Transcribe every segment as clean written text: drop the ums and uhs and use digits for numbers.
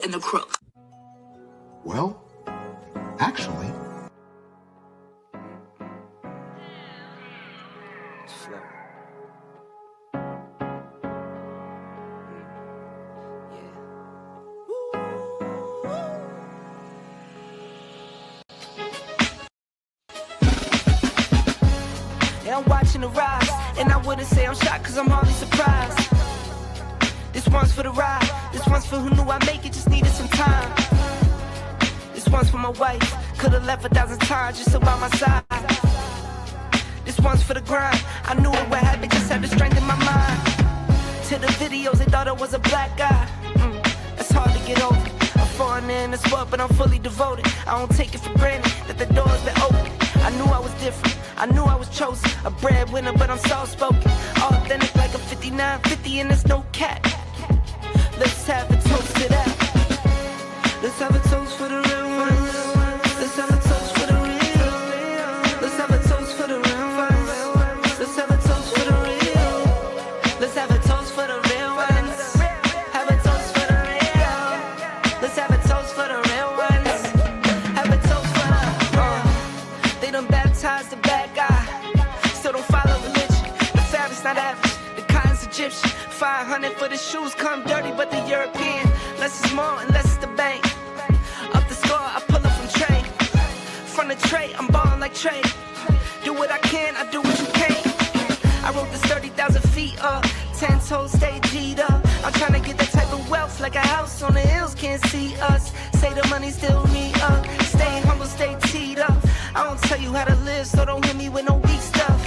and the crook. Well, actually... And I'm watching the rise, and I wouldn't say I'm shocked cause I'm hardly surprised. This one's for the ride, this one's for who knew I'd make it, just needed some time. This one's for my wife, could've left 1,000 times just so by my side. This one's for the grind, I knew it would happen, just had the strength in my mind. To the videos, they thought I was a black guy. That's hard to get over. I'm foreigner in the sport, but I'm fully devoted. I don't take it for granted that the door's been open. I knew I was different, I knew I was chosen. A breadwinner, but I'm soft-spoken. Authentic like a 5950 and there's no cap. Let's have a toast to that. Let's have a toast for the real ones. Let's have a toast for the real. Let's have a toast for the real ones. Let's have a toast for the real. Let's have a toast for the real ones. Have a toast for the real. Let's have a toast for the real ones. Have a toast for the They done baptized the bad guy. Still don't follow religion. The fabric's not average. The cotton's Egyptian. 500 for the shoes, come dirty, but the European. Less is more and less is the bank. Up the score, I pull up from trade. From the tray, I'm ballin' like Trey. Do what I can, I do what you can't. I wrote this 30,000 feet up. 10 toes, stay G'd up. I'm tryna get that type of wealth, like a house on the hills, can't see us. Say the money still me up. Stay humble, stay teed up. I don't tell you how to live, so don't hit me with no weak stuff.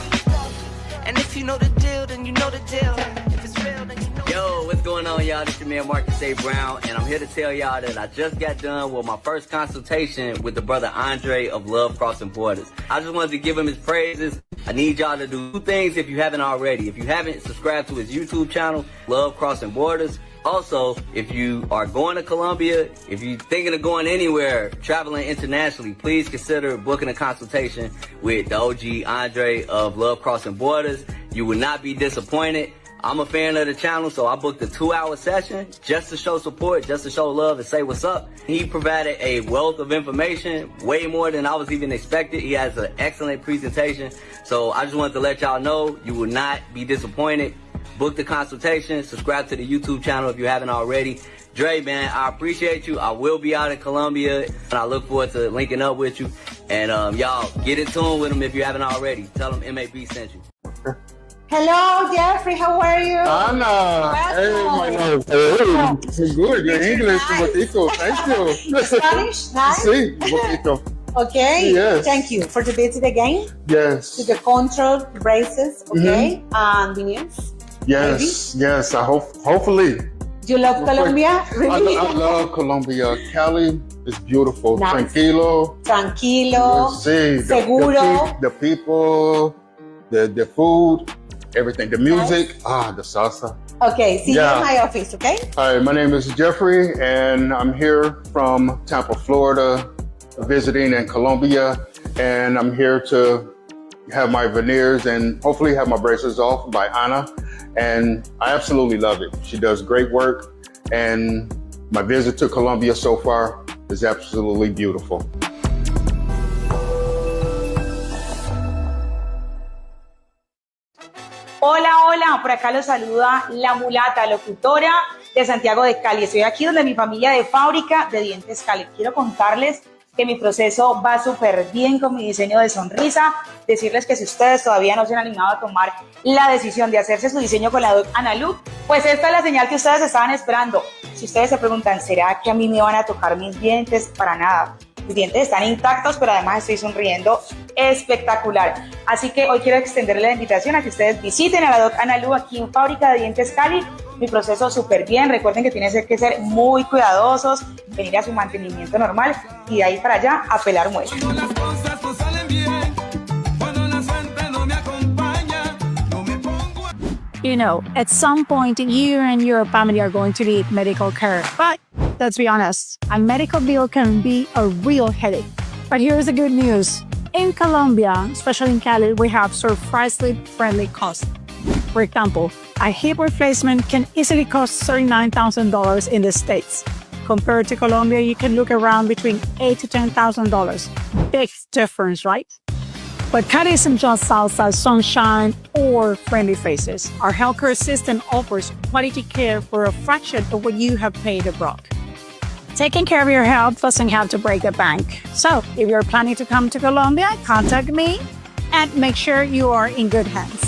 And if you know the deal, then you know the deal. If it's real, then you know. Yo, what's going on, y'all? This your man Marcus A. Brown, and I'm here to tell y'all that I just got done with my first consultation with the brother Andre of Love Crossing Borders. I just wanted to give him his praises. I need y'all to do 2 things if you haven't already. If you haven't, subscribe to his YouTube channel, Love Crossing Borders. Also, if you are going to Colombia, if you're thinking of going anywhere, traveling internationally, please consider booking a consultation with the OG Andre of Love Crossing Borders. You will not be disappointed. I'm a fan of the channel, so I booked a 2-hour session just to show support, just to show love and say what's up. He provided a wealth of information, way more than I was even expected. He has an excellent presentation. So I just wanted to let y'all know you will not be disappointed. Book the consultation, subscribe to the YouTube channel if you haven't already. Dre, man, I appreciate you. I will be out in Colombia, and I look forward to linking up with you. And y'all, get in tune with him if you haven't already. Tell him MAB sent you. Hello, Jeffrey. How are you? Ana, hey, my love. Hey, good. Your English, nice. Un poquito. Thank you. Spanish, nice. Sí, un poquito. Okay. Yes. Thank you for the visit again. Yes. To the control braces, okay, and Minions. Yes. Yes. I hopefully. You love Colombia, really? I love Colombia. Cali is beautiful. Nice. Tranquilo. Tranquilo. Sí. Seguro. The people, the food, everything. The music. Nice. The salsa. Okay. See you in my office, okay? Hi, my name is Jeffrey, and I'm here from Tampa, Florida, visiting in Colombia, and I'm here to have my veneers and hopefully have my braces off by Ana, and I absolutely love it. She does great work, and my visit to Colombia so far is absolutely beautiful. Hola, hola, por acá los saluda la mulata, locutora de Santiago de Cali. Estoy aquí donde mi familia de Fábrica de Dientes Cali. Quiero contarles que mi proceso va súper bien con mi diseño de sonrisa. Decirles que si ustedes todavía no se han animado a tomar la decisión de hacerse su diseño con la Doc Analu, pues esta es la señal que ustedes estaban esperando. Si ustedes se preguntan, ¿será que a mí me van a tocar mis dientes? Para nada. Mis dientes están intactos, pero además estoy sonriendo espectacular. Así que hoy quiero extenderle la invitación a que ustedes visiten a la Doc Analu aquí en Fábrica de Dientes Cali. Mi proceso súper bien. Recuerden que tienen que ser muy cuidadosos, venir a su mantenimiento normal y de ahí para allá a pelar muelas. You know, at some point, you and your family are going to need medical care. But let's be honest, a medical bill can be a real headache. But here's the good news. In Colombia, especially in Cali, we have surprisingly friendly costs. For example, a hip replacement can easily cost $39,000 in the States. Compared to Colombia, you can look around between $8,000 to $10,000. Big difference, right? But Cali isn't just salsa, sunshine, or friendly faces. Our healthcare system offers quality care for a fraction of what you have paid abroad. Taking care of your health doesn't have to break the bank. So if you're planning to come to Colombia, contact me and make sure you are in good hands.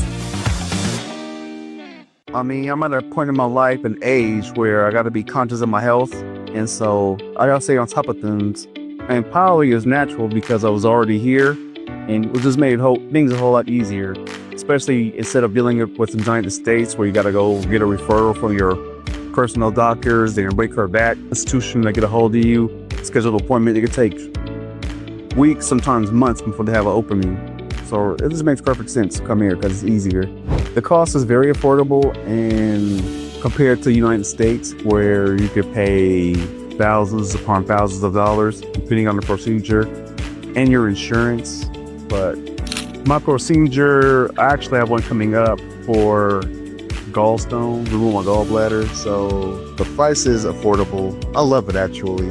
I mean, I'm at a point in my life and age where I got to be conscious of my health. And so I got to stay on top of things. And probably is natural because I was already here and it just made things a whole lot easier, especially instead of dealing with the United States where you got to go get a referral from your personal doctors, then wait for that institution to get a hold of you, schedule an appointment. It could take weeks, sometimes months before they have an opening. So it just makes perfect sense to come here because it's easier. The cost is very affordable, and compared to the United States where you could pay thousands upon thousands of dollars depending on the procedure and your insurance. But my procedure, I actually have one coming up for gallstones, remove my gallbladder, so the price is affordable. I love it actually.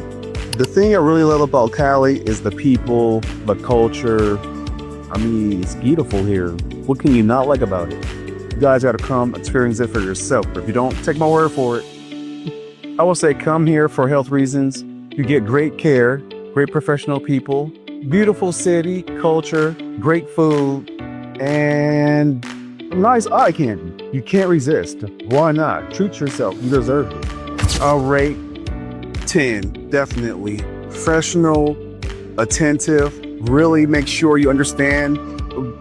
The thing I really love about Cali is the people, the culture. I mean, it's beautiful here. What can you not like about it? You guys gotta come experience it for yourself. If you don't, take my word for it. I will say come here for health reasons. You get great care, great professional people, beautiful city, culture, great food, and nice eye candy. You can't resist. Why not? Treat yourself. You deserve it. I'll rate 10, definitely. Professional, attentive, really make sure you understand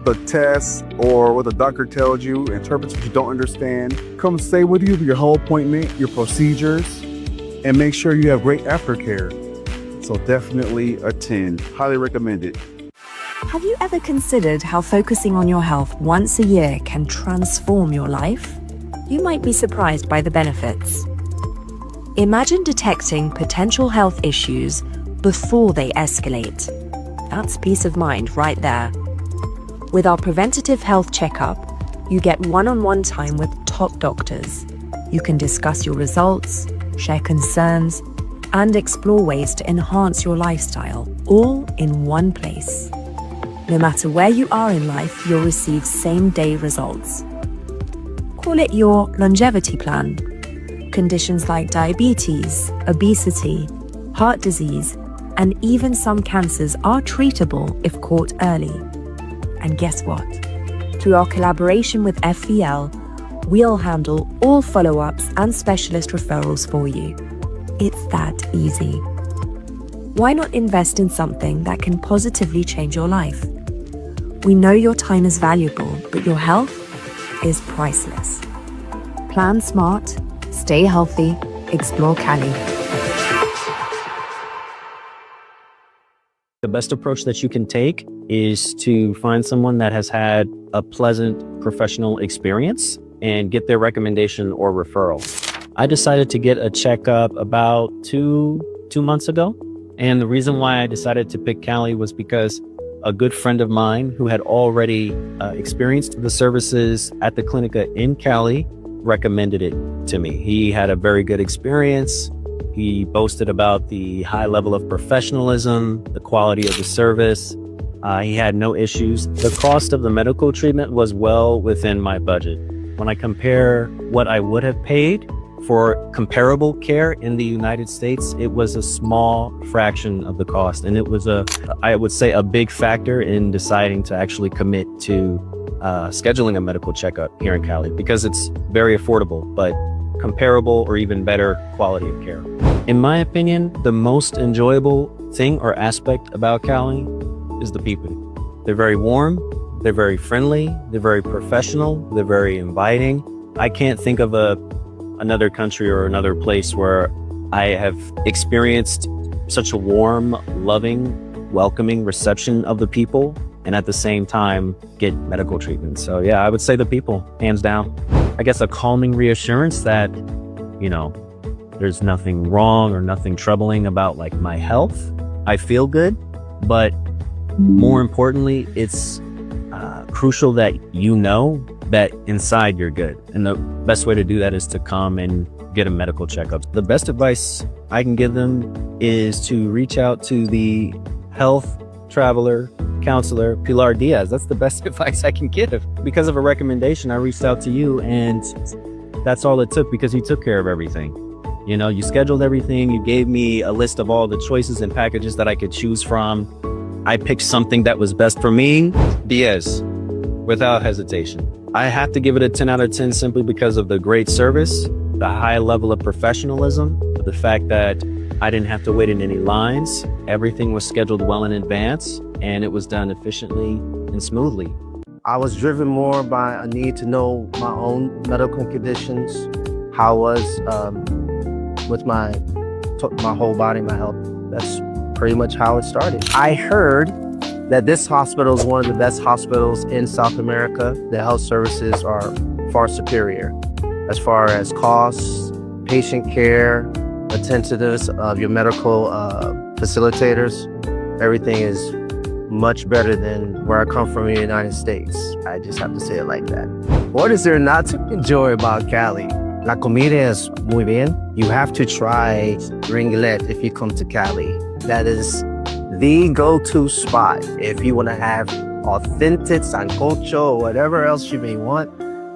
the test or what the doctor tells you, interprets what you don't understand. Come stay with you for your whole appointment, your procedures, and make sure you have great aftercare. So definitely a 10. Highly recommend it. Have you ever considered how focusing on your health once a year can transform your life? You might be surprised by the benefits. Imagine detecting potential health issues before they escalate. That's peace of mind right there. With our preventative health checkup, you get one-on-one time with top doctors. You can discuss your results, share concerns, and explore ways to enhance your lifestyle, all in one place. No matter where you are in life, you'll receive same-day results. Call it your longevity plan. Conditions like diabetes, obesity, heart disease, and even some cancers are treatable if caught early. And guess what? Through our collaboration with FVL, we'll handle all follow-ups and specialist referrals for you. It's that easy. Why not invest in something that can positively change your life? We know your time is valuable, but your health is priceless. Plan smart, stay healthy, explore Cali. The best approach that you can take is to find someone that has had a pleasant professional experience and get their recommendation or referral. I decided to get a checkup about two months ago. And the reason why I decided to pick Cali was because a good friend of mine who had already experienced the services at the Clinica in Cali recommended it to me. He had a very good experience. He boasted about the high level of professionalism, the quality of the service. He had no issues. The cost of the medical treatment was well within my budget. When I compare what I would have paid for comparable care in the United States, it was a small fraction of the cost. And it was I would say, a big factor in deciding to actually commit to scheduling a medical checkup here in Cali, because it's very affordable, but comparable or even better quality of care. In my opinion, the most enjoyable thing or aspect about Cali is the people. They're very warm, they're very friendly, they're very professional, they're very inviting. I can't think of another country or another place where I have experienced such a warm, loving, welcoming reception of the people, and at the same time get medical treatment. So yeah, I would say the people, hands down. I guess a calming reassurance that, there's nothing wrong or nothing troubling about like my health. I feel good, but more importantly, it's crucial that you know that inside you're good. And the best way to do that is to come and get a medical checkup. The best advice I can give them is to reach out to the health traveler counselor Pilar Diaz. That's the best advice I can give. Because of a recommendation, I reached out to you, and that's all it took, because you took care of everything. You know, you scheduled everything. You gave me a list of all the choices and packages that I could choose from. I picked something that was best for me. Diaz, without hesitation. I have to give it a 10 out of 10 simply because of the great service, the high level of professionalism, the fact that I didn't have to wait in any lines. Everything was scheduled well in advance, and it was done efficiently and smoothly. I was driven more by a need to know my own medical conditions, how I was with my whole body, my health. That's pretty much how it started. I heard that this hospital is one of the best hospitals in South America. The health services are far superior as far as costs, patient care, attentiveness of your medical facilitators. Everything is much better than where I come from in the United States. I just have to say it like that. What is there not to enjoy about Cali? La comida es muy bien. You have to try Ringlet if you come to Cali. That is the go-to spot if you want to have authentic sancocho or whatever else you may want.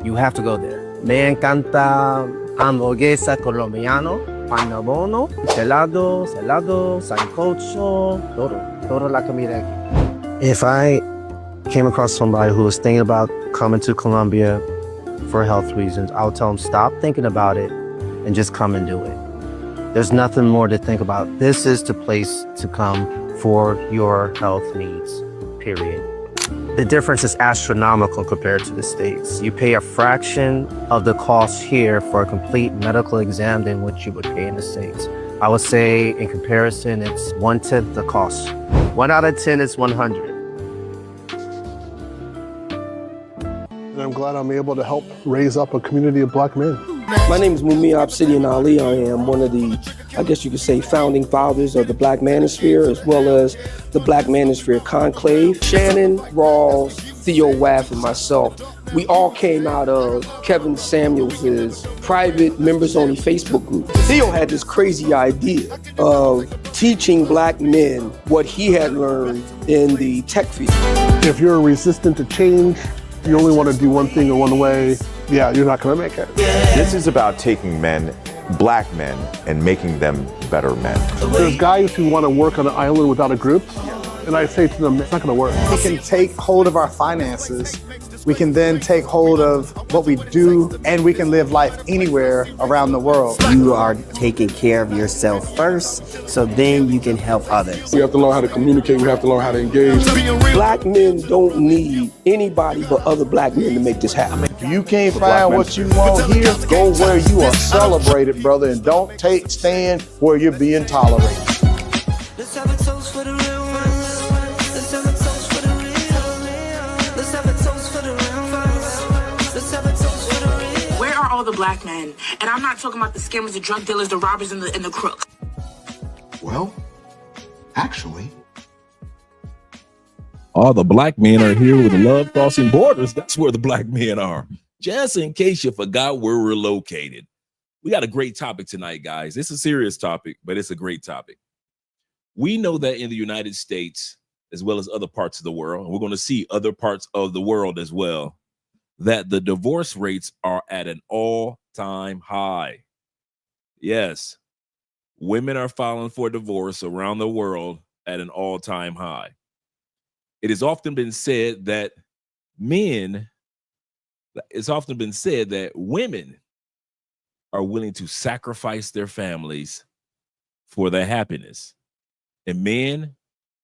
You have to go there. Me encanta hamburguesa colombiano, pan abono, helado, sancocho, todo la comida. If I came across somebody who was thinking about coming to Colombia for health reasons, I would tell them stop thinking about it and just come and do it. There's nothing more to think about. This is the place to come for your health needs, period. The difference is astronomical compared to the States. You pay a fraction of the cost here for a complete medical exam than what you would pay in the States. I would say in comparison, it's 1/10 the cost. 1 out of 10 is 100. And I'm glad I'm able to help raise up a community of Black men. My name is Mumia Obsidian Ali. I am one of the, I guess you could say, founding fathers of the Black Manosphere, as well as the Black Manosphere Conclave. Shannon, Rawls, Theo Waff, and myself, we all came out of Kevin Samuels' private members-only Facebook group. Theo had this crazy idea of teaching Black men what he had learned in the tech field. If you're resistant to change, you only want to do one thing or one way, yeah, you're not going to make it. This is about taking men, Black men, and making them better men. There's guys who want to work on an island without a group, and I say to them, it's not going to work. We can take hold of our finances. We can then take hold of what we do, and we can live life anywhere around the world. You are taking care of yourself first, so then you can help others. We have to learn how to communicate. We have to learn how to engage. Black men don't need anybody but other Black men to make this happen. If you can't find what you want here, go where you are celebrated, brother, and don't stand where you're being tolerated. Let's have a toast for the real ones. Let's have a toast for the real. Let's have a toast for the real ones. Let's have a toast for the real. Where are all the Black men? And I'm not talking about the scammers, the drug dealers, the robbers, and the crooks. Well, actually, all the Black men are here with Love Crossing Borders. That's where the Black men are. Just in case you forgot where we're located. We got a great topic tonight, guys. It's a serious topic, but it's a great topic. We know that in the United States, as well as other parts of the world, and we're going to see other parts of the world as well, that the divorce rates are at an all-time high. Yes, women are filing for divorce around the world at an all-time high. It has often been said that women are willing to sacrifice their families for their happiness, and men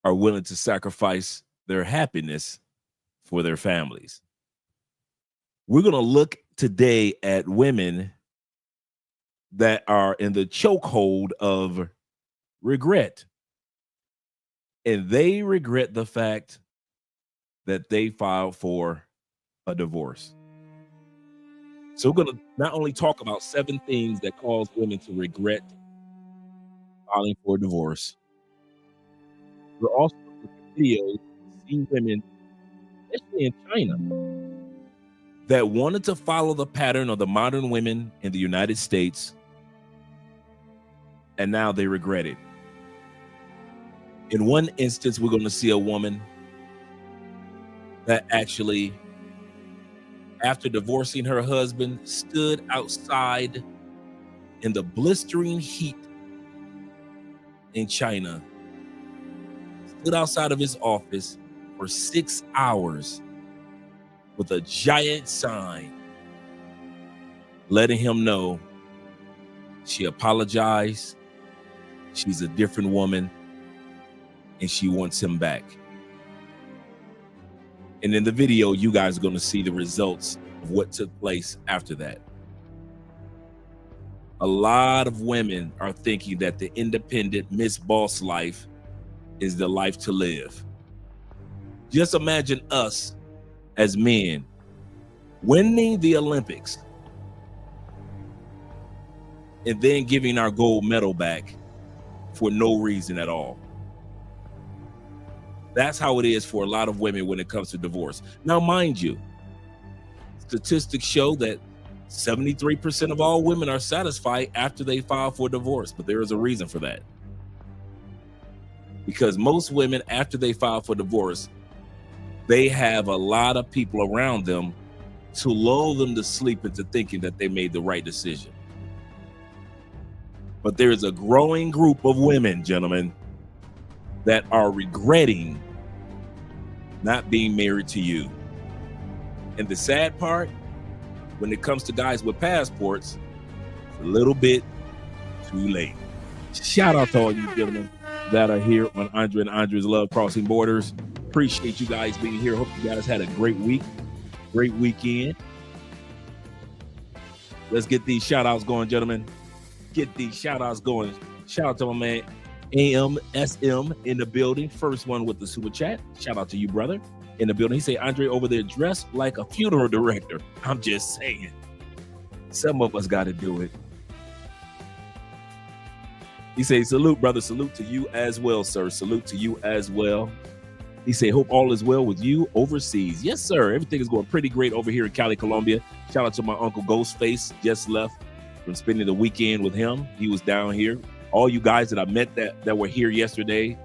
are willing to sacrifice their happiness for their families. We're going to look today at women that are in the chokehold of regret, and they regret the fact that they filed for a divorce. So we're going to not only talk about 7 things that cause women to regret filing for a divorce, we're also going to look at videos to see women, especially in China, that wanted to follow the pattern of the modern women in the United States and now they regret it. In one instance, we're going to see a woman that actually, after divorcing her husband, stood outside in the blistering heat in China, stood outside of his office for 6 hours with a giant sign letting him know she apologized, she's a different woman, and she wants him back. And in the video, you guys are going to see the results of what took place after that. A lot of women are thinking that the independent Miss Boss life is the life to live. Just imagine us as men winning the Olympics and then giving our gold medal back for no reason at all. That's how it is for a lot of women when it comes to divorce. Now, mind you, statistics show that 73% of all women are satisfied after they file for divorce, but there is a reason for that. Because most women, after they file for divorce, they have a lot of people around them to lull them to sleep into thinking that they made the right decision. But there is a growing group of women, gentlemen, that are regretting not being married to you. And the sad part, when it comes to guys with passports, it's a little bit too late. Shout out to all you gentlemen that are here on Andre and Andre's Love Crossing Borders. Appreciate you guys being here. Hope you guys had a great week, great weekend. Let's get these shout outs going, gentlemen. Get these shout outs going. Shout out to my man AMSM in the building. First one with the super chat. Shout out to you, brother, in the building. He say, Andre over there dressed like a funeral director. I'm just saying. Some of us got to do it. He say, salute, brother. Salute to you as well, sir. Salute to you as well. He say, hope all is well with you overseas. Yes, sir. Everything is going pretty great over here in Cali, Colombia. Shout out to my uncle Ghostface. Just left from spending the weekend with him. He was down here. All you guys that I met that were here yesterday,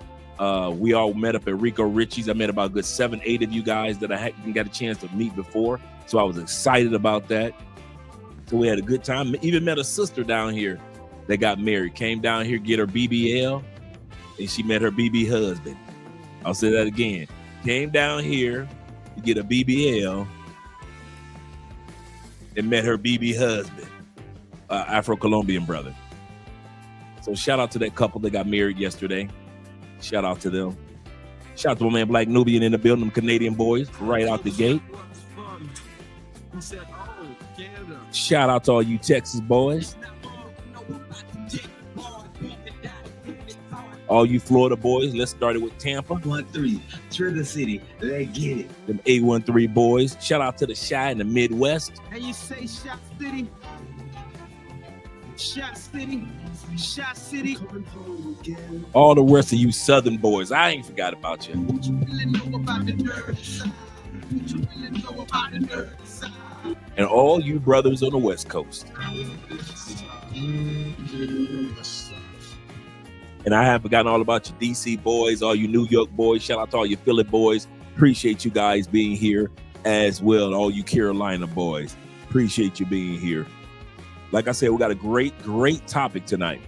we all met up at Rico Richie's. I met about a good 7-8 of you guys that I hadn't got a chance to meet before. So I was excited about that. So we had a good time. Even met a sister down here that got married. Came down here, get her BBL, and she met her BB husband. I'll say that again. Came down here to get a BBL and met her BB husband, Afro-Colombian brother. So shout out to that couple that got married yesterday. Shout out to them. Shout out to my man Black Nubian in the building, them Canadian boys right out the gate. Shout out to all you Texas boys. All you Florida boys, let's start it with Tampa. 1-3, Trigger City, they get it. Them 813 boys. Shout out to the Shy in the Midwest. How you say Shot City? Shot City, Shot City. All the rest of you Southern boys, I ain't forgot about you. What you really know about the nerd side? What you really know about the nerd side? And all you brothers on the West Coast. And I haven't forgotten all about you DC boys, all you New York boys. Shout out to all you Philly boys. Appreciate you guys being here as well. All you Carolina boys. Appreciate you being here. Like I said, we got a great topic tonight.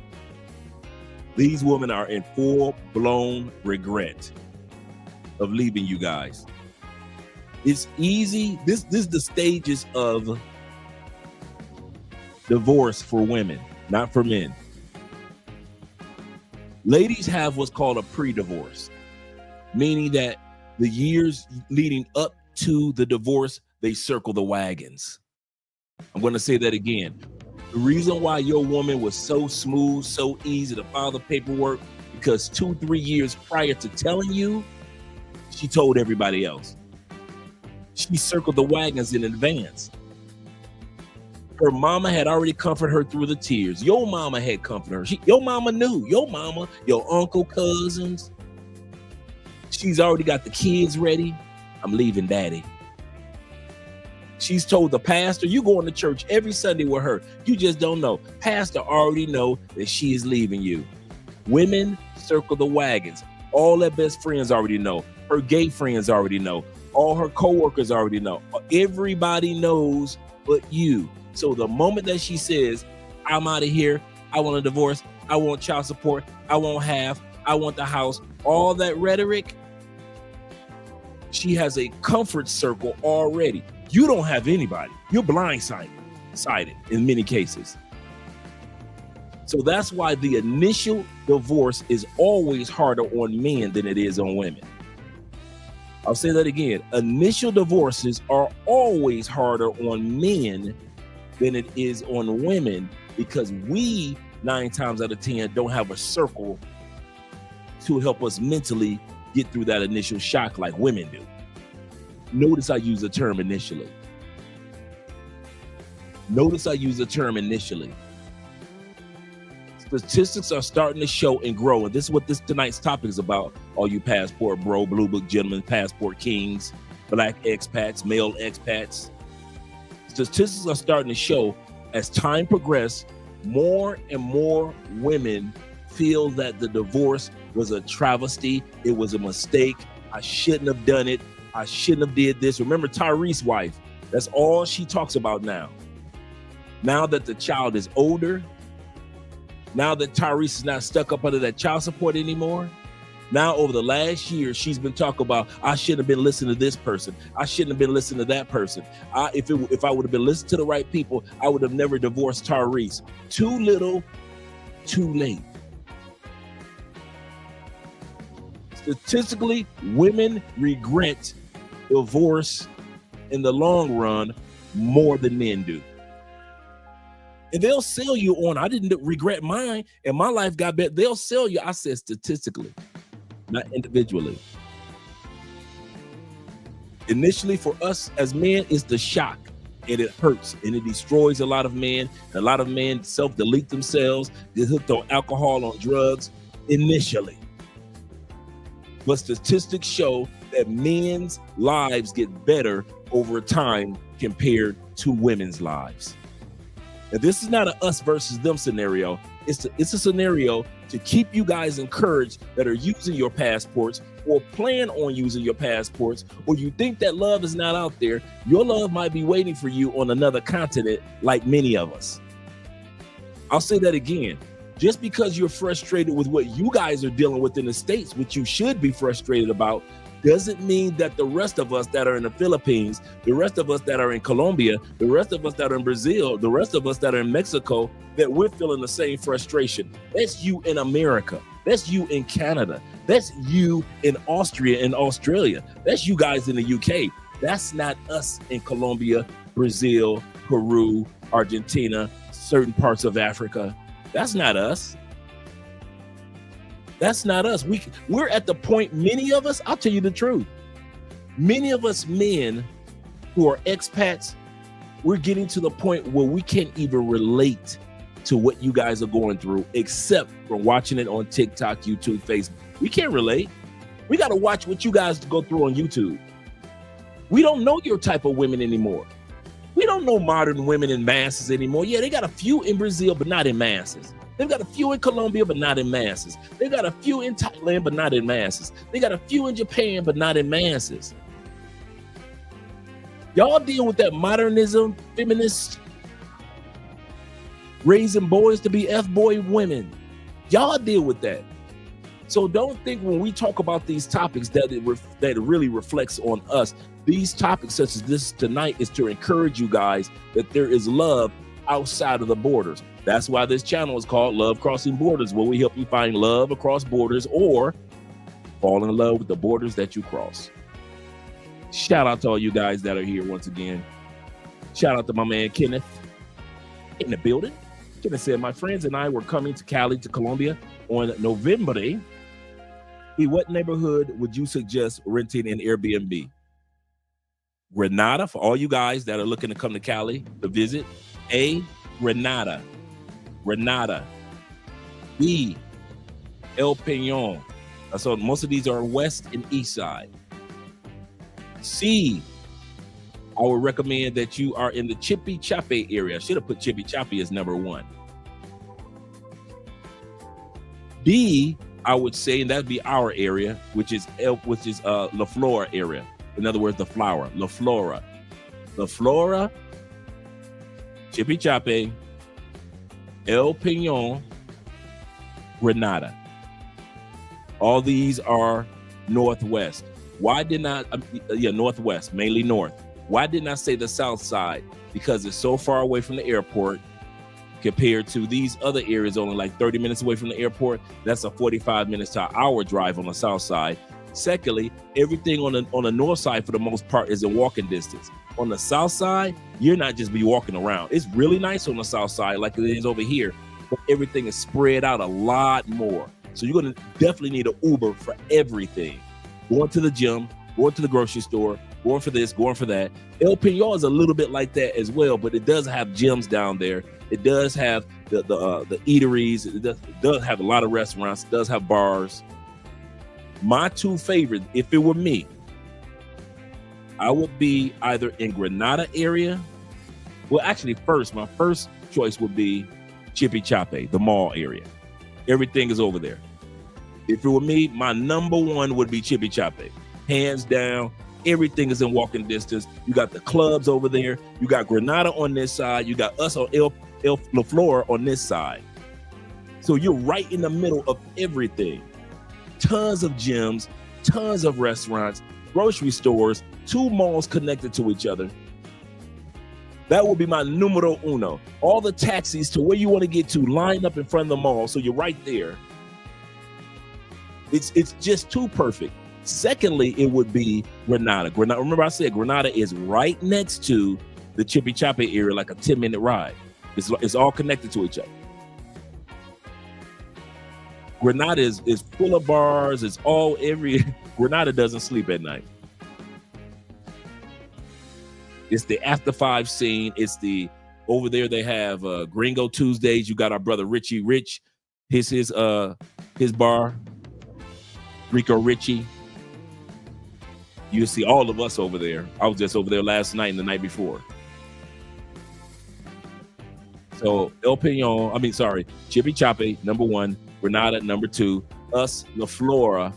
These women are in full-blown regret of leaving you guys. It's easy. This is the stages of divorce for women, not for men. Ladies have what's called a pre-divorce, meaning that the years leading up to the divorce, they circle the wagons. I'm going to say that again. The reason why your woman was so smooth, so easy to file the paperwork, because 2-3 years prior to telling you, she told everybody else. She circled the wagons in advance. Her mama had already comforted her through the tears. Your mama had comforted her. Your mama knew. Your mama, your uncle, cousins. She's already got the kids ready. I'm leaving daddy. She's told the pastor, you going to church every Sunday with her. You just don't know. Pastor already know that she is leaving you. Women circle the wagons. All her best friends already know. Her gay friends already know. All her co-workers already know. Everybody knows but you. So the moment that she says, I'm out of here, I want a divorce, I want child support, I want half, I want the house, all that rhetoric, she has a comfort circle already. You don't have anybody. You're blindsided in many cases. So that's why the initial divorce is always harder on men than it is on women. I'll say that again. Initial divorces are always harder on men than it is on women, because we 9 times out of 10 don't have a circle to help us mentally get through that initial shock like women do. Notice I use the term initially. Notice I use the term initially. Statistics are starting to show and grow, and this is what tonight's topic is about. All you passport bro, blue book gentlemen, passport kings, black expats, male expats. Statistics are starting to show as time progresses, more and more women feel that the divorce was a travesty. It was a mistake. I shouldn't have done it. I shouldn't have did this. Remember Tyrese's wife? That's all she talks about now. Now that the child is older, now that Tyrese is not stuck up under that child support anymore, now over the last year, she's been talking about, I shouldn't have been listening to this person. I shouldn't have been listening to that person. If I would have been listening to the right people, I would have never divorced Tyrese. Too little, too late. Statistically, women regret divorce in the long run more than men do. And they'll sell you on, I didn't regret mine and my life got better. They'll sell you, I said statistically, not individually. Initially for us as men, it's the shock, and it hurts and it destroys a lot of men. A lot of men self-delete themselves, get hooked on alcohol, on drugs initially. But statistics show that men's lives get better over time compared to women's lives. Now, this is not a us versus them scenario. It's a scenario to keep you guys encouraged that are using your passports or plan on using your passports, or you think that love is not out there. Your love might be waiting for you on another continent like many of us. I'll say that again. Just because you're frustrated with what you guys are dealing with in the States, which you should be frustrated about, doesn't mean that the rest of us that are in the Philippines, the rest of us that are in Colombia, the rest of us that are in Brazil, the rest of us that are in Mexico, that we're feeling the same frustration. That's you in America. That's you in Canada. That's you in Austria and Australia. That's you guys in the UK. That's not us in Colombia, Brazil, Peru, Argentina, certain parts of Africa. That's not us. That's not us. We're at the point, many of us, I'll tell you the truth. Many of us men who are expats, we're getting to the point where we can't even relate to what you guys are going through, except for watching it on TikTok, YouTube, Facebook. We can't relate. We got to watch what you guys go through on YouTube. We don't know your type of women anymore. We don't know modern women in masses anymore. Yeah, they got a few in Brazil, but not in masses. They've got a few in Colombia, but not in masses. They got a few in Thailand, but not in masses. They got a few in Japan, but not in masses. Y'all deal with that modernism, feminist, raising boys to be F-boy women. Y'all deal with that. So don't think when we talk about these topics that it really reflects on us. These topics such as this tonight is to encourage you guys that there is love outside of the borders. That's why this channel is called Love Crossing Borders, where we help you find love across borders or fall in love with the borders that you cross. Shout out to all you guys that are here once again. Shout out to my man Kenneth in the building. Kenneth said, my friends and I were coming to Cali, to Colombia on November. What neighborhood would you suggest renting an Airbnb? Granada, for all you guys that are looking to come to Cali to visit. A, Granada. B, El Peñon. So most of these are west and east side. C, I would recommend that you are in the Chippy Chape area. I should have put Chippy Chape as number 1. B, I would say, and that'd be our area, which is La Flora area. In other words, the flower, La Flora. La Flora, Chippy Chape, El Peñon, Grenada. All these are northwest. Why did not, northwest, mainly north. Why didn't I say the south side? Because it's so far away from the airport compared to these other areas only like 30 minutes away from the airport. That's a 45 minutes to an hour drive on the south side. Secondly, everything on the north side for the most part is in walking distance. On the south side, you're not just be walking around. It's really nice on the south side like it is over here, but everything is spread out a lot more. So you're going to definitely need an Uber for everything. Going to the gym, going to the grocery store, going for this, going for that. El Peñon is a little bit like that as well, but it does have gyms down there. It does have the eateries. It does have a lot of restaurants. It does have bars. My 2 favorites, if it were me, I would be either in Grenada area. Well, actually, my first choice would be Chippy Chape, the mall area. Everything is over there. If it were me, my number 1 would be Chippy Chape. Hands down, everything is in walking distance. You got the clubs over there. You got Grenada on this side. You got us on La Flora on this side. So you're right in the middle of everything. Tons of gyms, tons of restaurants, grocery stores, 2 malls connected to each other. That would be my numero uno. All the taxis to where you want to get to line up in front of the mall, so you're right there. It's just too perfect. Secondly, it would be Grenada. Remember I said Grenada is right next to the Chippy Chape area, like a 10-minute ride. It's all connected to each other. Grenada is full of bars. Grenada doesn't sleep at night. It's the after 5 scene. It's over there they have Gringo Tuesdays. You got our brother Richie Rich, his bar, Rico Richie. You see all of us over there. I was just over there last night and the night before. So Chippy Chape, number 1, Grenada, number 2, us, La Flora,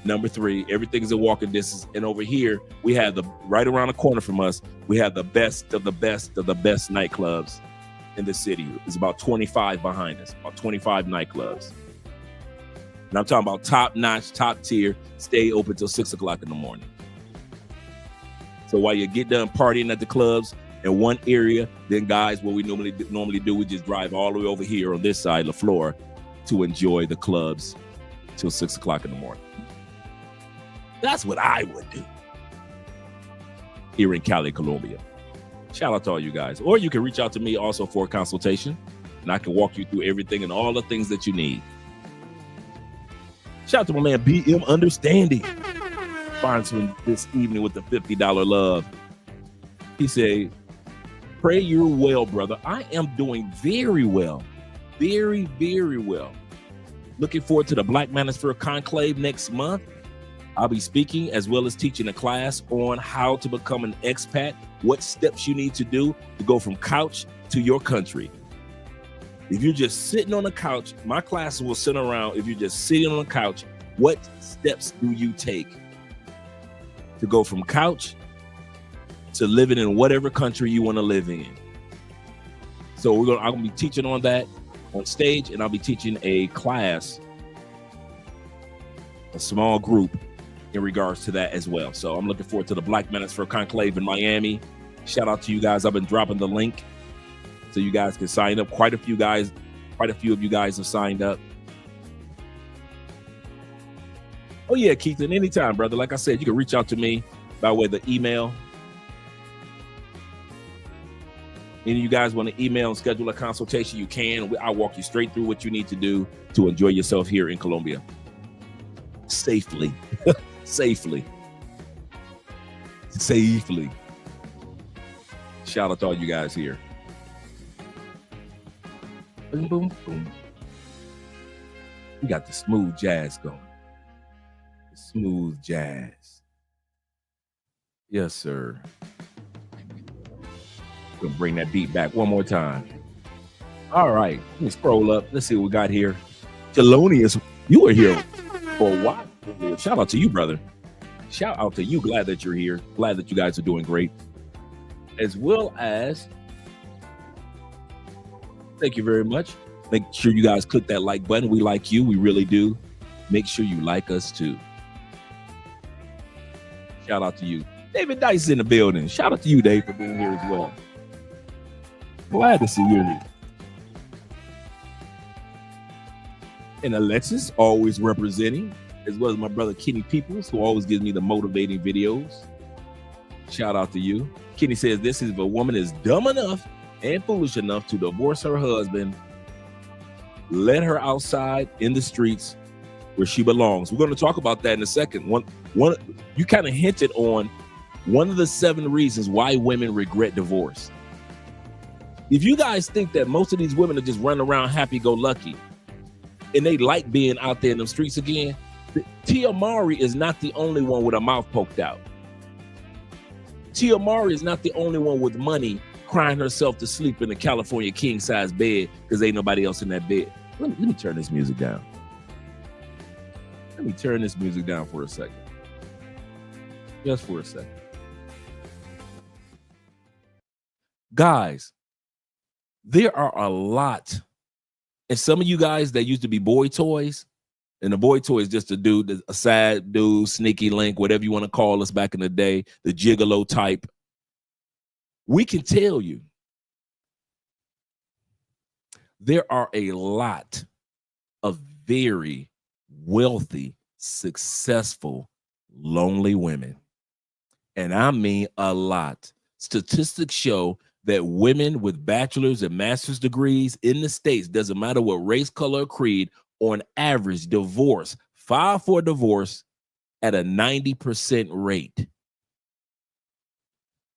number 3. Everything is a walking distance. And over here, we have right around the corner from us, we have the best of the best of the best nightclubs in the city. There's about 25 behind us, about 25 nightclubs. And I'm talking about top notch, top tier, stay open till 6 o'clock in the morning. So while you get done partying at the clubs in one area, then guys, what we normally do, we just drive all the way over here on this side, La Flora, to enjoy the clubs till 6 o'clock in the morning. That's what I would do here in Cali, Colombia. Shout out to all you guys. Or you can reach out to me also for a consultation, and I can walk you through everything and all the things that you need. Shout out to my man BM Understanding, sponsoring this evening with the $50 love. He said, pray you're well, brother. I am doing very well. Very, very well. Looking forward to the Black Manosphere Conclave next month. I'll be speaking as well as teaching a class on how to become an expat, what steps you need to do to go from couch to your country. If you're just sitting on the couch, my classes will center around, if you're just sitting on the couch, what steps do you take to go from couch to living in whatever country you want to live in? So I'm going to be teaching on that on stage, and I'll be teaching a class, a small group in regards to that as well. So I'm looking forward to the Black Manosphere Conclave in Miami. Shout out to you guys. I've been dropping the link so you guys can sign up. Quite a few of you guys have signed up. Oh yeah, Keithan, anytime, brother. Like I said, you can reach out to me by way of the email. Any of you guys want to email and schedule a consultation, you can. I'll walk you straight through what you need to do to enjoy yourself here in Colombia. Safely. Safely. Shout out to all you guys here. Boom, boom, boom. We got the smooth jazz going. The smooth jazz. Yes, sir. Gonna bring that beat back one more time. All right, let me scroll up. Let's see what we got here. Thelonious, you were here for a while. Shout out to you, brother. Shout out to you. Glad that you're here. Glad that you guys are doing great. As well as, thank you very much. Make sure you guys click that like button. We like you. We really do. Make sure you like us too. Shout out to you. David Dice in the building. Shout out to you, Dave, for being here as well. Glad to see you here. And Alexis, always representing, as well as my brother Kenny Peoples, who always gives me the motivating videos. Shout out to you. Kenny says, this is if a woman is dumb enough and foolish enough to divorce her husband, let her outside in the streets where she belongs. We're going to talk about that in a second. One, you kind of hinted on one of the 7 reasons why women regret divorce. If you guys think that most of these women are just running around happy-go-lucky and they like being out there in the streets again, Tia Mowry is not the only one with her mouth poked out. Tia Mowry is not the only one with money crying herself to sleep in a California king-size bed because ain't nobody else in that bed. Let me turn this music down. Let me turn this music down for a second. Just for a second. Guys, there are a lot. And some of you guys that used to be boy toys, and the boy toy is just a dude, a sad dude, sneaky link, whatever you want to call us back in the day, the gigolo type. We can tell you there are a lot of very wealthy, successful, lonely women. And I mean a lot. Statistics show that women with bachelor's and master's degrees in the States, doesn't matter what race, color, or creed, on average, file for divorce at a 90% rate.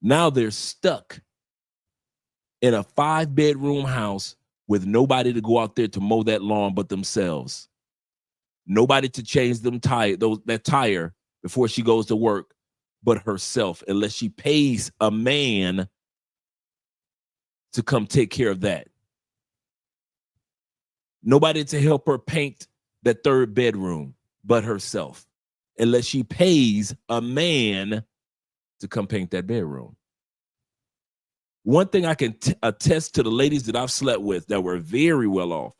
Now they're stuck in a 5-bedroom house with nobody to go out there to mow that lawn but themselves. Nobody to change that tire before she goes to work but herself, unless she pays a man to come take care of that. Nobody to help her paint that 3rd bedroom but herself, unless she pays a man to come paint that bedroom. One thing I can attest to the ladies that I've slept with that were very well off,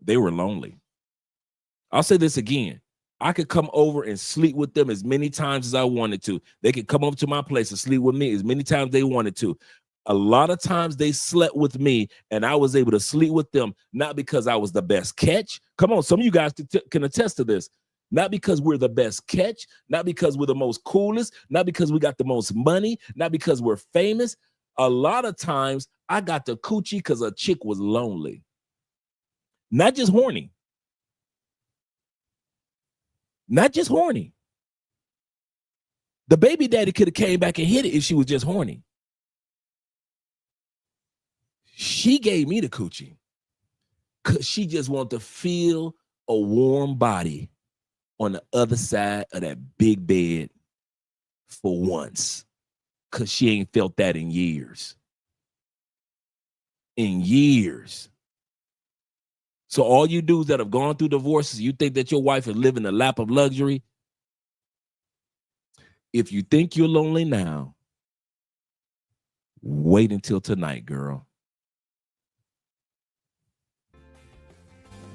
they were lonely. I'll say this again. I could come over and sleep with them as many times as I wanted to. They could come up to my place and sleep with me as many times they wanted to. A lot of times they slept with me and I was able to sleep with them, not because I was the best catch. Come on, some of you guys can attest to this. Not because we're the best catch, not because we're the most coolest, not because we got the most money, not because we're famous. A lot of times I got the coochie because a chick was lonely. Not just horny. Not just horny. The baby daddy could have came back and hit it if she was just horny. She gave me the coochie because she just wanted to feel a warm body on the other side of that big bed for once, because she ain't felt that in years. In years. So all you dudes that have gone through divorces, you think that your wife is living a lap of luxury? If you think you're lonely now, wait until tonight, girl.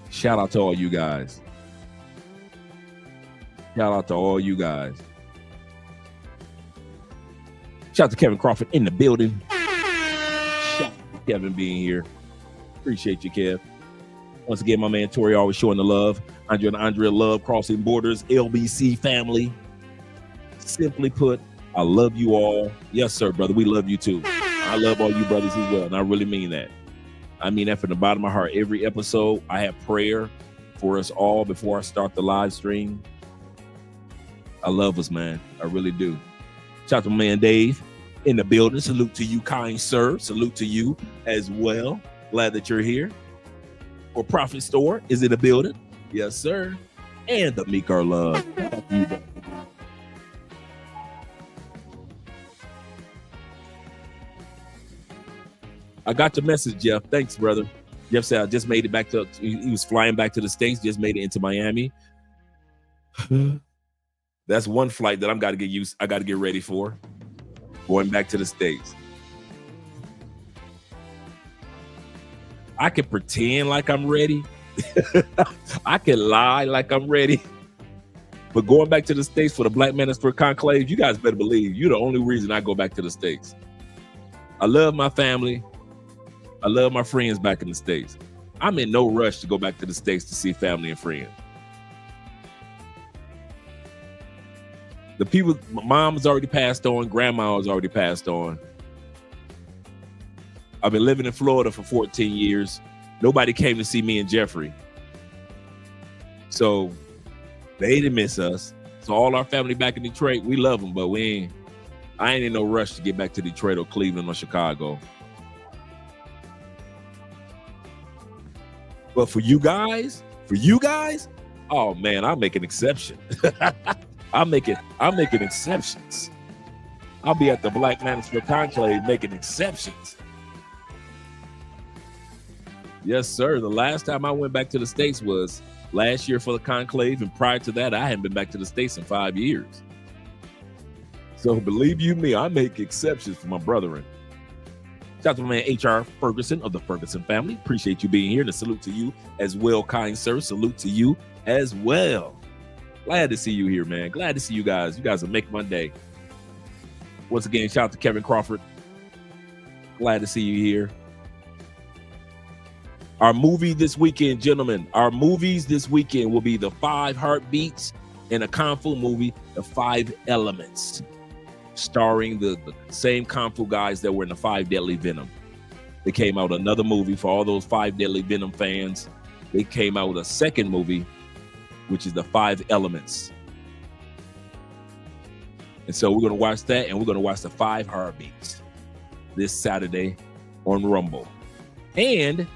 Shout out to all you guys. Shout out to all you guys. Shout out to Kevin Crawford in the building. Shout out to Kevin being here. Appreciate you, Kev. Once again, my man Tori always showing the love. Andre and Andrea love Crossing Borders, LBC family. Simply put, I love you all. Yes, sir, brother. We love you too. I love all you brothers as well, and I really mean that. I mean that from the bottom of my heart. Every episode, I have prayer for us all before I start the live stream. I love us, man. I really do. Shout out to my man Dave in the building. Salute to you, kind sir. Salute to you as well. Glad that you're here. For Profit Store is in the building. Yes, sir. And the Meek Our Love. I got your message, Jeff. Thanks, brother. Jeff said I just made it back to. He was flying back to the States. Just made it into Miami. That's one flight that I got to get ready for. Going back to the States. I can pretend like I'm ready. I can lie like I'm ready. But going back to the States for the Black Manosphere Conclave, you guys better believe you're the only reason I go back to the States. I love my family. I love my friends back in the States. I'm in no rush to go back to the States to see family and friends. The people, my mom has already passed on, grandma has already passed on. I've been living in Florida for 14 years. Nobody came to see me and Jeffrey. So they didn't miss us. So all our family back in Detroit, we love them, but I ain't in no rush to get back to Detroit or Cleveland or Chicago. But for you guys, oh man, I'll make an exception. I'm making exceptions. I'll be at the Black Manosphere Conclave making exceptions. Yes, sir. The last time I went back to the States was last year for the conclave, and prior to that, I hadn't been back to the States in 5 years. So believe you me, I make exceptions for my brethren. Shout out to my man H.R. Ferguson of the Ferguson family. Appreciate you being here, and a salute to you as well, kind sir. Salute to you as well. Glad to see you here, man. Glad to see you guys. You guys will make my day. Once again, shout out to Kevin Crawford. Glad to see you here. Our movie this weekend, gentlemen, our movies this weekend will be The 5 Heartbeats and a Kung Fu movie, The 5 Elements, starring the same Kung Fu guys that were in The 5 Deadly Venom. They came out another movie for all those 5 Deadly Venom fans. They came out with a second movie, which is The 5 Elements. And so we're going to watch that, and we're going to watch The 5 Heartbeats this Saturday on Rumble. And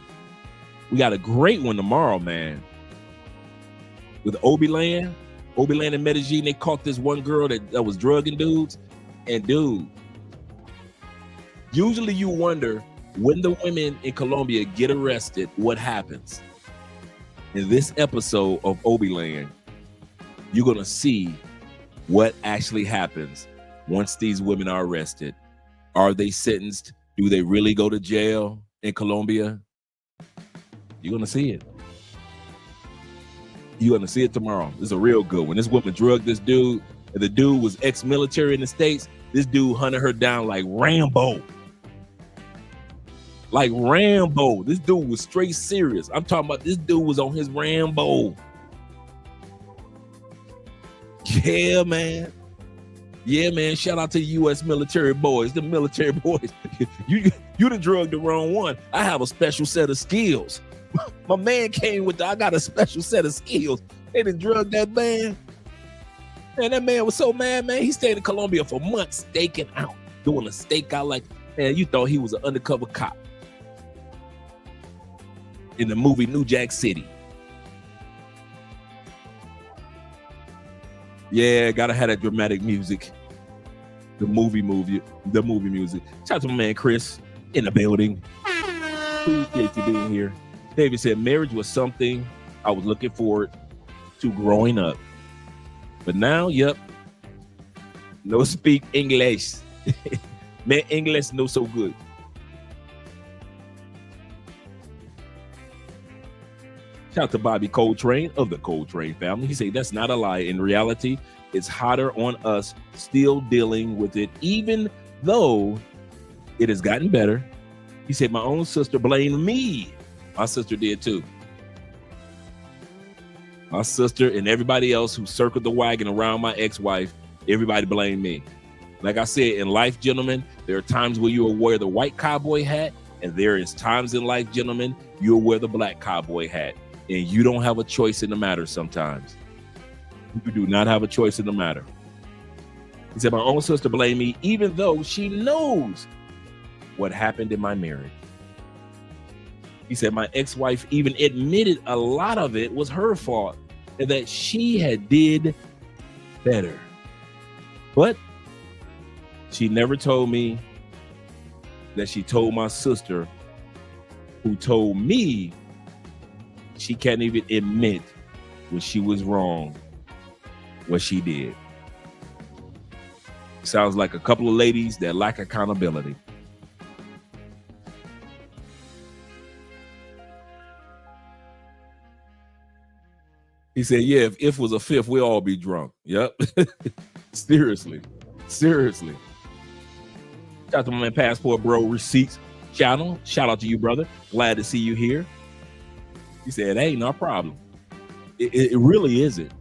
we got a great one tomorrow, man. With Obi-Land and Medellin, they caught this one girl that was drugging dudes. And dude, usually you wonder when the women in Colombia get arrested, what happens? In this episode of Obi-Land, you're going to see what actually happens once these women are arrested. Are they sentenced? Do they really go to jail in Colombia? You're going to see it. You're going to see it tomorrow. This is a real good one. This woman drugged this dude, and the dude was ex-military in the States. This dude hunted her down like Rambo. Like Rambo. This dude was straight serious. I'm talking about this dude was on his Rambo. Yeah, man. Yeah, man. Shout out to the U.S. military boys. The military boys. You done drugged the wrong one. I have a special set of skills. My man came with I got a special set of skills. They done drugged that man. Man, that man was so mad, man. He stayed in Colombia for months staking out, doing a stakeout like, man, you thought he was an undercover cop in the movie New Jack City. Yeah, gotta have that dramatic music. The movie music. Shout out to my man Chris in the building. Appreciate you being here. David said marriage was something I was looking forward to growing up. But now, yep, no speak English. Man, English no so good. Shout out to Bobby Coltrane of the Coltrane family. He said, that's not a lie. In reality, it's hotter on us still dealing with it, even though it has gotten better. He said, my own sister blamed me. My sister did too. My sister and everybody else who circled the wagon around my ex-wife, everybody blamed me. Like I said, in life, gentlemen, there are times where you will wear the white cowboy hat, and there is times in life, gentlemen, you'll wear the black cowboy hat. And you don't have a choice in the matter sometimes. You do not have a choice in the matter. He said, my own sister blamed me, even though she knows what happened in my marriage. He said, my ex-wife even admitted a lot of it was her fault and that she had did better. But she never told me that she told my sister who told me she can't even admit when she was wrong, what she did. Sounds like a couple of ladies that lack accountability. He said, yeah, if was a fifth, we'll all be drunk. Yep. Seriously. Shout out to my man Passport Bro Receipts channel. Shout out to you, brother. Glad to see you here. He said, hey, no problem. It really isn't.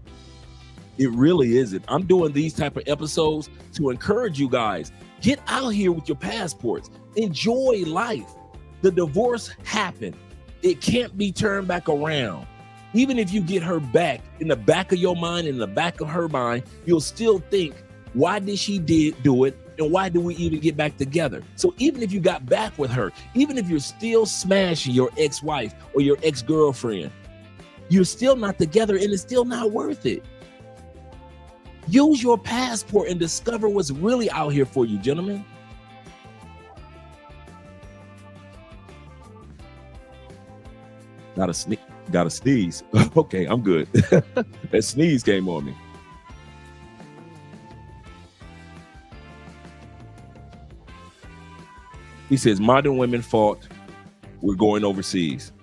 It really isn't. I'm doing these type of episodes to encourage you guys. Get out here with your passports. Enjoy life. The divorce happened. It can't be turned back around. Even if you get her back, in the back of your mind, in the back of her mind, you'll still think, why did she do it? And why do we even get back together? So even if you got back with her, even if you're still smashing your ex-wife or your ex-girlfriend, you're still not together and it's still not worth it. Use your passport and discover what's really out here for you, gentlemen. Got to sneeze. Okay, I'm good. That sneeze came on me. He says, modern women fought, we're going overseas.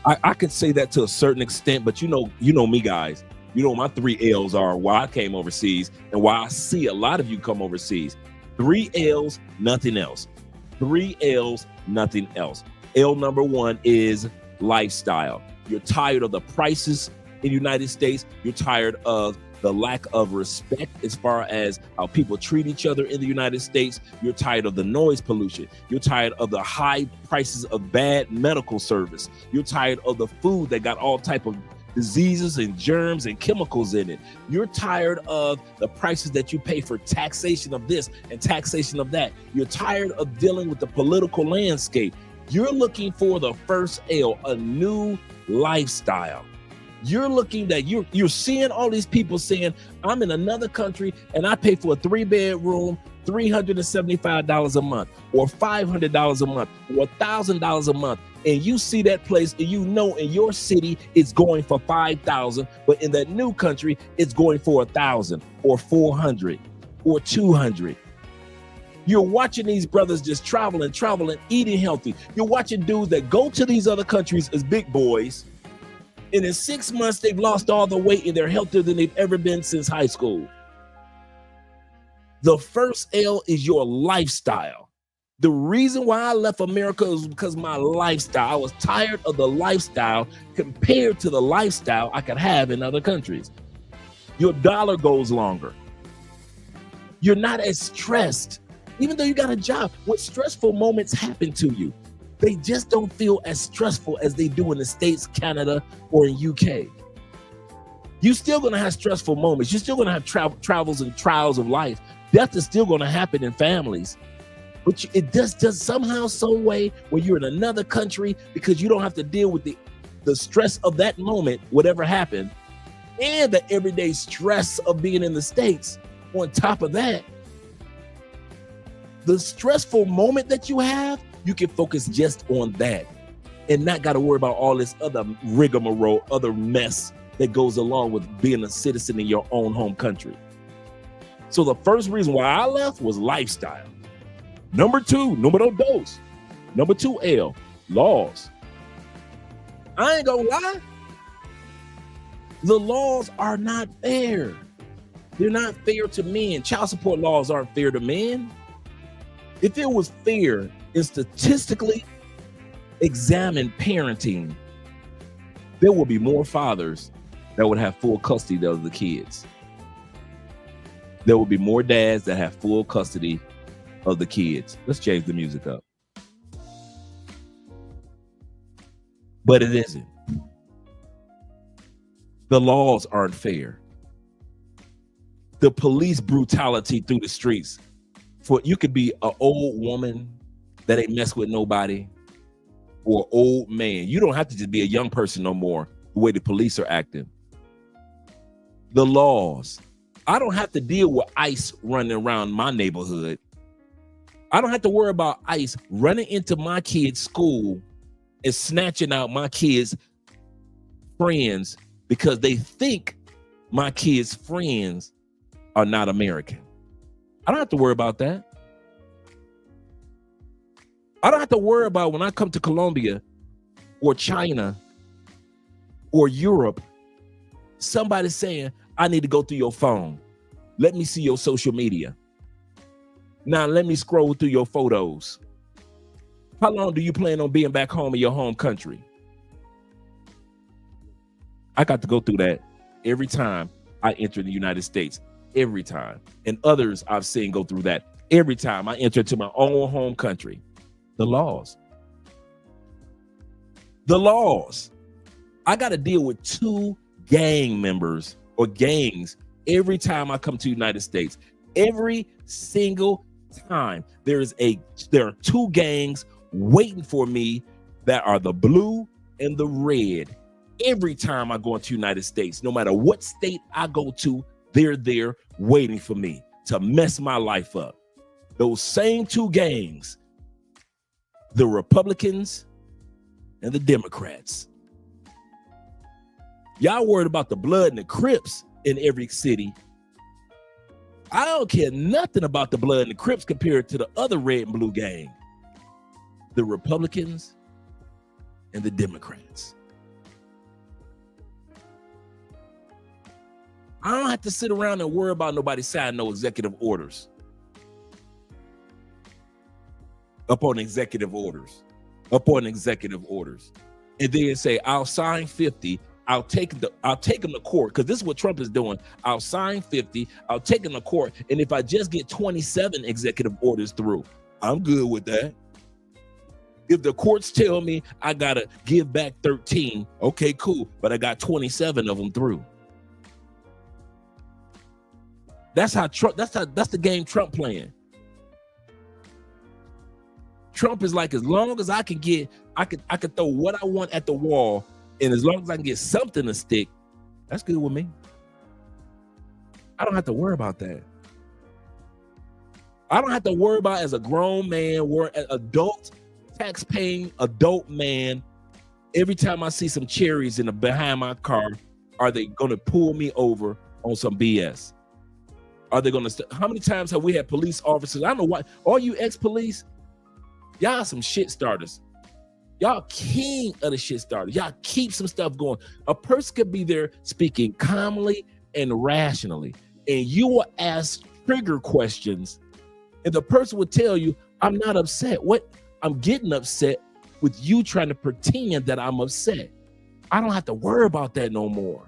I can say that to a certain extent, but you know me, guys. You know my 3 L's are why I came overseas and why I see a lot of you come overseas. 3 L's, nothing else. 3 L's, nothing else. L number 1 is lifestyle. You're tired of the prices in the United States. You're tired of the lack of respect as far as how people treat each other in the United States. You're tired of the noise pollution. You're tired of the high prices of bad medical service. You're tired of the food that got all type of diseases and germs and chemicals in it. You're tired of the prices that you pay for taxation of this and taxation of that. You're tired of dealing with the political landscape. You're looking for the first L, a new lifestyle. You're looking that you're seeing all these people saying, I'm in another country and I pay for a 3-bedroom, $375 a month or $500 a month or $1,000 a month. And you see that place and you know in your city it's going for $5,000, but in that new country it's going for $1,000 or $400 or $200. You're watching these brothers just traveling, eating healthy. You're watching dudes that go to these other countries as big boys, and in 6 months, they've lost all the weight and they're healthier than they've ever been since high school. The first L is your lifestyle. The reason why I left America is because of my lifestyle. I was tired of the lifestyle compared to the lifestyle I could have in other countries. Your dollar goes longer. You're not as stressed. Even though you got a job, what stressful moments happen to you? They just don't feel as stressful as they do in the States, Canada, or in UK. You're still gonna have stressful moments. You're still gonna have travels and trials of life. Death is still gonna happen in families. But it does somehow, some way, when you're in another country, because you don't have to deal with the stress of that moment, whatever happened, and the everyday stress of being in the States. On top of that, the stressful moment that you have, you can focus just on that and not got to worry about all this other rigmarole, other mess that goes along with being a citizen in your own home country. So the first reason why I left was lifestyle. Number 2, numero dos. Number 2 L, laws. I ain't gonna lie. The laws are not fair. They're not fair to men. Child support laws aren't fair to men. If it was fair and statistically examined parenting, there will be more fathers that would have full custody of the kids. There will be more dads that have full custody of the kids. Let's change the music up. But it isn't. The laws aren't fair. The police brutality through the streets. For you could be an old woman that ain't mess with nobody, or old man. You don't have to just be a young person no more, the way the police are acting. The laws. I don't have to deal with ICE running around my neighborhood. I don't have to worry about ICE running into my kid's school and snatching out my kids' friends because they think my kids' friends are not American. I don't have to worry about that. I don't have to worry about when I come to Colombia or China or Europe, somebody saying, I need to go through your phone. Let me see your social media. Now let me scroll through your photos. How long do you plan on being back home in your home country? I got to go through that every time I enter the United States, every time. And others I've seen go through that every time I enter to my own home country. The laws. The laws. I got to deal with 2 gang members or gangs every time I come to the United States. Every single time there are 2 gangs waiting for me that are the blue and the red. Every time I go into the United States, no matter what state I go to, they're there waiting for me to mess my life up. Those same 2 gangs, the Republicans and the Democrats. Y'all worried about the blood and the Crips in every city. I don't care nothing about the blood and the Crips compared to the other red and blue gang. The Republicans and the Democrats. I don't have to sit around and worry about nobody signing no executive orders. Upon executive orders. And then say, I'll sign 50. I'll take them to court, because this is what Trump is doing. I'll sign 50, I'll take them to court, and if I just get 27 executive orders through, I'm good with that. If the courts tell me I gotta give back 13, okay, cool, but I got 27 of them through. That's the game Trump playing. Trump is like, as long as I can get, I could throw what I want at the wall, and as long as I can get something to stick, that's good with me. I don't have to worry about that. I don't have to worry about, as a grown man, or an adult, tax-paying adult man, every time I see some cherries behind my car, are they going to pull me over on some BS? Are they going to? How many times have we had police officers? I don't know why. All you ex-police, y'all some shit starters. Y'all king of the shit starters. Y'all keep some stuff going. A person could be there speaking calmly and rationally, and you will ask trigger questions, and the person will tell you, I'm not upset. What? I'm getting upset with you trying to pretend that I'm upset. I don't have to worry about that no more.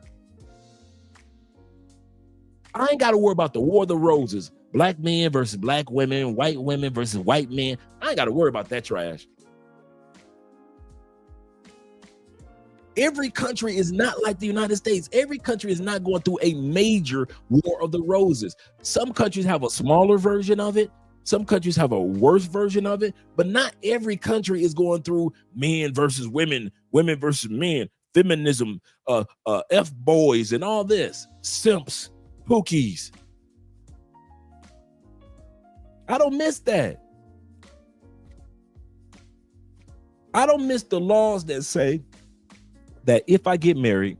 I ain't got to worry about the War of the Roses. Black men versus black women, white women versus white men. I ain't got to worry about that trash. Every country is not like the United States. Every country is not going through a major War of the Roses. Some countries have a smaller version of it. Some countries have a worse version of it, but not every country is going through men versus women, women versus men, feminism, F-boys and all this, simps, pookies. I don't miss that. I don't miss the laws that say that if I get married,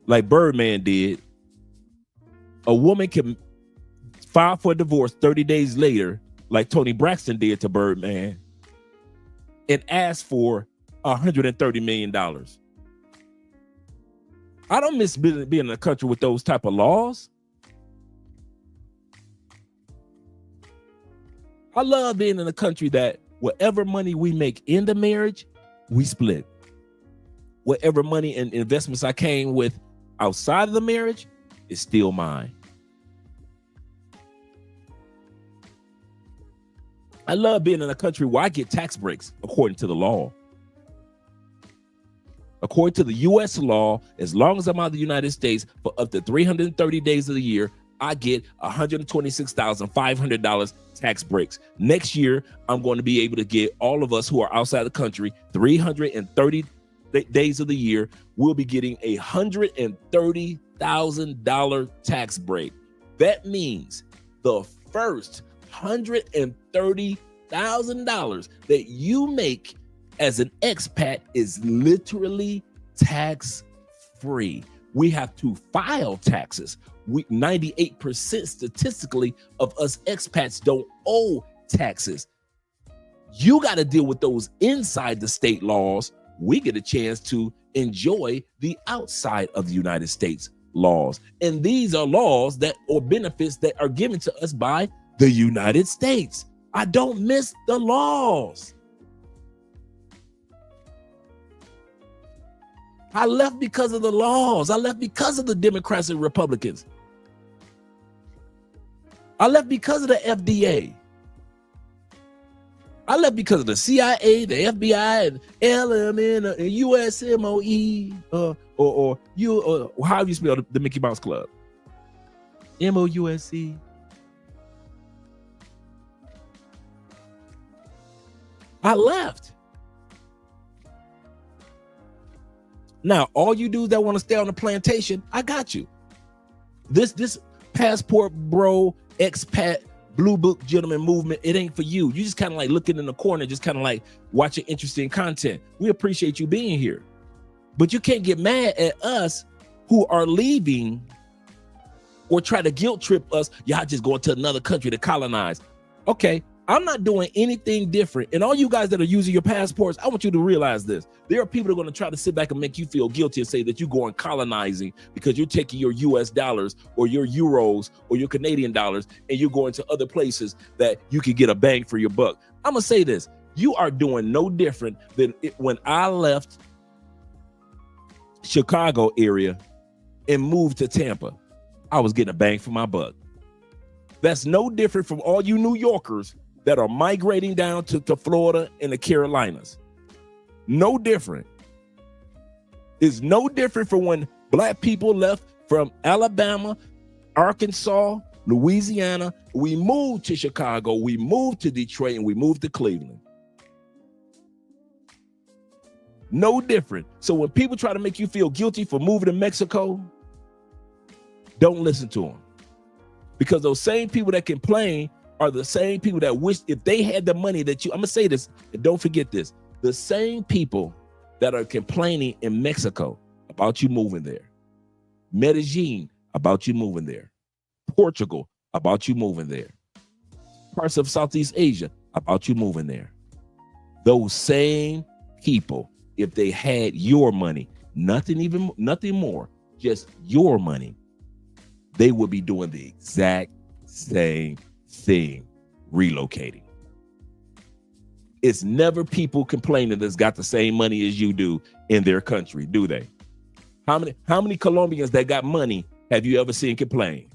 like Birdman did, a woman can file for a divorce 30 days later, like Toni Braxton did to Birdman, and ask for $130 million. I don't miss being in a country with those type of laws. I love being in a country that whatever money we make in the marriage, we split. Whatever money and investments I came with outside of the marriage is still mine. I love being in a country where I get tax breaks according to the law. According to the U.S. law, as long as I'm out of the United States for up to 330 days of the year, I get $126,500 tax breaks. Next year, I'm going to be able to get all of us who are outside the country 330 days of the year. We'll be getting a $130,000 tax break. That means the first $130,000 that you make as an expat is literally tax free. We have to file taxes. 98% statistically of us expats don't owe taxes. You got to deal with those inside the state laws. We get a chance to enjoy the outside of the United States laws. And these are laws that or benefits that are given to us by the United States. I don't miss the laws. I left because of the laws. I left because of the Democrats and Republicans. I left because of the FDA. I left because of the CIA, the FBI, and LMN, and USMOE, or how do you spell the Mickey Mouse Club? MOUSC. I left. Now, all you dudes that want to stay on the plantation, I got you. This passport bro, expat, blue book gentleman movement, it ain't for you. You just kind of like looking in the corner, just kind of like watching interesting content. We appreciate you being here. But you can't get mad at us who are leaving or try to guilt trip us. Y'all just going to another country to colonize. Okay, I'm not doing anything different. And all you guys that are using your passports, I want you to realize this. There are people that are going to try to sit back and make you feel guilty and say that you're going colonizing because you're taking your US dollars or your euros or your Canadian dollars and you're going to other places that you can get a bang for your buck. I'm going to say this. You are doing no different than when I left Chicago area and moved to Tampa. I was getting a bang for my buck. That's no different from all you New Yorkers that are migrating down to Florida and the Carolinas. No different. It's no different from when black people left from Alabama, Arkansas, Louisiana. We moved to Chicago, we moved to Detroit, and we moved to Cleveland. No different. So when people try to make you feel guilty for moving to Mexico, don't listen to them. Because those same people that complain are the same people that wish if they had the money that you, I'm gonna say this, and don't forget this, the same people that are complaining in Mexico about you moving there, Medellin about you moving there, Portugal about you moving there, parts of Southeast Asia about you moving there. Those same people, if they had your money, nothing more, just your money, they would be doing the exact same thing, relocating. It's never people complaining that's got the same money as you do in their country, do they? How many Colombians that got money have you ever seen complain?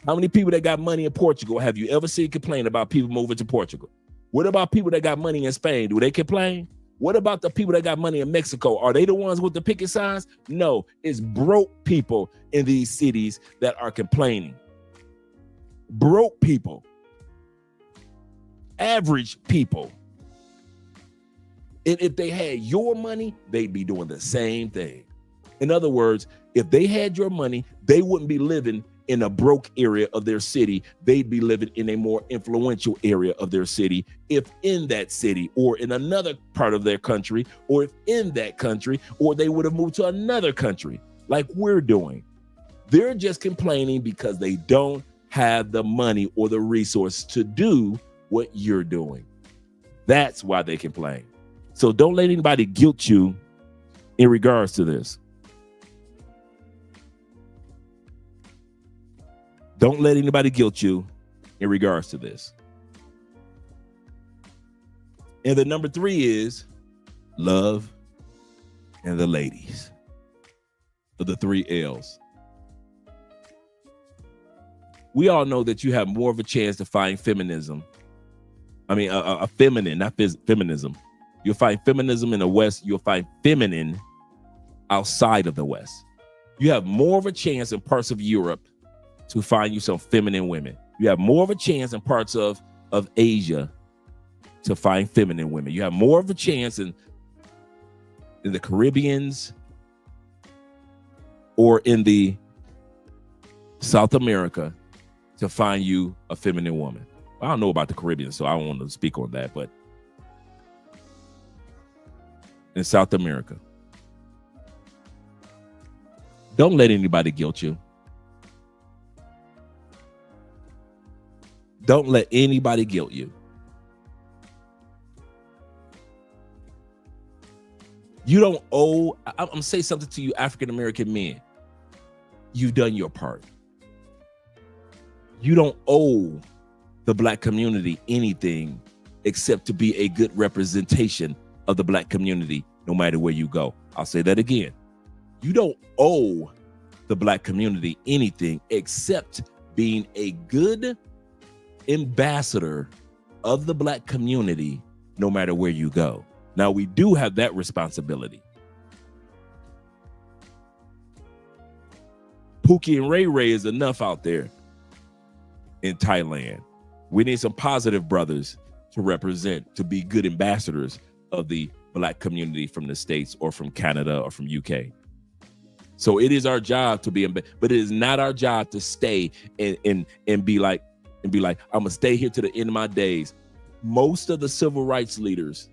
How many people that got money in Portugal have you ever seen complain about people moving to Portugal? What about people that got money in Spain? Do they complain? What about the people that got money in Mexico? Are they the ones with the picket signs? No, it's broke people in these cities that are complaining. Broke people. Average people. And if they had your money, they'd be doing the same thing. In other words, if they had your money, they wouldn't be living in a broke area of their city. They'd be living in a more influential area of their city, if in that city or in another part of their country, or if in that country, or they would have moved to another country like we're doing. They're just complaining because they don't have the money or the resource to do what you're doing. That's why they complain. So don't let anybody guilt you in regards to this. Don't let anybody guilt you in regards to this. And the number 3 is love and the ladies. The 3 L's. We all know that you have more of a chance to find feminism. I mean, a feminine, not feminism. You'll find feminism in the West. You'll find feminine outside of the West. You have more of a chance in parts of Europe to find you some feminine women. You have more of a chance in parts of Asia to find feminine women. You have more of a chance in the Caribbeans or in the South America to find you a feminine woman. I don't know about the Caribbean, so I don't want to speak on that, but in South America, don't let anybody guilt you. Don't let anybody guilt you. You don't owe, I'm going to say something to you, African-American men. You've done your part. You don't owe the Black community anything except to be a good representation of the Black community, no matter where you go. I'll say that again. You don't owe the Black community anything except being a good ambassador of the Black community, no matter where you go. Now, we do have that responsibility. Pookie and Ray Ray is enough out there in Thailand. We need some positive brothers to represent, to be good ambassadors of the Black community from the States or from Canada or from UK. So it is our job to be, but it is not our job to stay and be like, I'm gonna stay here to the end of my days. Most of the civil rights leaders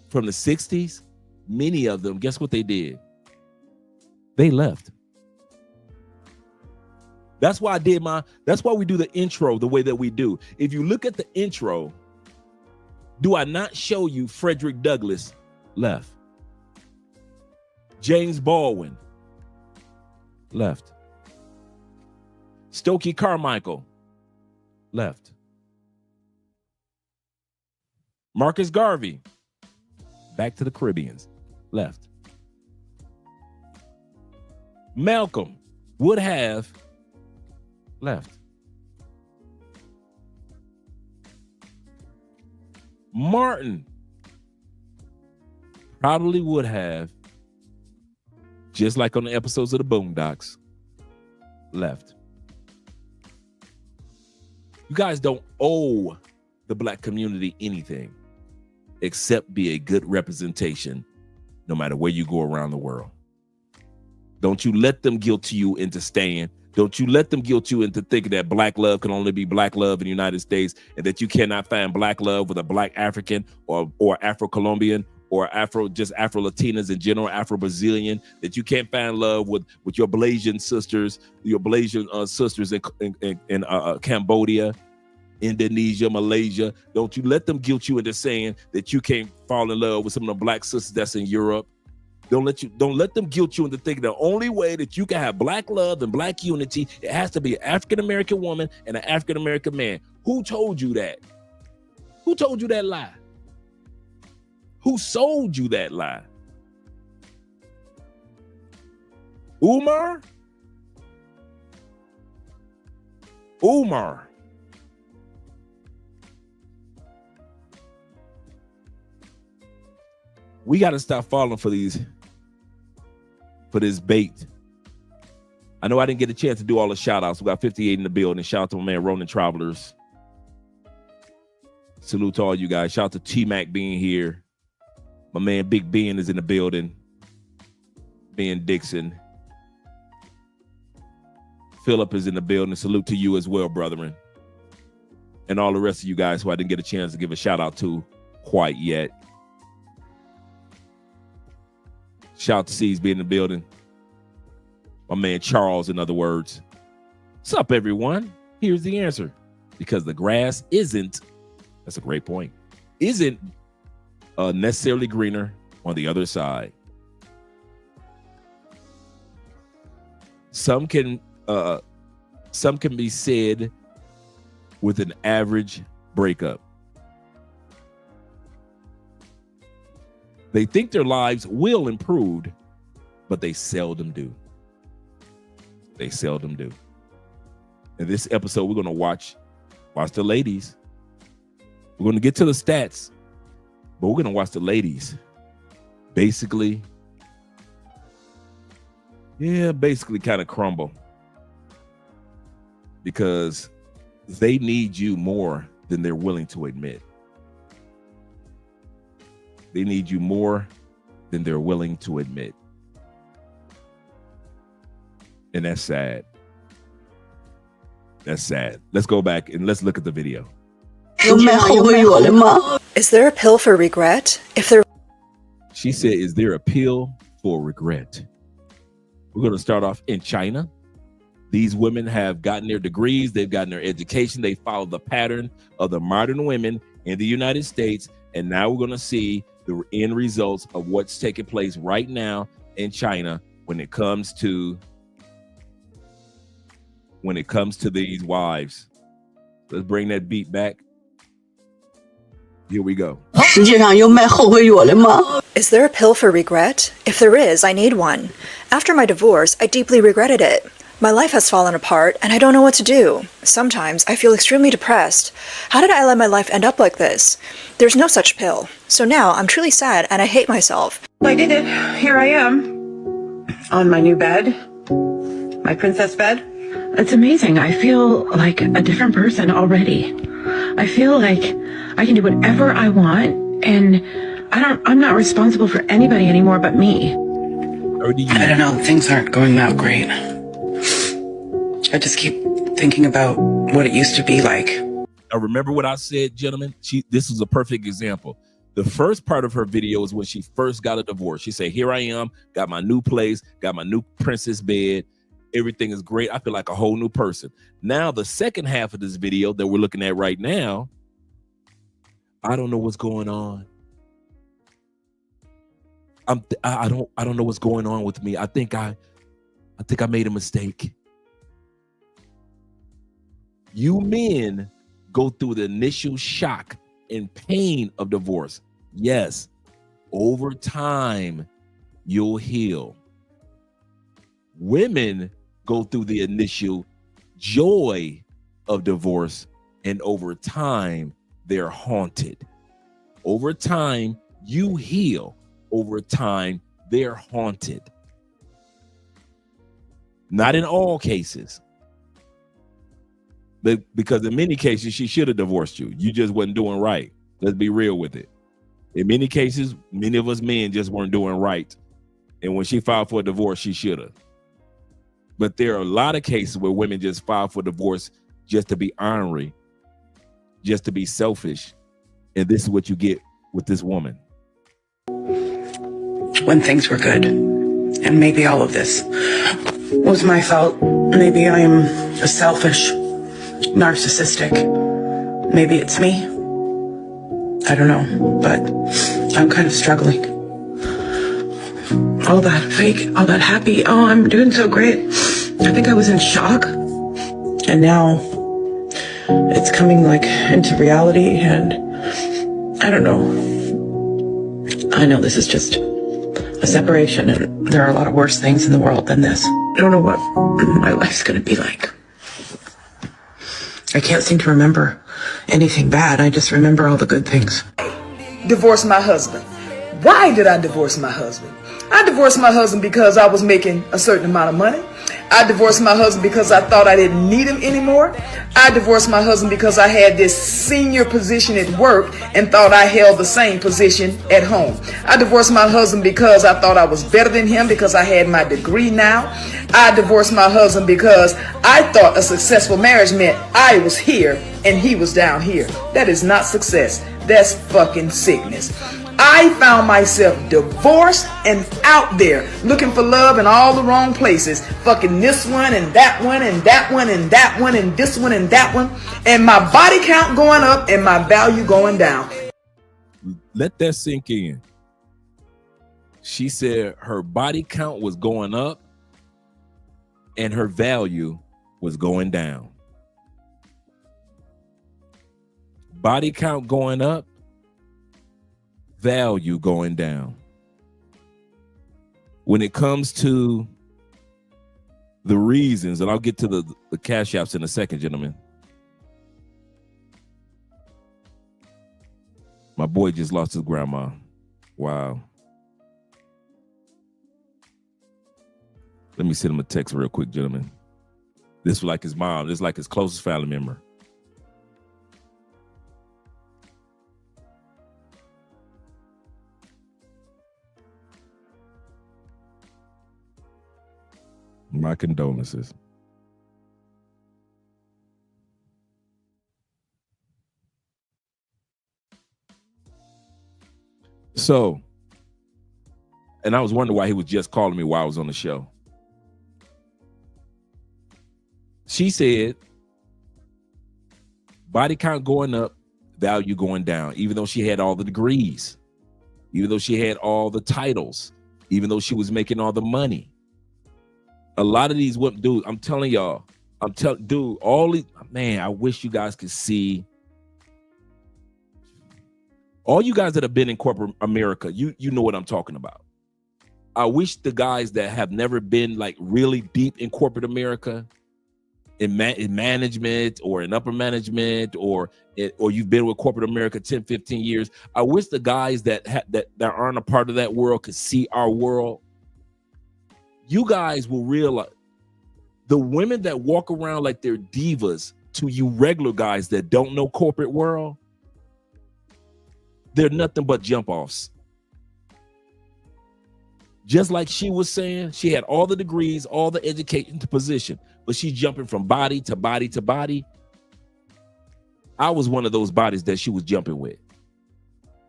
from the 60s, many of them, guess what they did? They left. That's why that's why we do the intro the way that we do. If you look at the intro, do I not show you Frederick Douglass left? James Baldwin left. Stokely Carmichael left. Marcus Garvey, back to the Caribbeans, left. Malcolm would have left. Martin probably would have, just like on the episodes of the Boondocks, left. You guys don't owe the Black community anything except be a good representation no matter where you go around the world. Don't you let them guilt you into staying. Don't you let them guilt you into thinking that Black love can only be Black love in the United States and that you cannot find Black love with a Black African or Afro-Colombian or Afro-Latinas in general, Afro-Brazilian, that you can't find love with your Blasian sisters, in Cambodia, Indonesia, Malaysia. Don't you let them guilt you into saying that you can't fall in love with some of the Black sisters that's in Europe. Don't let them guilt you into thinking the only way that you can have Black love and Black unity, it has to be an African-American woman and an African-American man. Who told you that? Who told you that lie? Who sold you that lie? Umar? We got to stop falling for this bait. I know I didn't get a chance to do all the shout outs. We got 58 in the building. Shout out to my man Ronin Travelers. Salute to all you guys. Shout out to T-Mac being here. My man Big Ben is in the building. Ben Dixon. Philip is in the building. Salute to you as well, brethren. And all the rest of you guys who I didn't get a chance to give a shout out to quite yet. Shout out to C's being in the building. My man Charles, in other words. What's up, everyone? Here's the answer. Because the grass isn't, that's a great point, isn't necessarily greener on the other side. Some can be said with an average breakup. They think their lives will improve, but they seldom do. They seldom do. In this episode, we're going to watch the ladies. We're going to get to the stats, but we're going to watch the ladies basically kind of crumble because they need you more than they're willing to admit. They need you more than they're willing to admit. And that's sad. That's sad. Let's go back and let's look at the video. Is there a pill for regret? If there She said, is there a pill for regret? We're going to start off in China. These women have gotten their degrees. They've gotten their education. They follow the pattern of the modern women in the United States. And now we're going to see the end results of what's taking place right now in China when it comes to these wives. Let's bring that beat back. Here we go. Is there a pill for regret? If there is, I need one. After my divorce, I deeply regretted it. My life has fallen apart and I don't know what to do. Sometimes I feel extremely depressed. How did I let my life end up like this? There's no such pill. So now I'm truly sad and I hate myself. I did it. Here I am on my new bed, my princess bed. It's amazing. I feel like a different person already. I feel like I can do whatever I want and I'm not responsible for anybody anymore but me. I don't know. Things aren't going that great. I just keep thinking about what it used to be like. I remember what I said, gentlemen. This is a perfect example. The first part of her video is when she first got a divorce. She said, here I am, got my new place, got my new princess bed. Everything is great. I feel like a whole new person. Now, the second half of this video that we're looking at right now, I don't know what's going on. I don't know what's going on with me. I think I made a mistake. You men go through the initial shock and pain of divorce. Yes, over time, you'll heal. Women go through the initial joy of divorce, and over time, they're haunted. Over time, you heal. Over time, they're haunted. Not in all cases. But because in many cases, she should have divorced you. You just wasn't doing right. Let's be real with it. In many cases, many of us men just weren't doing right. And when she filed for a divorce, she should have. But there are a lot of cases where women just file for divorce just to be ornery, just to be selfish. And this is what you get with this woman. When things were good. And maybe all of this was my fault. Maybe I am a selfish, narcissistic. Maybe it's me. I don't know, but I'm kind of struggling. All that fake, all that happy, oh, I'm doing so great. I think I was in shock. And now it's coming like into reality, and I don't know. I know this is just a separation, and there are a lot of worse things in the world than this. I don't know what my life's gonna be like. I can't seem to remember anything bad. I just remember all the good things. Divorced my husband. Why did I divorce my husband? I divorced my husband because I was making a certain amount of money. I divorced my husband because I thought I didn't need him anymore. I divorced my husband because I had this senior position at work and thought I held the same position at home. I divorced my husband because I thought I was better than him because I had my degree now. I divorced my husband because I thought a successful marriage meant I was here and he was down here. That is not success. That's fucking sickness. I found myself divorced and out there looking for love in all the wrong places. Fucking this one and that one and that one and that one and this one and that one. And my body count going up and my value going down. Let that sink in. She said her body count was going up and her value was going down. Body count going up, value going down. When it comes to the reasons, and I'll get to the cash apps in a second, gentlemen. My boy just lost his grandma. Wow. Let me send him a text real quick, gentlemen. This was like his mom. This is like his closest family member. My condolences. So, and I was wondering why he was just calling me while I was on the show. She said, body count going up, value going down, even though she had all the degrees, even though she had all the titles, even though she was making all the money. A lot of these women, dude, I'm telling y'all, dude, all these, man, I wish you guys could see. All you guys that have been in corporate America, you know what I'm talking about. I wish the guys that have never been like really deep in corporate America, in management or in upper management, or you've been with corporate America 10, 15 years. I wish the guys that aren't a part of that world could see our world. You guys will realize the women that walk around like they're divas to you regular guys that don't know corporate world, they're nothing but jump offs. Just like she was saying, she had all the degrees, all the education to position, but she's jumping from body to body to body. I was one of those bodies that she was jumping with.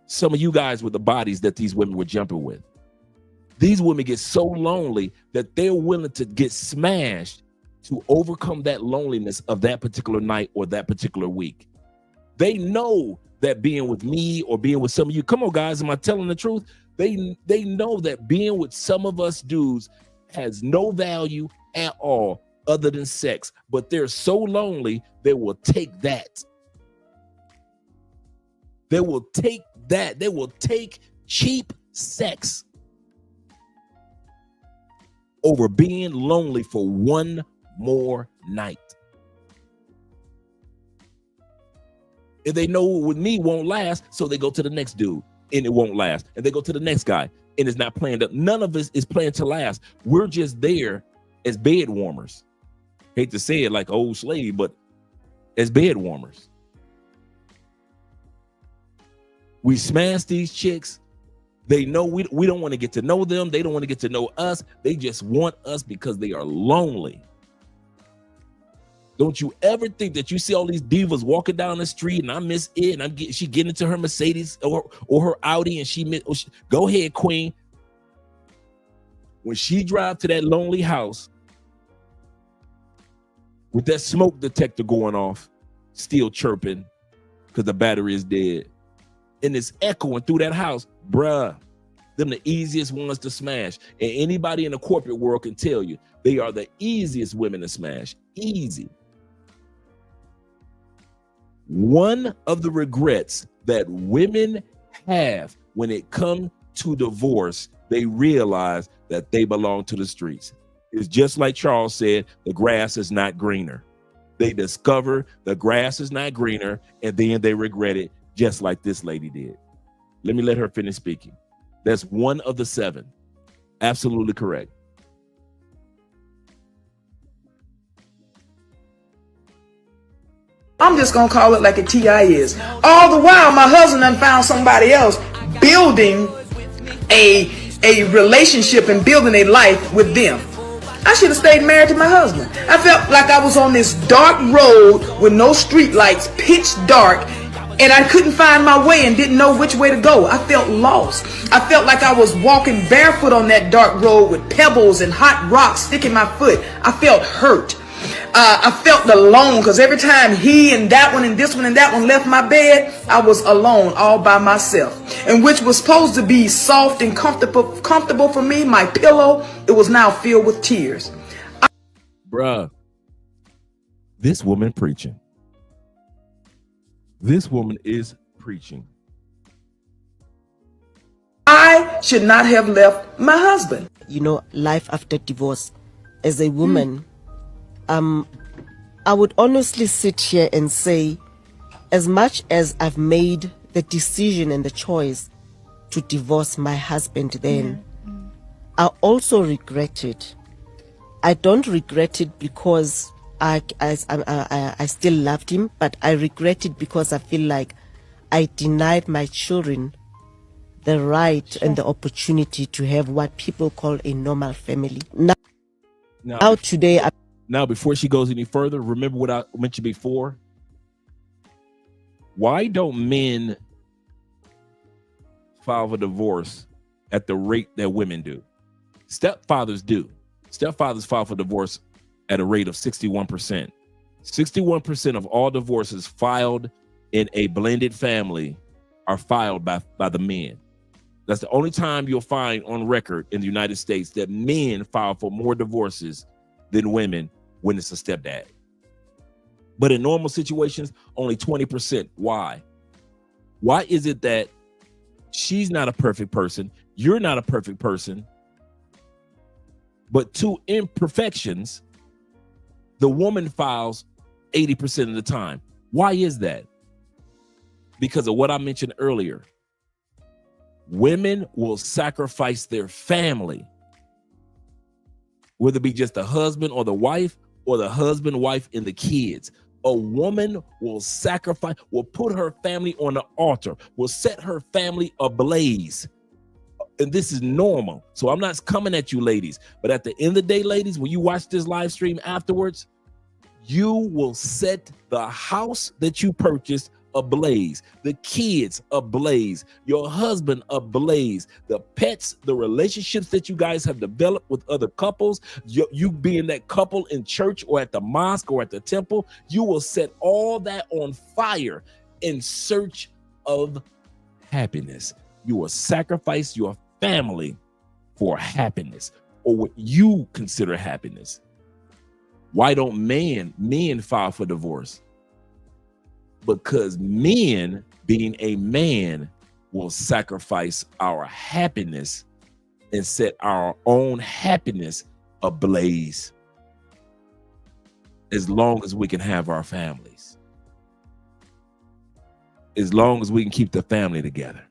Some of you guys were the bodies that these women were jumping with. These women get so lonely that they're willing to get smashed to overcome that loneliness of that particular night or that particular week. They know that being with me or being with some of you, come on guys, am I telling the truth? They know that being with some of us dudes has no value at all other than sex, but they're so lonely they will take that. They will take that. They will take cheap sex over being lonely for one more night. If they know with me won't last, so they go to the next dude and it won't last. And they go to the next guy and it's not planned up. None of us is planned to last. We're just there as bed warmers. Hate to say it like old slave, but as bed warmers. We smash these chicks. They know we don't want to get to know them. They don't want to get to know us. They just want us because they are lonely. Don't you ever think that you see all these divas walking down the street and I miss it and she getting into her Mercedes or her Audi and go ahead, queen. When she drive to that lonely house with that smoke detector going off, still chirping because the battery is dead, and it's echoing through that house, bruh, them the easiest ones to smash. And anybody in the corporate world can tell you they are the easiest women to smash. Easy. One of the regrets that women have when it comes to divorce, they realize that they belong to the streets. It's just like Charles said, the grass is not greener. They discover the grass is not greener and then they regret it, just like this lady did. Let me let her finish speaking. That's one of the 7. Absolutely correct. I'm just gonna call it like a TI is. All the while, my husband done found somebody else building a relationship and building a life with them. I should have stayed married to my husband. I felt like I was on this dark road with no street lights, pitch dark, and I couldn't find my way and didn't know which way to go. I felt lost. I felt like I was walking barefoot on that dark road with pebbles and hot rocks sticking my foot. I felt hurt. I felt alone because every time he and that one and this one and that one left my bed, I was alone all by myself. And which was supposed to be soft and comfortable for me, my pillow, it was now filled with tears. Bruh, this woman preaching. This woman is preaching. I should not have left my husband. You know, life after divorce. As a woman, I would honestly sit here and say, as much as I've made the decision and the choice to divorce my husband then, I also regret it. I don't regret it because I still loved him, but I regret it because I feel like I denied my children the right and the opportunity to have what people call a normal family. Now today, Now, before she goes any further, remember what I mentioned before. Why don't men file for divorce at the rate that women do. Stepfathers do. Stepfathers file for divorce at a rate of 61%. 61% of all divorces filed in a blended family are filed by the men. That's the only time you'll find on record in the United States that men file for more divorces than women when it's a stepdad. But in normal situations, only 20%. Why? Why is it that she's not a perfect person, you're not a perfect person, but two imperfections, the woman files 80% of the time? Why is that? Because of what I mentioned earlier. Women will sacrifice their family, whether it be just the husband or the wife, or the husband, wife, and the kids. A woman will sacrifice, will put her family on the altar, will set her family ablaze. And this is normal. So I'm not coming at you, ladies. But at the end of the day, ladies, when you watch this live stream afterwards, you will set the house that you purchased ablaze, the kids ablaze, your husband ablaze, the pets, the relationships that you guys have developed with other couples, you being that couple in church or at the mosque or at the temple, you will set all that on fire in search of happiness. You will sacrifice your family for happiness, or what you consider happiness. Why don't men file for divorce? Because men, being a man, will sacrifice our happiness and set our own happiness ablaze as long as we can have our families, as long as we can keep the family together.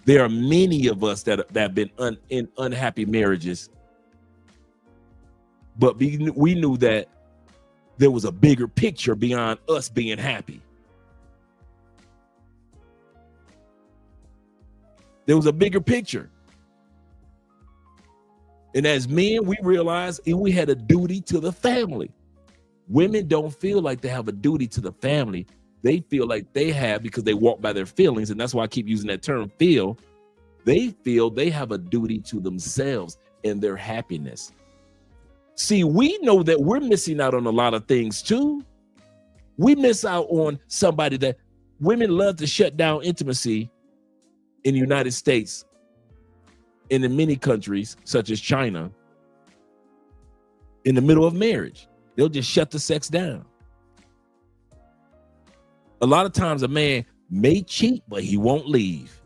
There are many of us that have been in unhappy marriages, but we knew that there was a bigger picture beyond us being happy. There was a bigger picture. And as men, we realized we had a duty to the family. Women don't feel like they have a duty to the family. They feel like they have, because they walk by their feelings, and that's why I keep using that term, feel. They feel they have a duty to themselves and their happiness. See, we know that we're missing out on a lot of things too. We miss out on somebody that women love to shut down intimacy in the United States and in many countries, such as China, in the middle of marriage. They'll just shut the sex down. A lot of times a man may cheat, but he won't leave.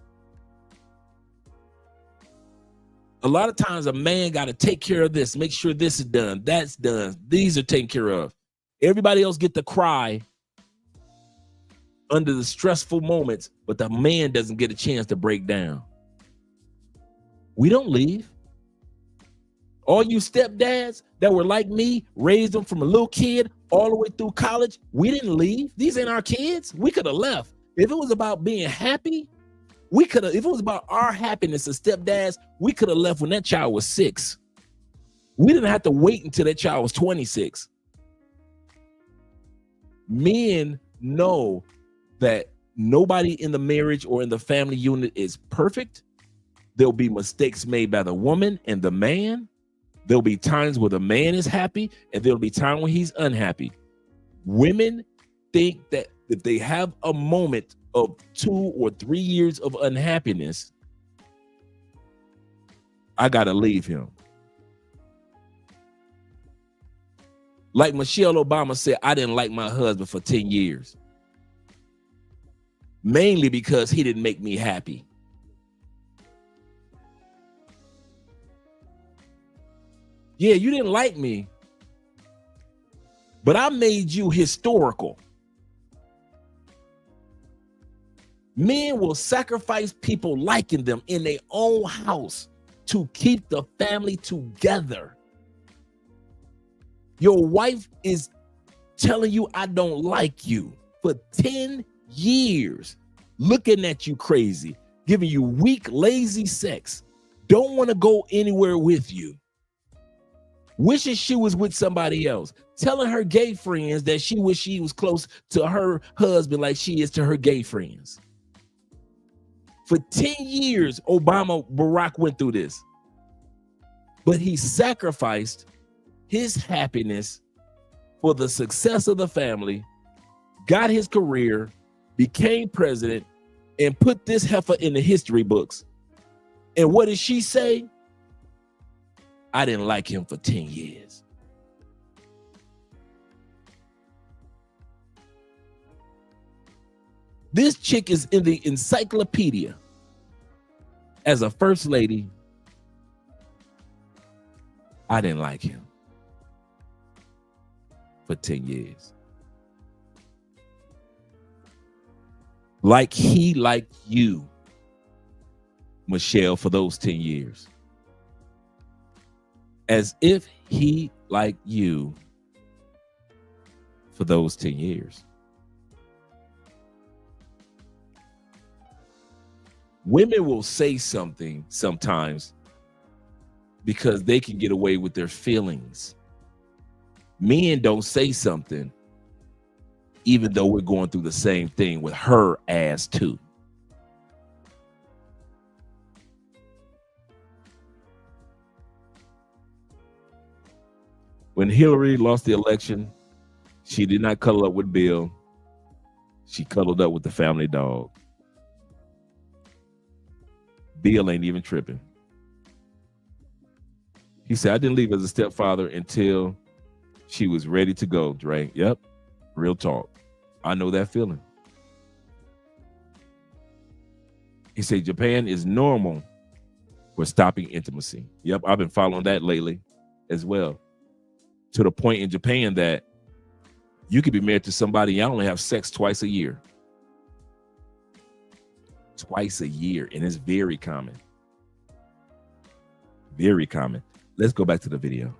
A lot of times a man got to take care of this, make sure this is done, that's done, these are taken care of. Everybody else get to cry under the stressful moments, but the man doesn't get a chance to break down. We don't leave. All you stepdads that were like me, raised them from a little kid all the way through college, we didn't leave. These ain't our kids. We could have left. If it was about being happy, we could have, if it was about our happiness as stepdads, we could have left when that child was 6. We didn't have to wait until that child was 26. Men know that nobody in the marriage or in the family unit is perfect. There'll be mistakes made by the woman and the man. There'll be times where the man is happy and there'll be time when he's unhappy. Women think that if they have a moment of 2 or 3 years of unhappiness, I gotta leave him. Like Michelle Obama said, I didn't like my husband for 10 years. Mainly because he didn't make me happy. Yeah, you didn't like me, but I made you historical. Men will sacrifice people liking them in their own house to keep the family together. Your wife is telling you, I don't like you, for 10 years, looking at you crazy, giving you weak, lazy sex, don't want to go anywhere with you, wishing she was with somebody else, telling her gay friends that she wish she was close to her husband like she is to her gay friends. For 10 years, Barack went through this. But he sacrificed his happiness for the success of the family, got his career, became president, and put this heifer in the history books. And what did she say? I didn't like him for 10 years. This chick is in the encyclopedia as a first lady. I didn't like him for 10 years. Like he liked you, Michelle, for those 10 years. As if he liked you for those 10 years. Women will say something sometimes because they can get away with their feelings. Men don't say something even though we're going through the same thing with her ass too. When Hillary lost the election, she did not cuddle up with Bill. She cuddled up with the family dog. Bill ain't even tripping. He said, I didn't leave as a stepfather until she was ready to go, Dre. Yep, real talk. I know that feeling. He said, Japan is normal for stopping intimacy. Yep, I've been following that lately as well. To the point in Japan that you could be married to somebody and only have sex twice a year. Twice a year, and it's very common. Very common. Let's go back to the video.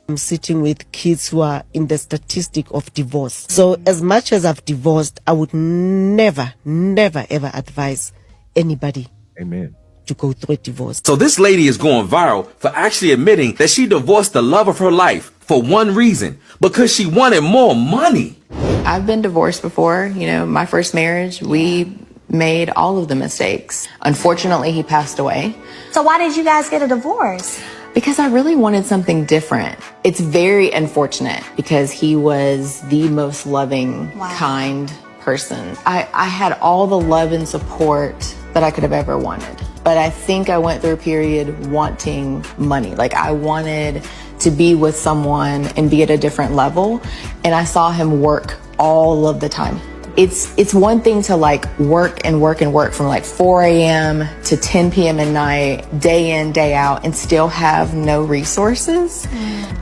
I'm sitting with kids who are in the statistic of divorce. So as much as I've divorced, I would never, ever advise anybody Amen. to go through a divorce. So this lady is going viral for actually admitting that she divorced the love of her life for one reason, because she wanted more money. I've been divorced before. You know, my first marriage, we made all of the mistakes. Unfortunately, he passed away. So why did you guys get a divorce? Because I really wanted something different. It's very unfortunate because he was the most loving, kind person. I had all the love and support that I could have ever wanted. But I think I went through a period wanting money. Like I wanted to be with someone and be at a different level. And I saw him work all of the time. It's one thing to like work from like 4 a.m. to 10 p.m. at night, day in, day out, and still have no resources.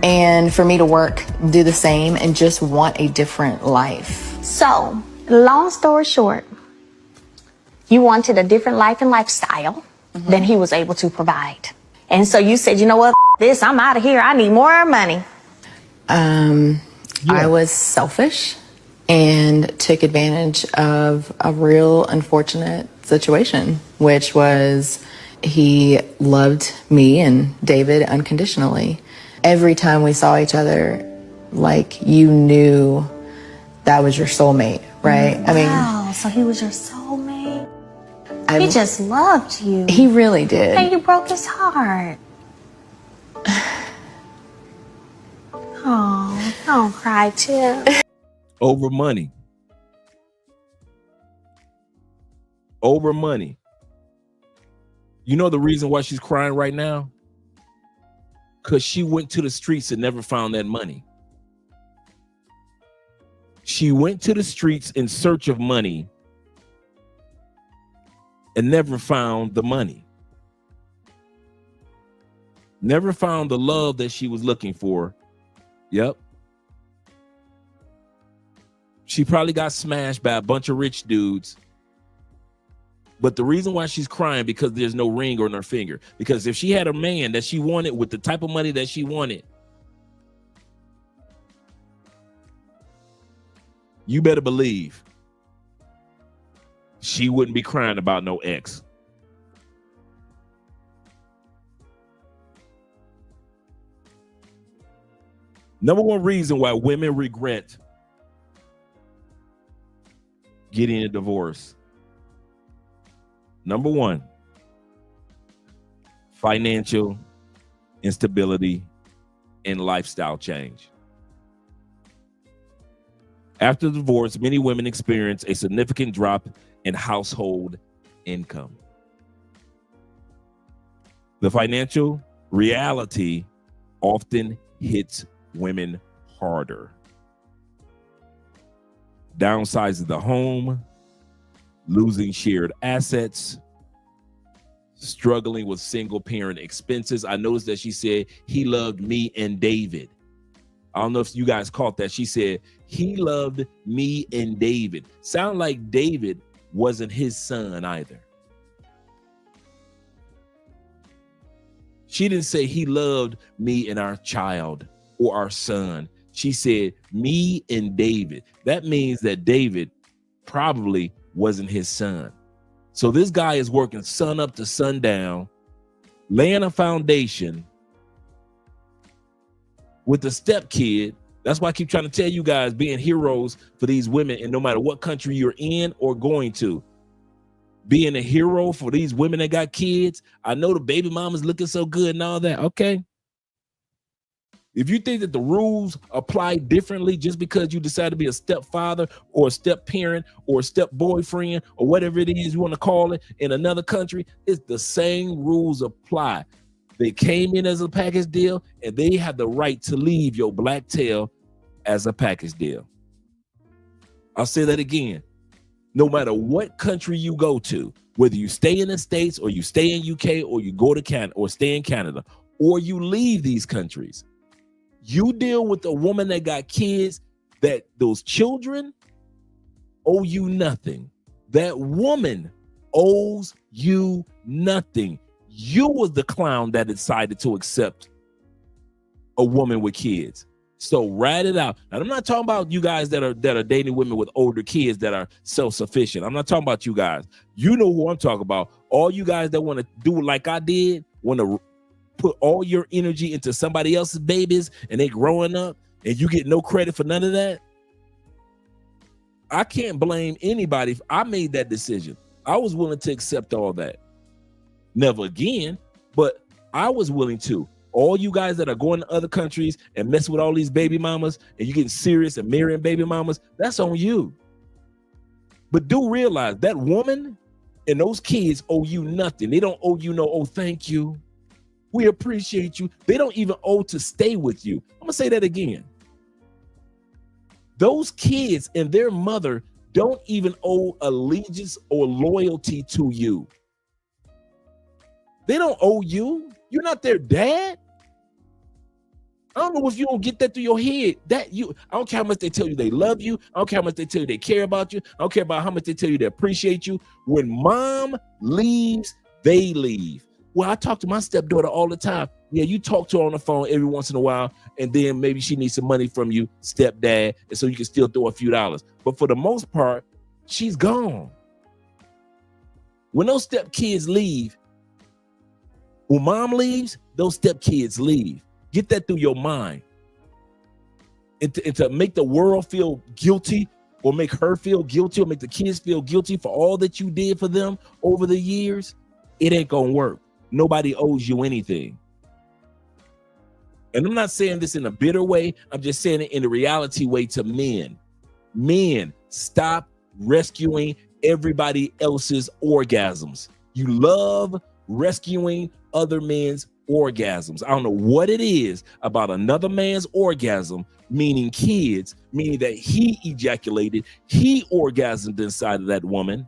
And for me to work, do the same, and just want a different life. So, long story short, you wanted a different life and lifestyle than he was able to provide. And so you said, you know what, this, I'm out of here. I need more money. I was selfish and took advantage of a real unfortunate situation, which was he loved me and David unconditionally. Every time we saw each other, like you knew that was your soulmate, right? Wow, so he was your soulmate. He just loved you. He really did. And you broke his heart. Oh, don't cry, Chip. Over money. Over money. You know the reason why she's crying right now? Because she went to the streets and never found that money. She went to the streets in search of money and never found the money. Never found the love that she was looking for. Yep. She probably got smashed by a bunch of rich dudes. But the reason why she's crying because there's no ring on her finger. Because if she had a man that she wanted with the type of money that she wanted, you better believe she wouldn't be crying about no ex. Number one reason why women regret getting a divorce. Number one, financial instability and lifestyle change. After the divorce, many women experience a significant drop in household income. The financial reality often hits women harder. Downsizing the home, losing shared assets, struggling with single parent expenses. I noticed that she said he loved me and David. I don't know if you guys caught that. She said he loved me and David. Sound like David wasn't his son either. She didn't say he loved me and our child or our son. She said me and David. That means that David probably wasn't his son. So this guy is working sun up to sundown, laying a foundation with the stepkid. That's why I keep trying to tell you guys, being heroes for these women, and no matter what country you're in or going to, being a hero for these women that got kids. I know the baby mama's looking so good and all that. Okay. If you think that the rules apply differently just because you decide to be a stepfather or a step parent or a step boyfriend or whatever it is you want to call it in another country, it's the same rules apply. They came in as a package deal, and they have the right to leave your black tail as a package deal. I'll say that again. No matter what country you go to, whether you stay in the States or you stay in UK or you go to Canada or stay in Canada or you leave these countries, you deal with a woman that got kids, that those children owe you nothing. That woman owes you nothing. You was the clown that decided to accept a woman with kids. So ride it out. And I'm not talking about you guys that are dating women with older kids that are self-sufficient. I'm not talking about you guys. You know who I'm talking about. All you guys that want to do like I did, want to put all your energy into somebody else's babies and they growing up and you get no credit for none of that. I can't blame anybody. I made that decision. I was willing to accept all that. Never again, but I was willing to. All you guys that are going to other countries and messing with all these baby mamas and you getting serious and marrying baby mamas, that's on you. But do realize that woman and those kids owe you nothing. They don't owe you no, oh, thank you. We appreciate you. They don't even owe to stay with you. I'm gonna say that again. Those kids and their mother don't even owe allegiance or loyalty to you. They don't owe you. You're not their dad. I don't know if you don't get that through your head. I don't care how much they tell you they love you. I don't care how much they tell you they care about you. I don't care about how much they tell you they appreciate you. When mom leaves, they leave. Well, I talk to my stepdaughter all the time. Yeah, you talk to her on the phone every once in a while, and then maybe she needs some money from you, stepdad, and so you can still throw a few dollars. But for the most part, she's gone. When those stepkids leave, when mom leaves, those stepkids leave. Get that through your mind. And to make the world feel guilty or make her feel guilty or make the kids feel guilty for all that you did for them over the years, it ain't gonna work. Nobody owes you anything. And I'm not saying this in a bitter way. I'm just saying it in a reality way to men. Men, stop rescuing everybody else's orgasms. You love rescuing other men's orgasms. I don't know what it is about another man's orgasm, meaning kids, meaning that he ejaculated, he orgasmed inside of that woman.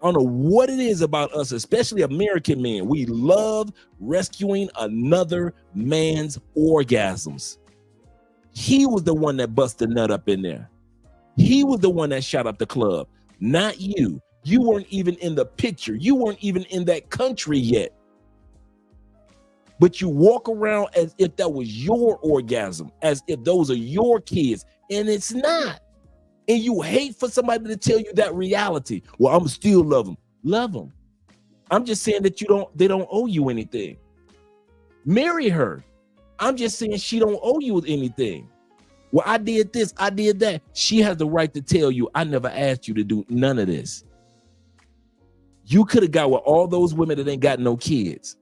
I don't know what it is about us, especially American men. We love rescuing another man's orgasms. He was the one that busted nut up in there. He was the one that shot up the club, not you. You weren't even in the picture. You weren't even in that country yet. But you walk around as if that was your orgasm, as if those are your kids, and it's not. And you hate for somebody to tell you that reality. Well, I'm still love them. Love them. I'm just saying that they don't owe you anything. Marry her. I'm just saying she don't owe you anything. Well, I did this, I did that. She has the right to tell you, I never asked you to do none of this. You could have got with all those women that ain't got no kids.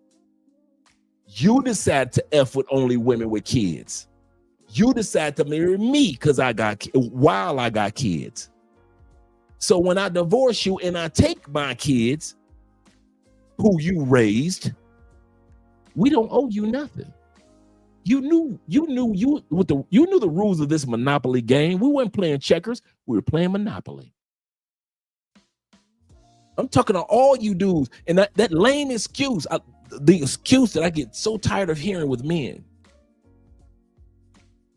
You decide to F with only women with kids. You decide to marry me because while I got kids. So when I divorce you and I take my kids, who you raised, we don't owe you nothing. You knew the rules of this Monopoly game. We weren't playing checkers, we were playing Monopoly. I'm talking to all you dudes, and that lame excuse, the excuse that I get so tired of hearing with men.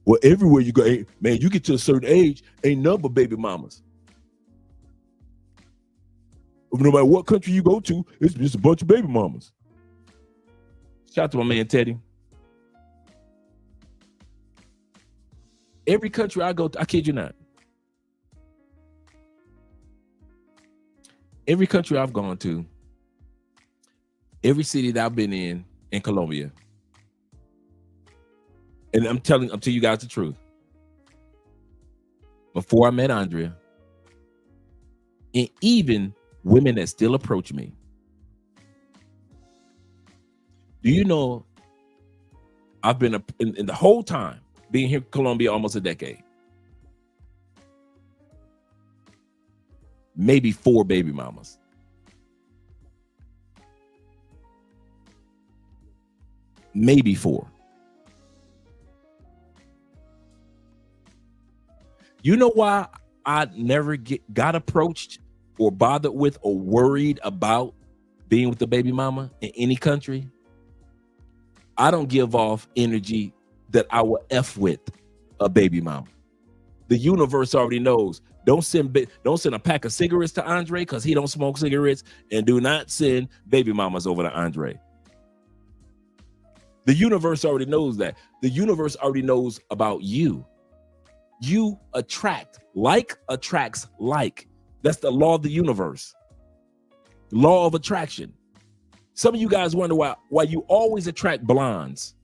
Well, everywhere you go, man, you get to a certain age, ain't nothing but baby mamas. No matter what country you go to, it's just a bunch of baby mamas. Shout out to my man Teddy. Every country I go to, I kid you not. Every country I've gone to, every city that I've been in Colombia, and I'm telling you guys the truth. Before I met Andrea, and even women that still approach me, do you know I've been in the whole time being here in Colombia almost a decade, maybe 4 baby mamas. Maybe 4. You know why I never got approached or bothered with or worried about being with the baby mama in any country? I don't give off energy that I will F with a baby mama. The universe already knows. Don't send a pack of cigarettes to Andre because he don't smoke cigarettes, and do not send baby mamas over to Andre. The universe already knows that. The universe already knows about you. You attract. Like attracts like. That's the law of the universe. Law of attraction. Some of you guys wonder why you always attract blondes.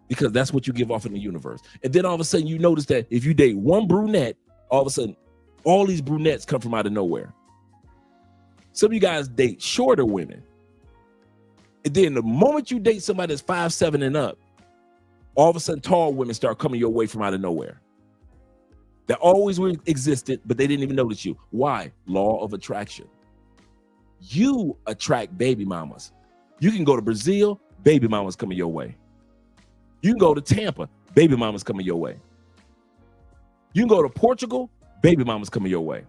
Because that's what you give off in the universe. And then all of a sudden you notice that if you date one brunette, all of a sudden all these brunettes come from out of nowhere. Some of you guys date shorter women. And then the moment you date somebody that's 5'7" and up, all of a sudden tall women start coming your way from out of nowhere. That always existed, but they didn't even notice you. Why? Law of attraction. You attract baby mamas. You can go to Brazil, baby mamas coming your way. You can go to Tampa, baby mamas coming your way. You can go to Portugal, baby mamas coming your way.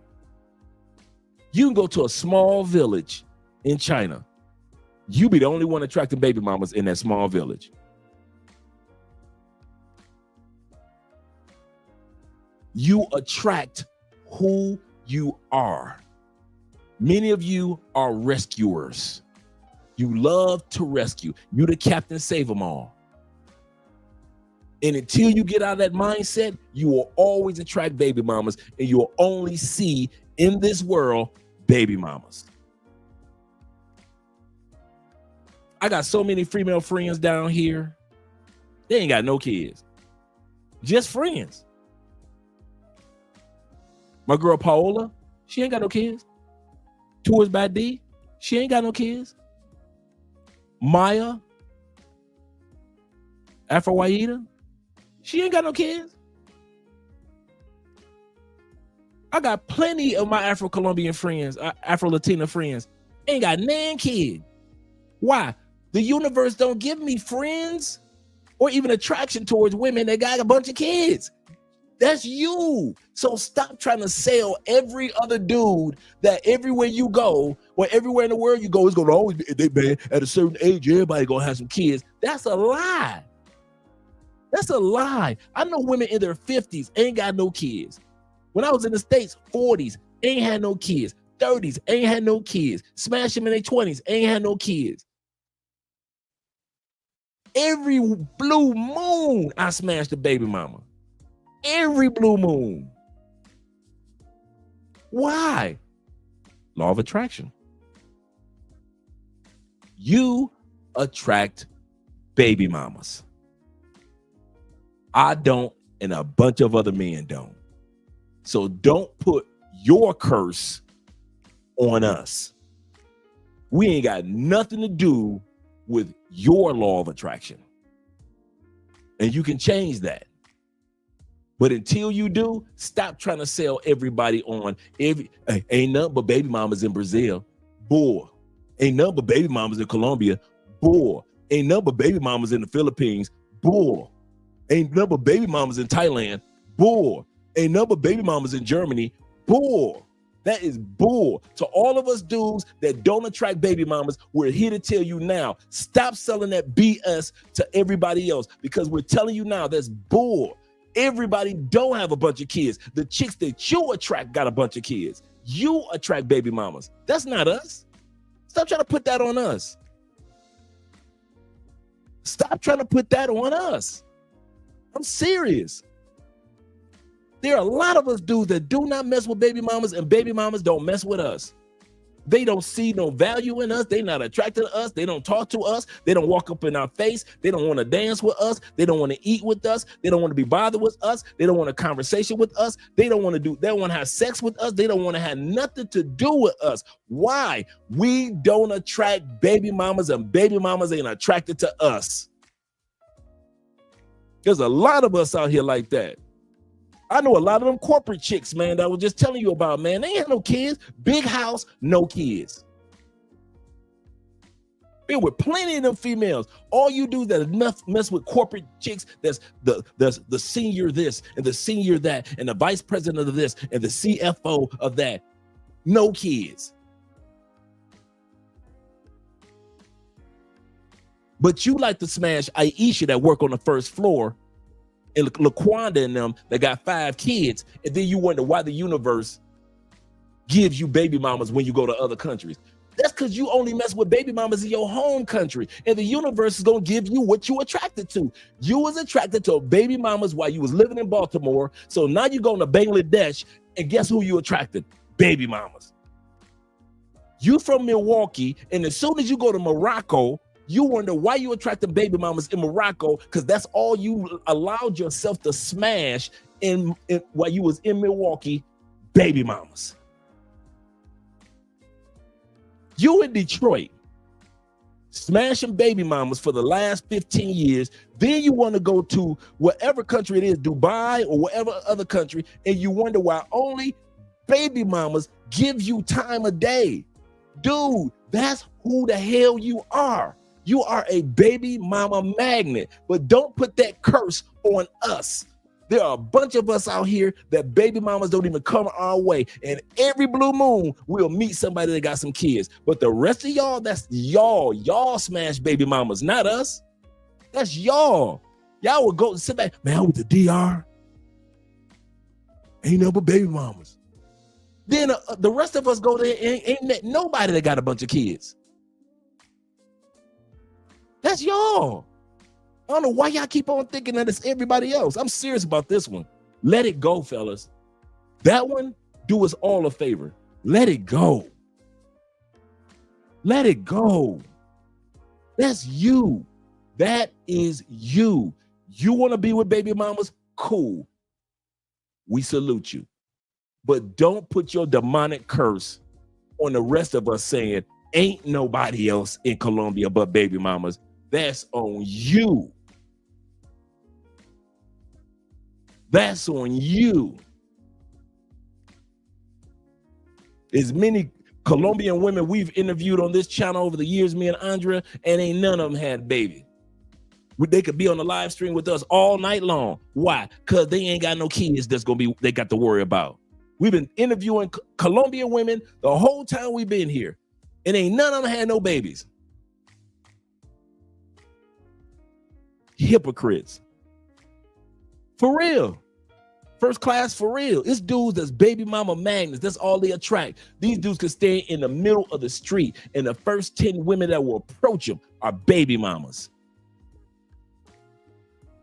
You can go to a small village in China. You be the only one attracting baby mamas in that small village. You attract who you are. Many of you are rescuers. You love to rescue. You the Captain Save 'em all. And until you get out of that mindset, you will always attract baby mamas, and you'll only see in this world baby mamas. I got so many female friends down here. They ain't got no kids. Just friends. My girl Paola, she ain't got no kids. Tours by D, she ain't got no kids. Maya, Afro-Waida, she ain't got no kids. I got plenty of my Afro-Colombian friends, Afro-Latina friends, ain't got nan kid. Why? The universe don't give me friends or even attraction towards women that got a bunch of kids. That's you. So stop trying to sell every other dude that everywhere you go, or everywhere in the world you go, it's gonna always be, man, at a certain age, everybody gonna have some kids. That's a lie. That's a lie. I know women in their 50s ain't got no kids. When I was in the States, 40s, ain't had no kids. 30s, ain't had no kids. Smash them in their 20s, ain't had no kids. Every blue moon, I smashed a baby mama. Every blue moon. Why? Law of attraction. You attract baby mamas. I don't and a bunch of other men don't. So don't put your curse on us. We ain't got nothing to do with your law of attraction. And you can change that. But until you do, stop trying to sell everybody on ain't nothing but baby mamas in Brazil. Bull. Ain't nothing but baby mamas in Colombia. Bull. Ain't nothing but baby mamas in the Philippines. Bull. Ain't nothing but baby mamas in Thailand. Bull. Ain't nothing but baby mamas in Germany. Bull. That is bull. To all of us dudes that don't attract baby mamas, we're here to tell you now, stop selling that BS to everybody else, because we're telling you now that's bull. Everybody don't have a bunch of kids. The chicks that you attract got a bunch of kids. You attract baby mamas. That's not us. Stop trying to put that on us. Stop trying to put that on us. I'm serious. There are a lot of us dudes that do not mess with baby mamas, and baby mamas don't mess with us. They don't see no value in us. They're not attracted to us. They don't talk to us. They don't walk up in our face. They don't want to dance with us. They don't want to eat with us. They don't want to be bothered with us. They don't want a conversation with us. They don't want to have sex with us. They don't want to have nothing to do with us. Why? We don't attract baby mamas, and baby mamas ain't attracted to us. There's a lot of us out here like that. I know a lot of them corporate chicks, man, that I was just telling you about, man. They ain't no kids. Big house, no kids. There were plenty of them females. All you do that mess with corporate chicks, that's the senior this and the senior that and the vice president of this and the CFO of that. No kids. But you like to smash Aisha that work on the first floor, and LaQuanda and them that got 5 kids, and then you wonder why the universe gives you baby mamas when you go to other countries. That's because you only mess with baby mamas in your home country, and the universe is gonna give you what you attracted to. You was attracted to baby mamas while you was living in Baltimore, so now you going to Bangladesh, and guess who you attracted? Baby mamas. You from Milwaukee, and as soon as you go to Morocco, you wonder why you attracted baby mamas in Morocco, because that's all you allowed yourself to smash in while you was in Milwaukee, baby mamas. You in Detroit, smashing baby mamas for the last 15 years. Then you want to go to whatever country it is, Dubai or whatever other country, and you wonder why only baby mamas give you time of day. Dude, that's who the hell you are. You are a baby mama magnet, but don't put that curse on us. There are a bunch of us out here that baby mamas don't even come our way. And every blue moon, we'll meet somebody that got some kids. But the rest of y'all, that's y'all. Y'all smash baby mamas, not us. That's y'all. Y'all will go and sit back. Man, with the DR, ain't no but baby mamas. Then the rest of us go there and ain't met nobody that got a bunch of kids. That's y'all. I don't know why y'all keep on thinking that it's everybody else. I'm serious about this one. Let it go, fellas. That one, do us all a favor. Let it go. Let it go. That's you. That is you. You want to be with baby mamas? Cool. We salute you. But don't put your demonic curse on the rest of us saying, ain't nobody else in Colombia but baby mamas. That's on you. That's on you. As many Colombian women we've interviewed on this channel over the years, me and Andrea, and ain't none of them had baby. They could be on the live stream with us all night long. Why? Because they ain't got no kids they got to worry about. We've been interviewing Colombian women the whole time we've been here, and ain't none of them had no babies. Hypocrites. For real. First class for real. It's dudes that's baby mama magnets. That's all they attract. These dudes can stand in the middle of the street, and the first 10 women that will approach them are baby mamas.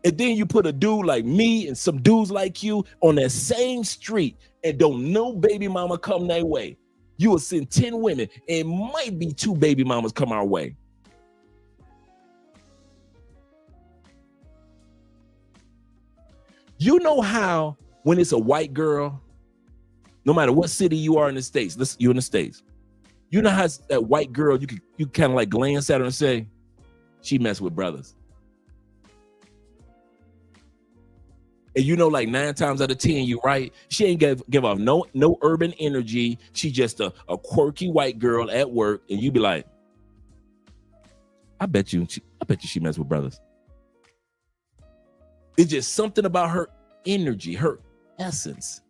And then you put a dude like me and some dudes like you on that same street, and don't no baby mama come their way. You will send 10 women, and might be 2 baby mamas come our way. You know how when it's a white girl, no matter what city you are in the States, you're in the States, you know how that white girl, you kind of like glance at her and say, she messed with brothers. And you know, like 9 times out of 10, you're right. She ain't give off no urban energy. She just a quirky white girl at work, and you be like, I bet you she messed with brothers. It's just something about her energy, her essence.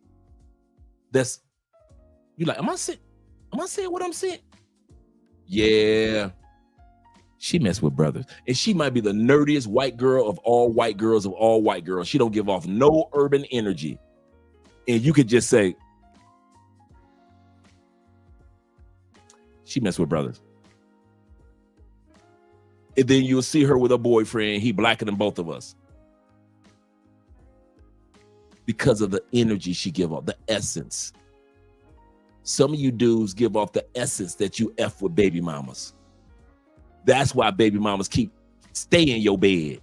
That's you like. Am I saying what I'm saying? Yeah. She messed with brothers. And she might be the nerdiest white girl of all white girls of all white girls. She don't give off no urban energy. And you could just say, she messed with brothers. And then you'll see her with a boyfriend. He blacker than both of us. Because of the energy she give off, the essence. Some of you dudes give off the essence that you F with baby mamas. That's why baby mamas stay in your bed.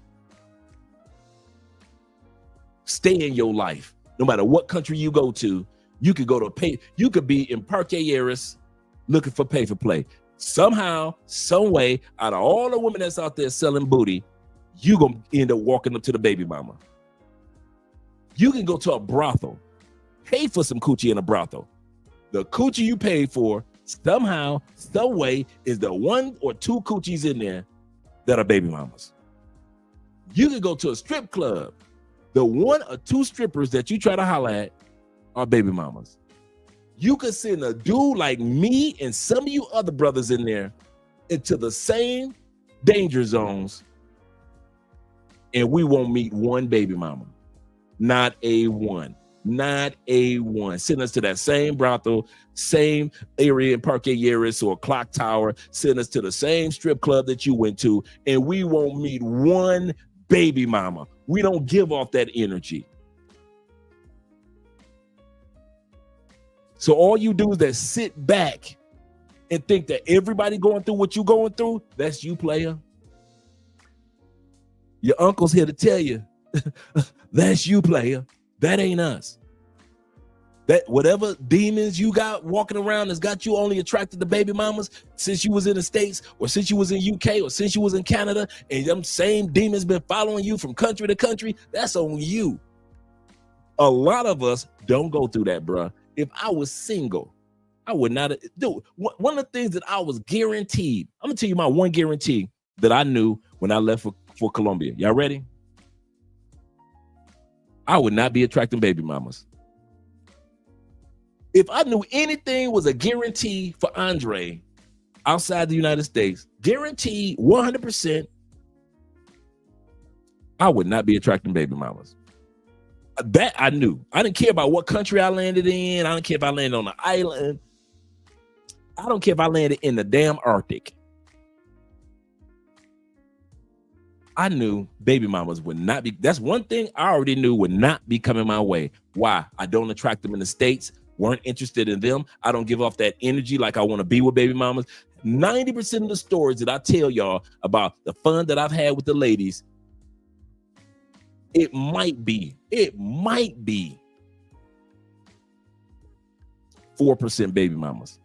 Stay in your life. No matter what country you go to, you could you could be in Parque Aires looking for pay for play. Somehow, some way, out of all the women that's out there selling booty, you gonna end up walking up to the baby mama. You can go to a brothel, pay for some coochie in a brothel. The coochie you paid for, somehow, some way, is the 1 or 2 coochies in there that are baby mamas. You can go to a strip club. The 1 or 2 strippers that you try to holler at are baby mamas. You could send a dude like me and some of you other brothers in there into the same danger zones, and we won't meet one baby mama. Not a one. Not a one. Send us to that same brothel, same area in Parque Aires or Clock Tower. Send us to the same strip club that you went to, and we won't meet one baby mama. We don't give off that energy. So all you do is that sit back and think that everybody going through what you going through, that's you, player. Your uncle's here to tell you, that's you, player. That ain't us. That whatever demons you got walking around that's got you only attracted to baby mamas since you was in the States or since you was in UK or since you was in Canada, and them same demons been following you from country to country, that's on you. A lot of us don't go through that, bruh. If I was single, I would not do one of the things that I was guaranteed. I'm gonna tell you my one guarantee that I knew when I left for Colombia. Y'all ready? I would not be attracting baby mamas. If I knew anything was a guarantee for Andre outside the United States, guaranteed 100%, I would not be attracting baby mamas. That I knew. I didn't care about what country I landed in. I didn't care if I landed on an island. I don't care if I landed in the damn Arctic. I knew baby mamas would not be. That's one thing I already knew would not be coming my way. Why? I don't attract them in the States. Weren't interested in them. I don't give off that energy like I want to be with baby mamas. 90% of the stories that I tell y'all about the fun that I've had with the ladies, it might be 4% baby mamas.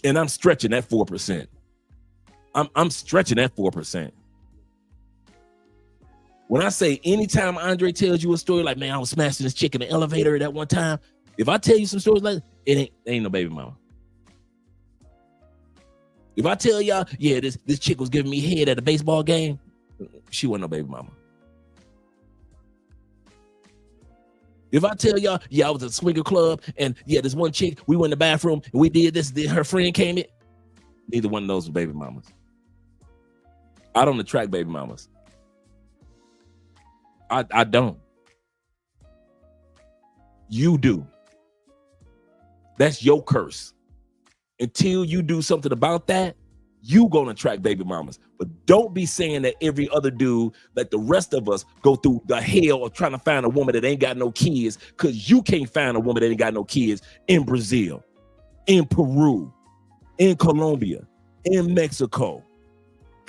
And I'm stretching that 4%. I'm stretching that 4%. When I say anytime Andre tells you a story like, man, I was smashing this chick in the elevator that one time, if I tell you some stories like it ain't no baby mama. If I tell y'all, yeah, this chick was giving me head at a baseball game, she wasn't no baby mama. If I tell y'all, yeah, I was at a swinger club and yeah, this one chick, we went in the bathroom and we did this, her friend came in, neither one of those was baby mamas. I don't attract baby mamas. I don't. You do. That's your curse. Until you do something about that, you gonna attract baby mamas. But don't be saying that every other dude, like the rest of us, go through the hell of trying to find a woman that ain't got no kids, because you can't find a woman that ain't got no kids in Brazil, in Peru, in Colombia, in Mexico.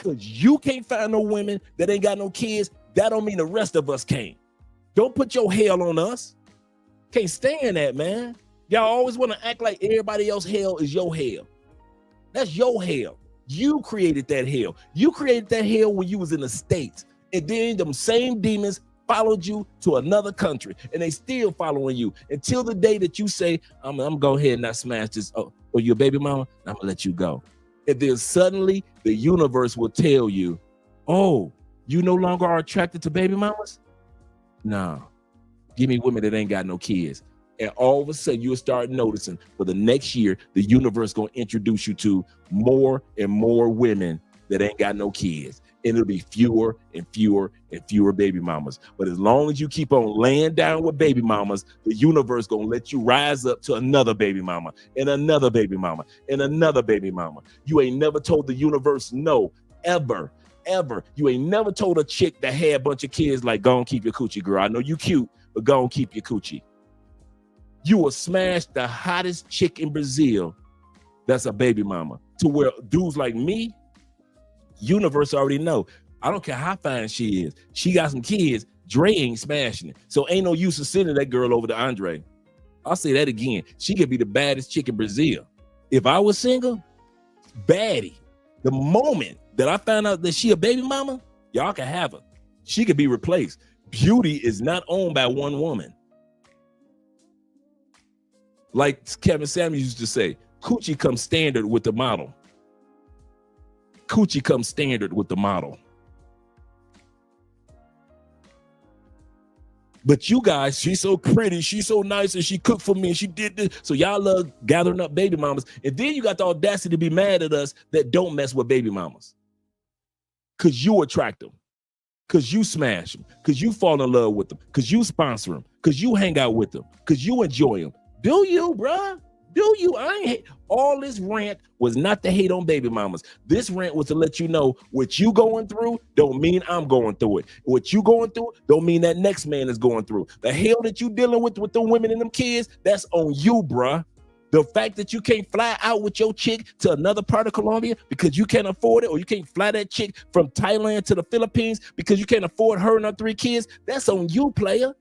because you can't find no women that ain't got no kids, that don't mean the rest of us can't. Don't put your hell on us. Can't stand that, man. Y'all always want to act like everybody else hell is your hell. That's your hell. You created that hell. You created that hell when you was in the States. And then them same demons followed you to another country. And they still following you until the day that you say, I'm gonna go ahead and not smash this. Oh, you're a baby mama? I'm gonna let you go. And then suddenly the universe will tell you, oh, you no longer are attracted to baby mamas? No. Give me women that ain't got no kids. And all of a sudden you'll start noticing for the next year, the universe gonna introduce you to more and more women that ain't got no kids. And it'll be fewer and fewer and fewer baby mamas. But as long as you keep on laying down with baby mamas, the universe gonna let you rise up to another baby mama and another baby mama and another baby mama. You ain't never told the universe no, ever. You ain't never told a chick that had a bunch of kids like, go and keep your coochie, girl. I know you cute, but go and keep your coochie. You will smash the hottest chick in Brazil that's a baby mama. To where dudes like me, universe already know. I don't care how fine she is. She got some kids. Dre ain't smashing it. So ain't no use of sending that girl over to Andre. I'll say that again. She could be the baddest chick in Brazil. If I was single, baddie. The moment that I found out that she a baby mama, y'all can have her. She could be replaced. Beauty is not owned by one woman. Like Kevin Samuels used to say, coochie comes standard with the model. Coochie comes standard with the model. But you guys, she's so pretty, she's so nice, and she cooked for me, and she did this. So y'all love gathering up baby mamas. And then you got the audacity to be mad at us that don't mess with baby mamas. Because you attract them. Because you smash them. Because you fall in love with them. Because you sponsor them. Because you hang out with them. Because you enjoy them. Do you, bruh? Do you? I ain't hate. All this rant was not to hate on baby mamas. This rant was to let you know what you going through don't mean I'm going through it. What you going through don't mean that next man is going through. The hell that you dealing with the women and them kids, that's on you, bruh. The fact that you can't fly out with your chick to another part of Colombia because you can't afford it, or you can't fly that chick from Thailand to the Philippines because you can't afford her and her 3 kids, that's on you, player.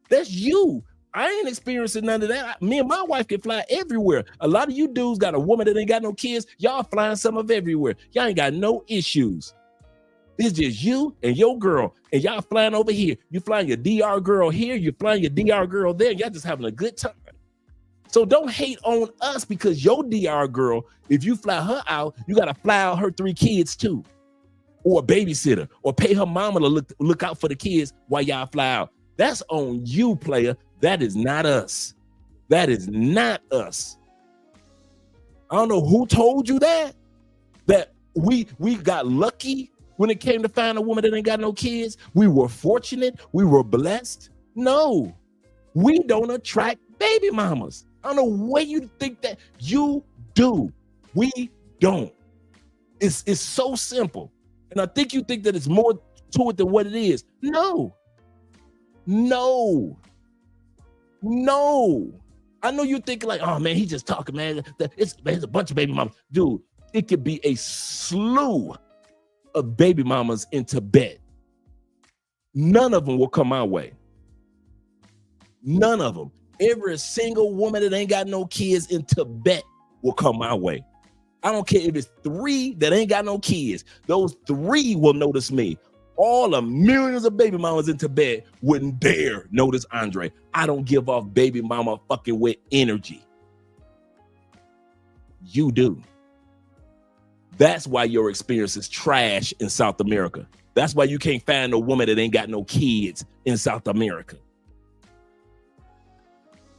That's you. I ain't experiencing none of that. Me and my wife can fly everywhere. A lot of you dudes got a woman that ain't got no kids. Y'all flying some of everywhere. Y'all ain't got no issues. It's just you and your girl, and y'all flying over here. You flying your DR girl here. You flying your DR girl there. Y'all just having a good time. So don't hate on us because your DR girl, if you fly her out, you got to fly out her 3 kids too, or a babysitter, or pay her mama to look out for the kids while y'all fly out. That's on you, player. That is not us. That is not us. I don't know who told you that we got lucky when it came to find a woman that ain't got no kids. We were fortunate. We were blessed. No, we don't attract baby mamas. I don't know where you think that. You do. We don't. It's so simple. And I think you think that it's more to it than what it is. No. I know you're thinking like, oh man, he just talking, man. It's a bunch of baby mamas. Dude, it could be a slew of baby mamas in Tibet. None of them will come my way. None of them. Every single woman that ain't got no kids in Tibet will come my way. I don't care if it's 3 that ain't got no kids. Those 3 will notice me. All the millions of baby mamas in Tibet wouldn't dare notice Andre. I don't give off baby mama fucking with energy. You do. That's why your experience is trash in South America. That's why you can't find a woman that ain't got no kids in South America.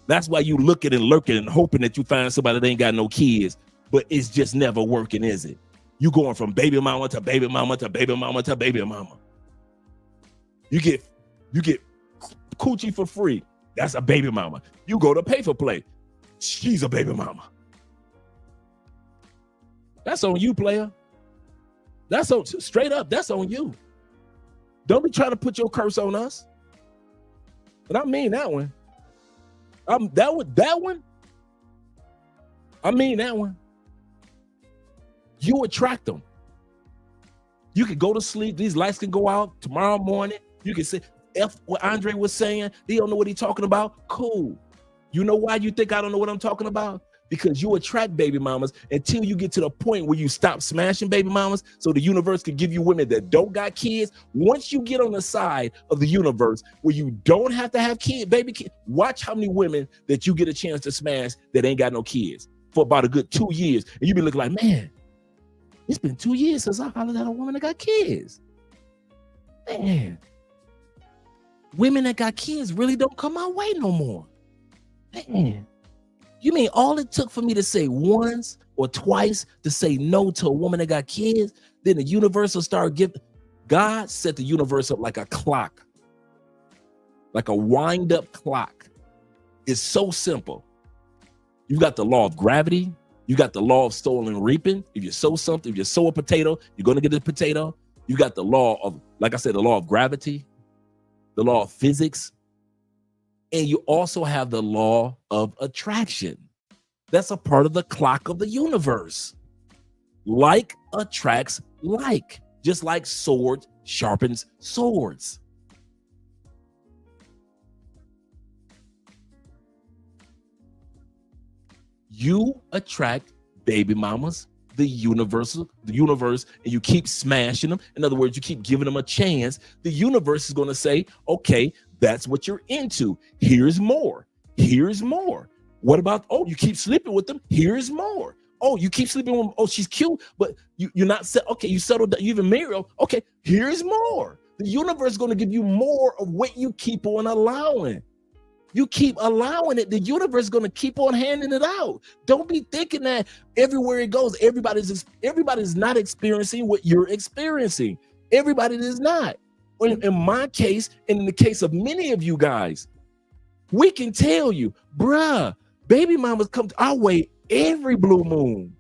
That's why you looking and lurking and hoping that you find somebody that ain't got no kids, but it's just never working, is it? You going from baby mama to baby mama to baby mama to baby mama. You get coochie for free. That's a baby mama. You go to pay for play. She's a baby mama. That's on you, player. That's on straight up. That's on you. Don't be trying to put your curse on us. But I mean that one. That one. I mean that one. You attract them. You could go to sleep. These lights can go out tomorrow morning. You can say, F what Andre was saying. He don't know what he's talking about. Cool. You know why you think I don't know what I'm talking about? Because you attract baby mamas until you get to the point where you stop smashing baby mamas so the universe can give you women that don't got kids. Once you get on the side of the universe where you don't have to have baby kids, watch how many women that you get a chance to smash that ain't got no kids for about a good 2 years. And you be looking like, man, it's been 2 years since I hollered at a woman that got kids. Man, women that got kids really don't come my way no more. Man. You mean all it took for me to say once or twice to say no to a woman that got kids, then the universe will start giving? God set the universe up like a clock, like a wind-up clock. It's so simple. You got the law of gravity. You got the law of sowing and reaping. If you sow something, if you sow a potato, you're going to get a potato. You got the law of, like I said, the law of gravity, the law of physics. And you also have the law of attraction. That's a part of the clock of the universe. Like attracts like, just like sword sharpens swords. You attract baby mamas, the universe, and you keep smashing them. In other words, you keep giving them a chance. The universe is going to say, okay, that's what you're into. Here's more. Here's more. What about, oh, you keep sleeping with them? Here's more. Oh, you keep sleeping with them. Oh, she's cute, but you're not set. Okay, you settled down. You even married her. Okay, here's more. The universe is going to give you more of what you keep on allowing. You keep allowing it. The universe is going to keep on handing it out. Don't be thinking that everywhere it goes, everybody's not experiencing what you're experiencing. Everybody is not. In my case, and in the case of many of you guys, we can tell you, bruh, baby mamas come to our way every blue moon.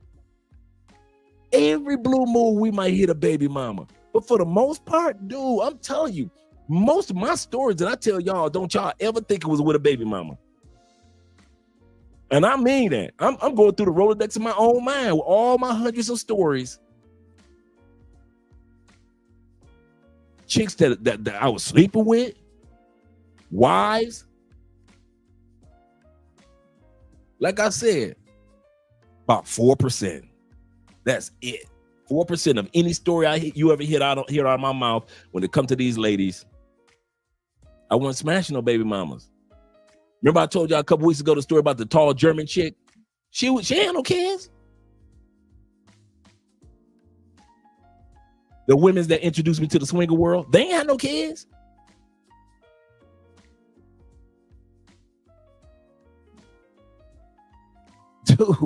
Every blue moon, we might hit a baby mama. But for the most part, dude, I'm telling you, most of my stories that I tell y'all, don't y'all ever think it was with a baby mama. And I mean that. I'm going through the Rolodex of my own mind with all my hundreds of stories. Chicks that I was sleeping with, wives. Like I said, about 4%. That's it. 4% of any story you ever hear out of my mouth when it comes to these ladies. I wasn't smashing no baby mamas. Remember I told y'all a couple weeks ago the story about the tall German chick? She had no kids. The women that introduced me to the swinger world, they ain't had no kids. Dude,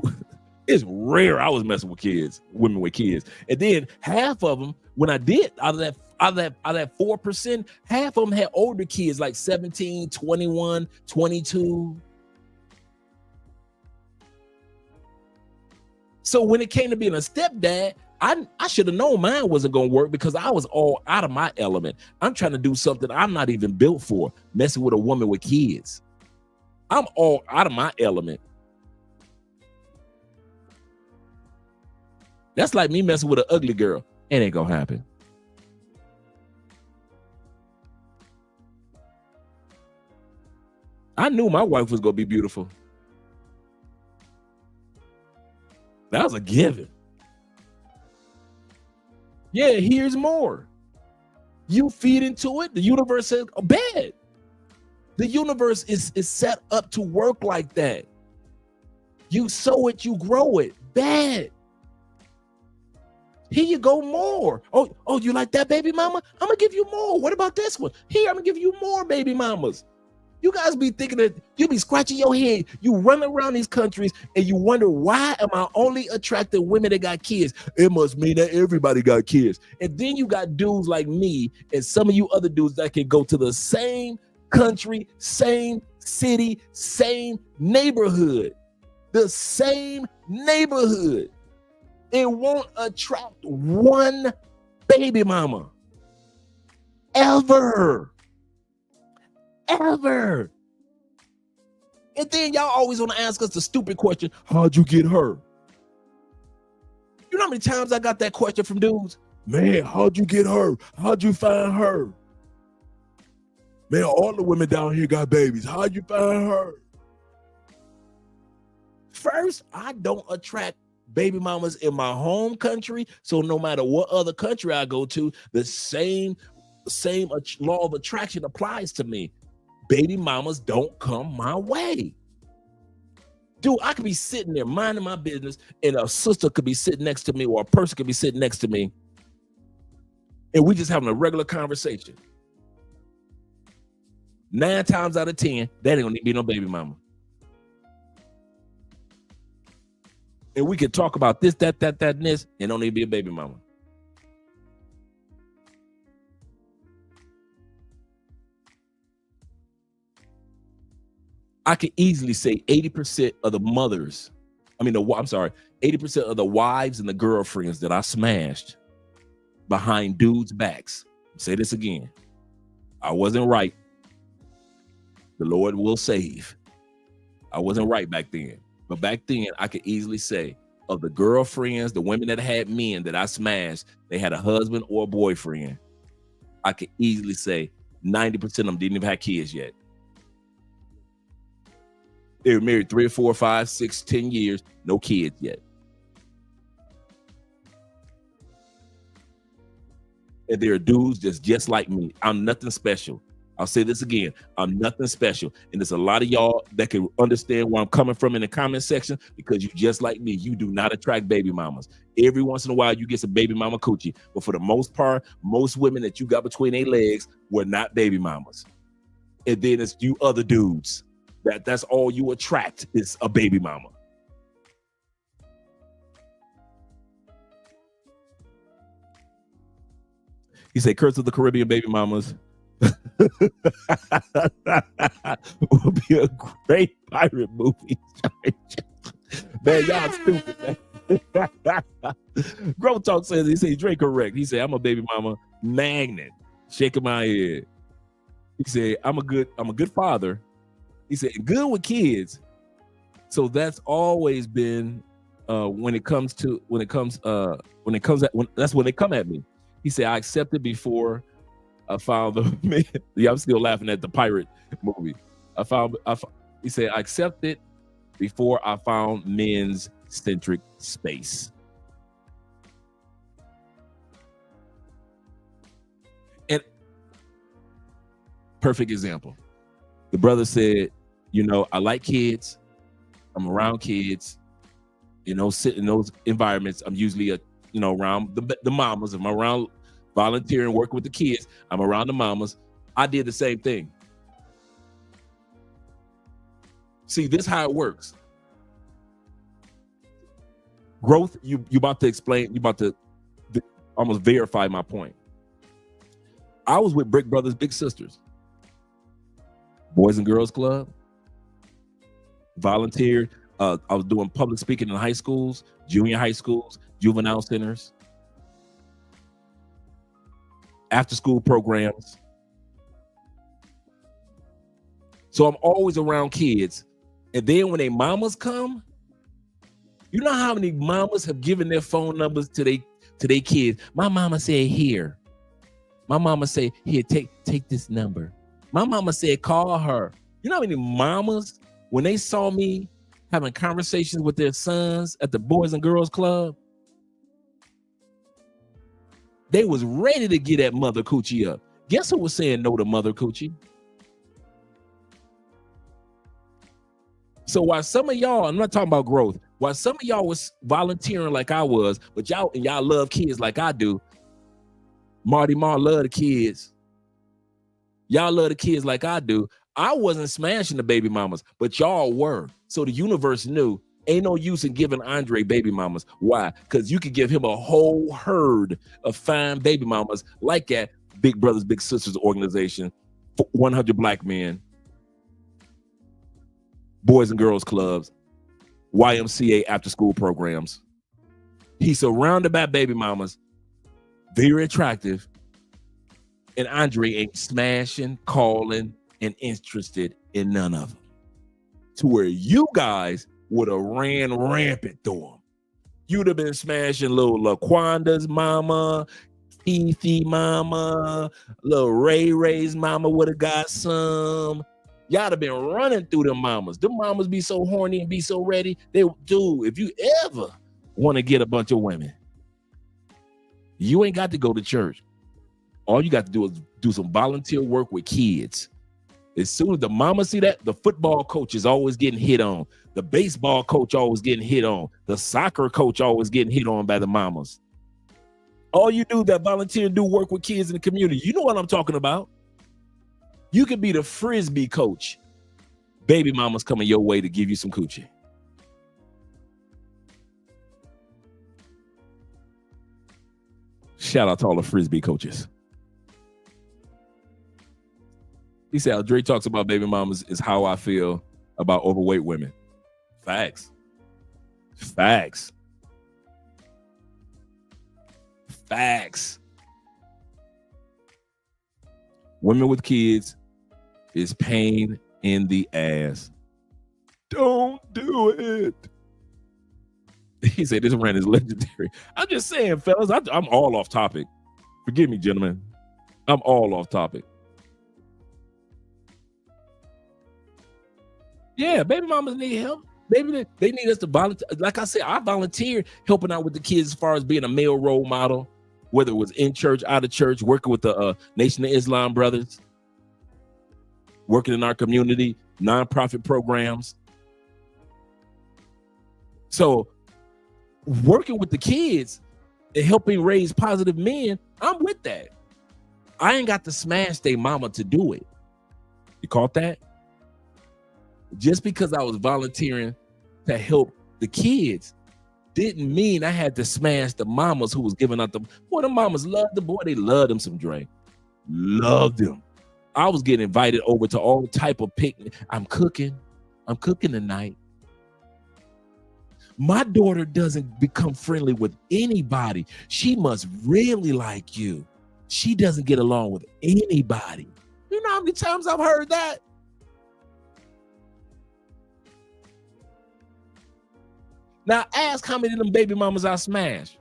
it's rare I was messing with kids, women with kids. And then half of them, when I did, out of that 4%, half of them had older kids, like 17, 21, 22. So when it came to being a stepdad, I should have known mine wasn't going to work because I was all out of my element. I'm trying to do something I'm not even built for, messing with a woman with kids. I'm all out of my element. That's like me messing with an ugly girl. It ain't going to happen. I knew my wife was going to be beautiful. That was a given. Yeah, here's more. You feed into it. The universe says, oh, bad. The universe is set up to work like that. You sow it, you grow it. Bad. Here you go, more. Oh, you like that, baby mama? I'm going to give you more. What about this one? Here, I'm going to give you more baby mamas. You guys be thinking that you be scratching your head. You run around these countries and you wonder, why am I only attracting women that got kids? It must mean that everybody got kids. And then you got dudes like me and some of you other dudes that can go to the same country, same city, same neighborhood, the same neighborhood. It won't attract one baby mama. Ever. And then y'all always want to ask us the stupid question, how'd you get her? You know how many times I got that question from dudes? Man, how'd you get her? How'd you find her? Man, all the women down here got babies. How'd you find her? First, I don't attract baby mamas in my home country. So no matter what other country I go to, the same law of attraction applies to me. Baby mamas don't come my way. Dude, I could be sitting there minding my business and a sister could be sitting next to me or a person could be sitting next to me and we just having a regular conversation. 9 times out of 10, that ain't gonna be no baby mama. And we can talk about this, that, and this, and don't need to be a baby mama. I could easily say 80% of the mothers, 80% of the wives and the girlfriends that I smashed behind dudes' backs. I'll say this again. I wasn't right. The Lord will save. I wasn't right back then. But back then, I could easily say of the girlfriends, the women that had men that I smashed, they had a husband or a boyfriend. I could easily say 90% of them didn't even have kids yet. They were married 3 or 4, 5, 6, 10 years, no kids yet. And there are dudes just like me. I'm nothing special. I'll say this again. I'm nothing special. And there's a lot of y'all that can understand where I'm coming from in the comment section because you just like me. You do not attract baby mamas. Every once in a while, you get some baby mama coochie. But for the most part, most women that you got between their legs were not baby mamas. And then it's you other dudes. That's all you attract is a baby mama. He said, Curse of the Caribbean baby mamas will be a great pirate movie. Man, y'all stupid, man. Growth Talk says, he said, Drake correct. He said, I'm a baby mama magnet. Shaking my head. He said, I'm a good father. He said, good with kids. So that's always been when they come at me. He said, I accepted before I found the man. Yeah, I'm still laughing at the pirate movie. He said, I accepted before I found men's centric space. And perfect example. The brother said, I like kids. I'm around kids. Sit in those environments. I'm usually around the mamas. I'm around volunteering, working with the kids. I'm around the mamas. I did the same thing. See, this is how it works. Growth, you about to explain, you about to almost verify my point. I was with Brick Brothers Big Sisters, Boys and Girls Club, volunteered. I was doing public speaking in high schools, junior high schools, juvenile centers, after school programs. So I'm always around kids. And then when they mamas come, you know how many mamas have given their phone numbers to their kids? My mama said, here. My mama said, here, take this number. My mama said, call her. You know how many mamas, when they saw me having conversations with their sons at the Boys and Girls Club, they was ready to get that mother coochie up. Guess who was saying no to mother coochie? So while some of y'all, I'm not talking about growth, while some of y'all was volunteering like I was, but y'all love kids like I do. Marty Marr love the kids. Y'all love the kids like I do. I wasn't smashing the baby mamas, but y'all were. So the universe knew ain't no use in giving Andre baby mamas. Why? Because you could give him a whole herd of fine baby mamas like that Big Brothers Big Sisters organization, 100 Black Men, Boys and Girls Clubs, YMCA after school programs. He's surrounded by baby mamas, very attractive, and Andre ain't smashing, calling, and interested in none of them. To where you guys would have ran rampant through them. You'd have been smashing little LaQuanda's mama, Fifi mama, little Ray Ray's mama would have got some. Y'all have been running through them mamas. Them mamas be so horny and be so ready. They do. If you ever want to get a bunch of women, you ain't got to go to church. All you got to do is do some volunteer work with kids. As soon as the mama see that, the football coach is always getting hit on. The baseball coach always getting hit on. The soccer coach always getting hit on by the mamas. All you do that volunteer and do work with kids in the community. You know what I'm talking about. You could be the Frisbee coach. Baby mama's coming your way to give you some coochie. Shout out to all the Frisbee coaches. He said, how Dre talks about baby mamas is how I feel about overweight women. Facts. Facts. Facts. Women with kids is pain in the ass. Don't do it. He said this rant is legendary. I'm just saying, fellas, I'm all off topic. Forgive me, gentlemen. I'm all off topic. Yeah, baby mamas need help. Baby, they need us to volunteer. Like I said, I volunteered helping out with the kids as far as being a male role model, whether it was in church, out of church, working with the Nation of Islam brothers, working in our community, nonprofit programs. So working with the kids and helping raise positive men, I'm with that. I ain't got to smash their mama to do it. You caught that? Just because I was volunteering to help the kids didn't mean I had to smash the mamas who was giving out the boy. The mamas loved the boy. They loved them some Dre. Loved them. I was getting invited over to all type of picnic. I'm cooking tonight. My daughter doesn't become friendly with anybody. She must really like you. She doesn't get along with anybody. You know how many times I've heard that? Now ask how many of them baby mamas I smashed.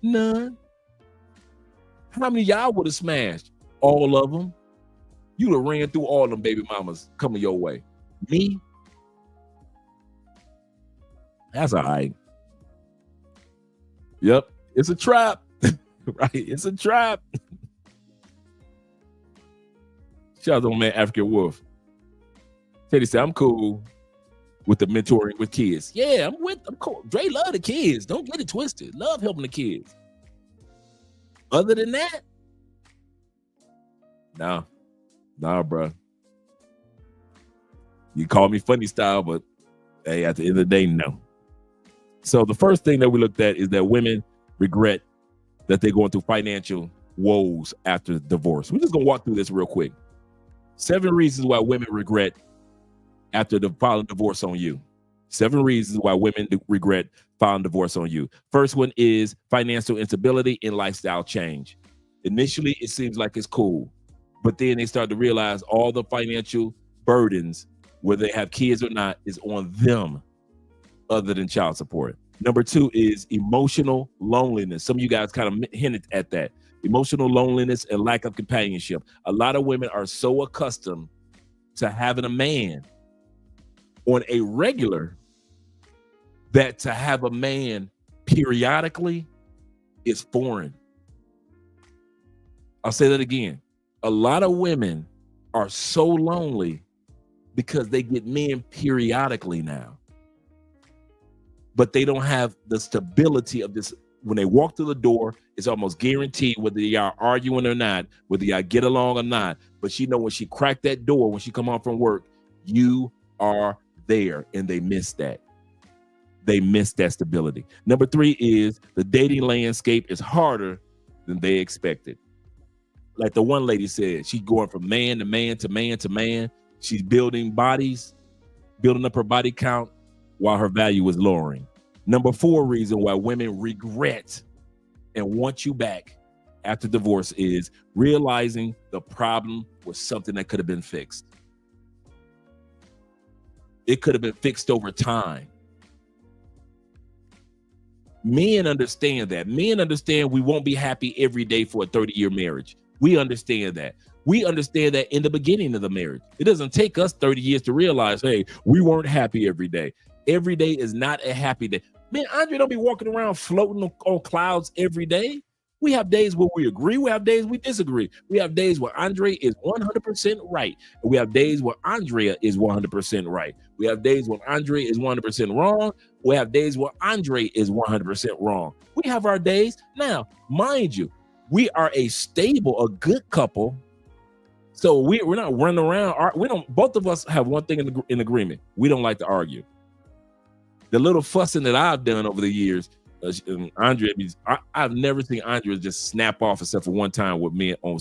None. How many of y'all would have smashed? All of them. You'd have ran through all them baby mamas coming your way. Me? That's all right. Yep, it's a trap. Right? It's a trap. Shout out to my man African Wolf. Teddy said, I'm cool with the mentoring with kids. Yeah, I'm cool. Dre love the kids. Don't get it twisted. Love helping the kids. Other than that, nah, bro. You call me funny style, but hey, at the end of the day, no. So the first thing that we looked at is that women regret that they're going through financial woes after divorce. We're just gonna walk through this real quick. 7 reasons why women regret after filing divorce on you. 7 reasons why women regret filing divorce on you. First one is financial instability and lifestyle change. Initially, it seems like it's cool, but then they start to realize all the financial burdens, whether they have kids or not, is on them other than child support. Number 2 is emotional loneliness. Some of you guys kind of hinted at that. Emotional loneliness and lack of companionship. A lot of women are so accustomed to having a man on a regular that to have a man periodically is foreign. I'll say that again. A lot of women are so lonely because they get men periodically now, but they don't have the stability of this. When they walk through the door, it's almost guaranteed whether y'all are arguing or not, whether y'all get along or not. But she know when she cracked that door, when she come home from work, you are there, and they miss that. They miss that stability. Number 3 is the dating landscape is harder than they expected. Like the one lady said, she's going from man to man to man to man. She's building bodies, building up her body count while her value is lowering. Number 4 reason why women regret and want you back after divorce is realizing the problem was something that could have been fixed. It could have been fixed over time. Men understand that. Men understand we won't be happy every day for a 30-year marriage. We understand that. We understand that in the beginning of the marriage. It doesn't take us 30 years to realize, hey, we weren't happy every day. Every day is not a happy day. Man, Andre don't be walking around floating on clouds every day. We have days where we agree. We have days we disagree. We have days where Andre is 100% right. And we have days where Andrea is 100% right. We have days when Andre is 100% wrong. We have days where Andre is 100% wrong. We have our days. Now, mind you, we are a good couple. So we're not running around. Both of us have one thing in agreement. We don't like to argue. The little fussing that I've done over the years, Andre, I've never seen Andre just snap off except for one time with me on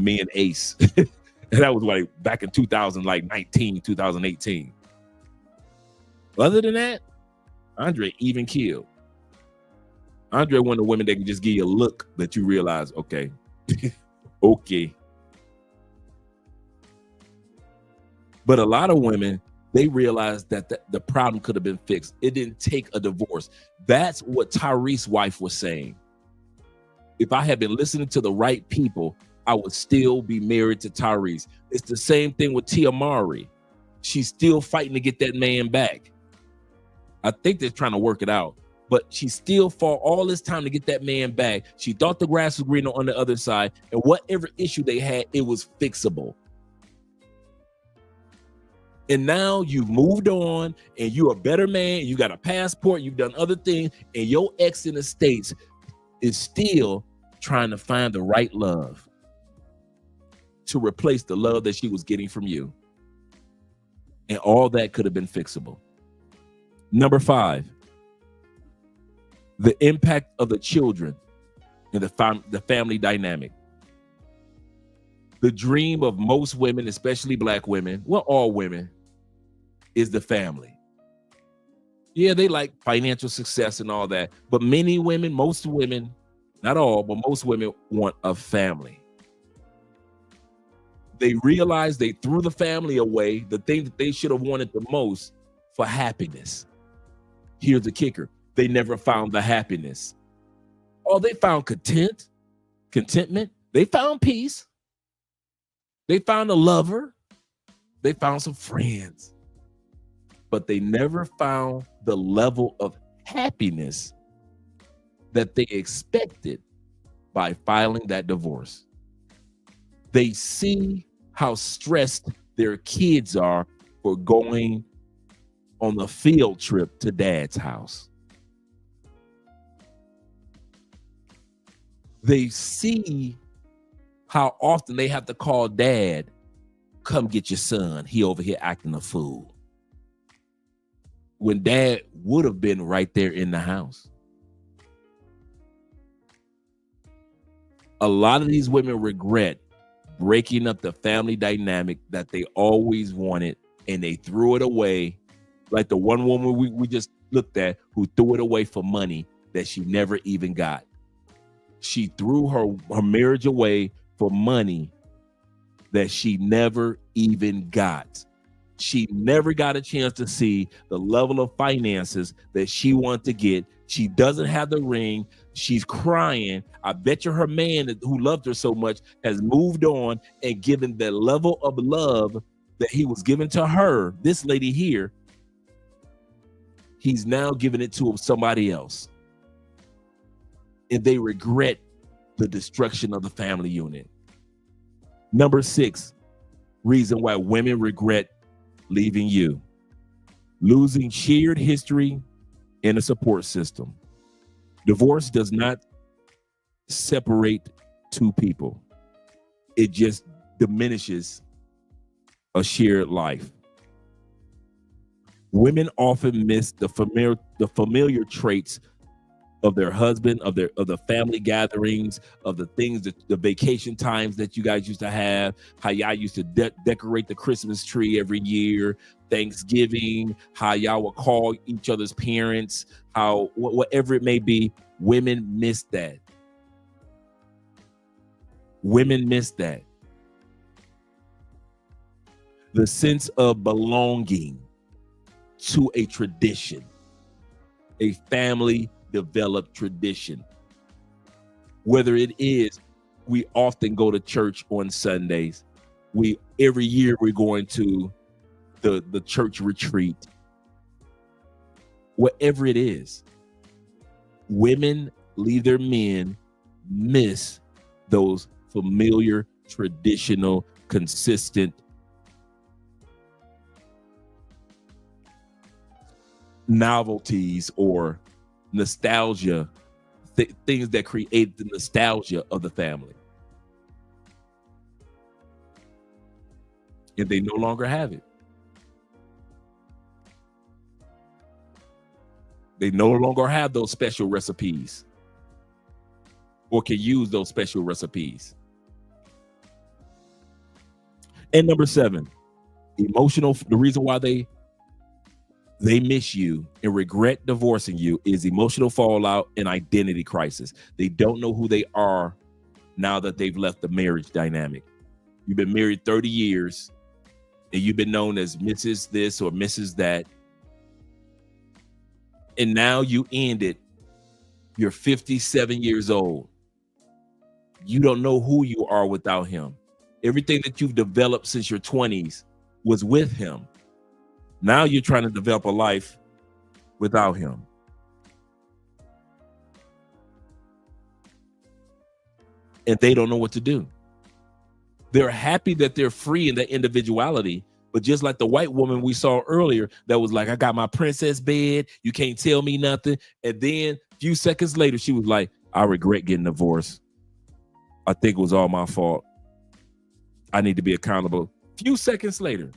me and Ace. And that was like back in 2018. Other than that, Andre even killed. Andre one of the women that can just give you a look that you realize, okay, okay. But a lot of women, they realized that the problem could have been fixed. It didn't take a divorce. That's what Tyrese's wife was saying. If I had been listening to the right people, I would still be married to Tyrese. It's the same thing with Tia Mowry. She's still fighting to get that man back. I think they're trying to work it out, but she still fought all this time to get that man back. She thought the grass was greener on the other side, and whatever issue they had, it was fixable. And now you've moved on and you're a better man. You got a passport. You've done other things. And your ex in the States is still trying to find the right love to replace the love that she was getting from you. And all that could have been fixable. Number 5, the impact of the children and the family dynamic. The dream of most women, especially Black women, well, all women, is the family. Yeah, they like financial success and all that, but many women, most women, not all, but most women want a family. They realize they threw the family away, the thing that they should have wanted the most, for happiness. Here's the kicker. They never found the happiness. Oh, they found contentment. They found peace. They found a lover. They found some friends. But they never found the level of happiness that they expected by filing that divorce. They see how stressed their kids are for going on a field trip to dad's house. They see how often they have to call dad, come get your son. He over here acting a fool. When dad would have been right there in the house. A lot of these women regret breaking up the family dynamic that they always wanted, and they threw it away. Like the one woman we just looked at who threw it away for money that she never even got. She threw her marriage away for money that she never even got. She never got a chance to see the level of finances that she wanted to get. She doesn't have the ring. She's crying. I bet you her man who loved her so much has moved on and given the level of love that he was given to her, this lady here, he's now giving it to somebody else. And they regret the destruction of the family unit. Number 6, reason why women regret leaving you. Losing shared history and a support system. Divorce does not separate two people. It just diminishes a shared life. Women often miss the familiar traits of their husband, of the family gatherings, of the things, the vacation times that you guys used to have, how y'all used to decorate the Christmas tree every year, Thanksgiving, how y'all would call each other's parents, how whatever it may be. Women miss that. Women miss that. The sense of belonging to a tradition. a family developed tradition. Whether it is, we often go to church on Sundays. Every year we're going to the church retreat. Whatever it is, women leave their men miss those familiar, traditional, consistent novelties or nostalgia, things that create the nostalgia of the family. And they no longer have it. They no longer have those special recipes or can use those special recipes. And number 7, the reason why they miss you and regret divorcing you is emotional fallout and identity crisis. They don't know who they are now that they've left the marriage dynamic. You've been married 30 years and you've been known as Mrs. this or Mrs. that. And now you end it. You're 57 years old. You don't know who you are without him. Everything that you've developed since your 20s was with him. Now you're trying to develop a life without him. And they don't know what to do. They're happy that they're free in their individuality, but just like the white woman we saw earlier that was like, I got my princess bed, you can't tell me nothing. And then a few seconds later, she was like, I regret getting divorced. I think it was all my fault. I need to be accountable. A few seconds later.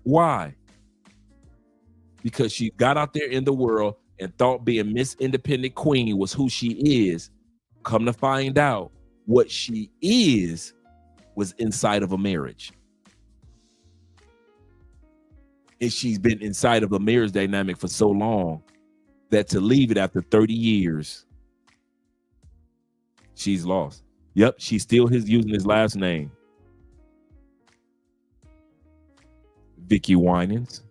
Why? Because she got out there in the world and thought being Miss Independent Queen was who she is. Come to find out, what she is was inside of a marriage. And she's been inside of a marriage dynamic for so long that to leave it after 30 years, she's lost. Yep, she's still using his last name. Vicky Winans.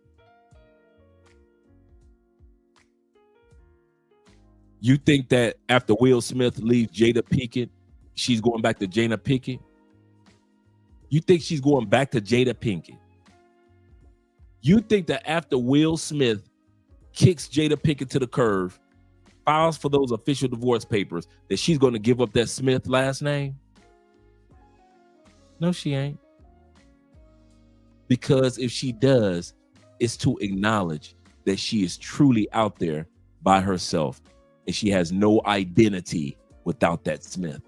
You think that after Will Smith leaves Jada Pinkett, she's going back to Jada Pinkett? You think she's going back to Jada Pinkett? You think that after Will Smith kicks Jada Pinkett to the curb, files for those official divorce papers, that she's going to give up that Smith last name? No, she ain't. Because if she does, it's to acknowledge that she is truly out there by herself and she has no identity without that Smith.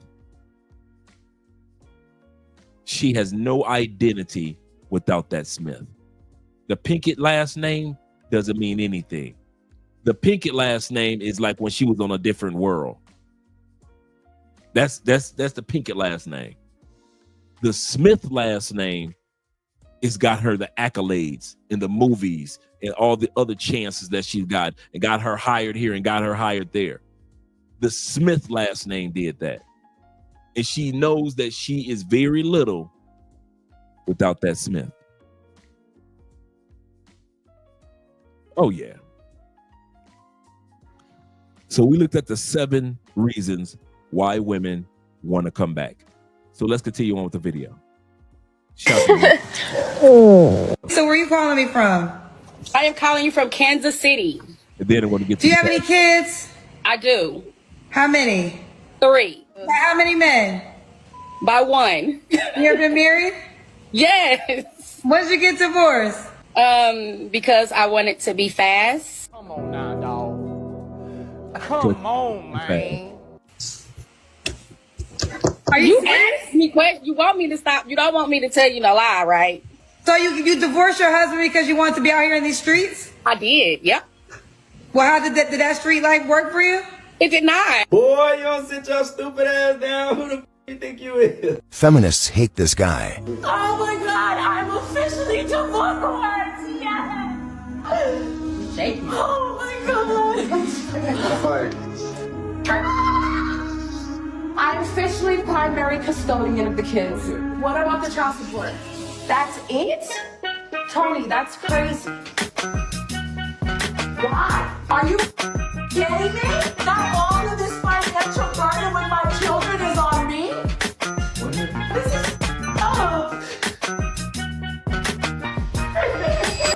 She has no identity without that Smith. The Pinkett last name doesn't mean anything. The Pinkett last name is like when she was on a different world. That's the Pinkett last name. The Smith last name has got her the accolades in the movies and all the other chances that she's got and got her hired here and got her hired there. The Smith last name did that. And she knows that she is very little without that Smith. Oh, yeah. So we looked at the 7 reasons why women want to come back. So let's continue on with the video. So where are you calling me from? I am calling you from Kansas City. And then I'm going to get to Do you have any kids? I do. How many? 3. By how many men? By 1. You ever been married? Yes. When did you get divorced? Because I wanted to be fast. Come on now, dog. Come on, man. Are you asked me questions. You want me to stop. You don't want me to tell you no lie, right? So you divorced your husband because you wanted to be out here in these streets? I did, yep. Well, how did that street life work for you? It did not. Boy, you don't sit your stupid ass down. Who the f you think you is? Feminists hate this guy. Oh my God, I'm officially divorced. Yes. Oh my God. I'm officially primary custodian of the kids. What about the child support? That's it? Tony, that's crazy. Why Are you kidding me? Now all of this financial burden with my children is on me? This is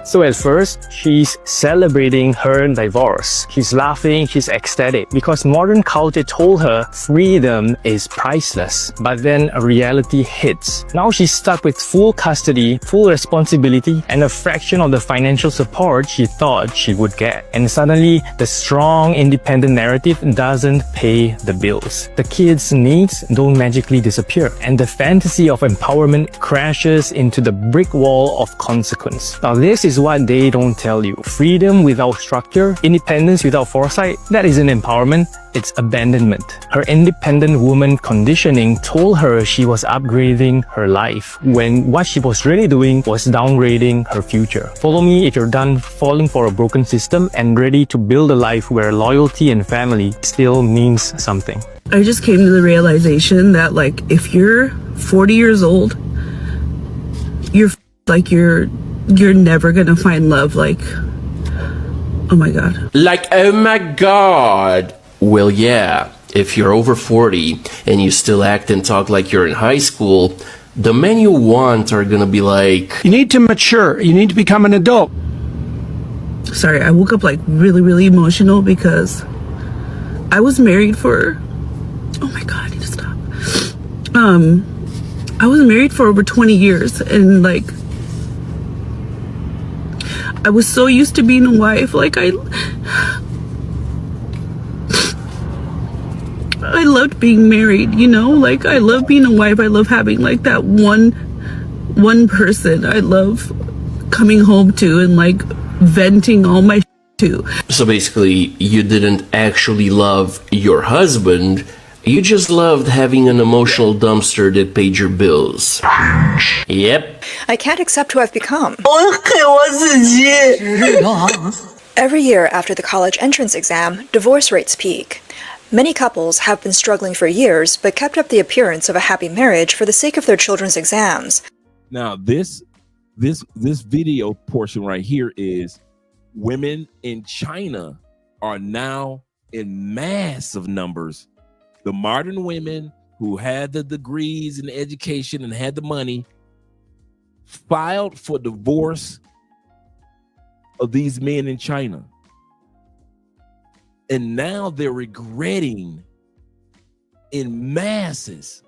So at first, she's celebrating her divorce. She's laughing, she's ecstatic because modern culture told her freedom is priceless. But then a reality hits. Now she's stuck with full custody, full responsibility, and a fraction of the financial support she thought she would get. And suddenly, the strong, independent narrative doesn't pay the bills. The kids' needs don't magically disappear, and the fantasy of empowerment crashes into the brick wall of consequence. Now this is what they don't tell you. Freedom without structure, independence without foresight, that isn't empowerment, it's abandonment. Her independent woman conditioning told her she was upgrading her life, when what she was really doing was downgrading her future. Follow me if you're done falling for a broken system and ready to build a life where loyalty and family still means something. I just came to the realization that, like, if you're 40 years old, you're never gonna find love. Like, oh my god. Like, oh my god. Well, yeah, if you're over 40 and you still act and talk like you're in high school, the men you want are gonna be like, you need to mature, you need to become an adult. Sorry, I woke up like really emotional because I was married for, oh my god, I need to stop. I was married for over 20 years, and like, I was so used to being a wife. Like, I loved being married, you know? Like, I love being a wife. I love having like that one person I love coming home to and like venting all my to. So basically, you didn't actually love your husband, you just loved having an emotional dumpster that paid your bills. Yep. I can't accept who I've become. Every year after the college entrance exam, divorce rates peak. Many couples have been struggling for years, but kept up the appearance of a happy marriage for the sake of their children's exams. Now, this video portion right here is women in China are now in massive numbers. The modern women who had the degrees and the education and had the money filed for divorce of these men in China. And now they're regretting in masses.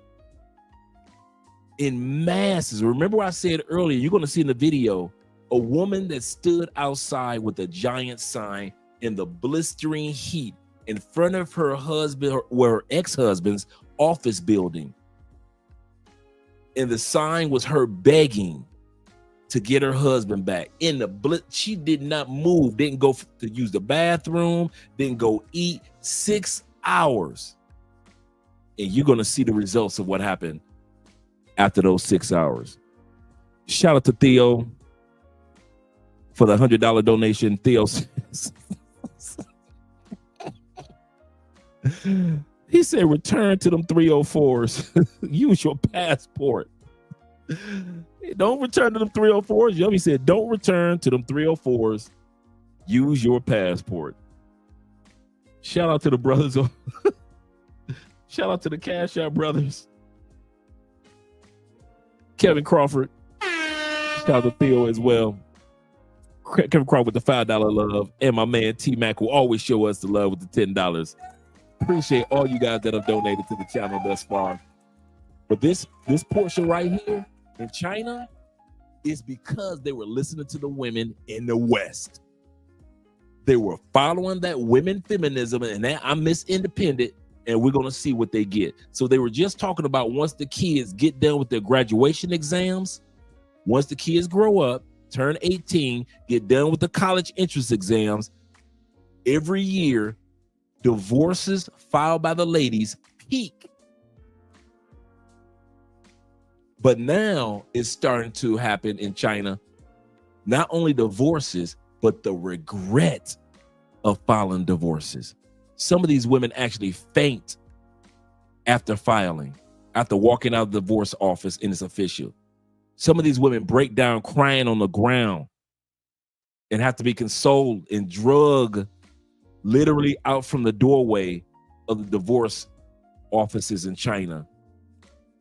In masses. Remember what I said earlier, you're going to see in the video a woman that stood outside with a giant sign in the blistering heat in front of her husband or her ex-husband's office building. And the sign was her begging to get her husband back. In the she did not move, didn't go to use the bathroom, didn't go eat. 6 hours. And you're going to see the results of what happened after those 6 hours. Shout out to Theo for the $100 donation. Theo he said, return to them 304s. Use your passport. Don't return to them 304s. Yummy said, don't return to them 304s. Use your passport. Shout out to the brothers. Shout out to the Cash App brothers. Kevin Crawford. Shout out to Theo as well. Kevin Crawford with the $5 love. And my man T-Mac will always show us the love with the $10. Appreciate all you guys that have donated to the channel thus far. But this portion right here in China is because they were listening to the women in the West. They were following that women feminism and that I'm Miss Independent, and we're going to see what they get. So they were just talking about once the kids get done with their graduation exams, once the kids grow up, turn 18, get done with the college entrance exams, every year, divorces filed by the ladies peak. But now it's starting to happen in China. Not only divorces, but the regret of filing divorces. Some of these women actually faint after filing, after walking out of the divorce office and it's official. Some of these women break down crying on the ground and have to be consoled and drug literally out from the doorway of the divorce offices in China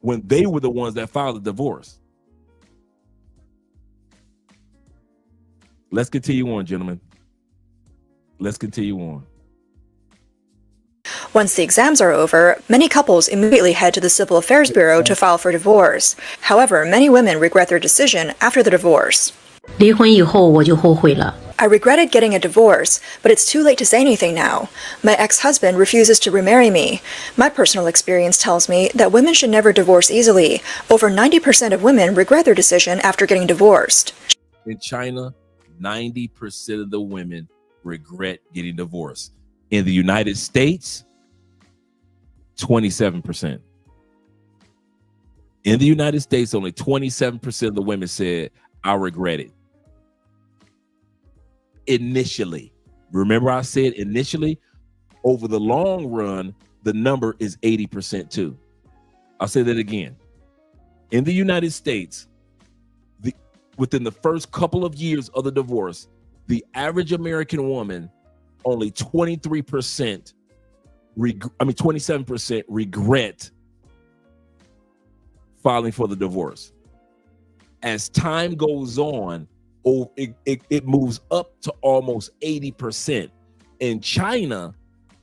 when they were the ones that filed the divorce. Let's continue on, gentlemen. Let's continue on. Once the exams are over, many couples immediately head to the Civil Affairs Bureau to file for divorce. However, many women regret their decision after the divorce. 离婚以后我就后悔了。 I regretted getting a divorce, but it's too late to say anything now. My ex-husband refuses to remarry me. My personal experience tells me that women should never divorce easily. Over 90% of women regret their decision after getting divorced. In China, 90% of the women regret getting divorced. In the United States, 27%. In the United States, only 27% of the women said, I regret it. Initially. Remember I said initially? Over the long run, the number is 80% too. I'll say that again. In the United States, within the first couple of years of the divorce, the average American woman, only 27% regret filing for the divorce. As time goes on, it moves up to almost 80%. In China,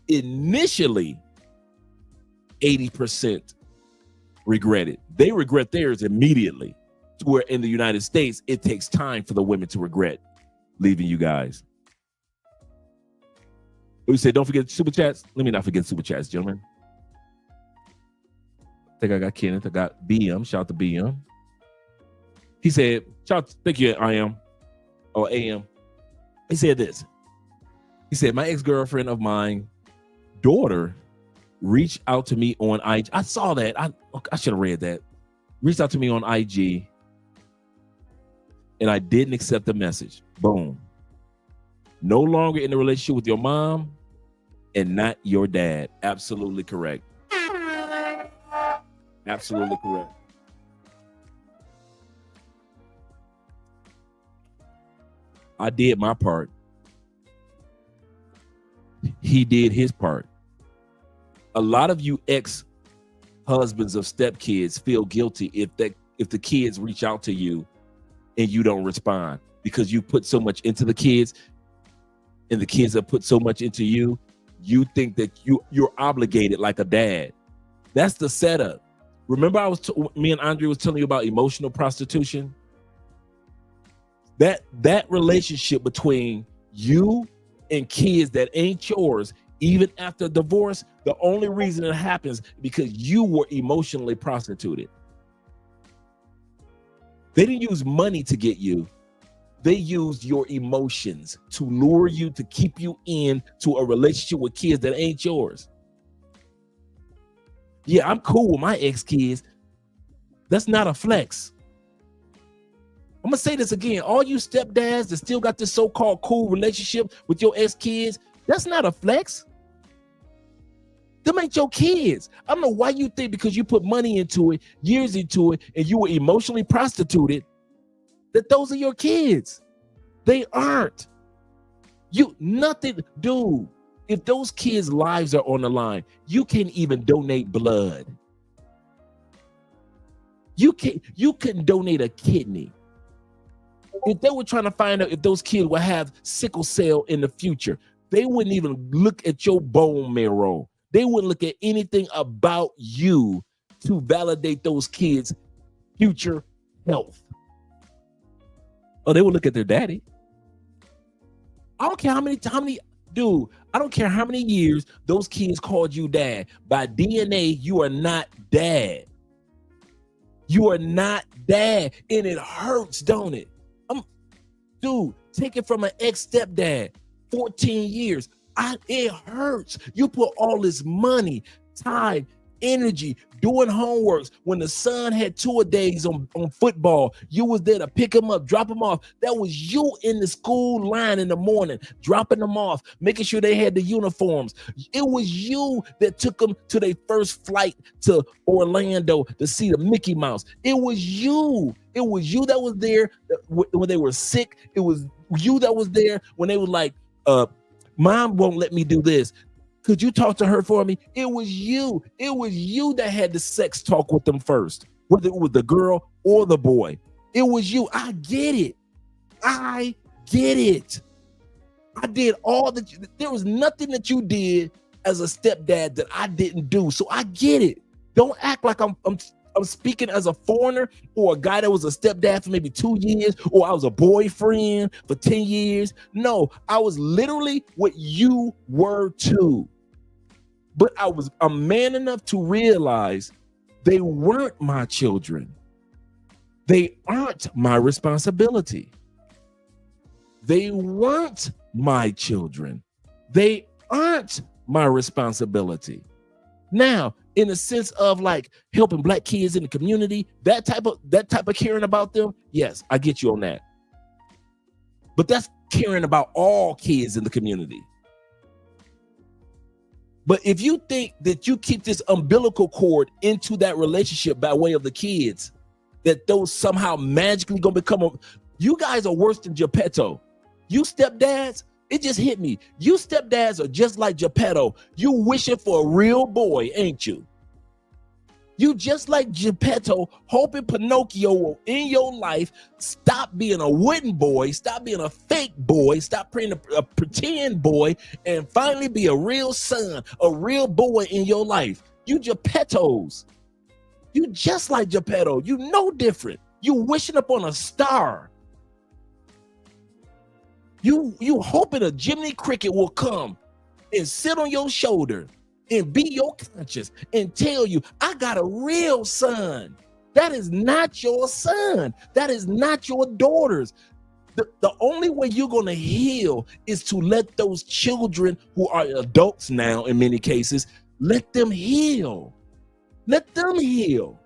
initially, 80% regret it. They regret theirs immediately. To where in the United States, it takes time for the women to regret leaving you guys. We said, don't forget super chats. Let me not forget super chats, gentlemen. I think I got Kenneth. I got BM. Shout out to BM. He said, thank you, AM. Or AM. He said this. He said, my ex-girlfriend of mine, daughter, reached out to me on IG. I saw that. I should have read that. Reached out to me on IG. And I didn't accept the message. Boom. No longer in a relationship with your mom and not your dad. Absolutely correct. Absolutely correct. I did my part. He did his part. A lot of you ex-husbands of stepkids feel guilty if the kids reach out to you and you don't respond because you put so much into the kids and the kids have put so much into you. You think that you're obligated like a dad. That's the setup. Remember me and Andre was telling you about emotional prostitution? That relationship between you and kids that ain't yours, even after divorce, the only reason it happens is because you were emotionally prostituted. They didn't use money to get you. They used your emotions to lure you, to keep you in to a relationship with kids that ain't yours. Yeah, I'm cool with my ex-kids. That's not a flex. I'm gonna say this again. All you stepdads that still got this so-called cool relationship with your ex-kids, that's not a flex. Them ain't your kids. I don't know why you think because you put money into it, years into it, and you were emotionally prostituted, that those are your kids. They aren't. Dude, if those kids' lives are on the line, you can't even donate blood. You couldn't donate a kidney. If they were trying to find out if those kids would have sickle cell in the future, they wouldn't even look at your bone marrow. They wouldn't look at anything about you to validate those kids' future health. Oh, they would look at their daddy. I don't care how many, dude, I don't care how many years those kids called you dad. By DNA, you are not dad. You are not dad. And it hurts, don't it? Dude, take it from an ex-stepdad, 14 years. It hurts. You put all this money, time, energy, doing homeworks. When the son had tour-days on football, you was there to pick him up, drop him off. That was you in the school line in the morning, dropping them off, making sure they had the uniforms. It was you that took them to their first flight to Orlando to see the Mickey Mouse. It was you. It was you that was there when they were sick. It was you that was there when they were like, Mom won't let me do this. Could you talk to her for me? It was you. It was you that had the sex talk with them first, whether it was the girl or the boy. It was you. I get it. I get it. I did all that. There was nothing that you did as a stepdad that I didn't do. So I get it. Don't act like I'm speaking as a foreigner or a guy that was a stepdad for maybe 2 years, or I was a boyfriend for 10 years. No, I was literally what you were too. But I'm man enough to realize they weren't my children. They aren't my responsibility. They weren't my children. They aren't my responsibility. Now, in the sense of like helping black kids in the community, that type of caring about them, yes, I get you on that. But that's caring about all kids in the community. But if you think that you keep this umbilical cord into that relationship by way of the kids, that those somehow magically gonna become you guys are worse than Geppetto. You stepdads, it just hit me. You stepdads are just like Geppetto. You wishing for a real boy, ain't you? You just like Geppetto, hoping Pinocchio will, in your life, stop being a wooden boy, stop being a fake boy, stop being a pretend boy, and finally be a real son, a real boy in your life. You Geppettos. You just like Geppetto. You no different. You wishing upon a star. You hoping a Jiminy Cricket will come and sit on your shoulder and be your conscience and tell you, I got a real son. That is not your son. That is not your daughters. The only way you're going to heal is to let those children who are adults now, in many cases, let them heal. Let them heal.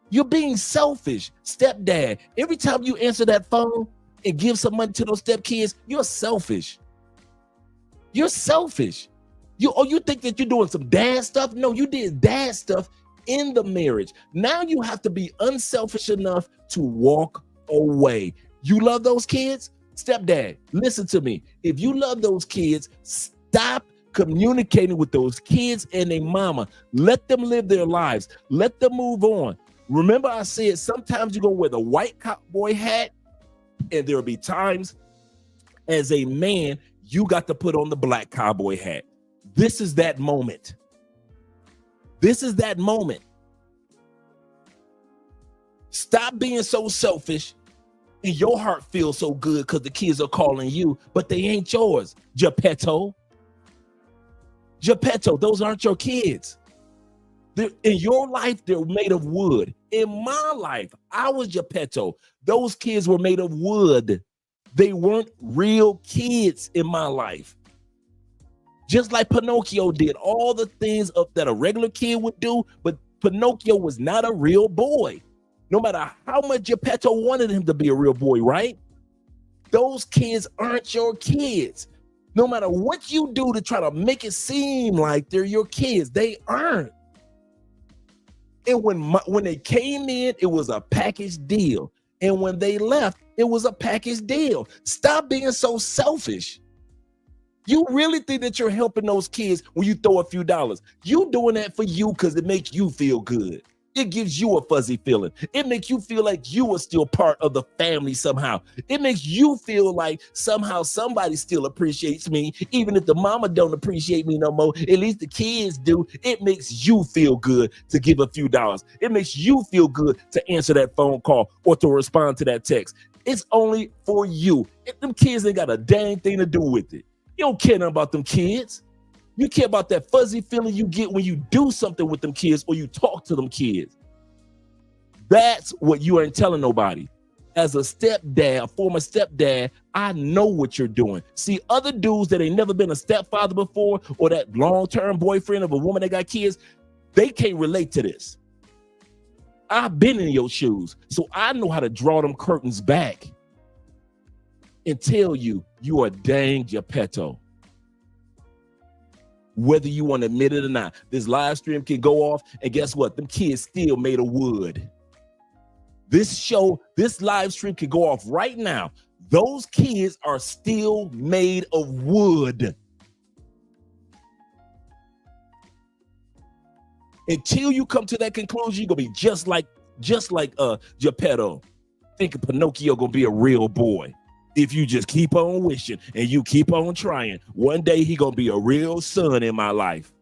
You're being selfish, stepdad. Every time you answer that phone and give some money to those stepkids, you're selfish. You're selfish. You think that you're doing some dad stuff? No, you did dad stuff in the marriage. Now you have to be unselfish enough to walk away. You love those kids? Stepdad, listen to me. If you love those kids, stop communicating with those kids and their mama. Let them live their lives. Let them move on. Remember I said sometimes you're going to wear the white cowboy hat, and there'll be times as a man, you got to put on the black cowboy hat. This is that moment. This is that moment. Stop being so selfish and your heart feels so good because the kids are calling you, but they ain't yours. Geppetto. Geppetto, those aren't your kids. In your life, they're made of wood. In my life, I was Geppetto. Those kids were made of wood. They weren't real kids in my life. Just like Pinocchio did all the things that a regular kid would do, but Pinocchio was not a real boy. No matter how much Geppetto wanted him to be a real boy, right? Those kids aren't your kids. No matter what you do to try to make it seem like they're your kids, they aren't. And when they came in, it was a package deal. And when they left, it was a package deal. Stop being so selfish. You really think that you're helping those kids when you throw a few dollars. You doing that for you because it makes you feel good. It gives you a fuzzy feeling. It makes you feel like you are still part of the family somehow. It makes you feel like somehow somebody still appreciates me. Even if the mama don't appreciate me no more, at least the kids do. It makes you feel good to give a few dollars. It makes you feel good to answer that phone call or to respond to that text. It's only for you. Them kids ain't got a dang thing to do with it. You don't care nothing about them kids. You care about that fuzzy feeling you get when you do something with them kids or you talk to them kids. That's what you ain't telling nobody. As a stepdad, a former stepdad, I know what you're doing. See, other dudes that ain't never been a stepfather before or that long-term boyfriend of a woman that got kids, they can't relate to this. I've been in your shoes, so I know how to draw them curtains back and tell you you are dang Geppetto. Whether you want to admit it or not, this live stream can go off, and guess what? Them kids still made of wood. This show, this live stream can go off right now. those kids are still made of wood. Until you come to that conclusion, you're gonna be just like Geppetto. Thinking Pinocchio gonna be a real boy. If you just keep on wishing and you keep on trying, one day he gonna be a real son in my life.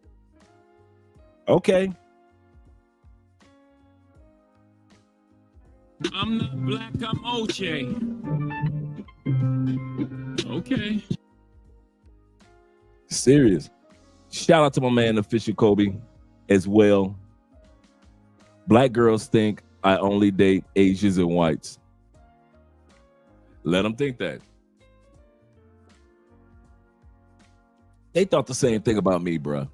Okay. I'm not black, I'm Oche. Okay. Serious. Shout out to my man, Official Kobe, as well. Black girls think I only date Asians and whites. Let them think that. They thought the same thing about me, bruh.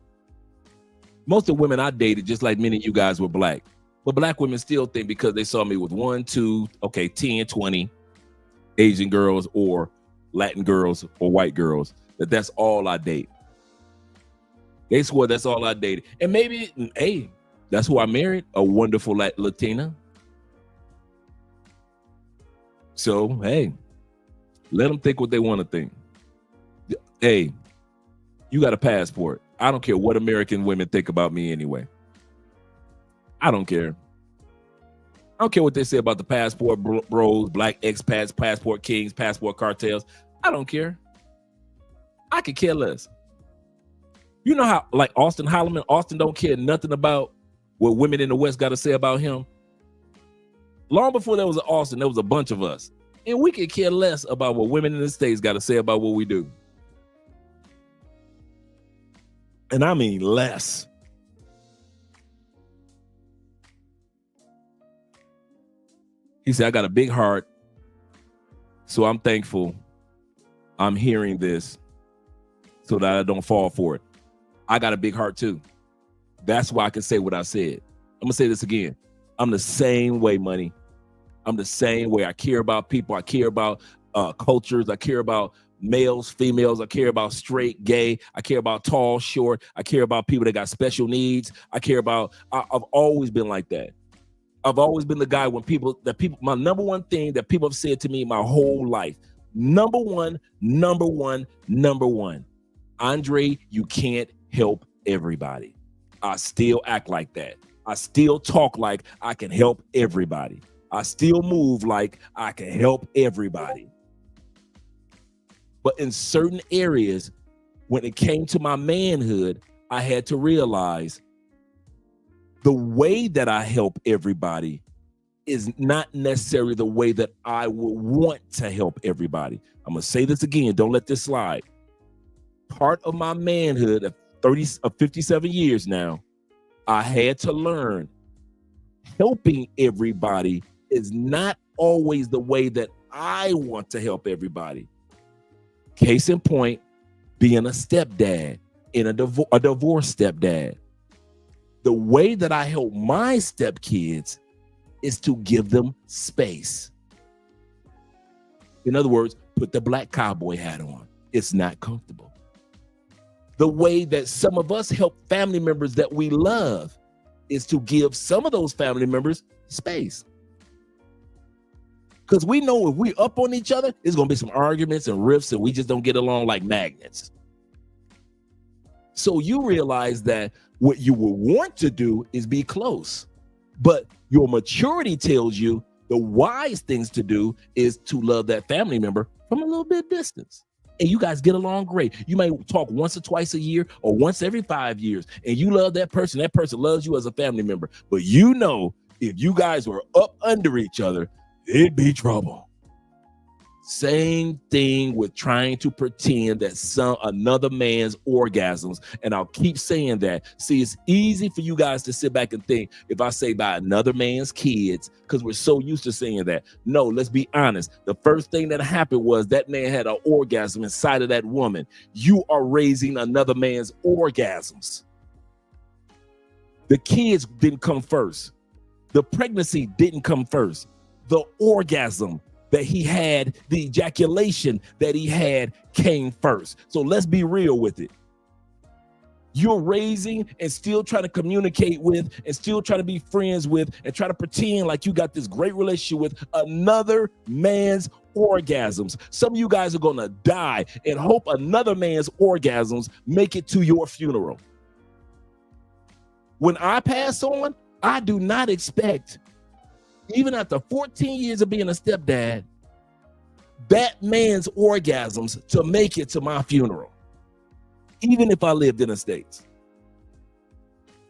Most of the women I dated, just like many of you guys, were black. But black women still think because they saw me with 1, 2, 10, 20 Asian girls or Latin girls or white girls, that's all I date. They swore that's all I dated. And maybe, hey, that's who I married, a wonderful Latina. So, hey, let them think what they want to think. Hey, you got a passport. I don't care what American women think about me anyway. I don't care. I don't care what they say about the passport bros, black expats, passport kings, passport cartels. I don't care. I could care less. You know how, like Austin Holloman, Austin don't care nothing about what women in the West got to say about him. Long before there was an Austin, there was a bunch of us. And we could care less about what women in the States got to say about what we do. And I mean less. He said, I got a big heart, so I'm thankful I'm hearing this so that I don't fall for it. I got a big heart too. That's why I can say what I said. I'm going to say this again. I'm the same way, Money. I'm the same way. I care about people. I care about cultures. I care about males, females. I care about straight, gay. I care about tall, short. I care about people that got special needs. I've always been like that. I've always been the guy when my number one thing that people have said to me my whole life, number one, Andre, you can't help everybody. I still act like that. I still talk like I can help everybody. I still move like I can help everybody. But in certain areas, when it came to my manhood, I had to realize the way that I help everybody is not necessarily the way that I would want to help everybody. I'm going to say this again. Don't let this slide. Part of my manhood of 57 years now, I had to learn helping everybody is not always the way that I want to help everybody. Case in point, being a stepdad and a divorced stepdad. The way that I help my stepkids is to give them space. In other words, put the black cowboy hat on. It's not comfortable. The way that some of us help family members that we love is to give some of those family members space. Because we know if we up on each other, there's going to be some arguments and rifts and we just don't get along like magnets. So you realize that what you would want to do is be close. But your maturity tells you the wise things to do is to love that family member from a little bit distance. And you guys get along great. You may talk once or twice a year or once every 5 years. And you love that person loves you as a family member. But you know, if you guys were up under each other, it'd be trouble. Same thing with trying to pretend that another man's orgasms. And I'll keep saying that. See, it's easy for you guys to sit back and think if I say by another man's kids, because we're so used to saying that. No, let's be honest. The first thing that happened was that man had an orgasm inside of that woman. You are raising another man's orgasms. The kids didn't come first. The pregnancy didn't come first. The orgasm that he had, the ejaculation that he had came first. So let's be real with it. you're raising and still trying to communicate with and still trying to be friends with and try to pretend like you got this great relationship with another man's orgasms. Some of you guys are going to die and hope another man's orgasms make it to your funeral. When I pass on, I do not expect, even after 14 years of being a stepdad, that man's orgasms to make it to my funeral. Even if I lived in the States,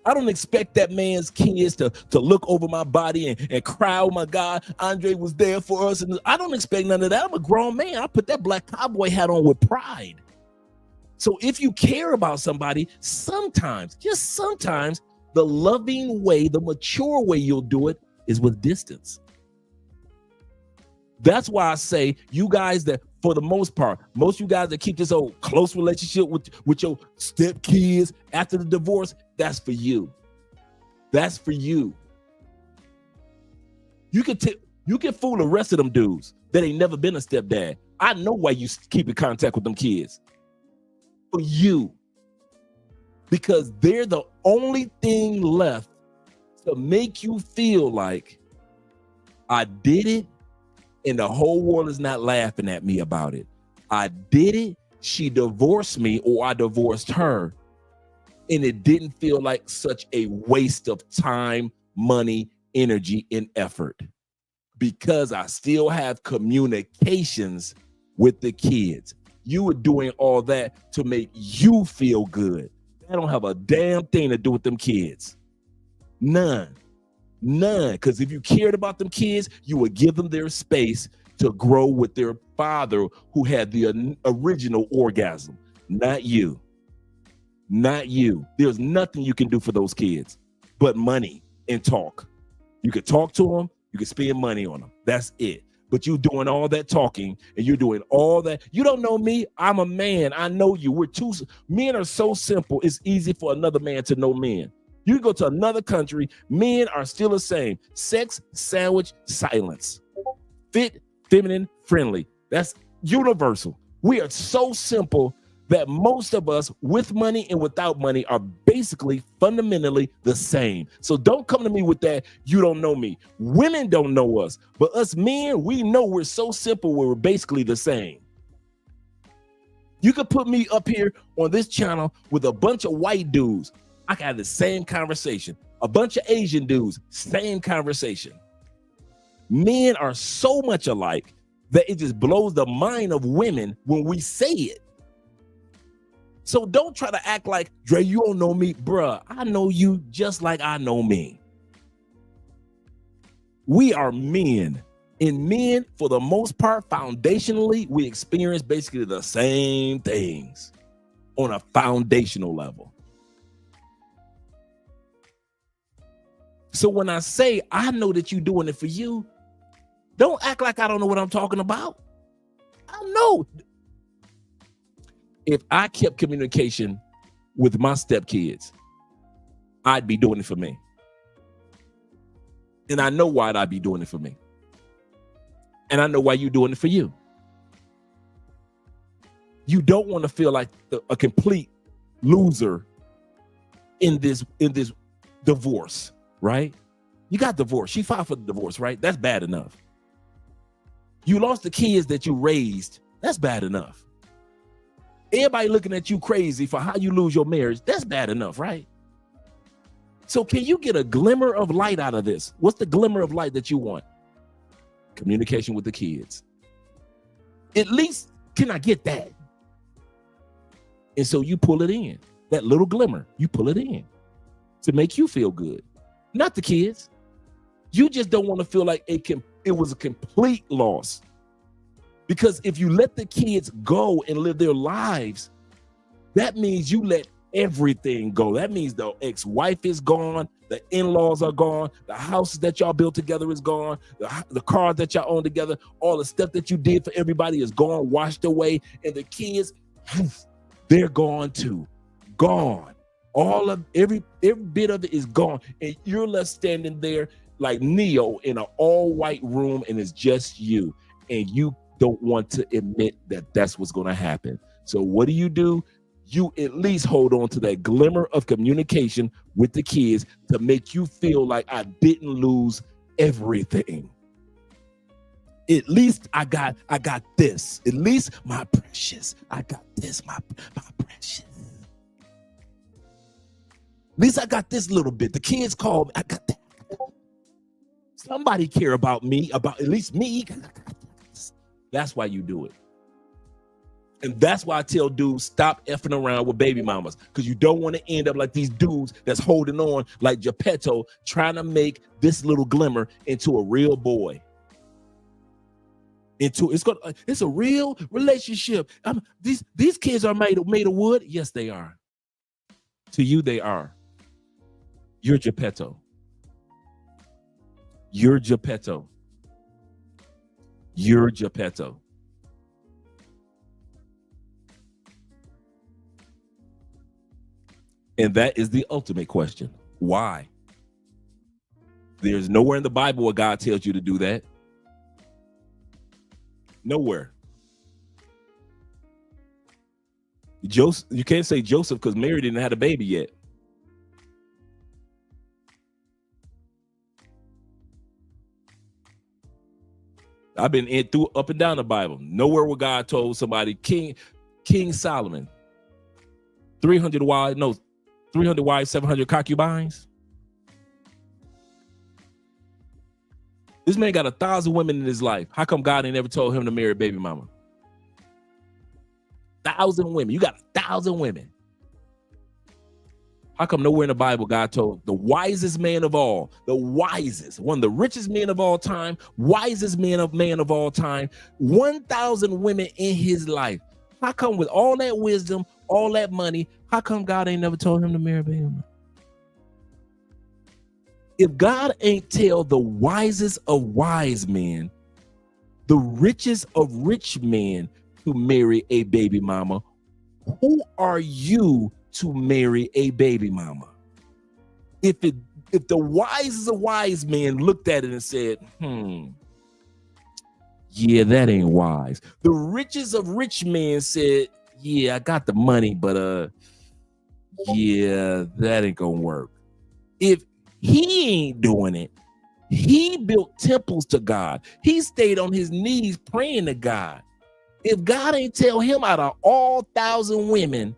I don't expect that man's kids to look over my body and cry, oh my God, Andre was there for us. And I don't expect none of that. I'm a grown man. I put that black cowboy hat on with pride. So if you care about somebody, sometimes, just sometimes, the loving way, the mature way you'll do it is with distance. That's why I say you guys that, for the most part, most of you guys that keep this old close relationship with your stepkids after the divorce, that's for you. That's for you. You can fool the rest of them dudes that ain't never been a stepdad. I know why you keep in contact with them kids. For you. Because they're the only thing left to make you feel like I did it and the whole world is not laughing at me about it. I did it, she divorced me, or I divorced her, and it didn't feel like such a waste of time, money, energy, and effort because I still have communications with the kids. You were doing all that to make you feel good. That don't have a damn thing to do with them kids. None. Because if you cared about them kids, you would give them their space to grow with their father who had the original orgasm. Not you. Not you. There's nothing you can do for those kids but money and talk. You could talk to them. You can spend money on them. That's it. But you doing all that talking and you're doing all that. You don't know me. I'm a man. I know you. Men are so simple. It's easy for another man to know men. You go to another country, men are still the same. Sex, sandwich, silence. Fit, feminine, friendly. That's universal. We are so simple that most of us with money and without money are basically fundamentally the same. So don't come to me with that, you don't know me. Women don't know us, but us men, we know we're so simple we're basically the same. You could put me up here on this channel with a bunch of white dudes. I can have the same conversation. A bunch of Asian dudes, same conversation. Men are so much alike that it just blows the mind of women when we say it. So don't try to act like, Dre, you don't know me. Bruh, I know you just like I know me. We are men. And men, for the most part, foundationally, we experience basically the same things on a foundational level. So when I say I know that you're doing it for you, don't act like I don't know what I'm talking about. I know. If I kept communication with my stepkids, I'd be doing it for me. And I know why I'd be doing it for me. And I know why you're doing it for you. You don't want to feel like a complete loser in this divorce. Right? You got divorced. She filed for the divorce, right? That's bad enough. You lost the kids that you raised. That's bad enough. Everybody looking at you crazy for how you lose your marriage. That's bad enough, right? So can you get a glimmer of light out of this? What's the glimmer of light that you want? Communication with the kids. At least can I get that? And so you pull it in. That little glimmer, you pull it in to make you feel good. Not the kids. You just don't want to feel like it was a complete loss. Because if you let the kids go and live their lives, that means you let everything go. That means the ex-wife is gone, the in-laws are gone, the houses that y'all built together is gone, the cars that y'all own together, all the stuff that you did for everybody is gone, washed away, and the kids, they're gone too. Gone. All of every bit of it is gone, and you're left standing there like Neo in an all-white room, and it's just you, and you don't want to admit that that's what's going to happen. So what do? you at least hold on to that glimmer of communication with the kids to make you feel like I didn't lose everything. At least I got this. At least my precious. I got this, my precious. At least I got this little bit. The kids call me. I got that. Somebody care about me, about at least me. That's why you do it. And that's why I tell dudes, stop effing around with baby mamas, because you don't want to end up like these dudes that's holding on like Geppetto, trying to make this little glimmer into a real boy. It's a real relationship. These kids are made of wood. Yes, they are. To you, they are. You're Geppetto. You're Geppetto. You're Geppetto. And that is the ultimate question. Why? There's nowhere in the Bible where God tells you to do that. Nowhere. Joseph, you can't say Joseph because Mary didn't have a baby yet. I've been up and down the Bible. Nowhere where God told somebody, King Solomon, 300 wives, 700 concubines. This man got 1,000 women in his life. How come God ain't never told him to marry a baby mama? 1,000 women. You got 1,000 women. How come nowhere in the Bible God told the wisest man of all, the wisest, one of the richest men of all time, wisest man of all time, 1,000 women in his life? How come with all that wisdom, all that money, how come God ain't never told him to marry a baby mama? If God ain't tell the wisest of wise men, the richest of rich men to marry a baby mama, who are you to marry a baby mama? If the wisest of wise men looked at it and said, yeah, that ain't wise. The richest of rich men said, yeah, I got the money, but yeah, that ain't gonna work. If he ain't doing it, he built temples to God. He stayed on his knees praying to God. If God ain't tell him out of all 1,000 women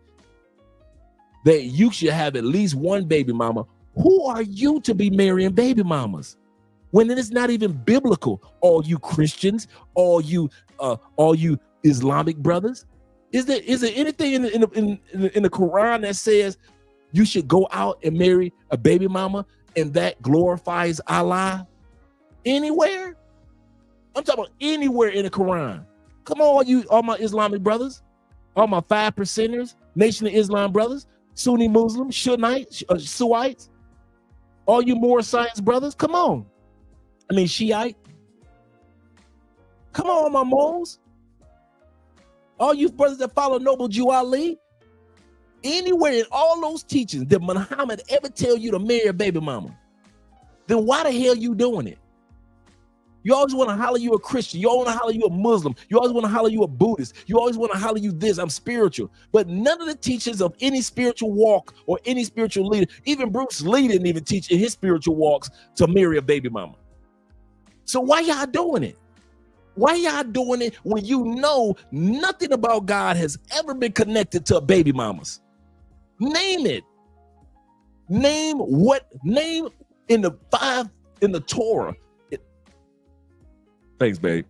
that you should have at least one baby mama, who are you to be marrying baby mamas when it is not even biblical? All you Christians, all you Islamic brothers, is there anything in the Quran that says you should go out and marry a baby mama and that glorifies Allah? Anywhere? I'm talking about anywhere in the Quran. Come on, all my Islamic brothers, all my 5%ers, Nation of Islam brothers, Sunni Muslims, Shiites, all you Moor Science brothers, come on. I mean, Shiite. Come on, my Moors. All you brothers that follow Noble Jew Ali. Anywhere in all those teachings did Muhammad ever tell you to marry a baby mama? Then why the hell you doing it? You always want to holler you a Christian. You always want to holler you a Muslim. You always want to holler you a Buddhist. You always want to holler you this, I'm spiritual. But none of the teachings of any spiritual walk or any spiritual leader, even Bruce Lee didn't even teach in his spiritual walks to marry a baby mama. So why y'all doing it? Why y'all doing it when you know nothing about God has ever been connected to baby mamas? Name it. Name in the Torah. Thanks, babe.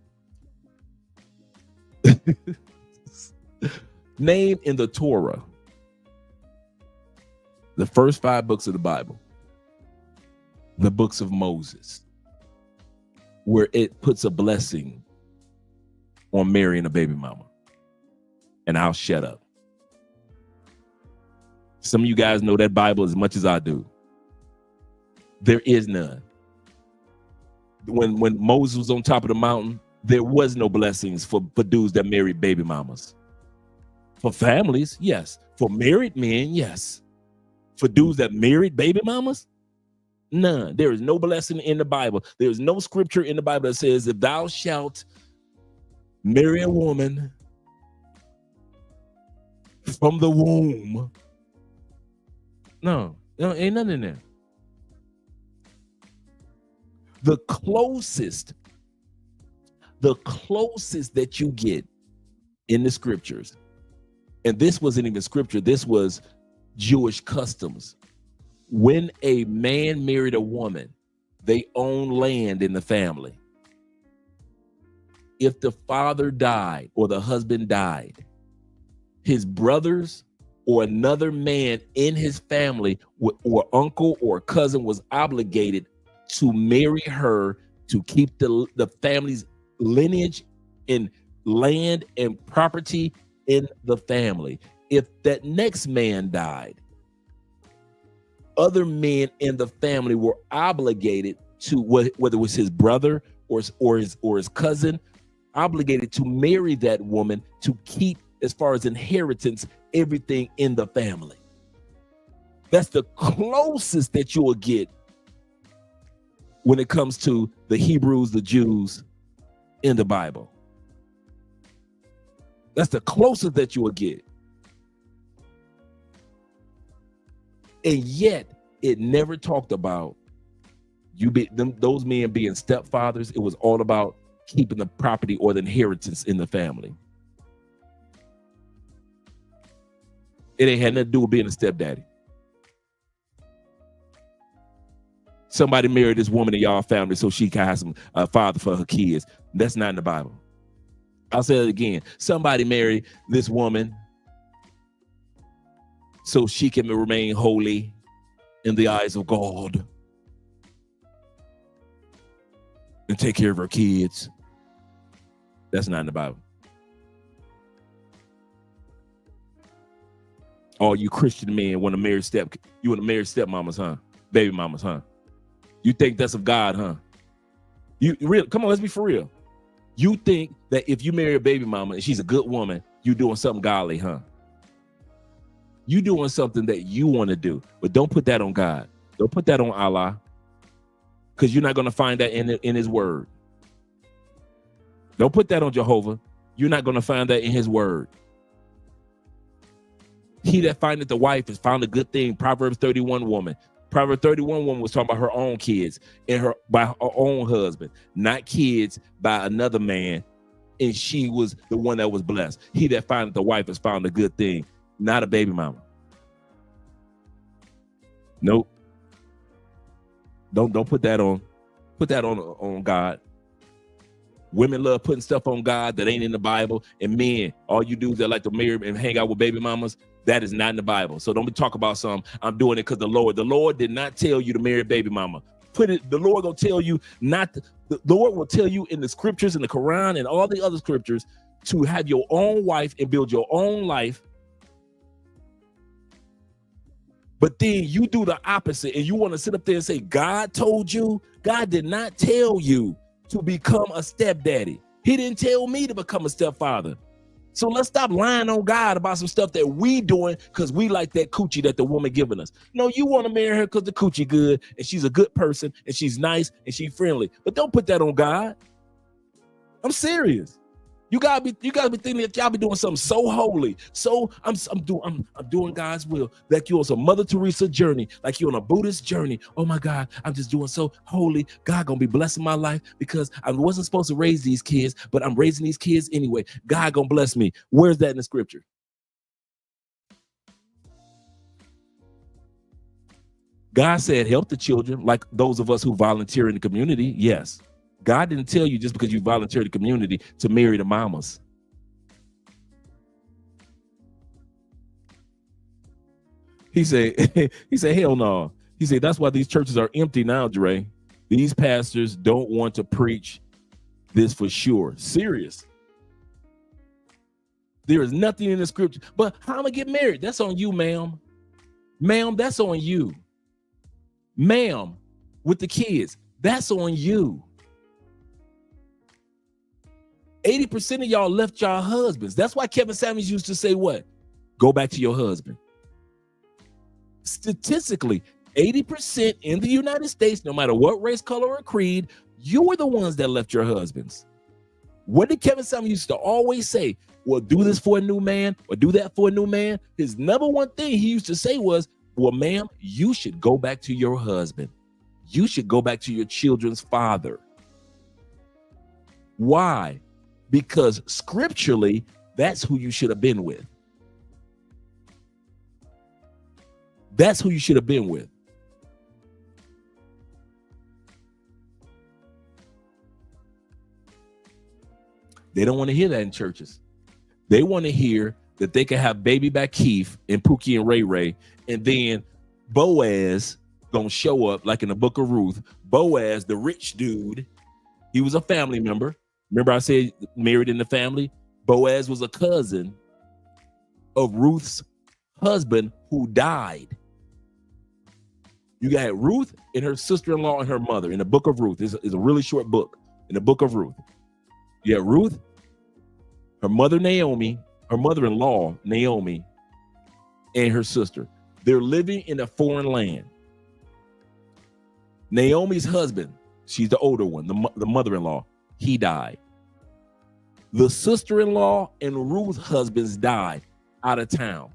Name in the Torah, the first 5 books of the Bible, the books of Moses, where it puts a blessing on marrying a baby mama. And I'll shut up. Some of you guys know that Bible as much as I do. There is none. When Moses was on top of the mountain, there was no blessings for dudes that married baby mamas. For families, yes. For married men, yes. For dudes that married baby mamas, none. There is no blessing in the Bible. There is no scripture in the Bible that says, if thou shalt marry a woman from the womb. No, ain't nothing in there. The closest that you get in the scriptures, and this wasn't even scripture, this was Jewish customs. When a man married a woman, they own land in the family. If the father died or the husband died, his brothers or another man in his family or uncle or cousin was obligated to marry her to keep the family's lineage and land and property in the family. If that next man died, other men in the family were obligated to, whether it was his brother or his cousin, obligated to marry that woman to keep, as far as inheritance, everything in the family. That's the closest that you will get when it comes to the Hebrews, the Jews in the Bible. That's the closest that you will get. And yet, it never talked about those men being stepfathers. It was all about keeping the property or the inheritance in the family. It ain't had nothing to do with being a stepdaddy. Somebody married this woman in y'all family so she can have some father for her kids. That's not in the Bible. I'll say it again. Somebody married this woman so she can remain holy in the eyes of God and take care of her kids. That's not in the Bible. All you Christian men want to marry stepmamas, huh? Baby mamas, huh? You think that's of God, huh? Come on, let's be for real. You think that if you marry a baby mama and she's a good woman, you doing something godly, huh? You doing something that you want to do, but don't put that on God. Don't put that on Allah, because you're not going to find that in his word. Don't put that on Jehovah. You're not going to find that in his word. He that findeth a wife has found a good thing. Proverbs 31 woman. Proverbs 31 woman was talking about her own kids and by her own husband, not kids by another man. And she was the one that was blessed. He that findeth a wife has found a good thing, not a baby mama. Nope. Don't put that on. Put that on God. Women love putting stuff on God that ain't in the Bible. And men, all you dudes that like to marry and hang out with baby mamas, that is not in the Bible. So don't be talking about I'm doing it because the Lord did not tell you to marry a baby mama. The Lord gonna tell you not to, the Lord will tell you in the scriptures, in the Quran and all the other scriptures, to have your own wife and build your own life. But then you do the opposite and you want to sit up there and say, God told you. God did not tell you to become a stepdaddy. He didn't tell me to become a stepfather. So let's stop lying on God about some stuff that we doing because we like that coochie that the woman giving us. No, you want to marry her because the coochie good and she's a good person and she's nice and she's friendly. But don't put that on God. I'm serious. You gotta be thinking that y'all be doing something so holy. So I'm doing God's will. Like you on some Mother Teresa journey, like you on a Buddhist journey. Oh my God, I'm just doing so holy. God gonna be blessing my life because I wasn't supposed to raise these kids, but I'm raising these kids anyway. God gonna bless me. Where's that in the scripture? God said, help the children, like those of us who volunteer in the community. Yes. God didn't tell you just because you volunteer in the community to marry the mamas. He said, hell no. He said, that's why these churches are empty now, Dre. These pastors don't want to preach this for sure. Serious. There is nothing in the scripture. But how am I gonna get married? That's on you, ma'am. Ma'am, that's on you. Ma'am, with the kids, that's on you. 80% of y'all left y'all husbands. That's why Kevin Samuels used to say what? Go back to your husband. Statistically, 80% in the United States, no matter what race, color, or creed, you were the ones that left your husbands. What did Kevin Samuels used to always say? or do this for a new man or do that for a new man, his number one thing he used to say was, well, ma'am, you should go back to your husband. You should go back to your children's father. Why? Because scripturally, that's who you should have been with. That's who you should have been with. They don't want to hear that in churches. They want to hear that they can have baby back Keith and Pookie and Ray Ray, and then Boaz gonna show up like in the book of Ruth. Boaz, the rich dude, he was a family member. Remember I said married in the family? Boaz was a cousin of Ruth's husband who died. You got Ruth and her sister-in-law and her mother in the book of Ruth. It's a really short book in the book of Ruth. You got Ruth, her mother Naomi, her mother-in-law Naomi, and her sister. They're living in a foreign land. Naomi's husband, she's the older one, the mother-in-law, he died. The sister-in-law and Ruth's husbands died out of town.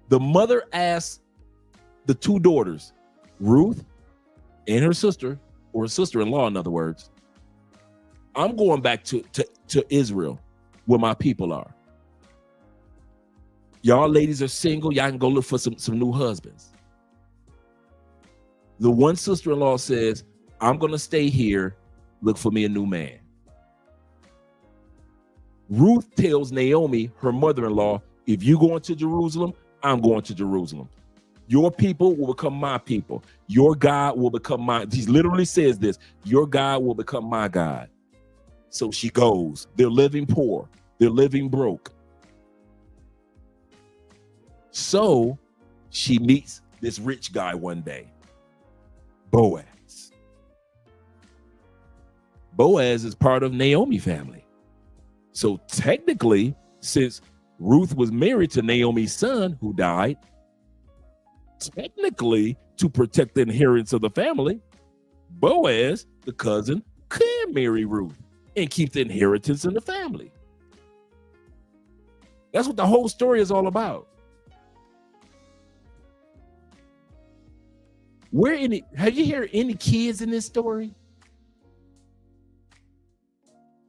The mother asked the two daughters, Ruth and her sister, or sister-in-law, in other words, I'm going back to Israel where my people are. Y'all ladies are single. Y'all can go look for some new husbands. The one sister-in-law says, I'm going to stay here, look for me a new man. Ruth tells Naomi, her mother-in-law, if you going to Jerusalem, I'm going to Jerusalem. Your people will become my people. Your God will become my, he literally says this, your God will become my God. So she goes. They're living poor. They're living broke. So she meets this rich guy one day, Boaz. Boaz is part of Naomi's family. So technically, since Ruth was married to Naomi's son who died, technically, to protect the inheritance of the family, Boaz, the cousin, can marry Ruth and keep the inheritance in the family. That's what the whole story is all about. Have you heard any kids in this story?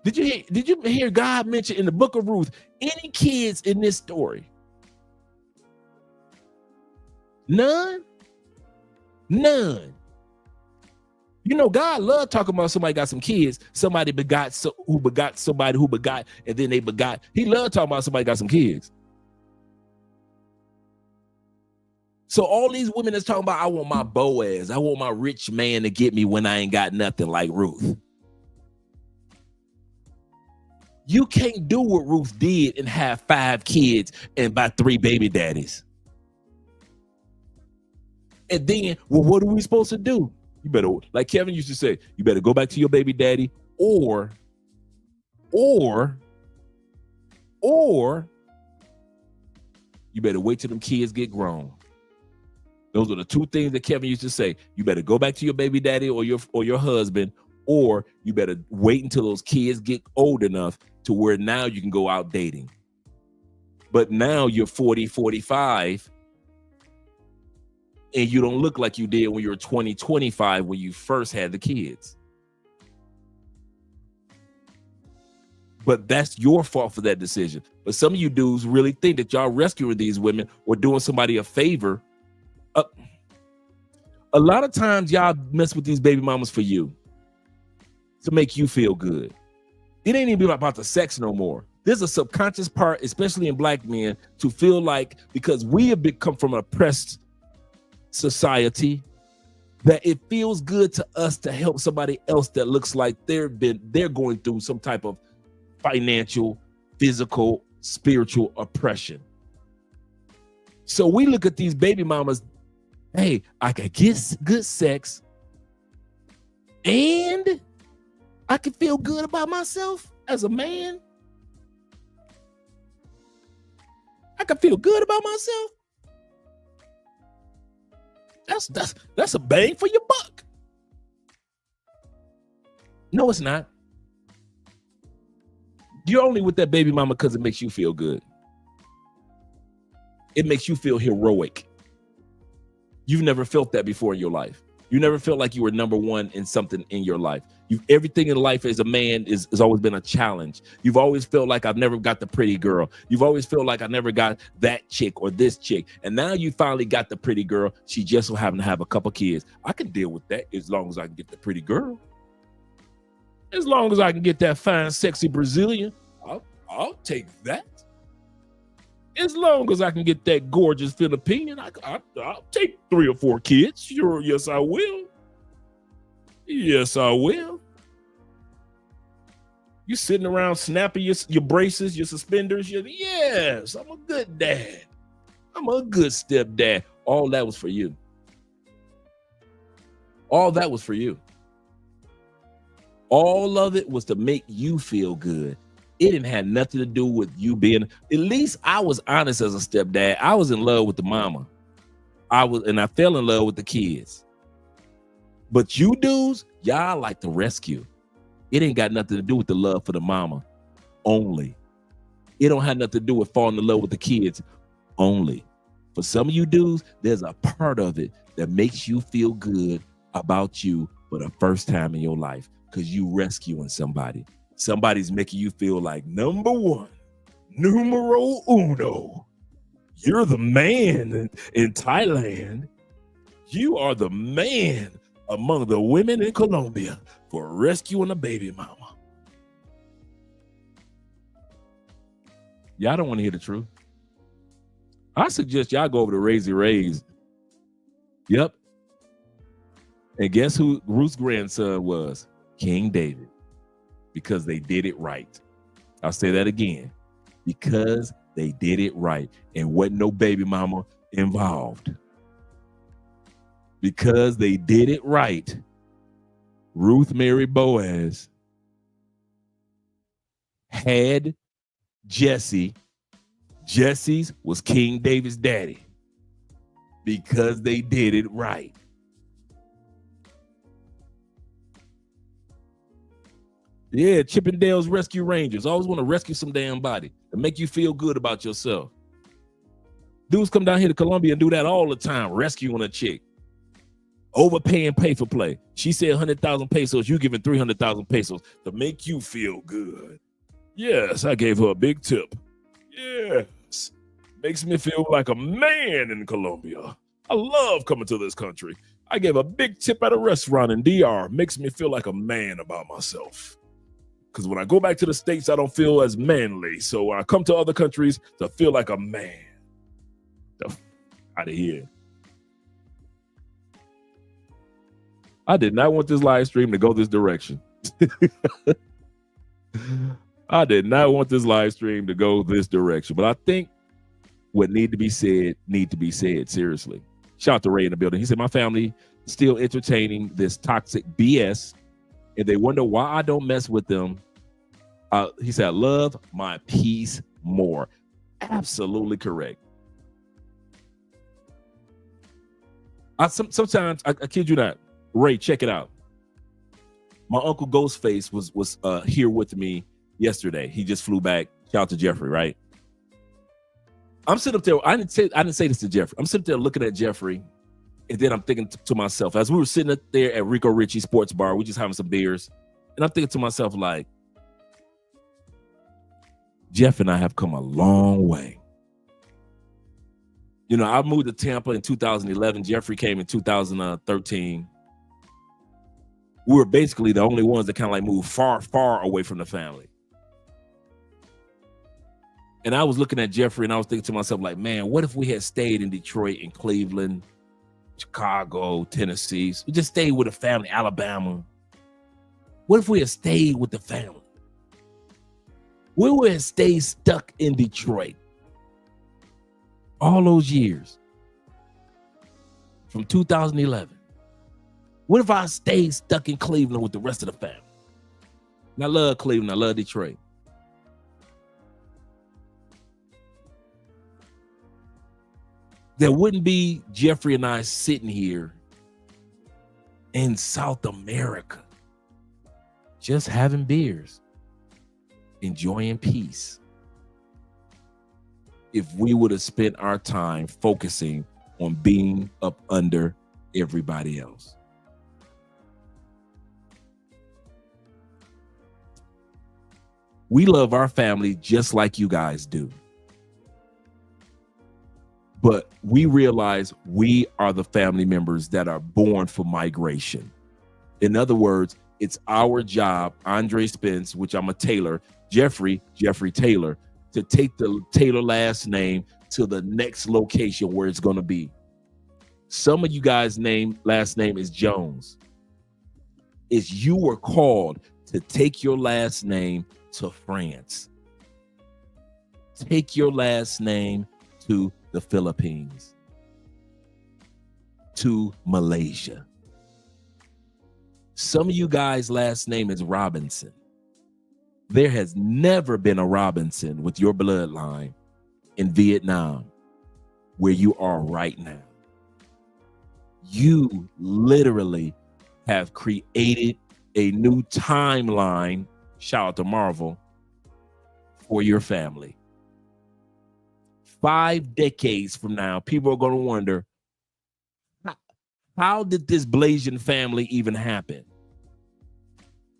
Did you hear God mention in the book of Ruth any kids in this story? None. You know, God loved talking about somebody got some kids, somebody begot who begot somebody who begot, and then they begot. He loved talking about somebody got some kids. So all these women that's talking about, I want my Boaz, I want my rich man to get me when I ain't got nothing, like Ruth. You can't do what Ruth did and have 5 kids and buy 3 baby daddies. And then, well, what are we supposed to do? You better, like Kevin used to say, you better go back to your baby daddy, or you better wait till them kids get grown. Those are the 2 things that Kevin used to say. You better go back to your baby daddy or your husband, or you better wait until those kids get old enough to where now you can go out dating. But now you're 40, 45, and you don't look like you did when you were 20, 25 when you first had the kids. But that's your fault for that decision. But some of you dudes really think that y'all rescuing these women or doing somebody a favor. A lot of times y'all mess with these baby mamas for you, to make you feel good. It ain't even about the sex no more. There's a subconscious part, especially in black men, to feel like, because we have come from an oppressed society, that it feels good to us to help somebody else that looks like they're going through some type of financial, physical, spiritual oppression. So we look at these baby mamas, hey, I can get good sex and I can feel good about myself as a man. I can feel good about myself. That's a bang for your buck. No, it's not. You're only with that baby mama because it makes you feel good. It makes you feel heroic. You've never felt that before in your life. You never felt like you were number one in something in your life. Everything in life as a man has always been a challenge. You've always felt like I've never got the pretty girl. You've always felt like I never got that chick or this chick. And now you finally got the pretty girl. She just so happened to have a couple kids. I can deal with that as long as I can get the pretty girl. As long as I can get that fine, sexy Brazilian, I'll take that. As long as I can get that gorgeous Filipinian, I'll take 3 or 4 kids. Sure, yes, I will. Yes, I will. You sitting around snapping your braces, your suspenders. Yes, I'm a good dad. I'm a good stepdad. All that was for you. All that was for you. All of it was to make you feel good. It didn't have nothing to do with you being, at least I was honest as a stepdad. I was in love with the mama. And I fell in love with the kids. But you dudes, y'all like to rescue. It ain't got nothing to do with the love for the mama only. It don't have nothing to do with falling in love with the kids only. For some of you dudes, there's a part of it that makes you feel good about you for the first time in your life because you rescuing somebody. Somebody's making you feel like number one, numero uno. You're the man in Thailand. You are the man among the women in Colombia for rescuing a baby mama. Y'all don't want to hear the truth. I suggest y'all go over to Raising Rays. Yep. And guess who Ruth's grandson was? King David. Because they did it right. I'll say that again. Because they did it right. And wasn't no baby mama involved. Because they did it right. Ruth married Boaz. Had Jesse. Jesse's was King David's daddy. Because they did it right. Yeah, Chippendale's Rescue Rangers. Always want to rescue some damn body and make you feel good about yourself. Dudes come down here to Colombia and do that all the time, rescuing a chick. Overpaying pay for play. She said 100,000 pesos. You giving 300,000 pesos to make you feel good. Yes, I gave her a big tip. Yes. Makes me feel like a man in Colombia. I love coming to this country. I gave a big tip at a restaurant in DR. Makes me feel like a man about myself. Because when I go back to the States, I don't feel as manly. So when I come to other countries to feel like a man. Out of here. I did not want this live stream to go this direction. I did not want this live stream to go this direction. But I think what need to be said, seriously. Shout out to Ray in the building. He said, my family still entertaining this toxic BS. And they wonder why I don't mess with them. He said, I love my peace more. Absolutely correct. Sometimes, I kid you not, Ray, check it out. My uncle Ghostface was here with me yesterday. He just flew back. Shout out to Jeffrey, right? I'm sitting up there. I didn't say this to Jeffrey. I'm sitting there looking at Jeffrey. And then I'm thinking to myself, as we were sitting up there at Rico Richie Sports Bar, we just having some beers. And I'm thinking to myself, like, Jeff and I have come a long way. You know, I moved to Tampa in 2011. Jeffrey came in 2013. We were basically the only ones that kind of like moved far, far away from the family. And I was looking at Jeffrey and I was thinking to myself, like, man, what if we had stayed in Detroit and Cleveland, Chicago, Tennessee? We just stayed with the family, Alabama. What if we had stayed with the family? We would have stayed stuck in Detroit all those years from 2011. What if I stayed stuck in Cleveland with the rest of the family? And I love Cleveland. I love Detroit. There wouldn't be Jeffrey and I sitting here in South America just having beers. enjoying peace if we would have spent our time focusing on being up under everybody else. We love our family just like you guys do. But we realize we are the family members that are born for migration. In other words, it's our job, Andre Spence, which I'm a Taylor, Jeffrey Taylor, to take the Taylor last name to the next location where it's going to be. Some of you guys' last name is Jones. It's you were called to take your last name to France. Take your last name to the Philippines, to Malaysia. Some of you guys' last name is Robinson. There has never been a Robinson with your bloodline in Vietnam where you are right now. You literally have created a new timeline, shout out to Marvel, for your family. 5 decades from now, people are going to wonder, how did this Blasian family even happen?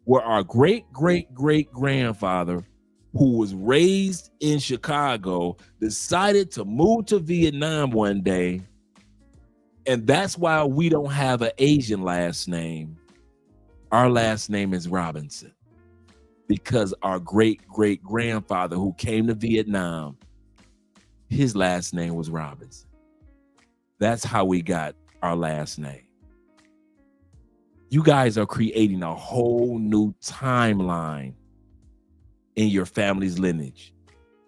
Where our great-great-great-grandfather, who was raised in Chicago, decided to move to Vietnam one day, and that's why we don't have an Asian last name. Our last name is Robinson, because our great-great-grandfather who came to Vietnam, his last name was Robinson. That's how we got our last name. You guys are creating a whole new timeline in your family's lineage.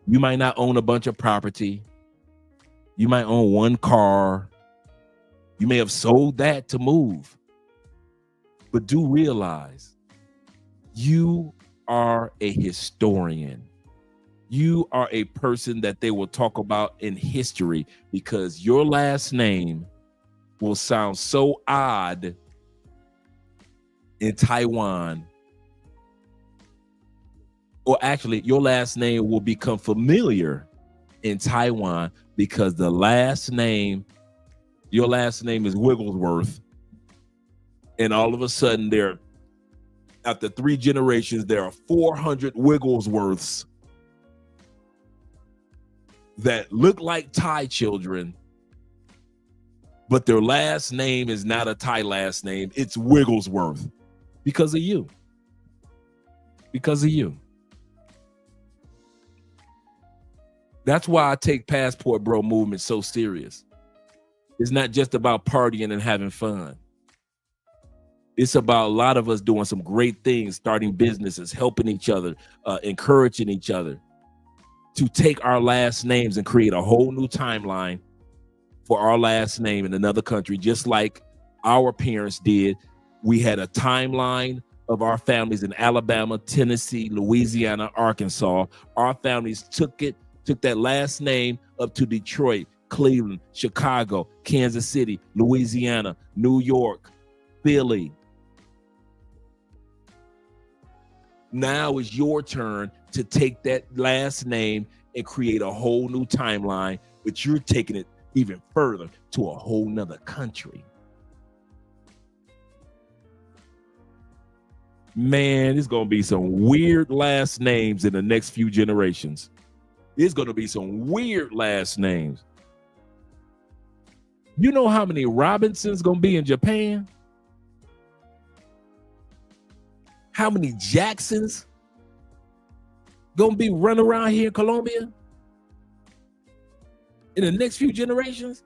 You might not own a bunch of property. You might own one car. You may have sold that to move. But do realize you are a historian. You are a person that they will talk about in history, because your last name will sound so odd in Taiwan. Or actually, your last name will become familiar in Taiwan because your last name is Wigglesworth. And all of a sudden, after 3 generations, there are 400 Wigglesworths that look like Thai children, but their last name is not a Thai last name. It's Wigglesworth because of you. Because of you. That's why I take Passport Bro movement so serious. It's not just about partying and having fun. It's about a lot of us doing some great things, starting businesses, helping each other, encouraging each other to take our last names and create a whole new timeline for our last name in another country, just like our parents did. We had a timeline of our families in Alabama, Tennessee, Louisiana, Arkansas. Our families took that last name up to Detroit, Cleveland, Chicago, Kansas City, Louisiana, New York, Philly. Now it's your turn to take that last name and create a whole new timeline, but you're taking it even further to a whole nother country. Man, there's going to be some weird last names in the next few generations. There's going to be some weird last names. You know how many Robinsons going to be in Japan? How many Jacksons gonna be running around here in Colombia in the next few generations?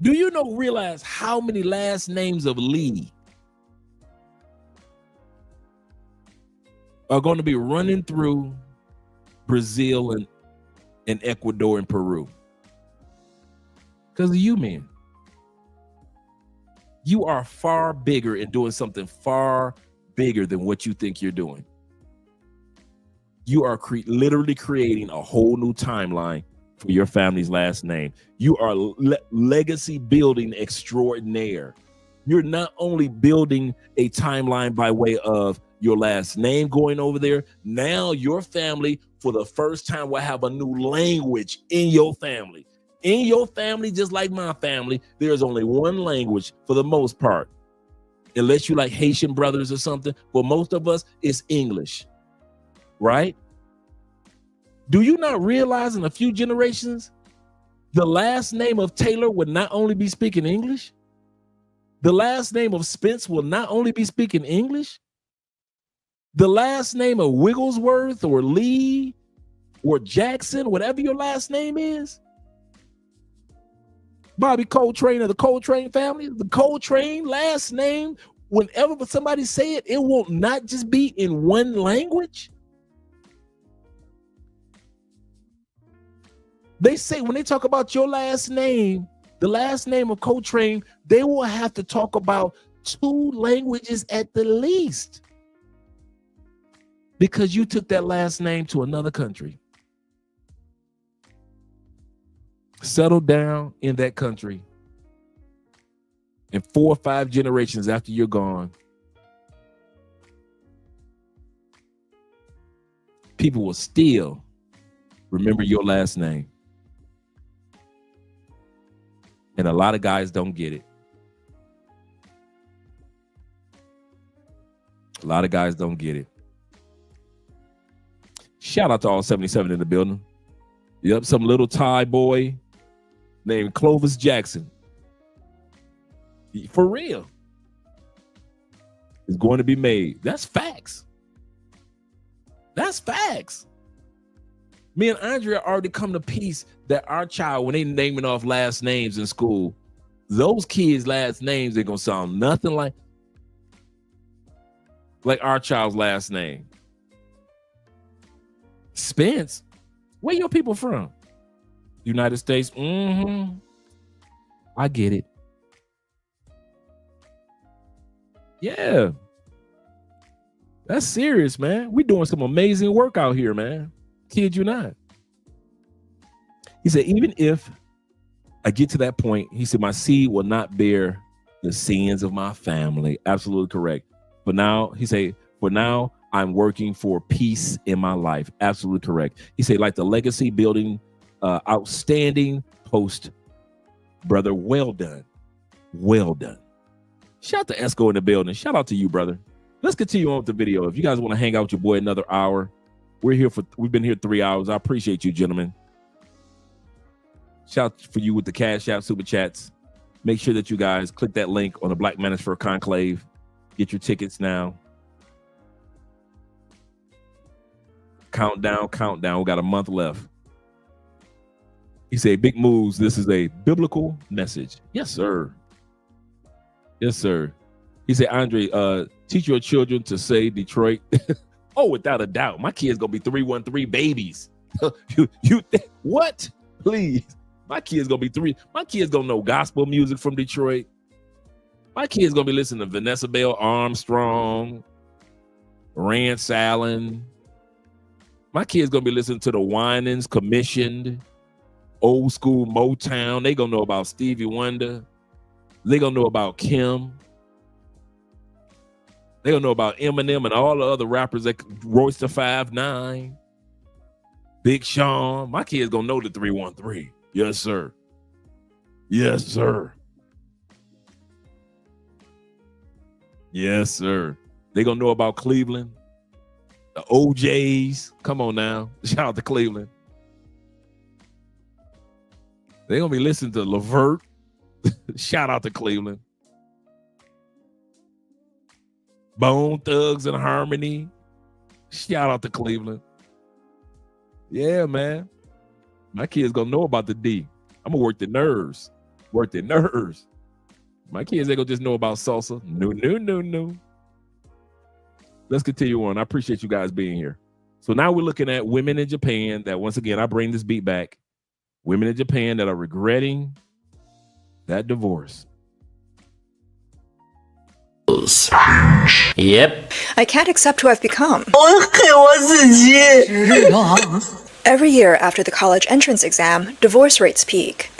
Do you realize how many last names of Lee are going to be running through Brazil and Ecuador and Peru? Because of you, man. You are far bigger and doing something far bigger than what you think you're doing. You are literally creating a whole new timeline for your family's last name. You are legacy building extraordinaire. You're not only building a timeline by way of your last name going over there. Now your family, for the first time, will have a new language in your family. In your family, just like my family, there's only one language for the most part. Unless you like Haitian brothers or something. For most of us, it's English. Right? Do you not realize in a few generations, the last name of Taylor would not only be speaking English? The last name of Spence will not only be speaking English. The last name of Wigglesworth or Lee or Jackson, whatever your last name is. Bobby Coltrane of the Coltrane family, the Coltrane last name, whenever somebody say it, it will not just be in one language. They say when they talk about your last name, the last name of Coltrane, they will have to talk about 2 languages at the least. Because you took that last name to another country. Settled down in that country. And 4 or 5 generations after you're gone, people will still remember your last name. And a lot of guys don't get it. A lot of guys don't get it. Shout out to all 77 in the building. Yep, some little Thai boy named Clovis Jackson. For real. Is going to be made. That's facts. That's facts. Me and Andrea already come to peace that our child, when they naming off last names in school, those kids' last names, they're going to sound nothing like our child's last name. Spence, where your people from? United States. I get it. Yeah. That's serious, man. We doing some amazing work out here, man. Kid you not. He said, even if I get to that point, he said, my seed will not bear the sins of my family. Absolutely correct. But now, he said, for now, I'm working for peace in my life. Absolutely correct. He said, like the legacy building, outstanding post, brother. Well done. Well done. Shout out to Esco in the building. Shout out to you, brother. Let's continue on with the video. If you guys want to hang out with your boy another hour, we've been here 3 hours. I appreciate you, gentlemen. Shout out for you with the Cash App Super Chats. Make sure that you guys click that link on the Black Manosphere Conclave. Get your tickets now. Countdown. We got a month left. He said, big moves. This is a biblical message. Yes, sir. Yes, sir. He said, Andre, teach your children to say Detroit. Oh, without a doubt. My kids gonna be 313 babies. What? Please. My kids gonna be 3. My kids gonna know gospel music from Detroit. My kids gonna be listening to Vanessa Bell Armstrong, Rance Allen. My kids gonna be listening to the Winans Commissioned, old school Motown. They gonna know about Stevie Wonder. They gonna know about Kim. They gonna know about Eminem and all the other rappers that Royce the 5'9", Big Sean. My kids gonna know the 313. Yes, sir. Yes, sir. Yes, sir. They gonna know about Cleveland, the OJs. Come on now. Shout out to Cleveland. They gonna be listening to Levert. Shout out to Cleveland. Bone Thugs and Harmony. Shout out to Cleveland. Yeah, man. My kids gonna know about the D. I'm gonna work the nerves. Work the nerves. My kids ain't gonna just know about salsa. No. Let's continue on. I appreciate you guys being here. So now we're looking at women in Japan that, once again, I bring this beat back. Women in Japan that are regretting that divorce. Yep. I can't accept who I've become. Every year after the college entrance exam, divorce rates peak.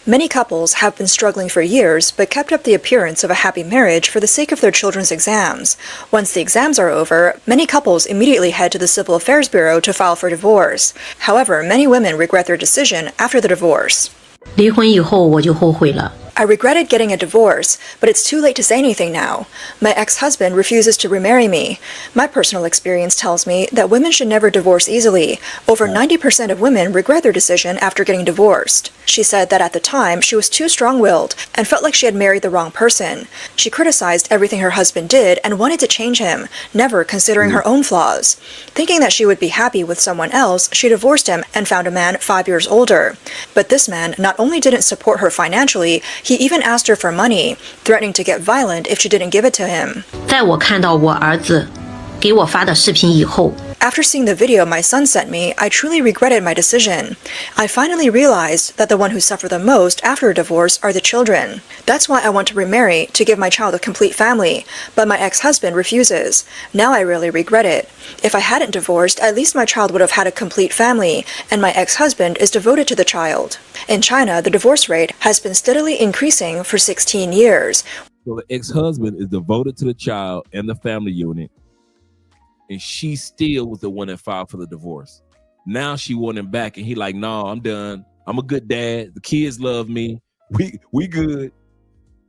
Many couples have been struggling for years but kept up the appearance of a happy marriage for the sake of their children's exams. Once the exams are over, many couples immediately head to the Civil Affairs Bureau to file for divorce. However, many women regret their decision after the divorce. 离婚以后我就后悔了。 I regretted getting a divorce, but it's too late to say anything now. My ex-husband refuses to remarry me. My personal experience tells me that women should never divorce easily. Over 90% of women regret their decision after getting divorced. She said that at the time, she was too strong-willed and felt like she had married the wrong person. She criticized everything her husband did and wanted to change him, never considering her own flaws. Thinking that she would be happy with someone else, she divorced him and found a man 5 years older. But this man not only didn't support her financially, he even asked her for money, threatening to get violent if she didn't give it to him. 在我看到我儿子给我发的视频以后， After seeing the video my son sent me, I truly regretted my decision. I finally realized that the one who suffer the most after a divorce are the children. That's why I want to remarry, to give my child a complete family, but my ex-husband refuses. Now I really regret it. If I hadn't divorced, at least my child would have had a complete family, and my ex-husband is devoted to the child. In China, the divorce rate has been steadily increasing for 16 years. So the ex-husband is devoted to the child and the family unit, and she still was the one that filed for the divorce. Now she want him back, and he like, no, I'm done. I'm a good dad. The kids love me. We good.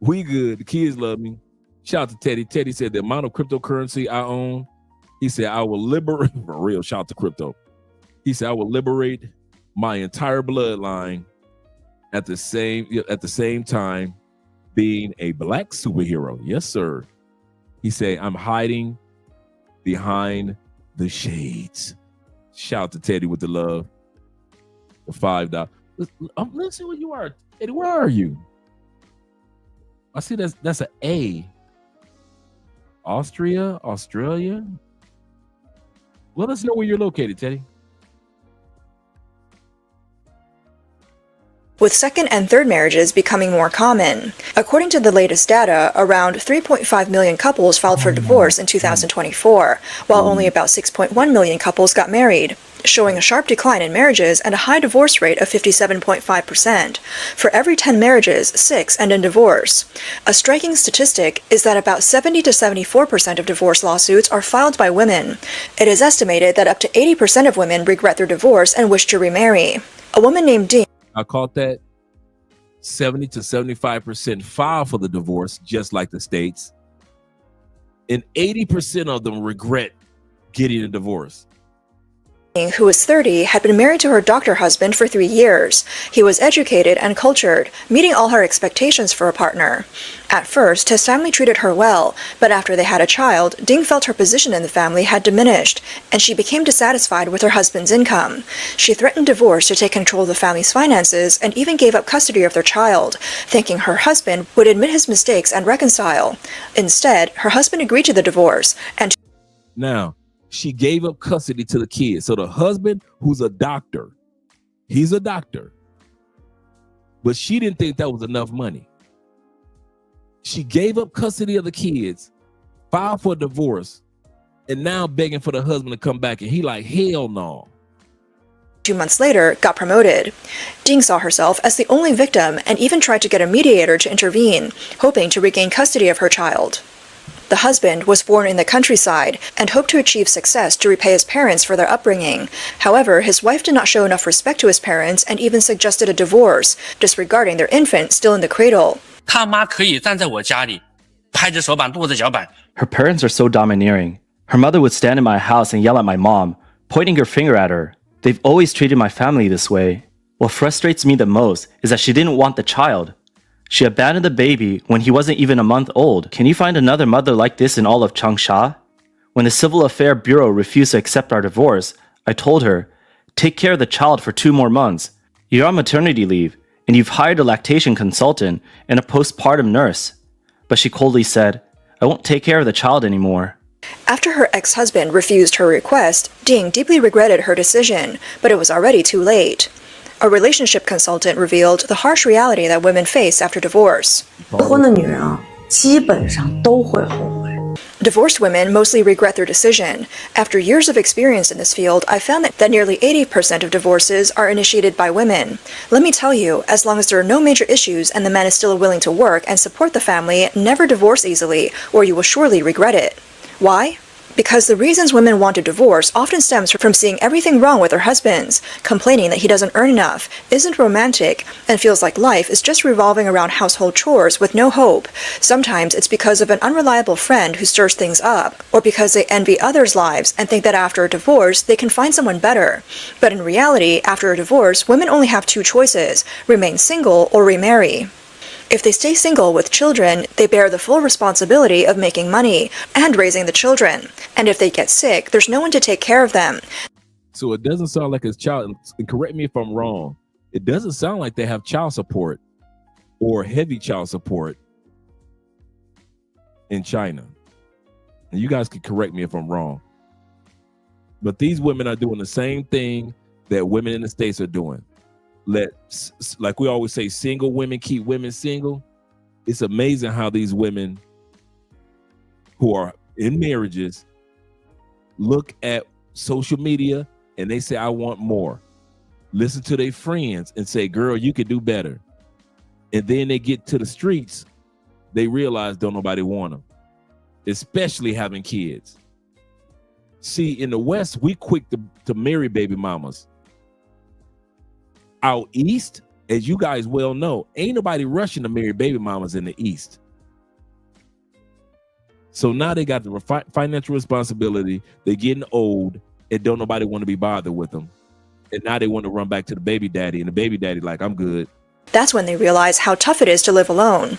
We good. The kids love me. Shout out to Teddy. Teddy said the amount of cryptocurrency I own, he said, I will liberate, for real, shout out to crypto. He said, I will liberate my entire bloodline at the same time being a black superhero. Yes, sir. He said, I'm hiding behind the shades. Shout out to Teddy with the love. The $5. Let's see where you are. Teddy, where are you? I see that's an A. Austria, Australia. Let us know where you're located, Teddy. With second and third marriages becoming more common. According to the latest data, around 3.5 million couples filed for divorce in 2024, while only about 6.1 million couples got married, showing a sharp decline in marriages and a high divorce rate of 57.5%. For every 10 marriages, 6 end in divorce. A striking statistic is that about 70 to 74% of divorce lawsuits are filed by women. It is estimated that up to 80% of women regret their divorce and wish to remarry. A woman named Ding. I caught that 70 to 75% file for the divorce, just like the States. And 80% of them regret getting a divorce. Who was 30, had been married to her doctor husband for 3 years. He was educated and cultured, meeting all her expectations for a partner. At first, his family treated her well, but after they had a child, Ding felt her position in the family had diminished, and she became dissatisfied with her husband's income. She threatened divorce to take control of the family's finances and even gave up custody of their child, thinking her husband would admit his mistakes and reconcile. Instead, her husband agreed to the divorce, and now, she gave up custody to the kids. So the husband, who's a doctor, he's a doctor, but she didn't think that was enough money. She gave up custody of the kids, filed for divorce, and now begging for the husband to come back. And he like, hell no. 2 months later, got promoted. Ding saw herself as the only victim and even tried to get a mediator to intervene, hoping to regain custody of her child. The husband was born in the countryside and hoped to achieve success to repay his parents for their upbringing. However, his wife did not show enough respect to his parents and even suggested a divorce, disregarding their infant still in the cradle. Her parents are so domineering. Her mother would stand in my house and yell at my mom, pointing her finger at her. They've always treated my family this way. What frustrates me the most is that she didn't want the child. She abandoned the baby when he wasn't even a month old. Can you find another mother like this in all of Changsha? When the Civil Affairs Bureau refused to accept our divorce, I told her, take care of the child for 2 more months. You're on maternity leave, and you've hired a lactation consultant and a postpartum nurse. But she coldly said, I won't take care of the child anymore. After her ex-husband refused her request, Ding deeply regretted her decision, but it was already too late. A relationship consultant revealed the harsh reality that women face after divorce. Divorced women mostly regret their decision. After years of experience in this field, I found that nearly 80% of divorces are initiated by women. Let me tell you, as long as there are no major issues and the man is still willing to work and support the family, never divorce easily, or you will surely regret it. Why? Because the reasons women want a divorce often stems from seeing everything wrong with their husbands, complaining that he doesn't earn enough, isn't romantic, and feels like life is just revolving around household chores with no hope. Sometimes it's because of an unreliable friend who stirs things up, or because they envy others' lives and think that after a divorce they can find someone better. But in reality, after a divorce, women only have two choices: remain single or remarry. If they stay single with children, they bear the full responsibility of making money and raising the children. And if they get sick, there's no one to take care of them. So it doesn't sound like it's child, and correct me if I'm wrong, it doesn't sound like they have child support or heavy child support in China. And you guys can correct me if I'm wrong. But these women are doing the same thing that women in the States are doing. Like we always say, single women keep women single. It's amazing how these women who are in marriages look at social media and they say, I want more. Listen to their friends and say, girl, you could do better. And then they get to the streets, they realize don't nobody want them, especially having kids. See, in the West, we quick to marry baby mamas. Out east, as you guys well know, ain't nobody rushing to marry baby mamas in the East. So now they got the financial responsibility. They're getting old and don't nobody want to be bothered with them. And now they want to run back to the baby daddy, and the baby daddy like, I'm good. That's when they realize how tough it is to live alone.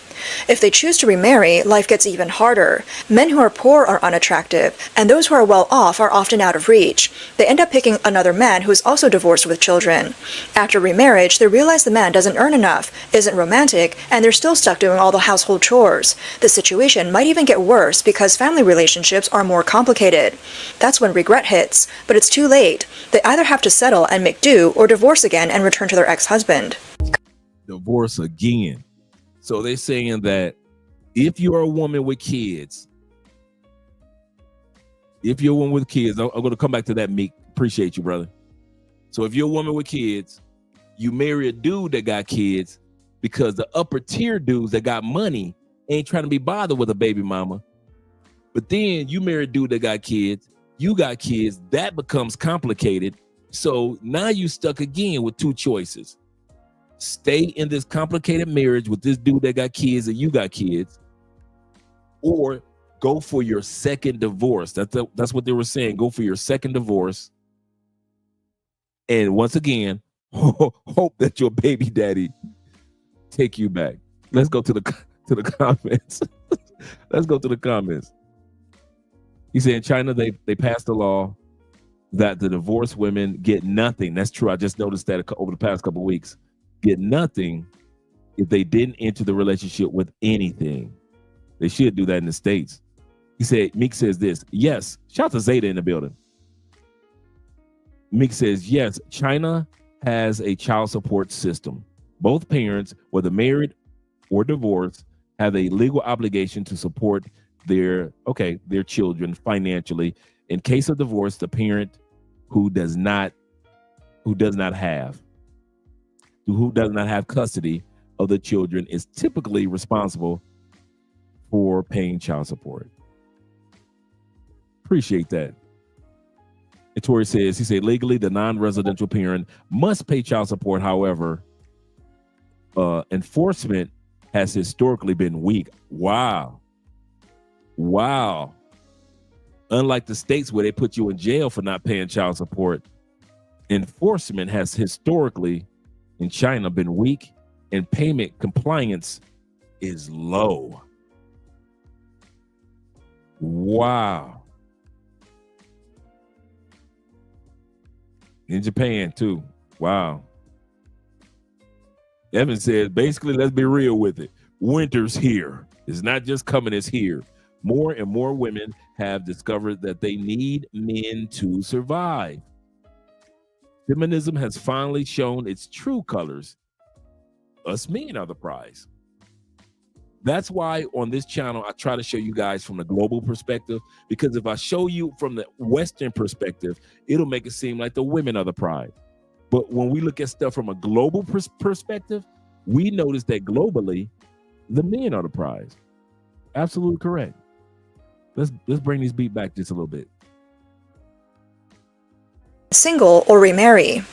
If they choose to remarry, life gets even harder. Men who are poor are unattractive, and those who are well off are often out of reach. They end up picking another man who is also divorced with children. After remarriage, they realize the man doesn't earn enough, isn't romantic, and they're still stuck doing all the household chores. The situation might even get worse because family relationships are more complicated. That's when regret hits, but it's too late. They either have to settle and make do, or divorce again and return to their ex-husband. Divorce again. So they're saying that if you're a woman with kids, I'm going to come back to that, Meek. Appreciate you, brother. So if you're a woman with kids, you marry a dude that got kids because the upper tier dudes that got money ain't trying to be bothered with a baby mama. But then you marry a dude that got kids, you got kids, that becomes complicated. So now you stuck again with two choices. Stay in this complicated marriage with this dude that got kids and you got kids, or go for your second divorce. That's what they were saying. Go for your second divorce. And once again, hope that your baby daddy take you back. Let's go to the comments. Let's go to the comments. He said in China, they passed a law that the divorced women get nothing. That's true. I just noticed that over the past couple of weeks. Get nothing if they didn't enter the relationship with anything. They should do that in the States. He said, Meek says this. Yes. Shout out to Zeta in the building. Meek says, yes, China has a child support system. Both parents, whether married or divorced, have a legal obligation to support their children financially. In case of divorce, the parent who does not have custody of the children is typically responsible for paying child support. Appreciate that. And Tori says, he said, legally, the non-residential parent must pay child support. However, enforcement has historically been weak. Wow. Unlike the States where they put you in jail for not paying child support, enforcement has historically in China been weak, and payment compliance is low. Wow. In Japan too. Wow. Evan says, basically, let's be real with it. Winter's here. It's not just coming, it's here. More and more women have discovered that they need men to survive. Feminism has finally shown its true colors. Us men are the prize. That's why on this channel, I try to show you guys from the global perspective, because if I show you from the Western perspective, it'll make it seem like the women are the prize. But when we look at stuff from a global perspective, we notice that globally, the men are the prize. Absolutely correct. Let's bring these beat back just a little bit. Single or remarry.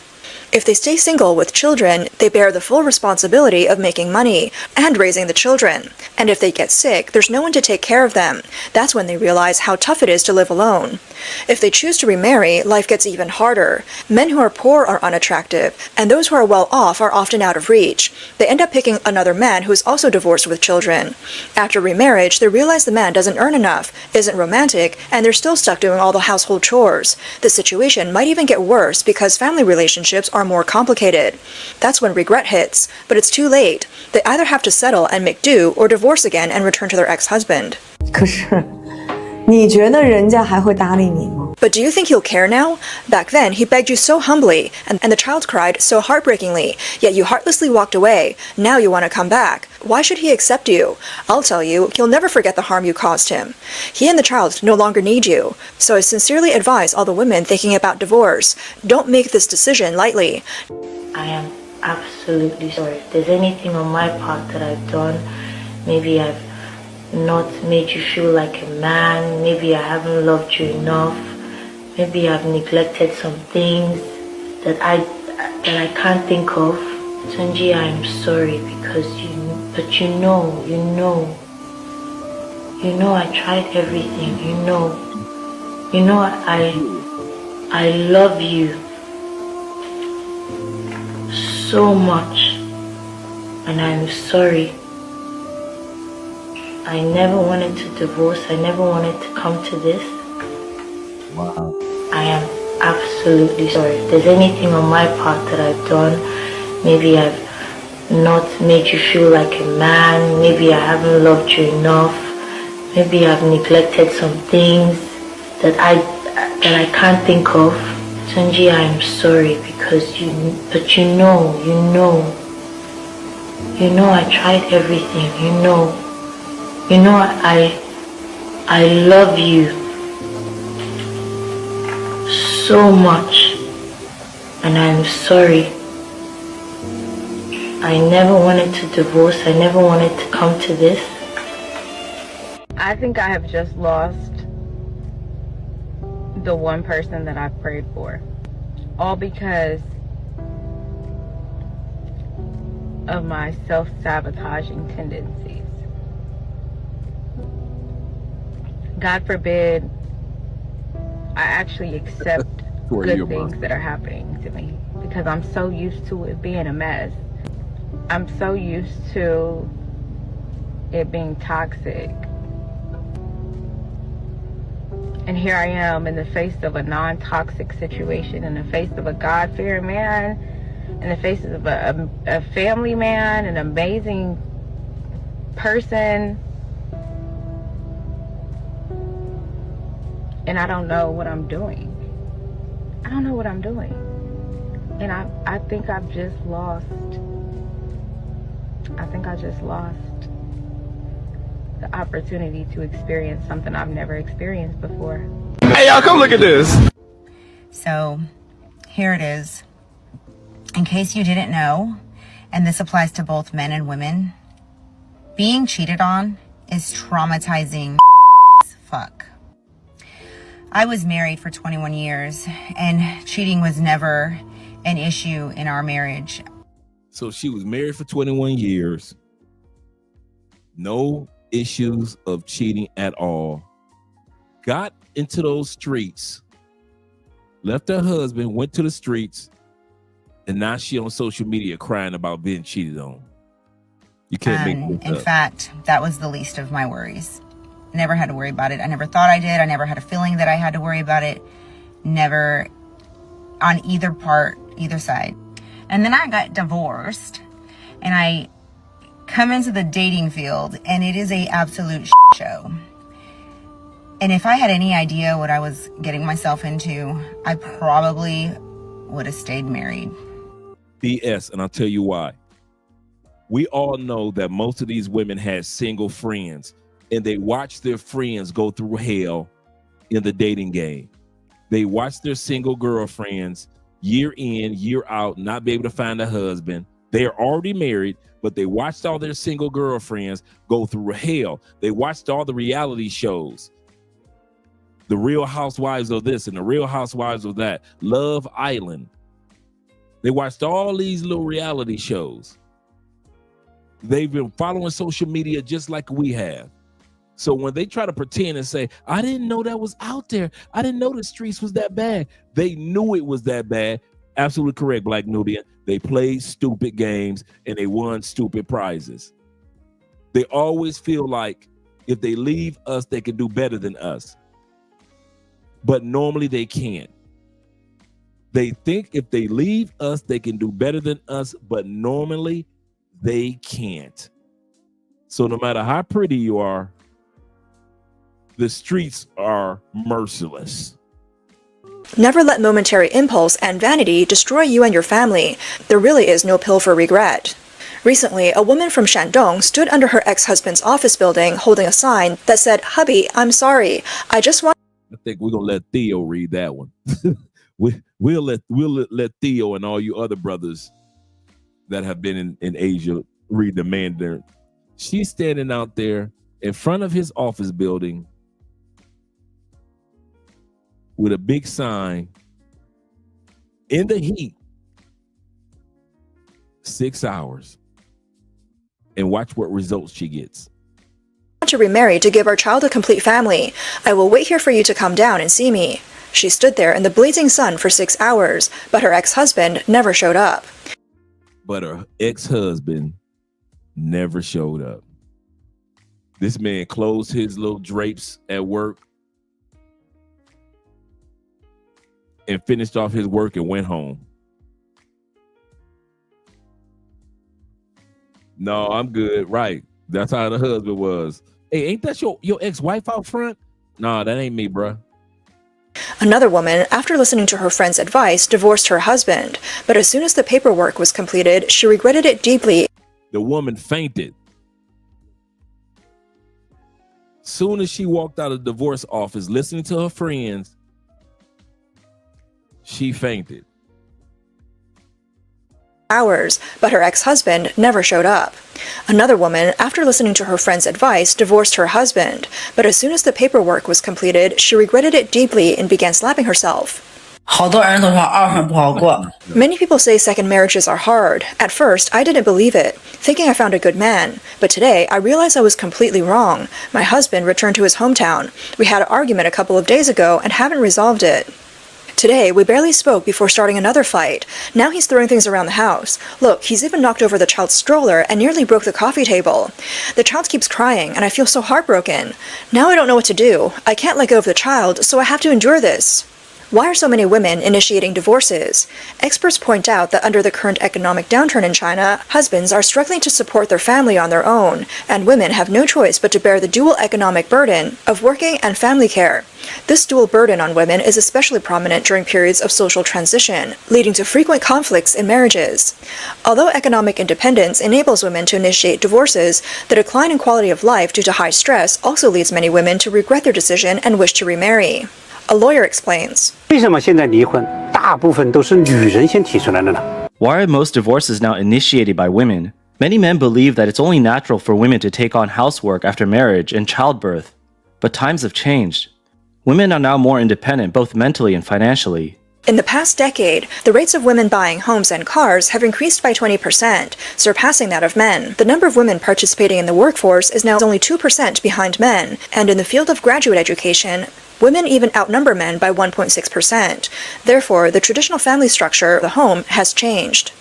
If they stay single with children, they bear the full responsibility of making money and raising the children. And if they get sick, there's no one to take care of them. That's when they realize how tough it is to live alone. If they choose to remarry, life gets even harder. Men who are poor are unattractive, and those who are well off are often out of reach. They end up picking another man who is also divorced with children. After remarriage, they realize the man doesn't earn enough, isn't romantic, and they're still stuck doing all the household chores. The situation might even get worse because family relationships are more complicated. That's when regret hits, but it's too late. They either have to settle and make do or divorce again and return to their ex-husband. 可是，你觉得人家还会搭理你吗？ But do you think he'll care now? Back then, he begged you so humbly, and the child cried so heartbreakingly, yet you heartlessly walked away. Now you want to come back. Why should he accept you? I'll tell you, he'll never forget the harm you caused him. He and the child no longer need you. So I sincerely advise all the women thinking about divorce, don't make this decision lightly. I am absolutely sorry. If there's anything on my part that I've done, maybe I've not made you feel like a man, maybe I haven't loved you enough, maybe I've neglected some things that I can't think of. Tunji, I'm sorry, because you know I tried everything. You know I love you so much, and I'm sorry. I never wanted to divorce. I never wanted to come to this. Wow. I am absolutely sorry. If there's anything on my part that I've done, maybe I've not made you feel like a man, maybe I haven't loved you enough, maybe I've neglected some things that I can't think of. Tunji, I'm sorry, because you know I tried everything. You know I love you so much, and I'm sorry. I never wanted to divorce. I never wanted to come to this. I think I have just lost the one person that I prayed for, all because of my self-sabotaging tendencies. God forbid I actually accept good things that are happening to me, because I'm so used to it being a mess. I'm so used to it being toxic. And here I am in the face of a non-toxic situation, in the face of a God-fearing man, in the face of a family man, an amazing person. And I don't know what I'm doing. I don't know what I'm doing. And I think I've just lost. I think I just lost the opportunity to experience something I've never experienced before. Hey, y'all, come look at this. So here it is. In case you didn't know, and this applies to both men and women, being cheated on is traumatizing as fuck. I was married for 21 years, and cheating was never an issue in our marriage. So she was married for 21 years. No issues of cheating at all. Got into those streets. Left her husband, went to the streets, and now she on social media crying about being cheated on. You can't make this up. In fact, that was the least of my worries. Never had to worry about it. I never thought I did. I never had a feeling that I had to worry about it. Never on either part, either side. And then I got divorced, and I come into the dating field, and it is a absolute shit show. And if I had any idea what I was getting myself into, I probably would have stayed married. BS, and I'll tell you why. We all know that most of these women had single friends, and they watched their friends go through hell in the dating game. They watched their single girlfriends year in, year out, not be able to find a husband. They are already married, but they watched all their single girlfriends go through hell. They watched all the reality shows, the Real Housewives of this and the Real Housewives of that, Love Island. They watched all these little reality shows. They've been following social media just like we have. So when they try to pretend and say, I didn't know that was out there, I didn't know the streets was that bad, they knew it was that bad. Absolutely correct, Black Nubian. They played stupid games and they won stupid prizes. They always feel like if they leave us, they can do better than us. But normally they can't. They think if they leave us, they can do better than us, but normally they can't. So no matter how pretty you are, the streets are merciless. Never let momentary impulse and vanity destroy you and your family. There really is no pill for regret. Recently, a woman from Shandong stood under her ex-husband's office building holding a sign that said, "Hubby, I'm sorry. I just want..." I think we're gonna let Theo read that one. we'll let Theo and all you other brothers that have been in Asia read the Mandarin. She's standing out there in front of his office building with a big sign in the heat, 6 hours, and watch what results she gets. "To remarry to give our child a complete family. I will wait here for you to come down and see me." She stood there in the blazing sun for 6 hours, but her ex-husband never showed up. But her ex-husband never showed up. This man closed his little drapes at work and finished off his work and went home. No, I'm good. Right. That's how the husband was. Hey, ain't that your ex-wife out front? Nah, that ain't me, bruh. Another woman, after listening to her friend's advice, divorced her husband, but as soon as the paperwork was completed, she regretted it deeply. The woman fainted. Soon as she walked out of the divorce office, listening to her friends, she fainted. Hours, but her ex-husband never showed up. Another woman, after listening to her friend's advice, divorced her husband, but as soon as the paperwork was completed, she regretted it deeply and began slapping herself. Many people say second marriages are hard. At first, I didn't believe it, thinking I found a good man. But today, I realized I was completely wrong. My husband returned to his hometown. We had an argument a couple of days ago and haven't resolved it. Today, we barely spoke before starting another fight. Now he's throwing things around the house. Look, he's even knocked over the child's stroller and nearly broke the coffee table. The child keeps crying, and I feel so heartbroken. Now I don't know what to do. I can't let go of the child, so I have to endure this. Why are so many women initiating divorces? Experts point out that under the current economic downturn in China, husbands are struggling to support their family on their own, and women have no choice but to bear the dual economic burden of working and family care. This dual burden on women is especially prominent during periods of social transition, leading to frequent conflicts in marriages. Although economic independence enables women to initiate divorces, the decline in quality of life due to high stress also leads many women to regret their decision and wish to remarry. A lawyer explains. Why are most divorces now initiated by women? Many men believe that it's only natural for women to take on housework after marriage and childbirth. But times have changed. Women are now more independent both mentally and financially. In the past decade, the rates of women buying homes and cars have increased by 20%, surpassing that of men. The number of women participating in the workforce is now only 2% behind men, and in the field of graduate education, women even outnumber men by 1.6%. Therefore, the traditional family structure of the home has changed.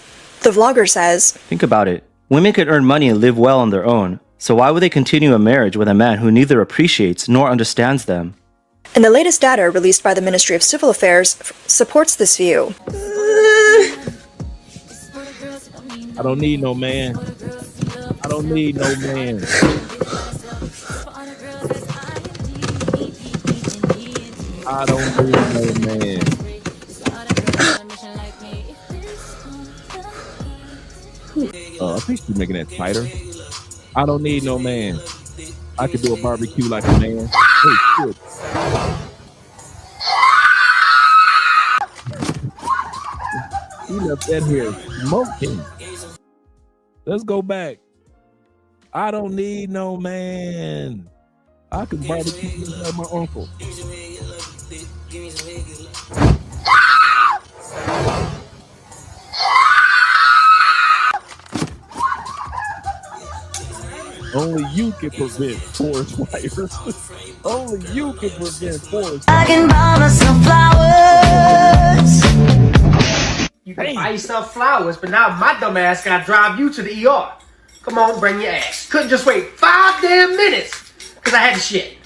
The vlogger says, Think about it. Women could earn money and live well on their own, so why would they continue a marriage with a man who neither appreciates nor understands them? And the latest data released by the Ministry of Civil Affairs supports this view. I don't need no man. I don't need no man. I don't need no man. I think she's making that tighter. I don't need no man. I can do a barbecue like a man. Hey, shit. He left that here smoking. Let's go back. I don't need no man. I can barbecue like my uncle. Only you can prevent forest fires. Only you can prevent forest fires. I can buy myself flowers. You can buy yourself flowers, but now my dumb ass gotta drive you to the ER. Come on, bring your ass. Couldn't just wait 5 damn minutes because I had to shit.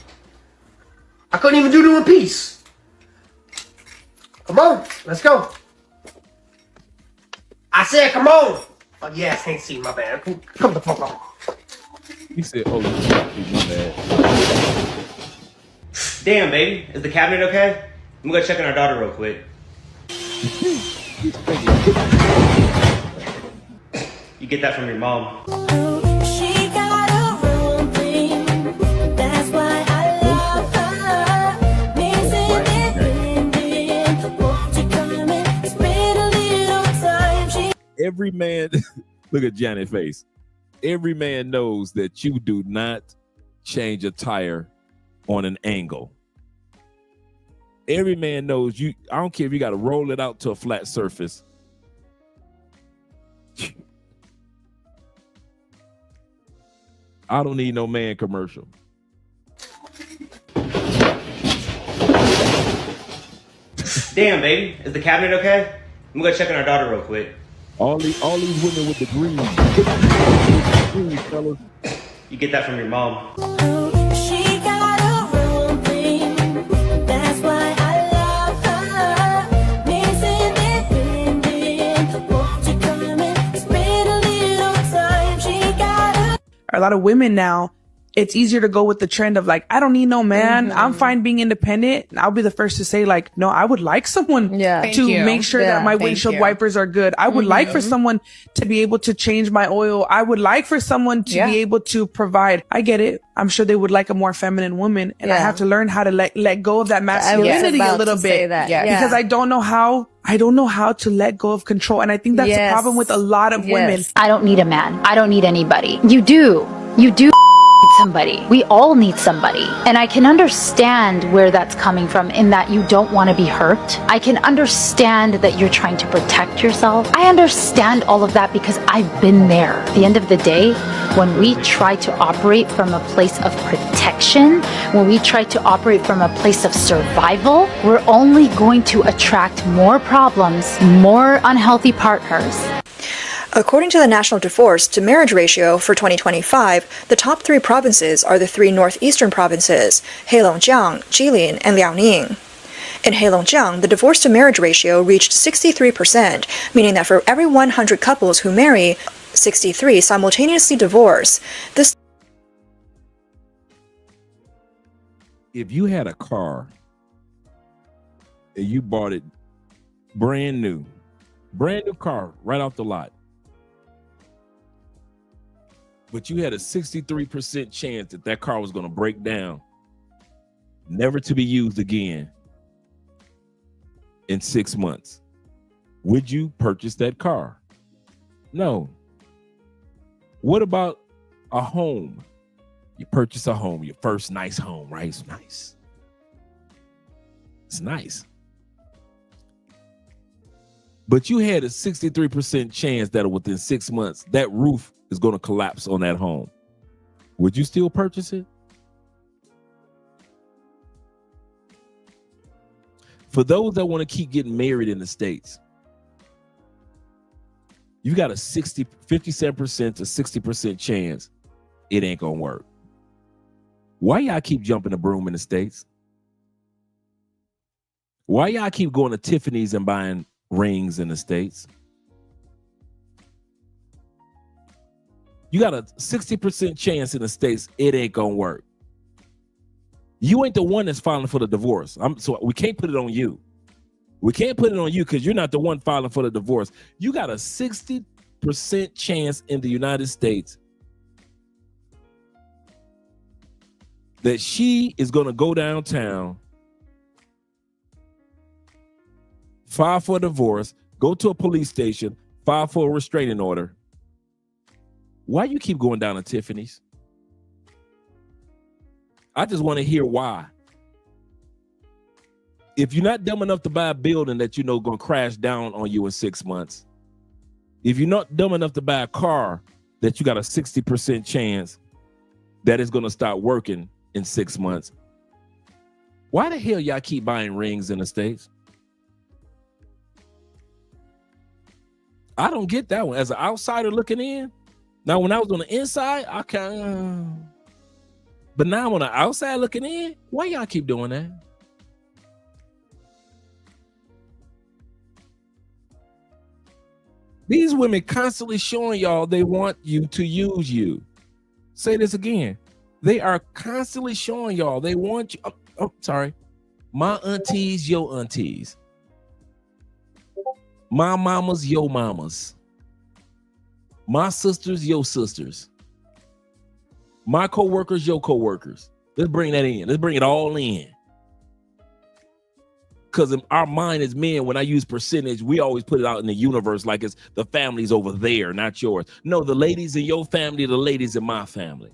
I couldn't even do them in peace. Come on, let's go. I said, come on. Oh, yeah, I can't see my bad. Come the fuck on. He said, oh, my bad. Damn, baby. Is the cabinet okay? I'm gonna go check on our daughter real quick. You get that from your mom. She got her own thing. That's why I love her. Missing it, won't you come and spend a little time? Every man, look at Janet's face. Every man knows that you do not change a tire on an angle. Every man knows you. I don't care if you got to roll it out to a flat surface. I don't need no man commercial. Damn, baby. Is the cabinet okay? I'm gonna go check on our daughter real quick. All these women with the green. Fellas. You get that from your mom. She got her own thing. That's why I love her. Missing it, won't you come and spend a little time? She got her. A lot of women now, it's easier to go with the trend of like, I don't need no man. I'm fine being independent. I'll be the first to say like, no, I would like someone to make sure that my windshield wipers are good. I would like for someone to be able to change my oil. I would like for someone to be able to provide. I get it. I'm sure they would like a more feminine woman. And I have to learn how to let go of that masculinity a little bit. Because I don't know how to let go of control. And I think that's the problem with a lot of women. I don't need a man. I don't need anybody. You do need somebody. We all need somebody. And I can understand where that's coming from in that you don't want to be hurt. I can understand that you're trying to protect yourself. I understand all of that because I've been there. At the end of the day, when we try to operate from a place of protection, when we try to operate from a place of survival, we're only going to attract more problems, more unhealthy partners. According to the National Divorce to Marriage Ratio for 2025, the top 3 provinces are the 3 northeastern provinces, Heilongjiang, Jilin, and Liaoning. In Heilongjiang, the divorce to marriage ratio reached 63%, meaning that for every 100 couples who marry, 63 simultaneously divorce. If you had a car and you bought it brand new car right off the lot, but you had a 63% chance that car was going to break down, never to be used again in 6 months, would you purchase that car? No. What about a home? You purchase a home, your first nice home, right? It's nice. It's nice. But you had a 63% chance that within 6 months, that roof is going to collapse on that home. Would you still purchase it? For those that want to keep getting married in the States, you got a 57% to 60% chance it ain't going to work. Why y'all keep jumping the broom in the States? Why y'all keep going to Tiffany's and buying rings in the States? You got a 60% chance in the States it ain't gonna work. You ain't the one that's filing for the divorce. So we can't put it on you. We can't put it on you because you're not the one filing for the divorce. You got a 60% 60% chance in the United States that she is going to go downtown, file for a divorce, go to a police station, file for a restraining order. Why you keep going down to Tiffany's? I just want to hear why. If you're not dumb enough to buy a building that you know going to crash down on you in 6 months, if you're not dumb enough to buy a car that you got a 60% chance that it's going to start working in 6 months, why the hell y'all keep buying rings in the States? I don't get that one. As an outsider looking in, now when I was on the inside, I kind of, but now on the outside looking in, why y'all keep doing that? These women constantly showing y'all they want you to use you. Say this again. They are constantly showing y'all they want you. Oh, sorry. My aunties, your aunties. My mamas, your mamas. My sisters, your sisters. My co-workers, your co-workers. Let's bring that in. Let's bring it all in. Because our mind as men, when I use percentage, we always put it out in the universe like it's the family's over there, not yours. No, the ladies in your family, the ladies in my family.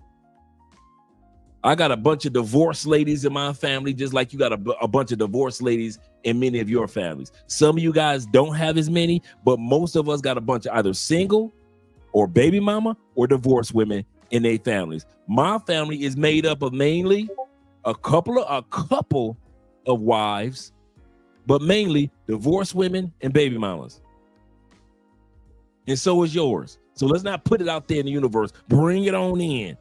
I got a bunch of divorced ladies in my family, just like you got a bunch of divorced ladies in many of your families. Some of you guys don't have as many, but most of us got a bunch of either single or baby mama or divorced women in their families. My family is made up of mainly a couple of wives, but mainly divorced women and baby mamas. And so is yours. So let's not put it out there in the universe. Bring it on in.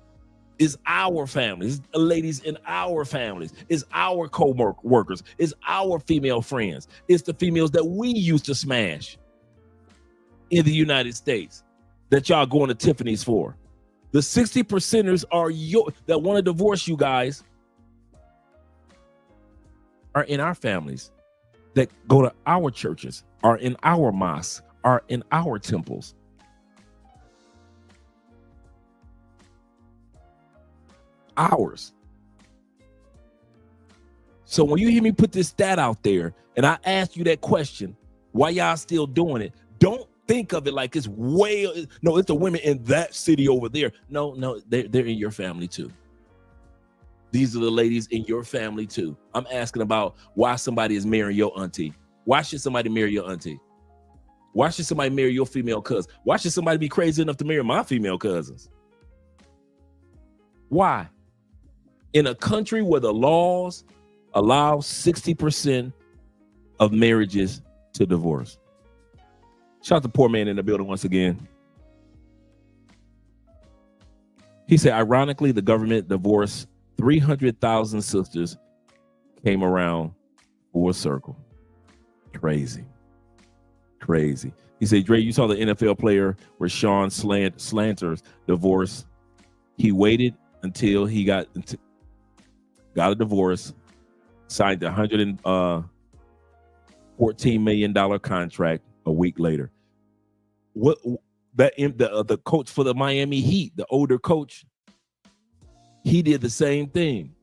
It's our families. It's the ladies in our families. It's our co-workers. It's our female friends. It's the females that we used to smash in the United States that y'all going to Tiffany's for. The 60%ers are that want to divorce you guys are in our families, that go to our churches, are in our mosques, are in our temples. Ours. So when you hear me put this stat out there and I ask you that question, why y'all still doing it? Don't think of it like it's no, it's the women in that city over there. No, they're in your family too. These are the ladies in your family too. I'm asking about why somebody is marrying your auntie. Why should somebody marry your auntie? Why should somebody marry your female cousin? Why should somebody be crazy enough to marry my female cousins? Why? In a country where the laws allow 60% of marriages to divorce. Shout out to Poor Man in the building once again. He said, ironically, the government divorced 300,000 sisters, came around full circle. Crazy. He said, Dre, you saw the NFL player Rashawn Slanter's divorce. He waited until he got a divorce, signed a $114 million contract a week later. The coach for the Miami Heat, the older coach, he did the same thing.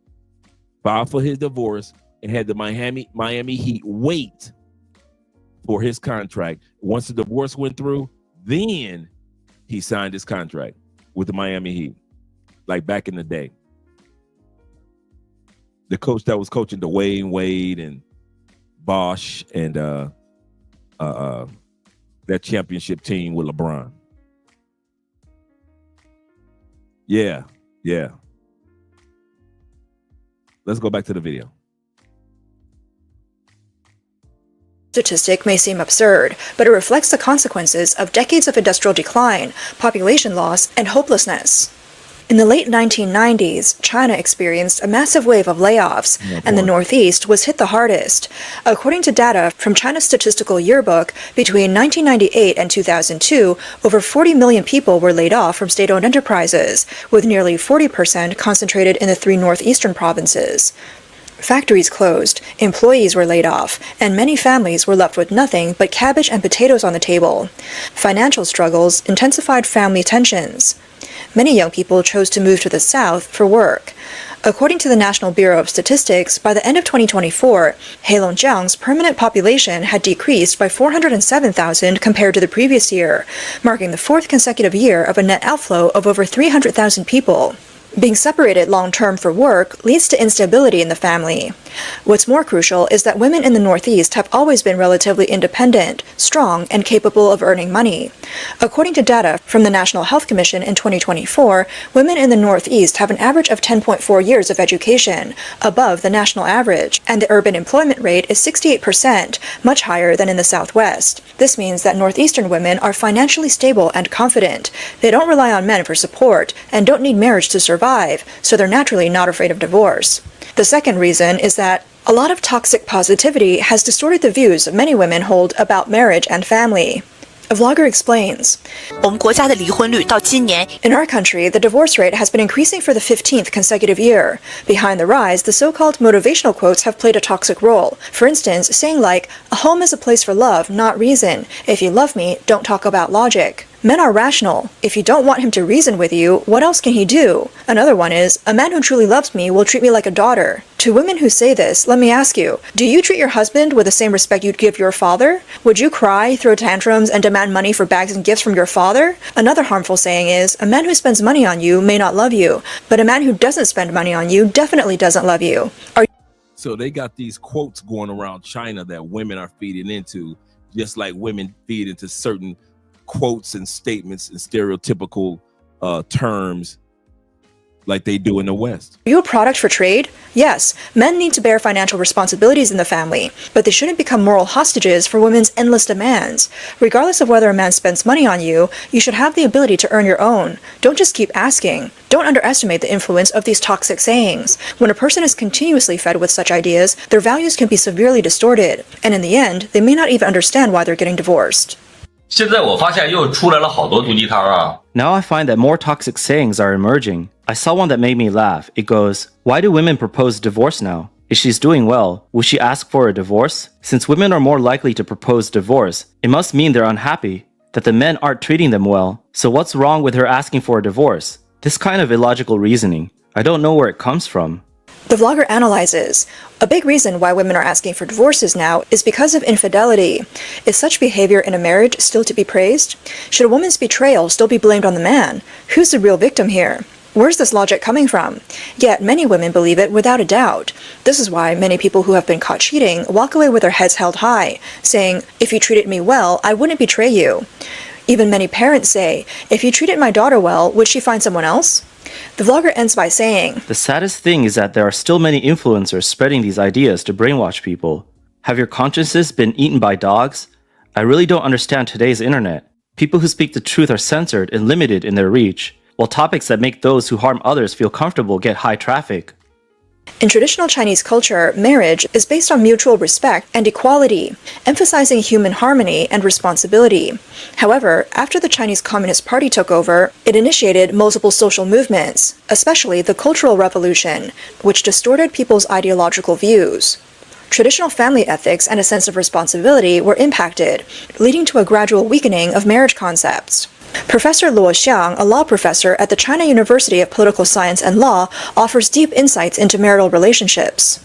Filed for his divorce and had the Miami Heat wait for his contract. Once the divorce went through, then he signed his contract with the Miami Heat, like back in the day. The coach that was coaching Dwayne Wade and Bosh and that championship team with LeBron. Yeah. Let's go back to the video. Statistic may seem absurd, but it reflects the consequences of decades of industrial decline, population loss, and hopelessness. In the late 1990s, China experienced a massive wave of layoffs, and the Northeast was hit the hardest. According to data from China's Statistical Yearbook, between 1998 and 2002, over 40 million people were laid off from state-owned enterprises, with nearly 40% concentrated in the 3 northeastern provinces. Factories closed, employees were laid off, and many families were left with nothing but cabbage and potatoes on the table. Financial struggles intensified family tensions. Many young people chose to move to the south for work. According to the National Bureau of Statistics, by the end of 2024, Heilongjiang's permanent population had decreased by 407,000 compared to the previous year, marking the fourth consecutive year of a net outflow of over 300,000 people. Being separated long-term for work leads to instability in the family. What's more crucial is that women in the Northeast have always been relatively independent, strong, and capable of earning money. According to data from the National Health Commission in 2024, women in the Northeast have an average of 10.4 years of education, above the national average, and the urban employment rate is 68%, much higher than in the Southwest. This means that Northeastern women are financially stable and confident. They don't rely on men for support and don't need marriage to survive, so they're naturally not afraid of divorce. The second reason is that a lot of toxic positivity has distorted the views many women hold about marriage and family. A vlogger explains, in our country, the divorce rate has been increasing for the 15th consecutive year. Behind the rise, the so-called motivational quotes have played a toxic role. For instance, saying like, a home is a place for love, not reason. If you love me, don't talk about logic. Men are rational. If you don't want him to reason with you, what else can he do? Another one is, a man who truly loves me will treat me like a daughter. To women who say this, let me ask you, do you treat your husband with the same respect you'd give your father? Would you cry, throw tantrums, and demand money for bags and gifts from your father? Another harmful saying is, a man who spends money on you may not love you, but a man who doesn't spend money on you definitely doesn't love you. So they got these quotes going around China that women are feeding into, just like women feed into certain quotes and statements and stereotypical terms like they do in the West. Are you a product for trade? Yes, men need to bear financial responsibilities in the family, but they shouldn't become moral hostages for women's endless demands. Regardless of whether a man spends money on you, you should have the ability to earn your own. Don't just keep asking. Don't underestimate the influence of these toxic sayings. When a person is continuously fed with such ideas, their values can be severely distorted, and in the end, they may not even understand why they're getting divorced. Now I find that more toxic sayings are emerging. I saw one that made me laugh. It goes, why do women propose divorce now? If she's doing well, will she ask for a divorce? Since women are more likely to propose divorce, it must mean they're unhappy, that the men aren't treating them well. So what's wrong with her asking for a divorce? This kind of illogical reasoning, I don't know where it comes from. The vlogger analyzes, a big reason why women are asking for divorces now is because of infidelity. Is such behavior in a marriage still to be praised? Should a woman's betrayal still be blamed on the man? Who's the real victim here? Where's this logic coming from? Yet many women believe it without a doubt. This is why many people who have been caught cheating walk away with their heads held high, saying, if you treated me well, I wouldn't betray you. Even many parents say, if you treated my daughter well, would she find someone else? The vlogger ends by saying, the saddest thing is that there are still many influencers spreading these ideas to brainwash people. Have your consciences been eaten by dogs? I really don't understand today's internet. People who speak the truth are censored and limited in their reach, while topics that make those who harm others feel comfortable get high traffic. In traditional Chinese culture, marriage is based on mutual respect and equality, emphasizing human harmony and responsibility. However, after the Chinese Communist Party took over, it initiated multiple social movements, especially the Cultural Revolution, which distorted people's ideological views. Traditional family ethics and a sense of responsibility were impacted, leading to a gradual weakening of marriage concepts. Professor Luo Xiang, a law professor at the China University of Political Science and Law, offers deep insights into marital relationships.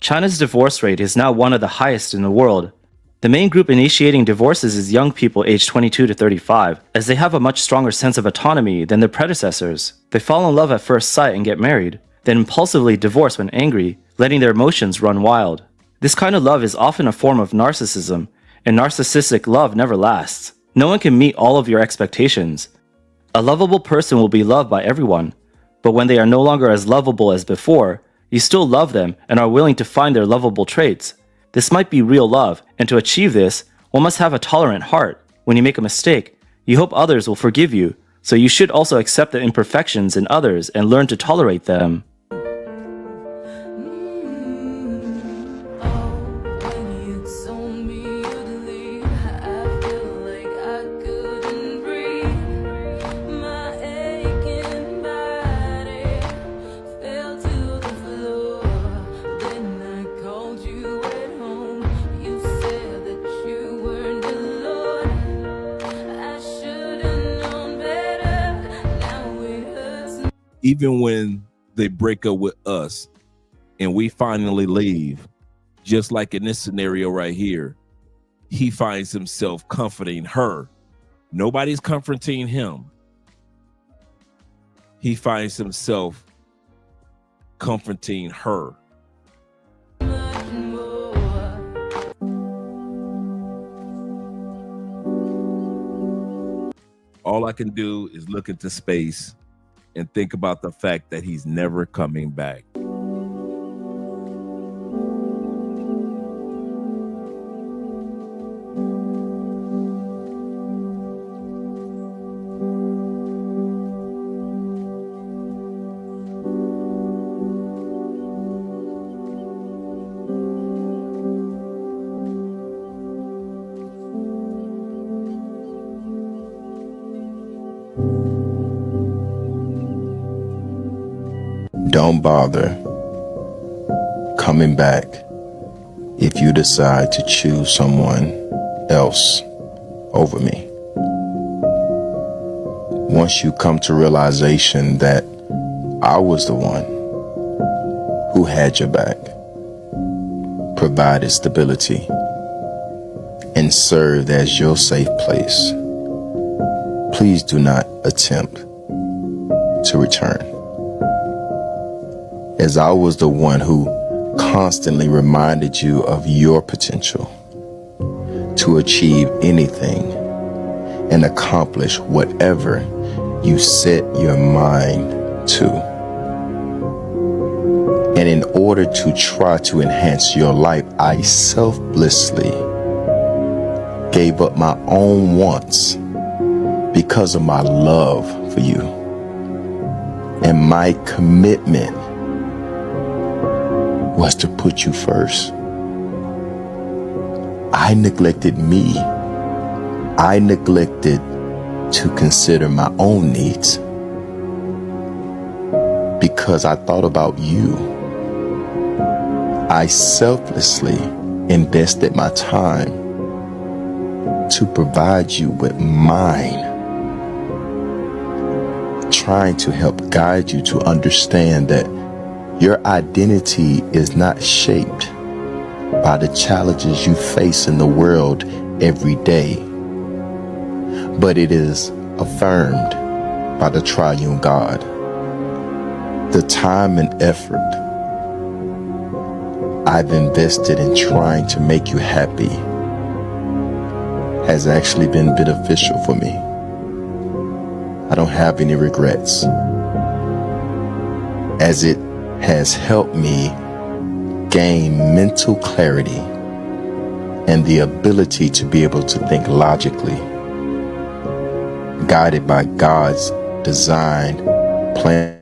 China's divorce rate is now one of the highest in the world. The main group initiating divorces is young people aged 22 to 35, as they have a much stronger sense of autonomy than their predecessors. They fall in love at first sight and get married, then impulsively divorce when angry, letting their emotions run wild. This kind of love is often a form of narcissism, and narcissistic love never lasts. No one can meet all of your expectations. A lovable person will be loved by everyone, but when they are no longer as lovable as before, you still love them and are willing to find their lovable traits. This might be real love, and to achieve this, one must have a tolerant heart. When you make a mistake, you hope others will forgive you, so you should also accept the imperfections in others and learn to tolerate them. even when they break up with us and we finally leave, just like in this scenario right here, he finds himself comforting her. Nobody's comforting him. He finds himself comforting her. All I can do is look into space and think about the fact that he's never coming back. Don't bother coming back if you decide to choose someone else over me. Once you come to realization that I was the one who had your back, provided stability, and served as your safe place, please do not attempt to return. As I was the one who constantly reminded you of your potential to achieve anything and accomplish whatever you set your mind to. And in order to try to enhance your life, I selflessly gave up my own wants because of my love for you and my commitment was to put you first. I neglected me. I neglected to consider my own needs because I thought about you. I selflessly invested my time to provide you with mine, trying to help guide you to understand that your identity is not shaped by the challenges you face in the world every day, but it is affirmed by the triune God. The time and effort I've invested in trying to make you happy has actually been beneficial for me. I don't have any regrets, as it has helped me gain mental clarity and the ability to be able to think logically, guided by God's designed plan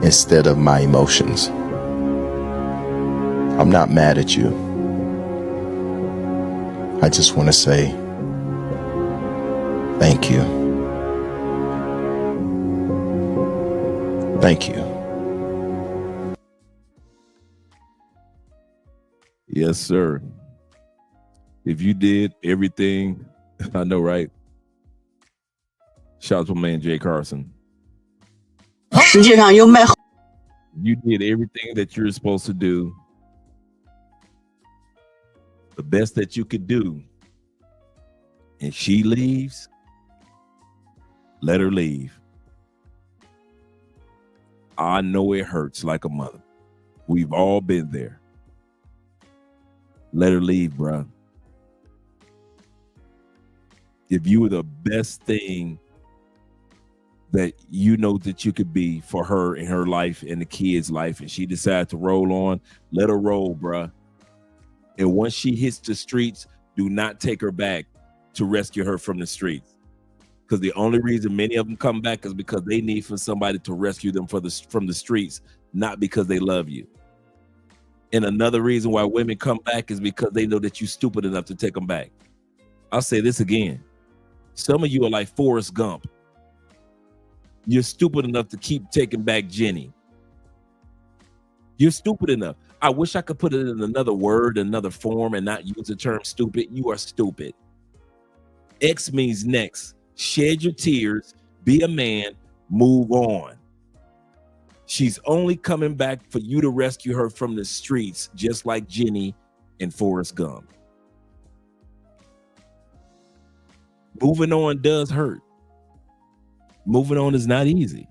instead of my emotions. I'm not mad at you. I just want to say thank you. Thank you. Yes, sir. If you did everything, I know, right? Shout out to my man Jay Carson. You did everything that you're supposed to do, the best that you could do, and she leaves, let her leave. I know it hurts like a mother. We've all been there. Let her leave, bro. If you were the best thing that you know that you could be for her in her life and the kid's life, and she decided to roll on, let her roll, bro. And once she hits the streets, do not take her back to rescue her from the streets. Because the only reason many of them come back is because they need for somebody to rescue them from the streets, not because they love you. And another reason why women come back is because they know that you're stupid enough to take them back. I'll say this again. Some of you are like Forrest Gump. You're stupid enough to keep taking back Jenny. You're stupid enough. I wish I could put it in another word, another form, and not use the term stupid. You are stupid. X means next. Shed your tears. Be a man. Move on. She's only coming back for you to rescue her from the streets, just like Jenny and Forrest Gump. Moving on does hurt. Moving on is not easy.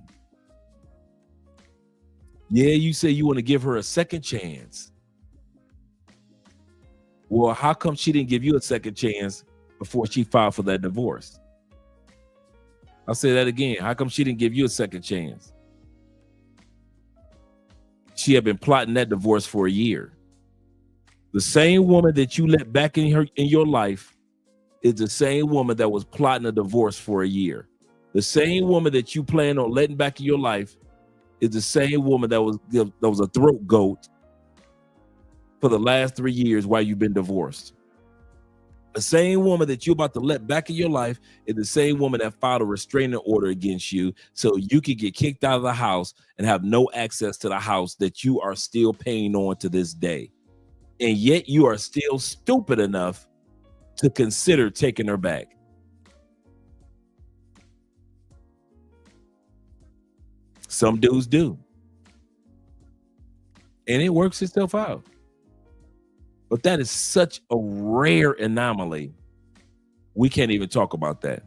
Yeah, you say you want to give her a second chance. Well, how come she didn't give you a second chance before she filed for that divorce? I'll say that again. How come she didn't give you a second chance? She had been plotting that divorce for a year. The same woman that you let back in your life is the same woman that was plotting a divorce for a year. The same woman that you plan on letting back in your life is the same woman that was a throat goat for the last 3 years while you've been divorced. The same woman that you're about to let back in your life is the same woman that filed a restraining order against you so you could get kicked out of the house and have no access to the house that you are still paying on to this day. And yet you are still stupid enough to consider taking her back. Some dudes do. And it works itself out. But that is such a rare anomaly. We can't even talk about that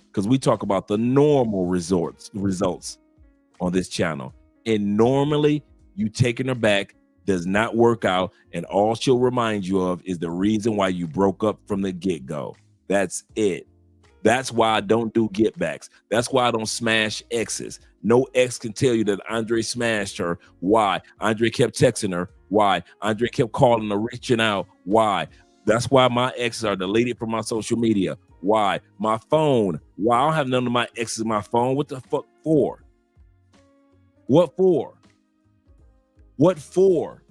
because we talk about the normal results on this channel. And normally you taking her back does not work out. And all she'll remind you of is the reason why you broke up from the get-go. That's it. That's why I don't do get backs. That's why I don't smash exes. No ex can tell you that Andre smashed her. Why? Andre kept texting her. Why? Andre kept calling her, reaching out. Why? That's why my exes are deleted from my social media. Why? My phone. Why? I don't have none of my exes in my phone. What the fuck for? What for? What for?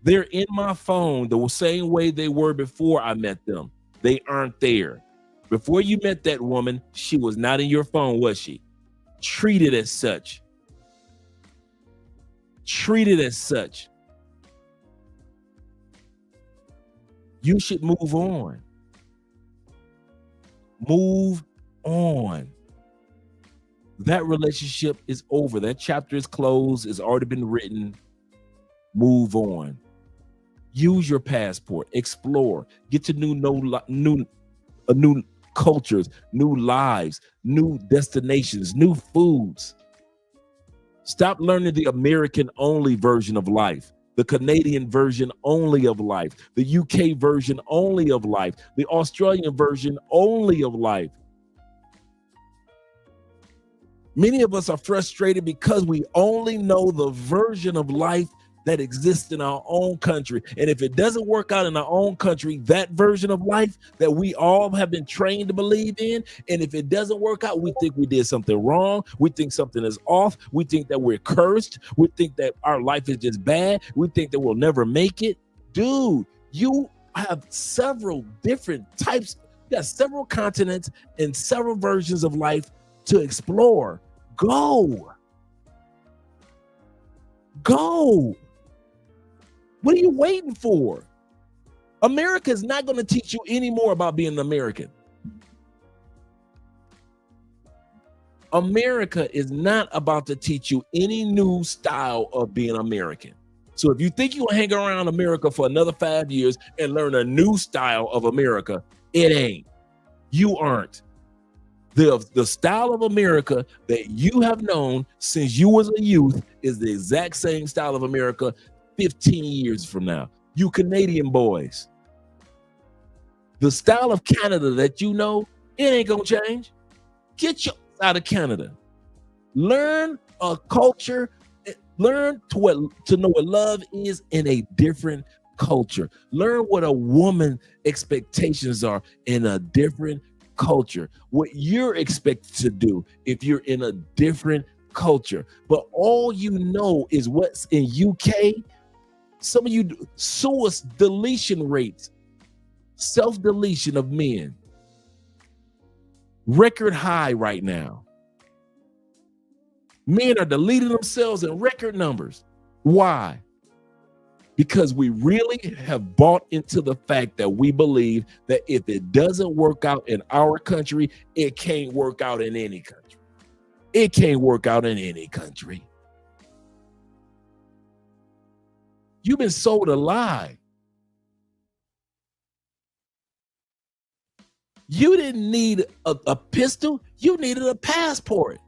They're in my phone the same way they were before I met them. They aren't there. Before you met that woman, she was not in your phone, was she? Treat it as such. Treat it as such. You should move on. Move on. That relationship is over. That chapter is closed. It's already been written. Move on. Use your passport. Explore. Get to new cultures, new lives, new destinations, new foods. Stop learning the American only version of life, the Canadian version only of life, the UK version only of life, the Australian version only of life. Many of us are frustrated because we only know the version of life that exists in our own country. And if it doesn't work out in our own country, that version of life that we all have been trained to believe in, and if it doesn't work out, we think we did something wrong. We think something is off. We think that we're cursed. We think that our life is just bad. We think that we'll never make it. Dude, you have several different types. You got several continents and several versions of life to explore. Go. What are you waiting for? America is not going to teach you any more about being an American. America is not about to teach you any new style of being American. So if you think you'll hang around America for another 5 years and learn a new style of America, it ain't. You aren't. The style of America that you have known since you was a youth is the exact same style of America 15 years from now. You Canadian boys. The style of Canada that you know, it ain't gonna change. Get your out of Canada. Learn a culture. Learn to know what love is in a different culture. Learn what a woman's expectations are in a different culture. What you're expected to do if you're in a different culture. But all you know is what's in UK. Some of you deletion rates, self-deletion of men, record high right now. Men are deleting themselves in record numbers. Why? Because we really have bought into the fact that we believe that if it doesn't work out in our country, it can't work out in any country. It can't work out in any country. You've been sold a lie. You didn't need a pistol. You needed a passport.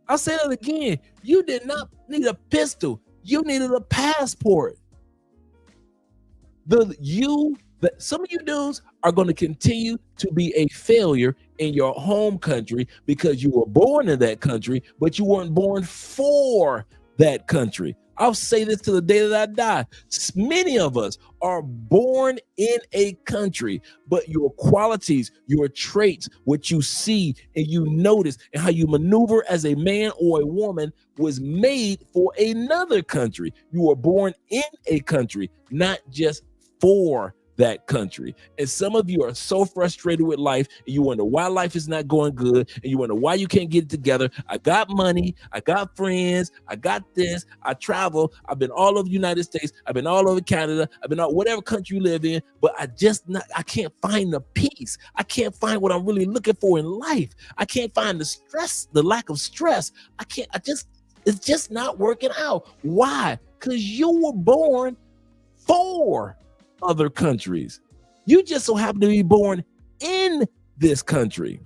I'll say that again. You did not need a pistol. You needed a passport. Some of you dudes are going to continue to be a failure in your home country because you were born in that country, but you weren't born for that country. I'll say this to the day that I die. Many of us are born in a country, but your qualities, your traits, what you see and you notice and how you maneuver as a man or a woman was made for another country. You were born in a country, not just for that country. And some of you are so frustrated with life and you wonder why life is not going good and you wonder why you can't get it together. I got money, I got friends, I got this, I travel, I've been all over the United States, I've been all over Canada, I've been all whatever country you live in, but I can't find the peace. I can't find what I'm really looking for in life. I can't find the stress, the lack of stress. It's just not working out. Why? Because you were born for other countries. You just so happen to be born in this country,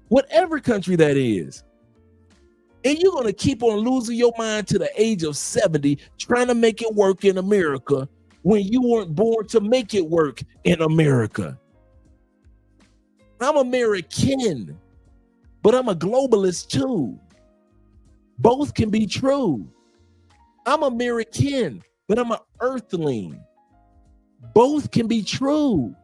whatever country that is. And you're going to keep on losing your mind to the age of 70 trying to make it work in America when you weren't born to make it work in America. I'm American, but I'm a globalist too. Both can be true. I'm American, but I'm an earthling. Both can be true.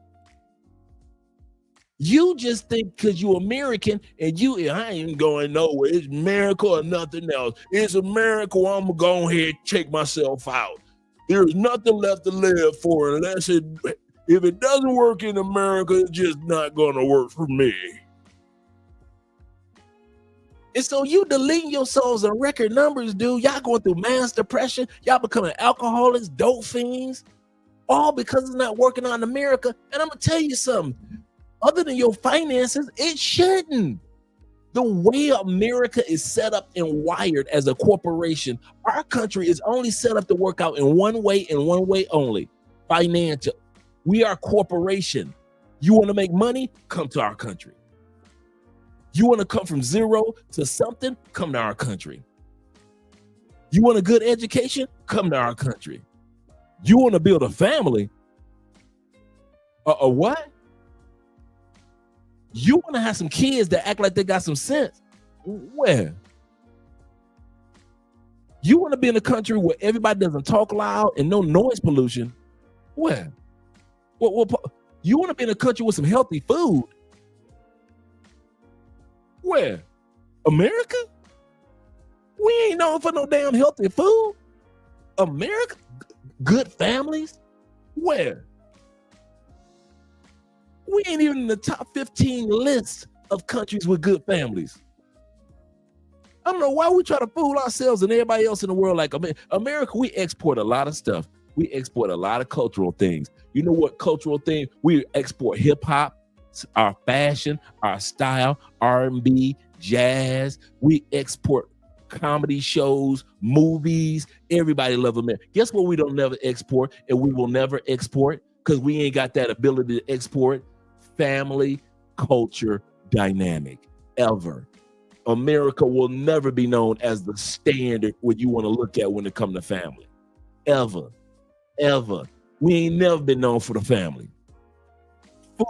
You just think because you're American and I ain't going nowhere. It's America or nothing else. It's America. I'm going to go ahead and check myself out. There's nothing left to live for unless if it doesn't work in America, it's just not going to work for me. And so you deleting yourselves in record numbers, dude. Y'all going through mass depression. Y'all becoming alcoholics, dope fiends. All because it's not working out in America. And I'm going to tell you something. Other than your finances, it shouldn't. The way America is set up and wired as a corporation, our country is only set up to work out in one way and one way only. Financial. We are a corporation. You want to make money? Come to our country. You want to come from zero to something? Come to our country. You want a good education? Come to our country. You want to build a family? A what? You want to have some kids that act like they got some sense? Where? You want to be in a country where everybody doesn't talk loud and no noise pollution? Where? You want to be in a country with some healthy food? Where? America? We ain't known for no damn healthy food. America? Good families? Where? We ain't even in the top 15 list of countries with good families. I don't know why we try to fool ourselves and everybody else in the world like America. We export a lot of stuff. We export a lot of cultural things. You know what cultural thing? We export hip hop, our fashion, our style, R&B, jazz. We export comedy shows, movies. Everybody love America. Guess what we don't never export and we will never export because we ain't got that ability to export? Family culture dynamic. Ever. America will never be known as the standard what you want to look at when it comes to family. Ever. We ain't never been known for the family.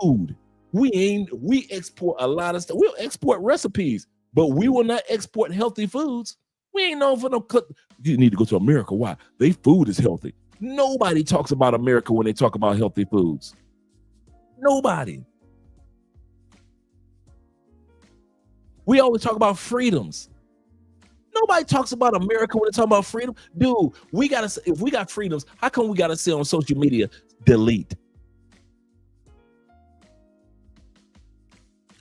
Food. We export a lot of stuff. We'll export recipes, but we will not export healthy foods. We ain't known for no cook. You need to go to America. Why? Their food is healthy. Nobody talks about America when they talk about healthy foods. Nobody. We always talk about freedoms. Nobody talks about America when they talk about freedom. Dude, if we got freedoms, how come we gotta say on social media, delete?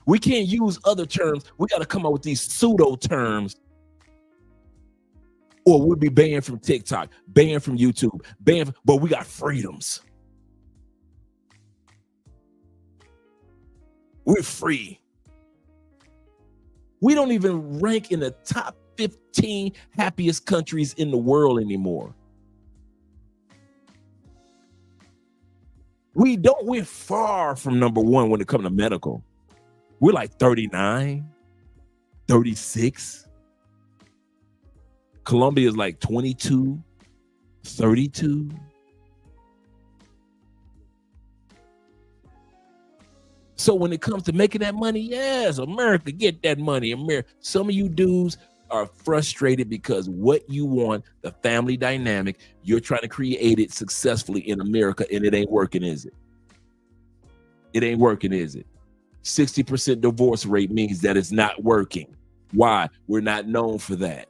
We can't use other terms. We got to come up with these pseudo terms or we'll be banned from TikTok, banned from YouTube, but we got freedoms. We're free. We don't even rank in the top 15 happiest countries in the world anymore. We're far from number one when it comes to medical. We're like 39, 36. Colombia is like 22, 32. So when it comes to making that money, yes, America, get that money. America. Some of you dudes are frustrated because what you want, the family dynamic, you're trying to create it successfully in America, and it ain't working, is it? It ain't working, is it? 60% divorce rate means that it's not working. Why? We're not known for that.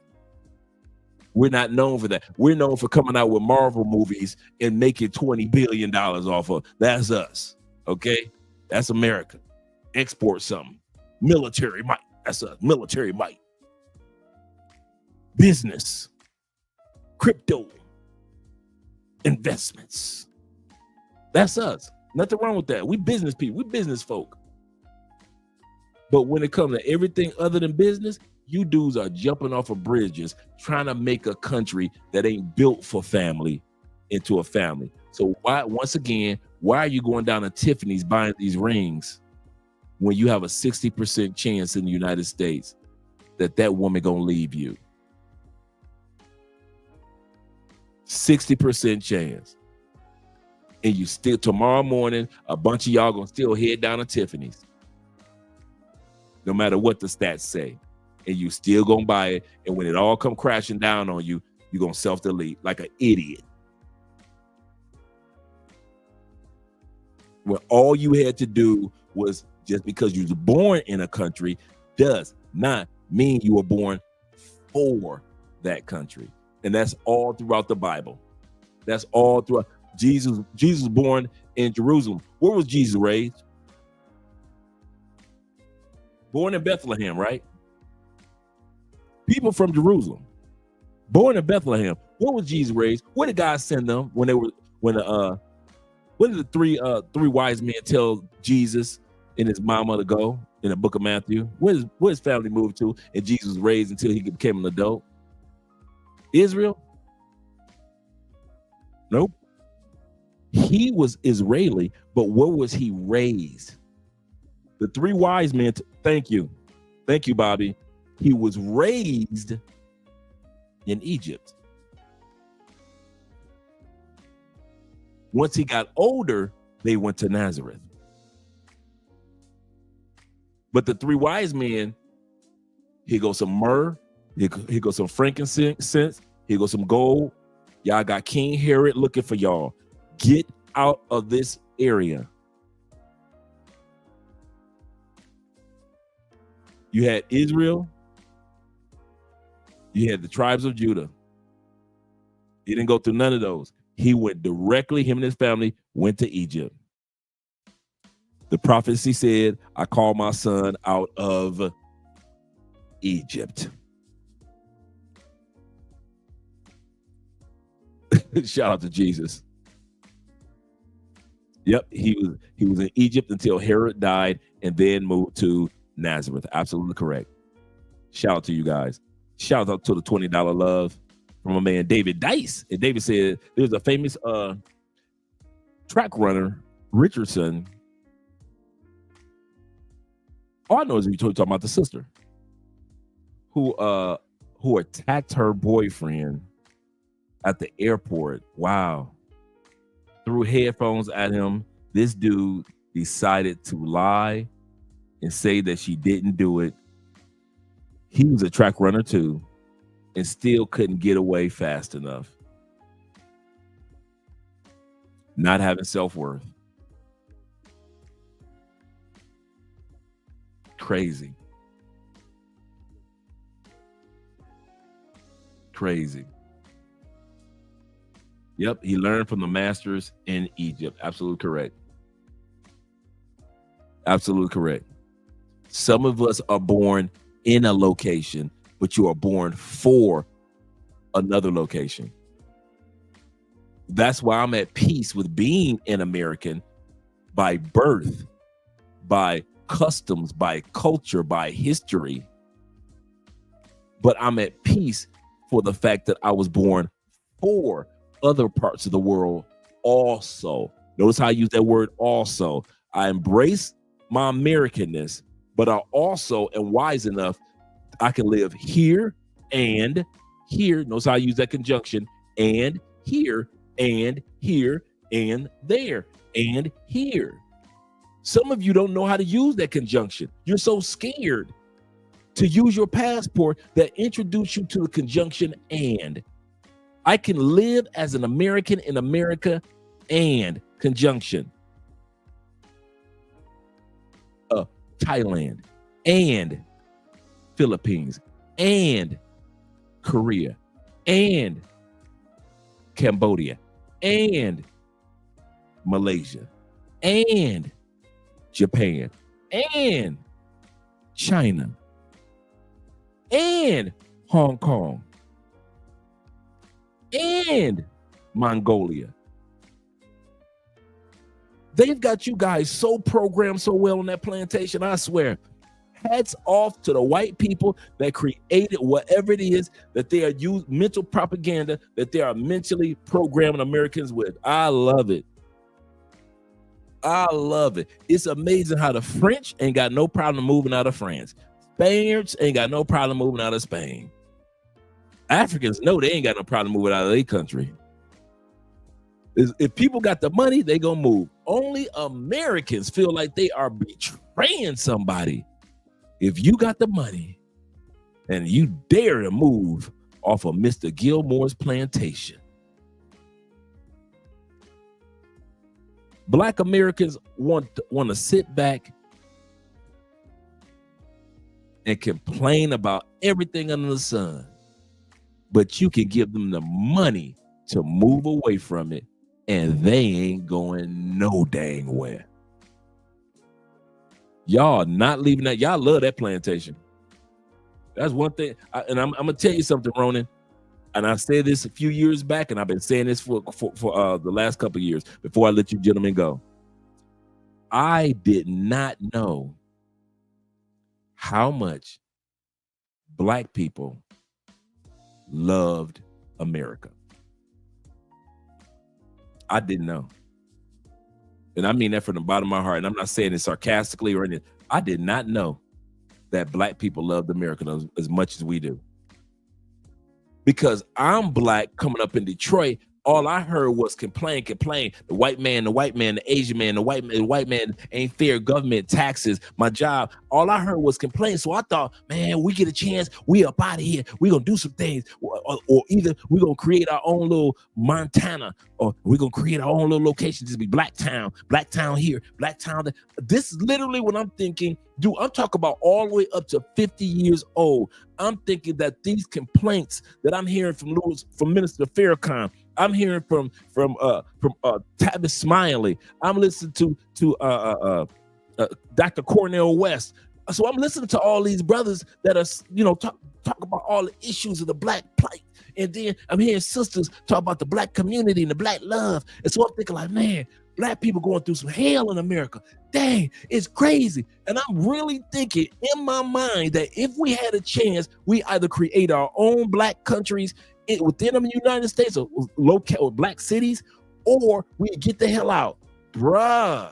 We're not known for that. We're known for coming out with Marvel movies and making $20 billion off of. That's us, okay? That's America. Export something. Military might. That's us. Military might. Business. Crypto. Investments. That's us. Nothing wrong with that. We business people. We business folk. But when it comes to everything other than business, you dudes are jumping off of bridges trying to make a country that ain't built for family into a family. So why, once again, why are you going down to Tiffany's buying these rings when you have a 60% chance in the United States that that woman gonna leave you? 60% chance. And you still, tomorrow morning, a bunch of y'all gonna still head down to Tiffany's. No matter what the stats say. And you still gonna buy it. And when it all come crashing down on you, you're gonna self-delete like an idiot. When all you had to do was, just because you was born in a country does not mean you were born for that country. And that's all throughout the Bible. That's all throughout. Jesus was born in Jerusalem. Where was Jesus raised? Born in Bethlehem, right? People from Jerusalem. Born in Bethlehem. Where was Jesus raised? Where did God send them when they were, what did the three wise men tell Jesus and his mama to go in the book of Matthew? Where his family moved to and Jesus was raised until he became an adult? Israel? Nope. He was Israeli, but where was he raised? The three wise men, thank you, Bobby. He was raised in Egypt. Once he got older, they went to Nazareth. But the three wise men, here goes some myrrh, here goes some frankincense, here goes some gold. Y'all got King Herod looking for y'all. Get out of this area. You had Israel. You had the tribes of Judah. He didn't go through none of those. He went directly, him and his family went to Egypt. The prophecy said, I call my son out of Egypt. Shout out to Jesus. Yep, he was in Egypt until Herod died and then moved to Nazareth. Absolutely correct. Shout out to you guys. Shout out to the $20 love from a man, David Dice. And David said there's a famous track runner, Richardson. All I know is you're talking about the sister who attacked her boyfriend at the airport. Wow. Threw headphones at him. This dude decided to lie and say that she didn't do it. He was a track runner too and still couldn't get away fast enough. Not having self-worth. Crazy. Crazy. Yep, he learned from the masters in Egypt. Absolutely correct. Absolutely correct. Some of us are born in a location, but you are born for another location. That's why I'm at peace with being an American by birth, by customs, by culture, by history. but I'm at peace for the fact that I was born for other parts of the world also. Notice how I use that word also. I embrace my Americanness, but I also am wise enough I can live here and here. Notice how I use that conjunction, and here and here and there and here. Some of you don't know how to use that conjunction. You're so scared to use your passport that introduce you to the conjunction and. I can live as an American in America and conjunction. Thailand and Philippines and Korea and Cambodia and Malaysia and Japan and China and Hong Kong and Mongolia. They've got you guys so programmed so well on that plantation, I swear. Hats off to the white people that created whatever it is that they are using, mental propaganda that they are mentally programming Americans with. I love it. I love it. It's amazing how the French ain't got no problem moving out of France. Spaniards ain't got no problem moving out of Spain. Africans know they ain't got no problem moving out of their country. If people got the money, they gonna move. Only Americans feel like they are betraying somebody. If you got the money and you dare to move off of Mr. Gilmore's plantation. Black Americans want to sit back and complain about everything under the sun, but you can give them the money to move away from it, and they ain't going no dang where. Y'all not leaving that. Y'all love that plantation. That's one thing. I'm gonna tell you something, Ronan. And I said this a few years back, and I've been saying this for the last couple of years before I let you gentlemen go. I did not know how much Black people loved America. I didn't know. And I mean that from the bottom of my heart. And I'm not saying it sarcastically or anything. I did not know that Black people loved America as much as we do. Because I'm Black coming up in Detroit, all I heard was complain. The white man, the Asian man, the white man ain't fair, government, taxes, my job. All I heard was complain. So I thought, man, we get a chance, we up out of here. We gonna do some things. Or either we gonna create our own little Montana, or we gonna create our own little location. Just be Black town here, Black town there. This is literally what I'm thinking. Dude, I'm talking about all the way up to 50 years old. I'm thinking that these complaints that I'm hearing from Minister Farrakhan, I'm hearing from Tavis Smiley, I'm listening to Dr. Cornel West. So I'm listening to all these brothers that are, talk about all the issues of the Black plight. And then I'm hearing sisters talk about the Black community and the Black love. And so I'm thinking like, man, Black people going through some hell in America. Dang, it's crazy. And I'm really thinking in my mind that if we had a chance, we either create our own Black countries within the United States or local Black cities, or we get the hell out. Bruh,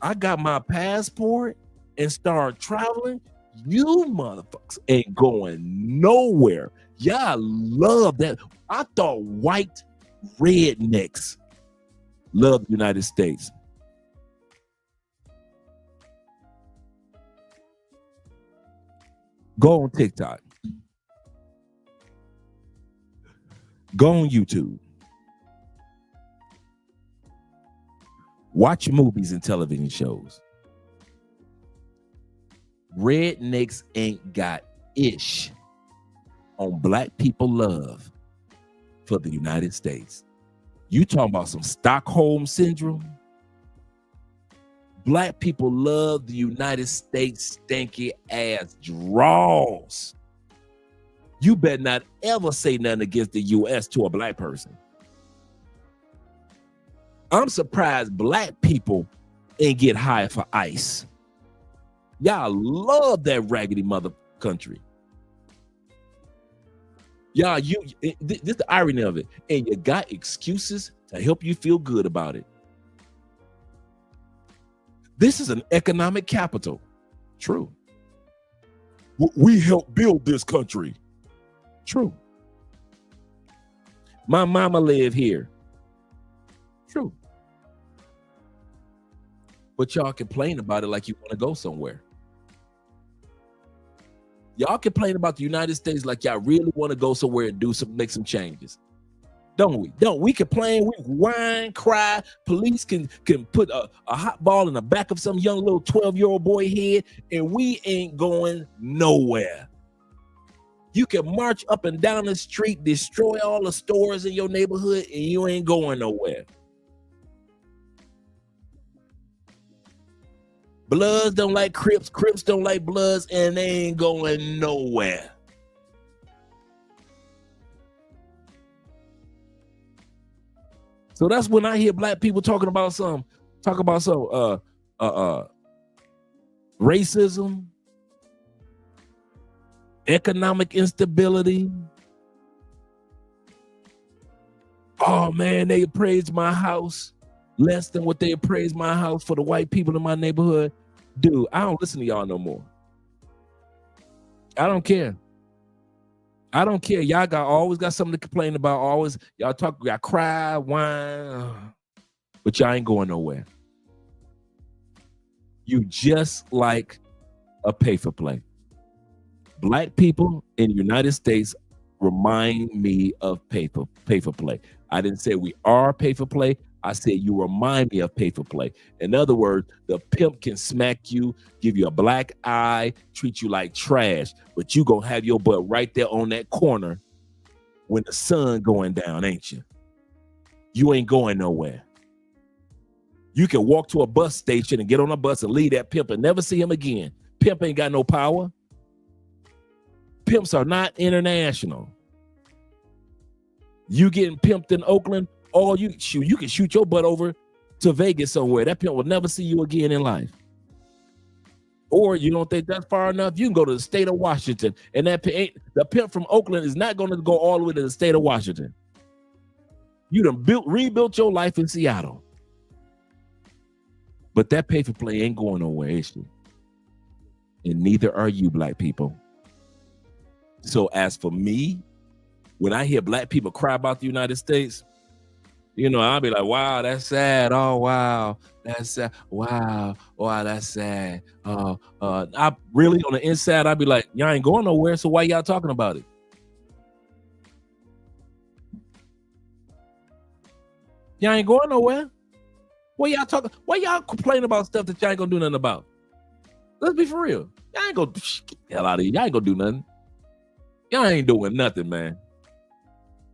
I got my passport and start traveling. You motherfuckers ain't going nowhere. Y'all love that. I thought white rednecks love the United States. Go on TikTok. Go on YouTube. Watch movies and television shows. Rednecks ain't got ish on Black people love for the United States. You talking about some Stockholm syndrome? Black people love the United States stanky ass draws. You better not ever say nothing against the U.S. to a Black person. I'm surprised Black people ain't get high for ICE. Y'all love that raggedy mother country. Y'all, this is the irony of it. And you got excuses to help you feel good about it. This is an economic capital. True. We helped build this country. True. My mama lived here. True. But y'all complain about it like you want to go somewhere. Y'all complain about the United States like y'all really want to go somewhere and make some changes. Don't we? We complain, we whine, cry. Police can put a hot ball in the back of some young little 12-year-old boy head, and we ain't going nowhere. You can march up and down the street, destroy all the stores in your neighborhood, and you ain't going nowhere. Bloods don't like Crips, Crips don't like Bloods, and they ain't going nowhere. So that's when I hear black people talking about some racism, economic instability. Oh man, they appraised my house less than what they appraised my house for the white people in my neighborhood. Dude, I don't listen to y'all no more. I don't care. Y'all always got something to complain about. Always y'all cry, whine, but y'all ain't going nowhere. You just like a pay for play. Black people in the United States remind me of pay for play. I didn't say we are pay for play. I said you remind me of pay for play. In other words, the pimp can smack you, give you a black eye, treat you like trash, but you gonna have your butt right there on that corner when the sun going down, ain't you? You ain't going nowhere. You can walk to a bus station and get on a bus and leave that pimp and never see him again. Pimp ain't got no power. Pimps are not international. You getting pimped in Oakland, you can shoot your butt over to Vegas somewhere. That pimp will never see you again in life. Or you don't think that's far enough, you can go to the state of Washington, and the pimp from Oakland is not going to go all the way to the state of Washington. You done rebuilt your life in Seattle. But that pay for play ain't going nowhere, is she? And neither are you, black people. So as for me, when I hear black people cry about the United States, I'll be like, wow, that's sad. Oh, wow, that's sad. Wow, that's sad. I really, on the inside, I'd be like, y'all ain't going nowhere, so why y'all talking about it? Y'all ain't going nowhere. Why y'all complaining about stuff that y'all ain't gonna do nothing about? Let's be for real. Y'all ain't gonna get the hell out of here. Y'all ain't gonna do nothing. Y'all ain't doing nothing, man.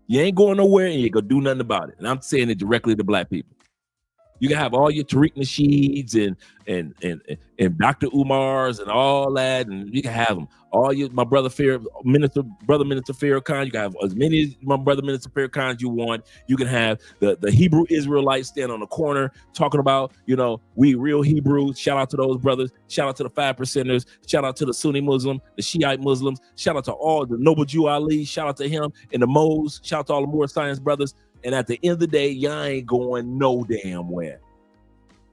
You ain't going nowhere and you ain't gonna do nothing about it. And I'm saying it directly to black people. You can have all your Tariq Nasheeds and Dr. Umars and all that, and you can have them. My brother Minister Farrakhan. You can have as many as my brother Minister Farrakhan you want. You can have the Hebrew Israelites stand on the corner talking about, we real Hebrews. Shout out to those brothers. Shout out to the 5%ers. Shout out to the Sunni Muslim, the Shiite Muslims. Shout out to all the Noble Jew Ali. Shout out to him and the Moes. Shout out to all the Moore Science brothers. And at the end of the day, y'all ain't going no damn where.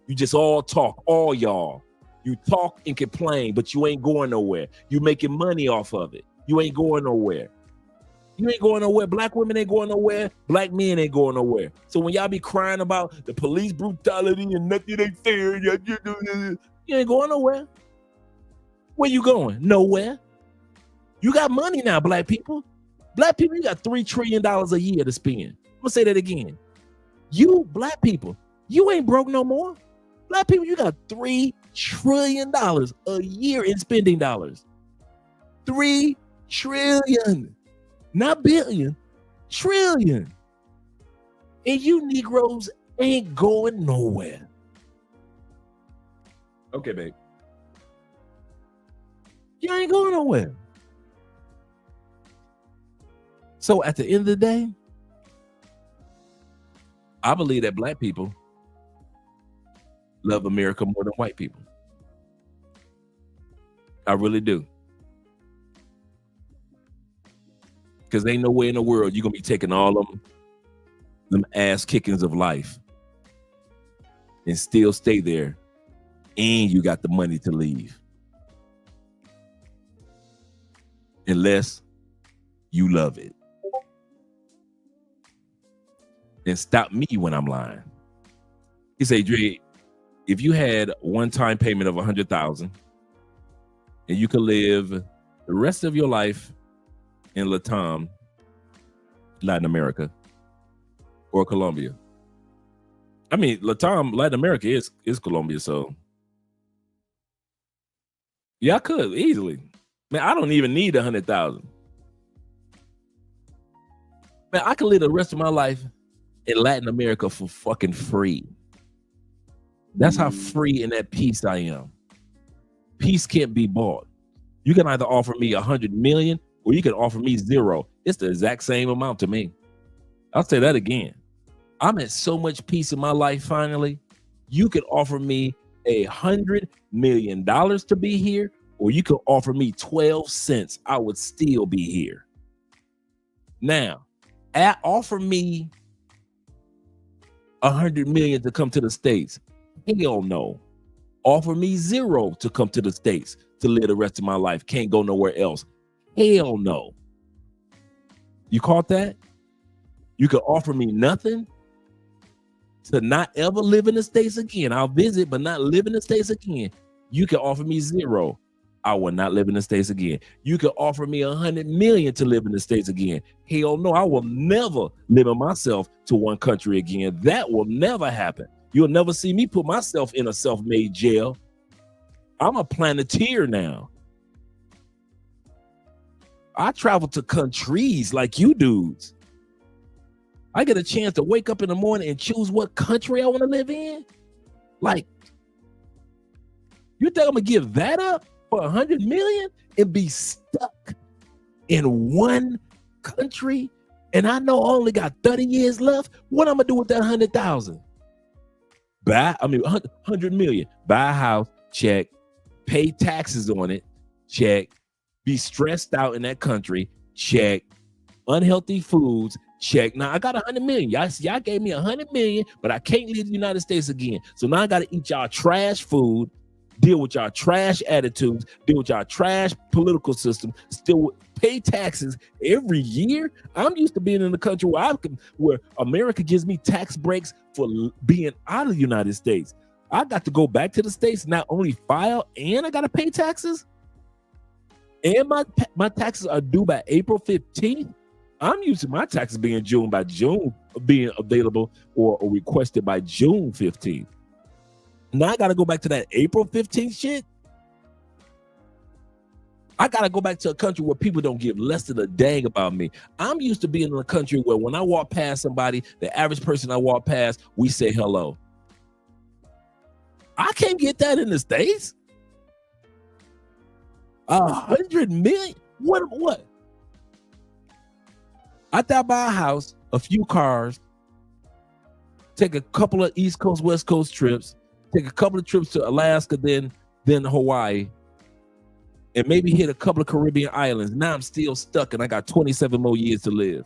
You just all talk, all y'all. You talk and complain, but you ain't going nowhere. You making money off of it. You ain't going nowhere. You ain't going nowhere. Black women ain't going nowhere. Black men ain't going nowhere. So when y'all be crying about the police brutality and nothing ain't fair, you ain't going nowhere. Where you going? Nowhere. You got money now, black people. Black people, you got $3 trillion a year to spend. I'm gonna say that again. You black people, you ain't broke no more. Black people, you got $3 trillion a year in spending dollars. 3 trillion, not billion, trillion. And you Negroes ain't going nowhere. Okay, babe. You ain't going nowhere. So at the end of the day, I believe that black people love America more than white people. I really do. Because ain't no way in the world you're going to be taking all them ass kickings of life and still stay there, and you got the money to leave. Unless you love it. And stop me when I'm lying. He say, Dre, if you had one-time payment of $100,000 and you could live the rest of your life in Latin America, or Colombia. I mean, Latin America is Colombia, so yeah, I could easily. Man, I don't even need 100,000. Man, I could live the rest of my life in Latin America for fucking free. That's how free and at peace I am. Peace can't be bought. You can either offer me 100 million or you can offer me 0. It's the exact same amount to me. I'll say that again. I'm at so much peace in my life finally. You could offer me $100 million to be here, or you could offer me 12 cents. I would still be here. Now, offer me 100 million to come to the States. Hell no. Offer me 0 to come to the States to live the rest of my life. Can't go nowhere else. Hell no. You caught that? You could offer me nothing to not ever live in the States again. I'll visit, but not live in the States again. You can offer me 0. I will not live in the States again. You can offer me 100 million to live in the States again. Hell no, I will never limit myself to one country again. That will never happen. You'll never see me put myself in a self-made jail. I'm a planeteer now. I travel to countries like you dudes. I get a chance to wake up in the morning and choose what country I want to live in. Like, you think I'm gonna give that up for 100 million and be stuck in one country? And I know I only got 30 years left. What I'm gonna do with that 100,000? 100 million. Buy a house, check. Pay taxes on it, check. Be stressed out in that country, check. Unhealthy foods, check. Now I got 100 million. Y'all gave me 100 million, but I can't leave the United States again. So now I got to eat y'all trash food, deal with y'all trash attitudes, deal with y'all trash political system, still pay taxes every year. I'm used to being in a country where America gives me tax breaks for being out of the United States. I got to go back to the States, not only file, and I got to pay taxes. And my taxes are due by April 15th. I'm used to my taxes being being available or requested by June 15th. Now I got to go back to that April 15th shit. I got to go back to a country where people don't give less than a dang about me. I'm used to being in a country where when I walk past somebody, the average person I walk past, we say hello. I can't get that in the States. 100 million? What? I thought buy a house, a few cars, take a couple of East Coast, West Coast trips, take a couple of trips to Alaska, then Hawaii, and maybe hit a couple of Caribbean islands. Now I'm still stuck and I got 27 more years to live.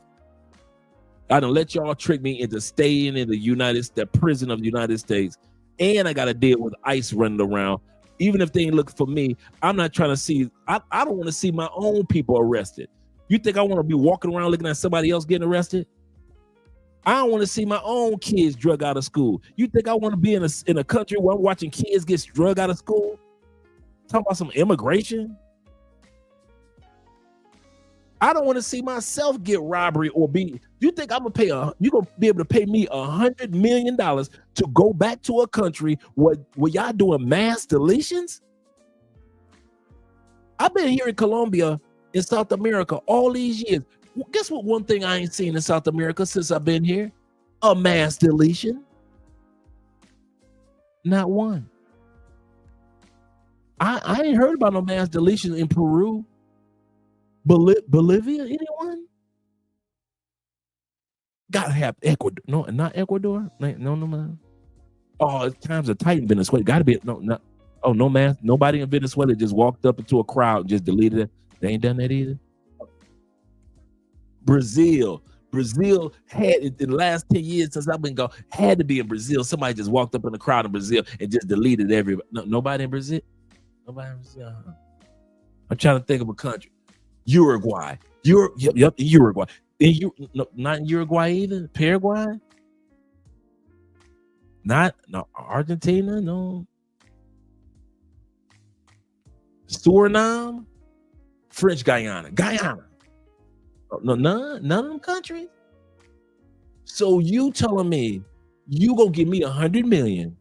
I done let y'all trick me into staying in the prison of the United States. And I got to deal with ICE running around. Even if they ain't looking for me, I'm not trying to see. I don't want to see my own people arrested. You think I want to be walking around looking at somebody else getting arrested? I don't want to see my own kids drug out of school. You think I want to be in a country where I'm watching kids get drug out of school? Talking about some immigration? I don't want to see myself get robbery or be. You think I'm gonna you gonna be able to pay me $100 million to go back to a country where y'all doing mass deletions? I've been here in Colombia, in South America, all these years. Guess what? One thing I ain't seen in South America since I've been here: a mass deletion. Not one. I ain't heard about no mass deletion in Peru. Bolivia, anyone? Gotta have Ecuador. No, not Ecuador. No. Oh, times are tight in Venezuela. Gotta be no mass. Nobody in Venezuela just walked up into a crowd and just deleted it. They ain't done that either. Brazil had in the last 10 years since I've been gone, had to be in Brazil. Somebody just walked up in the crowd in Brazil and just deleted everybody. No, nobody in Brazil? Nobody in Brazil. I'm trying to think of a country. Uruguay. Yep, Uruguay. Not in Uruguay either. Paraguay? No, Argentina, no. Suriname, French Guyana. No, none of them countries. So you telling me you gonna give me $100 million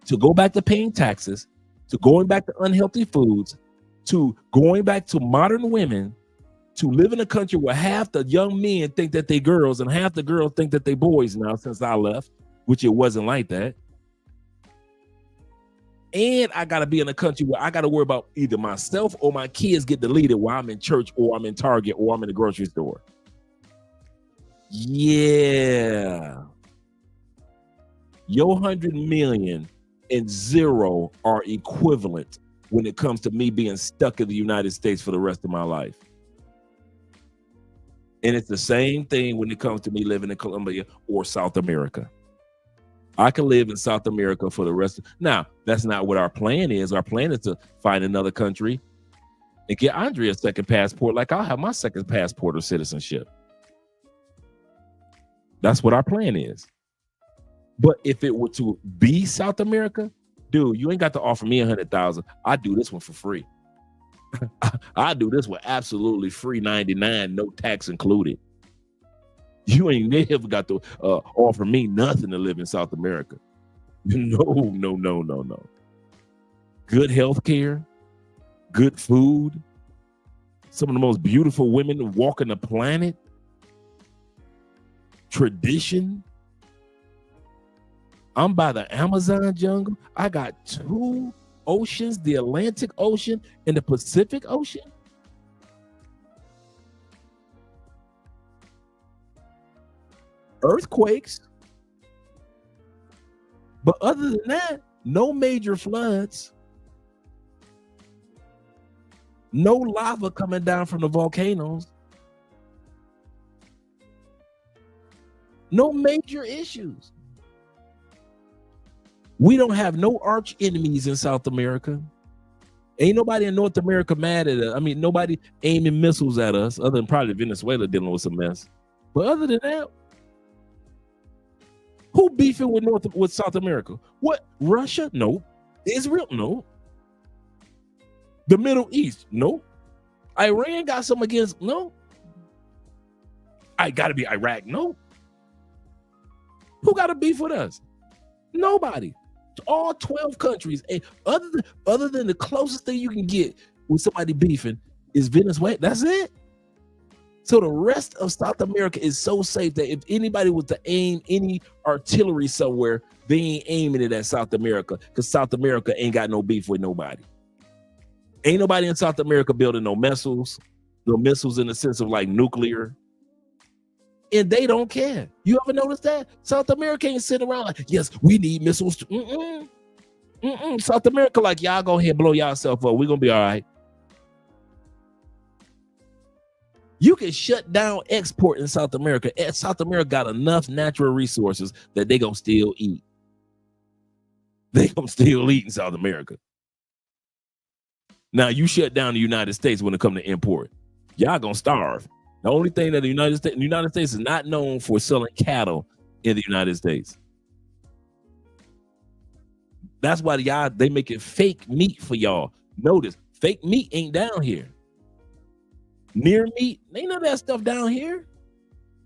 to go back to paying taxes, to going back to unhealthy foods, to going back to modern women, to live in a country where half the young men think that they girls and half the girls think that they boys now since I left, which it wasn't like that. And I got to be in a country where I got to worry about either myself or my kids get deleted while I'm in church or I'm in Target or I'm in the grocery store. Yeah. Your 100 million and zero are equivalent when it comes to me being stuck in the United States for the rest of my life. And it's the same thing when it comes to me living in Colombia or South America. I can live in South America for the rest of. Now, that's not what our plan is. Our plan is to find another country and get Andre a second passport, like I'll have my second passport or citizenship. That's what our plan is. But if it were to be South America, dude, you ain't got to offer me $100,000. I do this one for free. I do this one absolutely free, 99, no tax included. You ain't never got to offer me nothing to live in South America. No. Good health care, good food, some of the most beautiful women walking the planet, tradition. I'm by the Amazon jungle. I got 2 oceans, the Atlantic Ocean and the Pacific Ocean. Earthquakes. But other than that, no major floods. No lava coming down from the volcanoes. No major issues. We don't have no arch enemies in South America. Ain't nobody in North America mad at us. I mean, nobody aiming missiles at us other than probably Venezuela dealing with some mess. But other than that, who beefing with South America? What? Russia? No. Israel? No. The Middle East? No. Iran got some against? No. I gotta be Iraq? No. Who got a beef with us? Nobody. All 12 countries, and other than the closest thing you can get with somebody beefing is Venezuela. That's it. So the rest of South America is so safe that if anybody was to aim any artillery somewhere, they ain't aiming it at South America because South America ain't got no beef with nobody. Ain't nobody in South America building no missiles in the sense of like nuclear. And they don't care. You ever notice that? South America ain't sitting around like, yes, we need missiles. South America like, y'all go ahead and blow yourself up. We're going to be all right. You can shut down export in South America. South America got enough natural resources that they going to still eat. They going to still eat in South America. Now, you shut down the United States when it comes to import. Y'all going to starve. The only thing that the United States is not known for selling cattle in the United States. That's why they making fake meat for y'all. Notice, fake meat ain't down here. Near meat, ain't none of that stuff down here.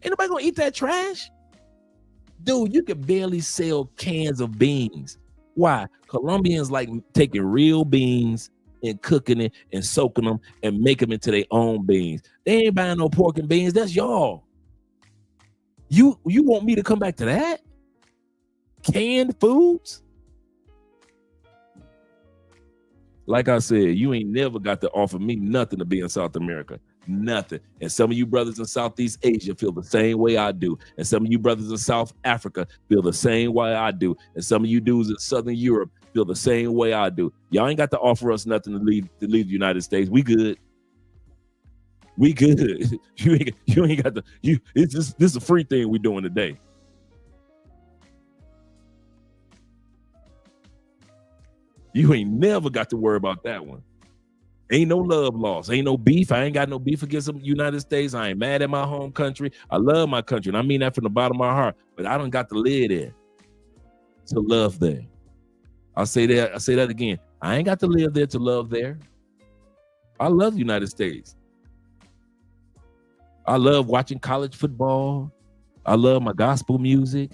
Ain't nobody gonna eat that trash. Dude, you can barely sell cans of beans. Why? Colombians like taking real beans and cooking it and soaking them and make them into their own beans. They ain't buying no pork and beans. That's y'all. You want me to come back to that? Canned foods? Like I said, you ain't never got to offer me nothing to be in South America. Nothing. And some of you brothers in Southeast Asia feel the same way I do. And some of you brothers in South Africa feel the same way I do. And some of you dudes in Southern Europe feel the same way I do. Y'all ain't got to offer us nothing to leave the United States. We good. We good. You ain't got it's just this is a free thing we doing today. You ain't never got to worry about that one. Ain't no love lost. Ain't no beef. I ain't got no beef against the United States. I ain't mad at my home country. I love my country, and I mean that from the bottom of my heart. But I don't got to live there to love there. I'll say that again. I ain't got to live there to love there. I love the United States. I love watching college football. I love my gospel music.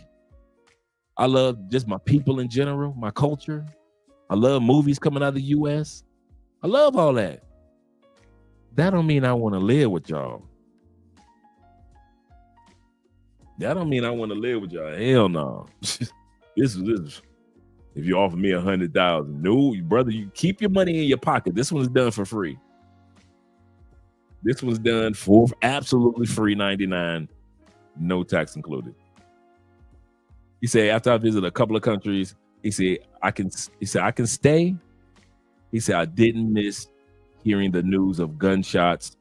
I love just my people in general, my culture. I love movies coming out of the U.S. I love all that. That don't mean I want to live with y'all. That don't mean I want to live with y'all. Hell no. This is. If you offer me $100,000, no, brother, you keep your money in your pocket. This one's done for free. This one's done for absolutely free, $99, no tax included. He said, after I visit a couple of countries, he said, I can stay. He said, I didn't miss hearing the news of gunshots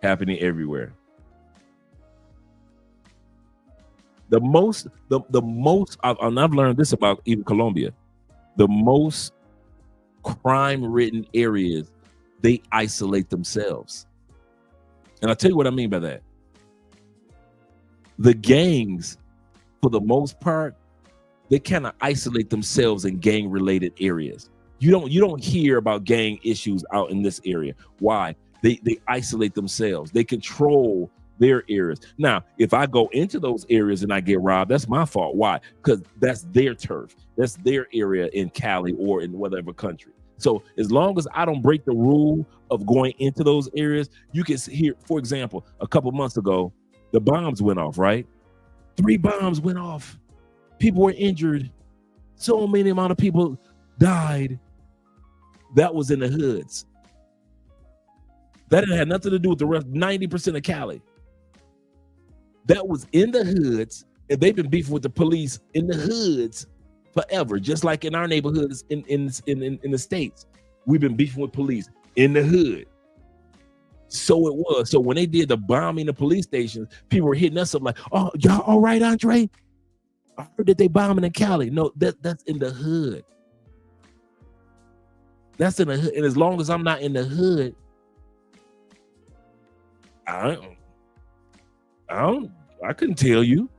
happening everywhere. The most, and I've learned this about even Colombia, the most crime-ridden areas, they isolate themselves. And I'll tell you what I mean by that. The gangs, for the most part, they kind of isolate themselves in gang-related areas. You don't hear about gang issues out in this area. Why? They isolate themselves. They control their areas. Now, if I go into those areas and I get robbed, that's my fault. Why? Because that's their turf. That's their area in Cali or in whatever country. So as long as I don't break the rule of going into those areas, you can hear, for example, a couple months ago, the bombs went off, right? 3 bombs went off. People were injured. So many amount of people died. That was in the hoods. That didn't have nothing to do with the rest, 90% of Cali. That was in the hoods, and they've been beefing with the police in the hoods forever, just like in our neighborhoods in the States. We've been beefing with police in the hood. So it was. So when they did the bombing of police stations, people were hitting us up like, oh, y'all all right, Andre? I heard that they bombing in Cali. No, that's in the hood. That's in the hood. And as long as I'm not in the hood, I couldn't tell you.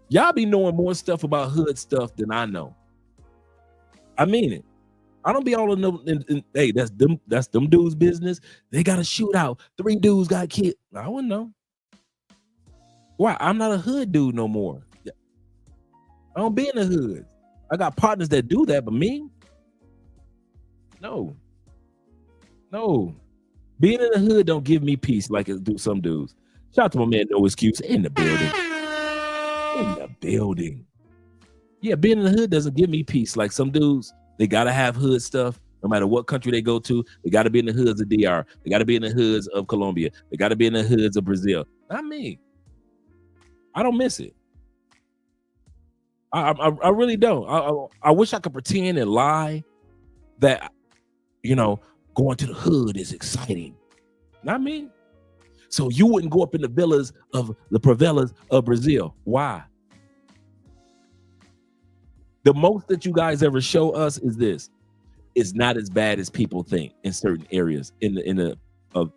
Y'all be knowing more stuff about hood stuff than I know. I mean it. I don't be all in them. Hey, that's them dudes' business. They got a shootout. 3 dudes got killed. I wouldn't know. Why? I'm not a hood dude no more. I don't be in the hood. I got partners that do that, but me? No. Being in the hood don't give me peace like it do some dudes. Shout out to my man No Excuse in the building. Yeah, being in the hood doesn't give me peace like some dudes. They gotta have hood stuff no matter what country they go to. They gotta be in the hoods of DR. They gotta be in the hoods of Colombia. They gotta be in the hoods of Brazil. Not me. I don't miss it. I really don't. I wish I could pretend and lie that, going to the hood is exciting. Not me. So you wouldn't go up in the villas of the favelas of Brazil. Why? The most that you guys ever show us is this. It's not as bad as people think in certain areas in the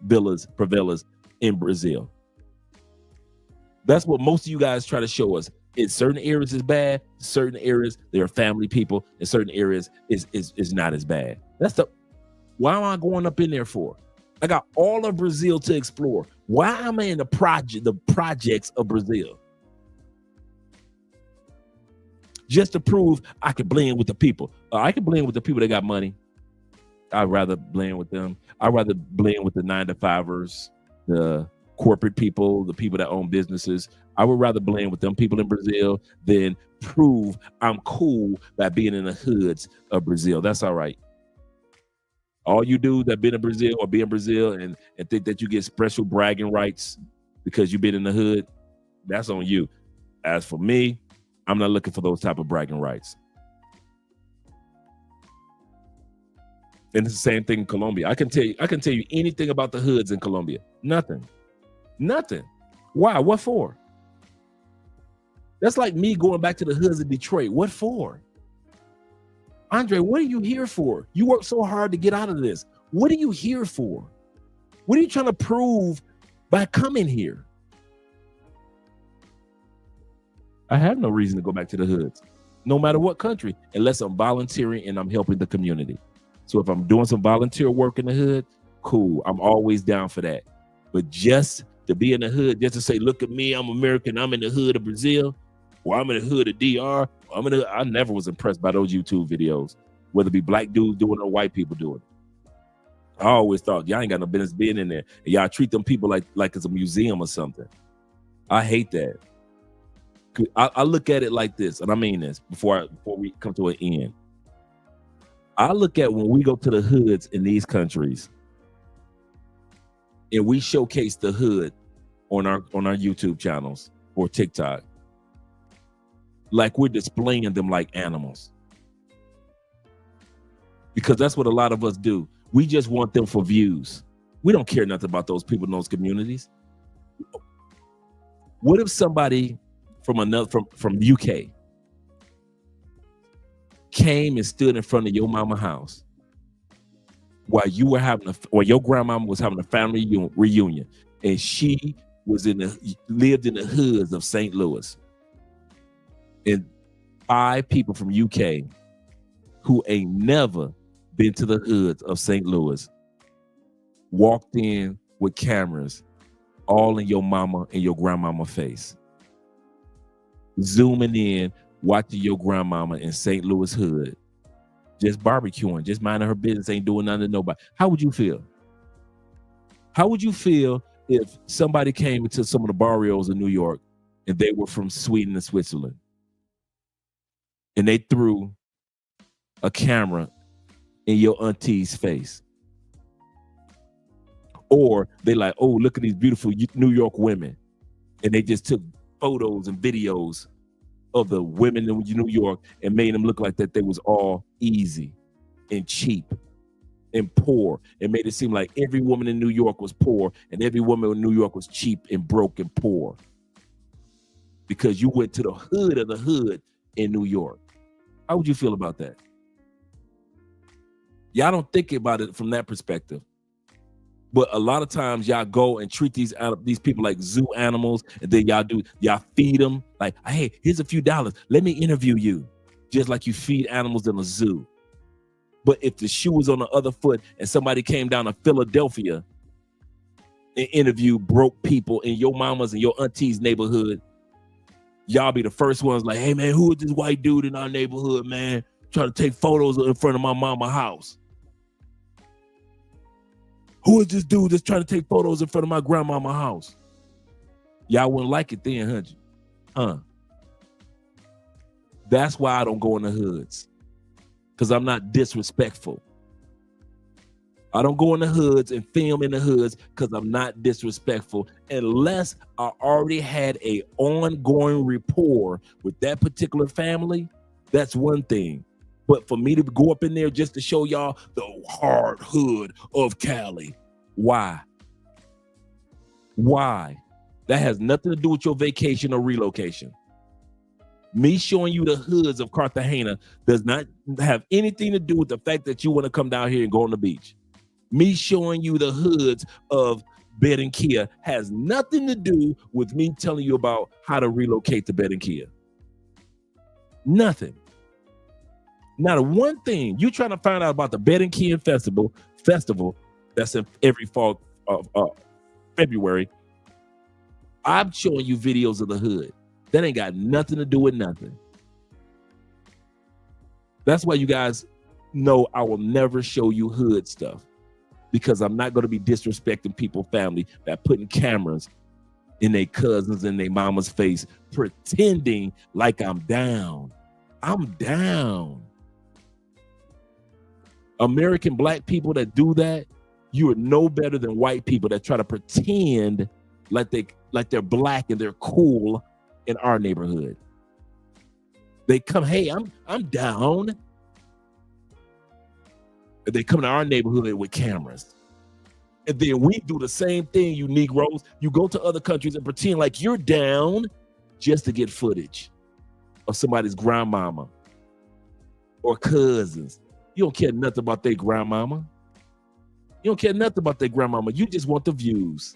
villas, favelas in Brazil. That's what most of you guys try to show us. In certain areas is bad, certain areas there are family people, in certain areas is not as bad. Why am I going up in there for? I got all of Brazil to explore. Why am I in the projects of Brazil? Just to prove I can blend with the people. I can blend with the people that got money. I'd rather blend with them. I'd rather blend with the 9-to-5ers, the corporate people, the people that own businesses. I would rather blend with them people in Brazil than prove I'm cool by being in the hoods of Brazil. That's all right. All you dudes that been in Brazil or be in Brazil and think that you get special bragging rights because you've been in the hood, that's on you. As for me, I'm not looking for those type of bragging rights. And it's the same thing in Colombia. I can tell you anything about the hoods in Colombia. Nothing. Why? What for? That's like me going back to the hoods of Detroit. What for? Andre, what are you here for? You worked so hard to get out of this. What are you here for? What are you trying to prove by coming here? I have no reason to go back to the hoods, no matter what country, unless I'm volunteering and I'm helping the community. So if I'm doing some volunteer work in the hood, cool. I'm always down for that. But just to be in the hood, just to say, look at me, I'm American, I'm in the hood of Brazil, or I'm in the hood of DR, I never was impressed by those YouTube videos, whether it be black dudes doing it or white people doing it. I always thought, y'all ain't got no business being in there. And y'all treat them people like it's a museum or something. I hate that. I look at it like this, and I mean this before we come to an end. I look at when we go to the hoods in these countries and we showcase the hood on our YouTube channels or TikTok, like we're displaying them like animals. Because that's what a lot of us do. We just want them for views. We don't care nothing about those people in those communities. What if somebody from UK came and stood in front of your mama house while you were or your grandmama was having a family reunion, and she was lived in the hoods of St. Louis, and 5 people from UK who ain't never been to the hoods of St. Louis walked in with cameras all in your mama and your grandmama face, zooming in, watching your grandmama in St. Louis hood, just barbecuing, just minding her business, ain't doing nothing to nobody. How would you feel? How would you feel if somebody came into some of the barrios in New York and they were from Sweden and Switzerland, and they threw a camera in your auntie's face? Or they like, oh, look at these beautiful New York women, and they just took photos and videos of the women in New York and made them look like that they was all easy and cheap and poor, and made it seem like every woman in New York was poor and every woman in New York was cheap and broke and poor because you went to the hood of the hood in New York. How would you feel about that? Y'all don't think about it from that perspective. But a lot of times y'all go and treat these people like zoo animals, and then y'all feed them like, hey, here's a few dollars, let me interview you, just like you feed animals in a zoo. But if the shoe was on the other foot and somebody came down to Philadelphia and interviewed broke people in your mama's and your auntie's neighborhood, y'all be the first ones like, hey man, who is this white dude in our neighborhood, man, trying to take photos in front of my mama's house? Who is this dude that's trying to take photos in front of my grandmama's house? Y'all wouldn't like it then, huh? That's why I don't go in the hoods, because I'm not disrespectful. I don't go in the hoods and film in the hoods because I'm not disrespectful, unless I already had a ongoing rapport with that particular family. That's one thing. But for me to go up in there just to show y'all the hard hood of Cali, why? Why? That has nothing to do with your vacation or relocation. Me showing you the hoods of Cartagena does not have anything to do with the fact that you want to come down here and go on the beach. Me showing you the hoods of Barranquilla has nothing to do with me telling you about how to relocate to Barranquilla. Nothing. Not a one thing. You trying to find out about the Barranquilla festival that's in every fall of February. I'm showing you videos of the hood. That ain't got nothing to do with nothing. That's why you guys know I will never show you hood stuff, because I'm not going to be disrespecting people's family by putting cameras in their cousins and their mama's face, pretending like I'm down. I'm down. American black people that do that, you are no better than white people that try to pretend like they're black and they're cool in our neighborhood. They come, hey, I'm down. And they come to our neighborhood with cameras. And then we do the same thing, you Negroes. You go to other countries and pretend like you're down just to get footage of somebody's grandmama or cousins. You don't care nothing about their grandmama. You don't care nothing about their grandmama. You just want the views.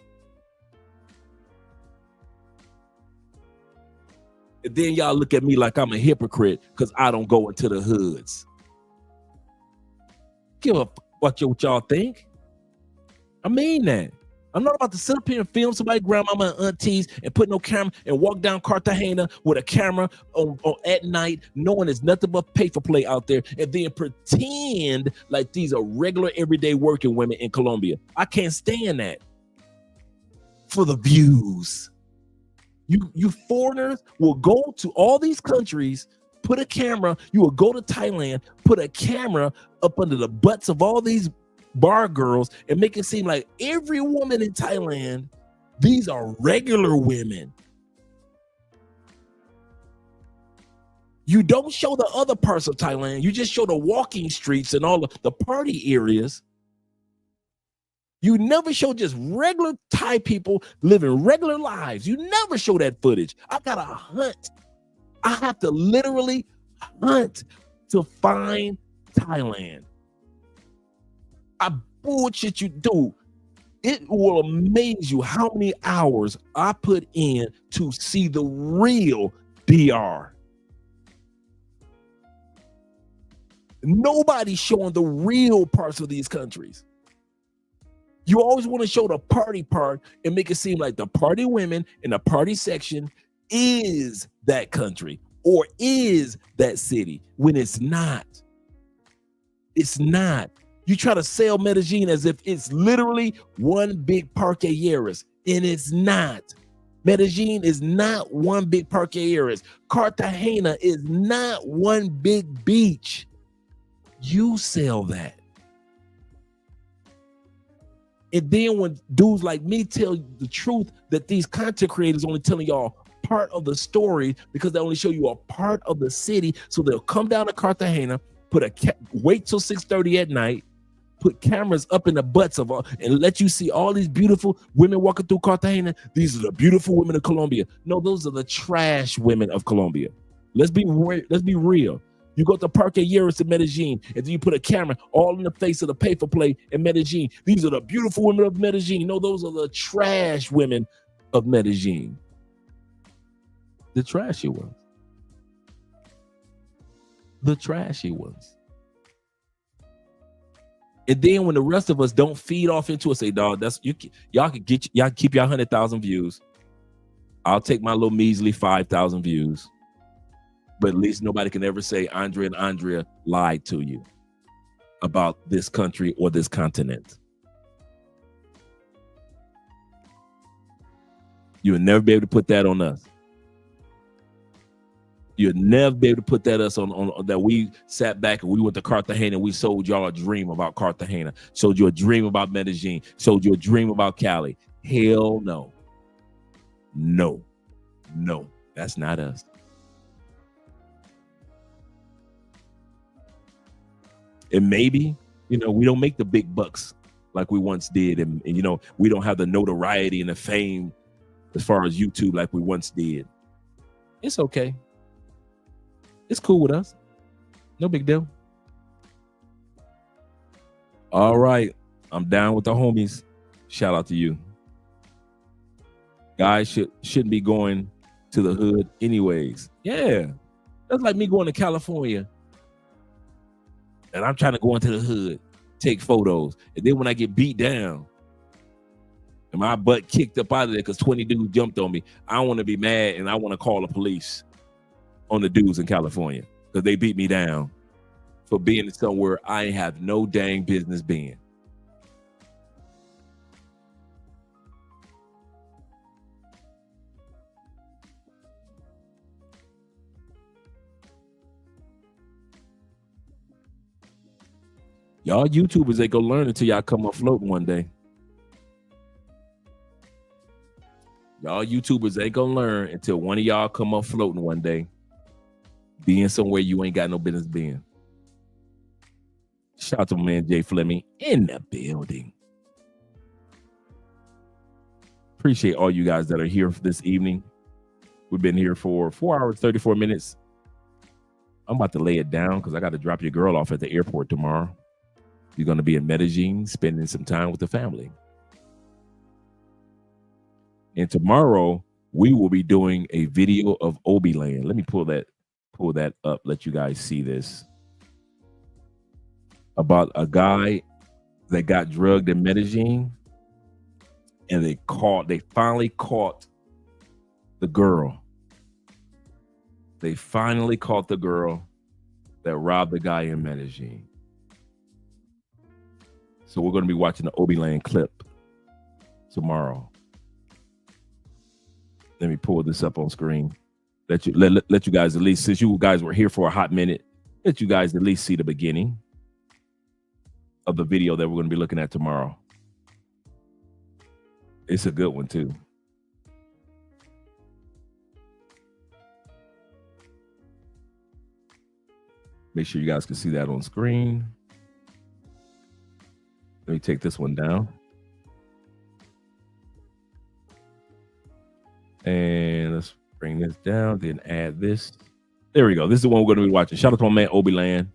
And then y'all look at me like I'm a hypocrite because I don't go into the hoods. Give a fuck what y'all think. I mean that. I'm not about to sit up here and film somebody, grandmama and aunties, and put no camera and walk down Cartagena with a camera on at night, knowing there's nothing but pay for play out there, and then pretend like these are regular, everyday working women in Colombia. I can't stand that. For the views. You foreigners will go to all these countries, put a camera, you will go to Thailand, put a camera up under the butts of all these bar girls and make it seem like every woman in Thailand, these are regular women. You don't show the other parts of Thailand. You just show the walking streets and all of the party areas. You never show just regular Thai people living regular lives. You never show that footage. I gotta hunt. I have to literally hunt to find Thailand. I bullshit you, dude. It will amaze you how many hours I put in to see the real DR. Nobody's showing the real parts of these countries. You always want to show the party part and make it seem like the party women in the party section is that country or is that city when it's not. It's not. You try to sell Medellin as if it's literally one big Parque Aries, and it's not. Medellin is not one big Parque Aries. Cartagena is not one big beach. You sell that. And then when dudes like me tell you the truth that these content creators only telling y'all part of the story because they only show you a part of the city, so they'll come down to Cartagena, wait till 6:30 at night, put cameras up in the butts of all, and let you see all these beautiful women walking through Cartagena. These are the beautiful women of Colombia. No, those are the trash women of Colombia. Let's be real. You go to Parque Aries in Medellin, and then you put a camera all in the face of the pay for play in Medellin. These are the beautiful women of Medellin. No, those are the trash women of Medellin. The trashy ones. The trashy ones. And then when the rest of us don't feed off into it, say, dog, that's y'all can keep y'all 100,000 views. I'll take my little measly 5,000 views. But at least nobody can ever say Andre and Andrea lied to you about this country or this continent. You'll never be able to put that on us. You'll never be able to put that us on that we sat back and we went to Cartagena and we sold y'all a dream about Cartagena, showed you a dream about Medellin, showed you a dream about Cali. Hell no. No, that's not us. And maybe, we don't make the big bucks like we once did. And we don't have the notoriety and the fame as far as YouTube like we once did. It's okay. It's cool with us. No big deal. All right. I'm down with the homies. Shout out to you. Guys shouldn't be going to the hood anyways. Yeah. That's like me going to California. And I'm trying to go into the hood, take photos. And then when I get beat down and my butt kicked up out of there because 20 dudes jumped on me, I want to be mad and I want to call the police on the dudes in California because they beat me down for being somewhere I have no dang business being. Y'all YouTubers ain't gonna learn until y'all come up floating one day. Y'all YouTubers ain't gonna learn until one of y'all come up floating one day, being somewhere you ain't got no business being. Shout out to my man Jay Fleming in the building. Appreciate all you guys that are here for this evening. We've been here for 4 hours, 34 minutes. I'm about to lay it down because I got to drop your girl off at the airport tomorrow. You're going to be in Medellin, spending some time with the family. And tomorrow, we will be doing a video of Obiland. Let me pull that up, let you guys see this. About a guy that got drugged in Medellin, and they finally caught the girl. They finally caught the girl that robbed the guy in Medellin. So we're going to be watching the Obiland clip tomorrow. Let me pull this up on screen. Let you guys at least, since you guys were here for a hot minute, let you guys at least see the beginning of the video that we're going to be looking at tomorrow. It's a good one too. Make sure you guys can see that on screen. Let me take this one down. And let's bring this down, then add this. There we go. This is the one we're going to be watching. Shout out to my man Obiland.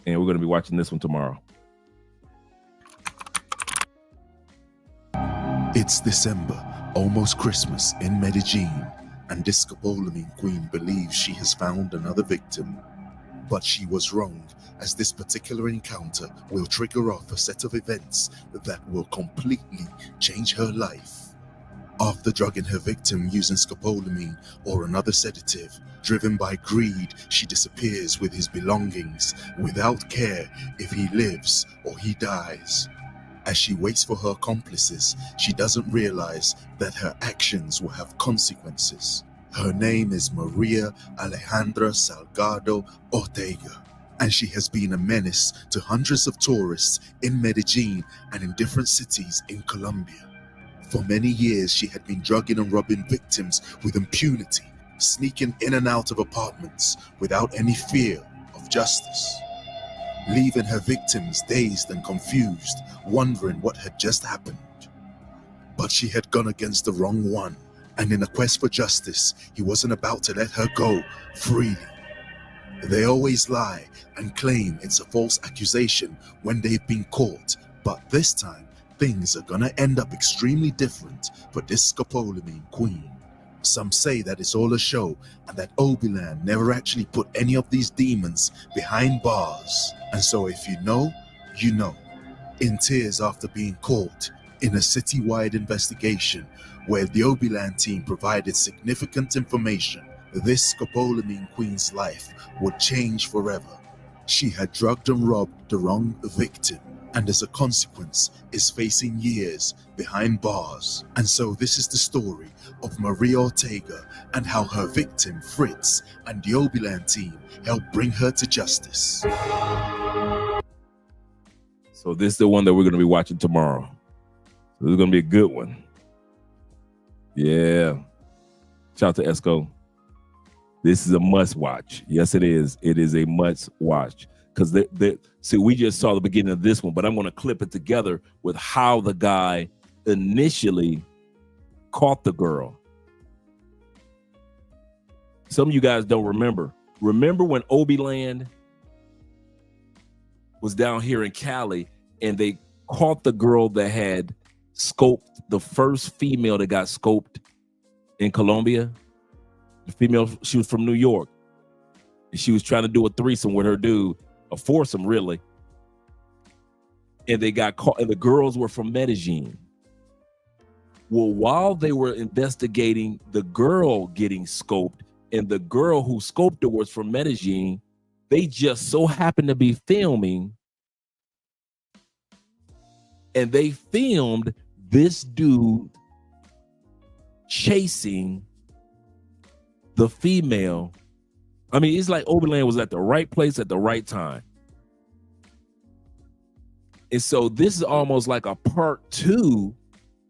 And we're going to be watching this one tomorrow. It's December, almost Christmas in Medellin, and this scopolamine queen believes she has found another victim. But she was wrong, as this particular encounter will trigger off a set of events that will completely change her life. After drugging her victim using scopolamine or another sedative, driven by greed, she disappears with his belongings without care if he lives or he dies. As she waits for her accomplices, she doesn't realize that her actions will have consequences. Her name is Maria Alejandra Salgado Ortega, and she has been a menace to hundreds of tourists in Medellin and in different cities in Colombia. For many years, she had been drugging and robbing victims with impunity, sneaking in and out of apartments without any fear of justice, leaving her victims dazed and confused, wondering what had just happened. But she had gone against the wrong one, and in a quest for justice, he wasn't about to let her go freely. They always lie and claim it's a false accusation when they've been caught, but this time, things are gonna end up extremely different for this scopolamine queen. Some say that it's all a show and that Obiland never actually put any of these demons behind bars. And so if you know, you know. In tears after being caught in a citywide investigation where the Obiland team provided significant information, this scopolamine queen's life would change forever. She had drugged and robbed the wrong victim, and as a consequence is facing years behind bars. And so this is the story of Maria Ortega and how her victim Fritz and the Obiland team helped bring her to justice. So this is the one that we're going to be watching tomorrow. This is going to be a good one. Yeah. Shout out to Esco. This is a must watch. Yes, it is. It is a must watch. Because see, we just saw the beginning of this one, but I'm going to clip it together with how the guy initially caught the girl. Some of you guys don't remember. Remember when Obiland was down here in Cali and they caught the girl that had scoped, the first female that got scoped in Colombia? The female, she was from New York. And she was trying to do a threesome with her dude, a foursome really. And they got caught, and the girls were from Medellin. Well, while they were investigating the girl getting scoped, and the girl who scoped her was from Medellin, they just so happened to be filming, and they filmed this dude chasing the female. I mean, it's like Obiland was at the right place at the right time. And so this is almost like a part two,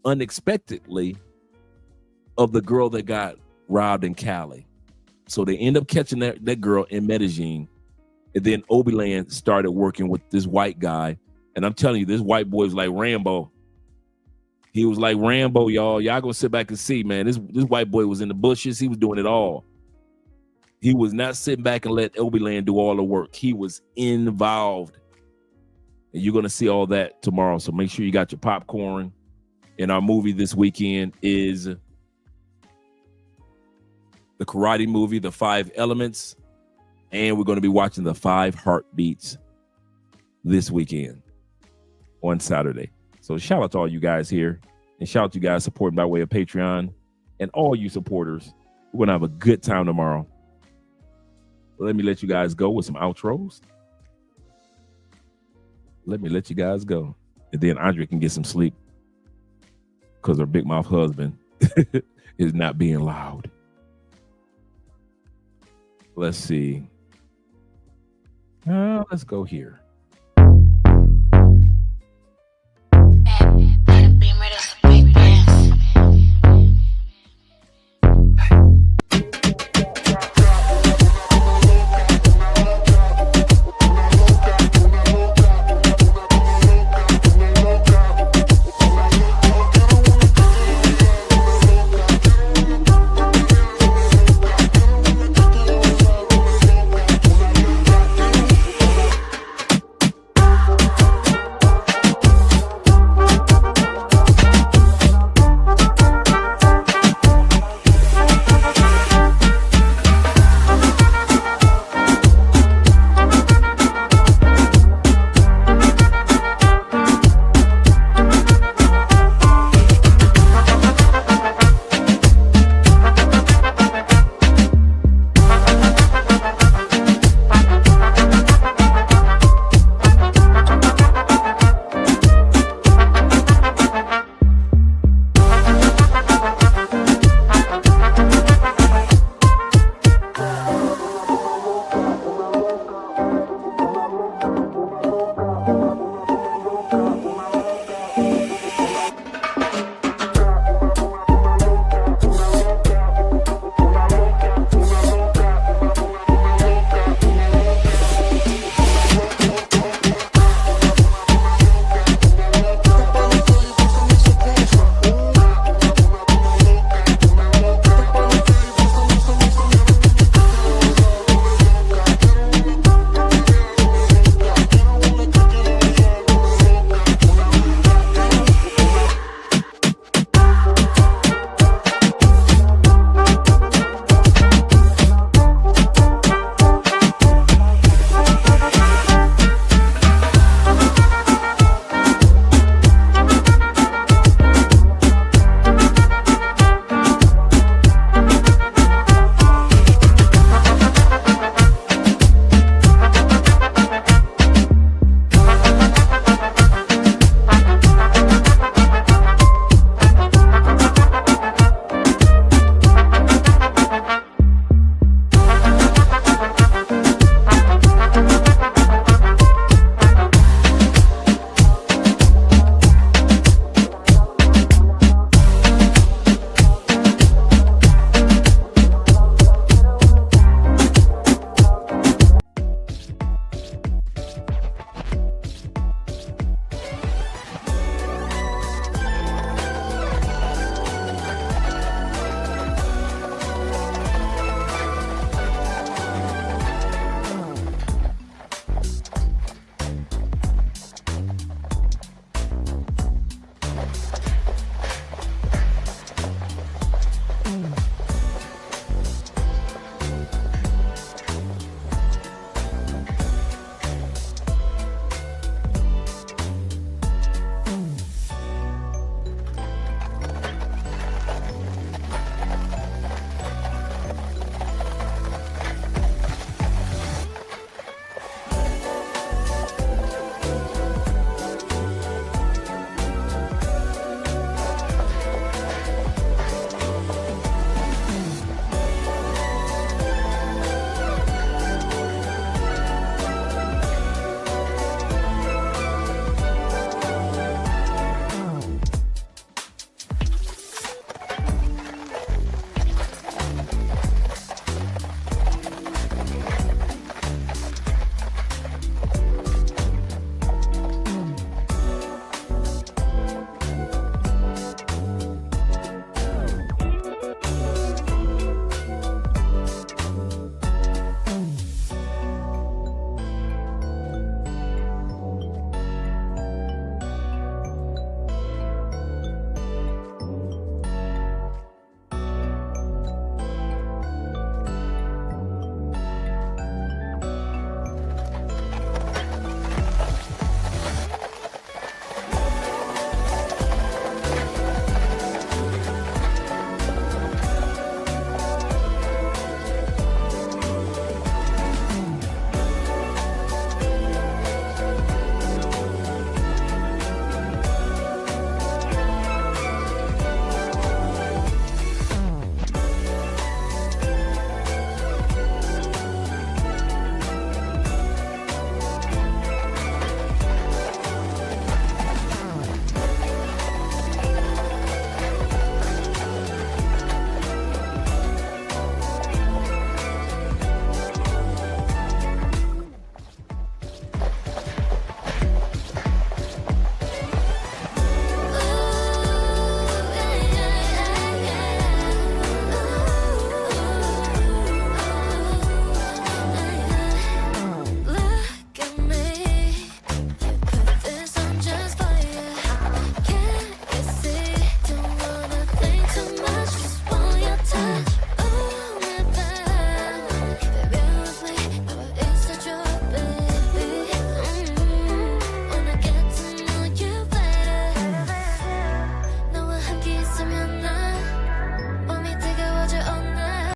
unexpectedly, of the girl that got robbed in Cali. So they end up catching that girl in Medellin. And then Obi-Wan started working with this white guy. And I'm telling you, this white boy was like Rambo. He was like Rambo, y'all. Y'all gonna sit back and see, man. This white boy was in the bushes. He was doing it all. He was not sitting back and let Obi-Wan do all the work. He was involved. And you're gonna see all that tomorrow. So make sure you got your popcorn. And our movie this weekend is the karate movie, The 5 Elements. And we're going to be watching The 5 Heartbeats this weekend on Saturday. So shout out to all you guys here, and shout out to you guys supporting by way of Patreon, and all you supporters. We're going to have a good time tomorrow. Let me let you guys go with some outros. Let me let you guys go. And then Andre can get some sleep because her big mouth husband is not being loud. Let's see. Let's go here.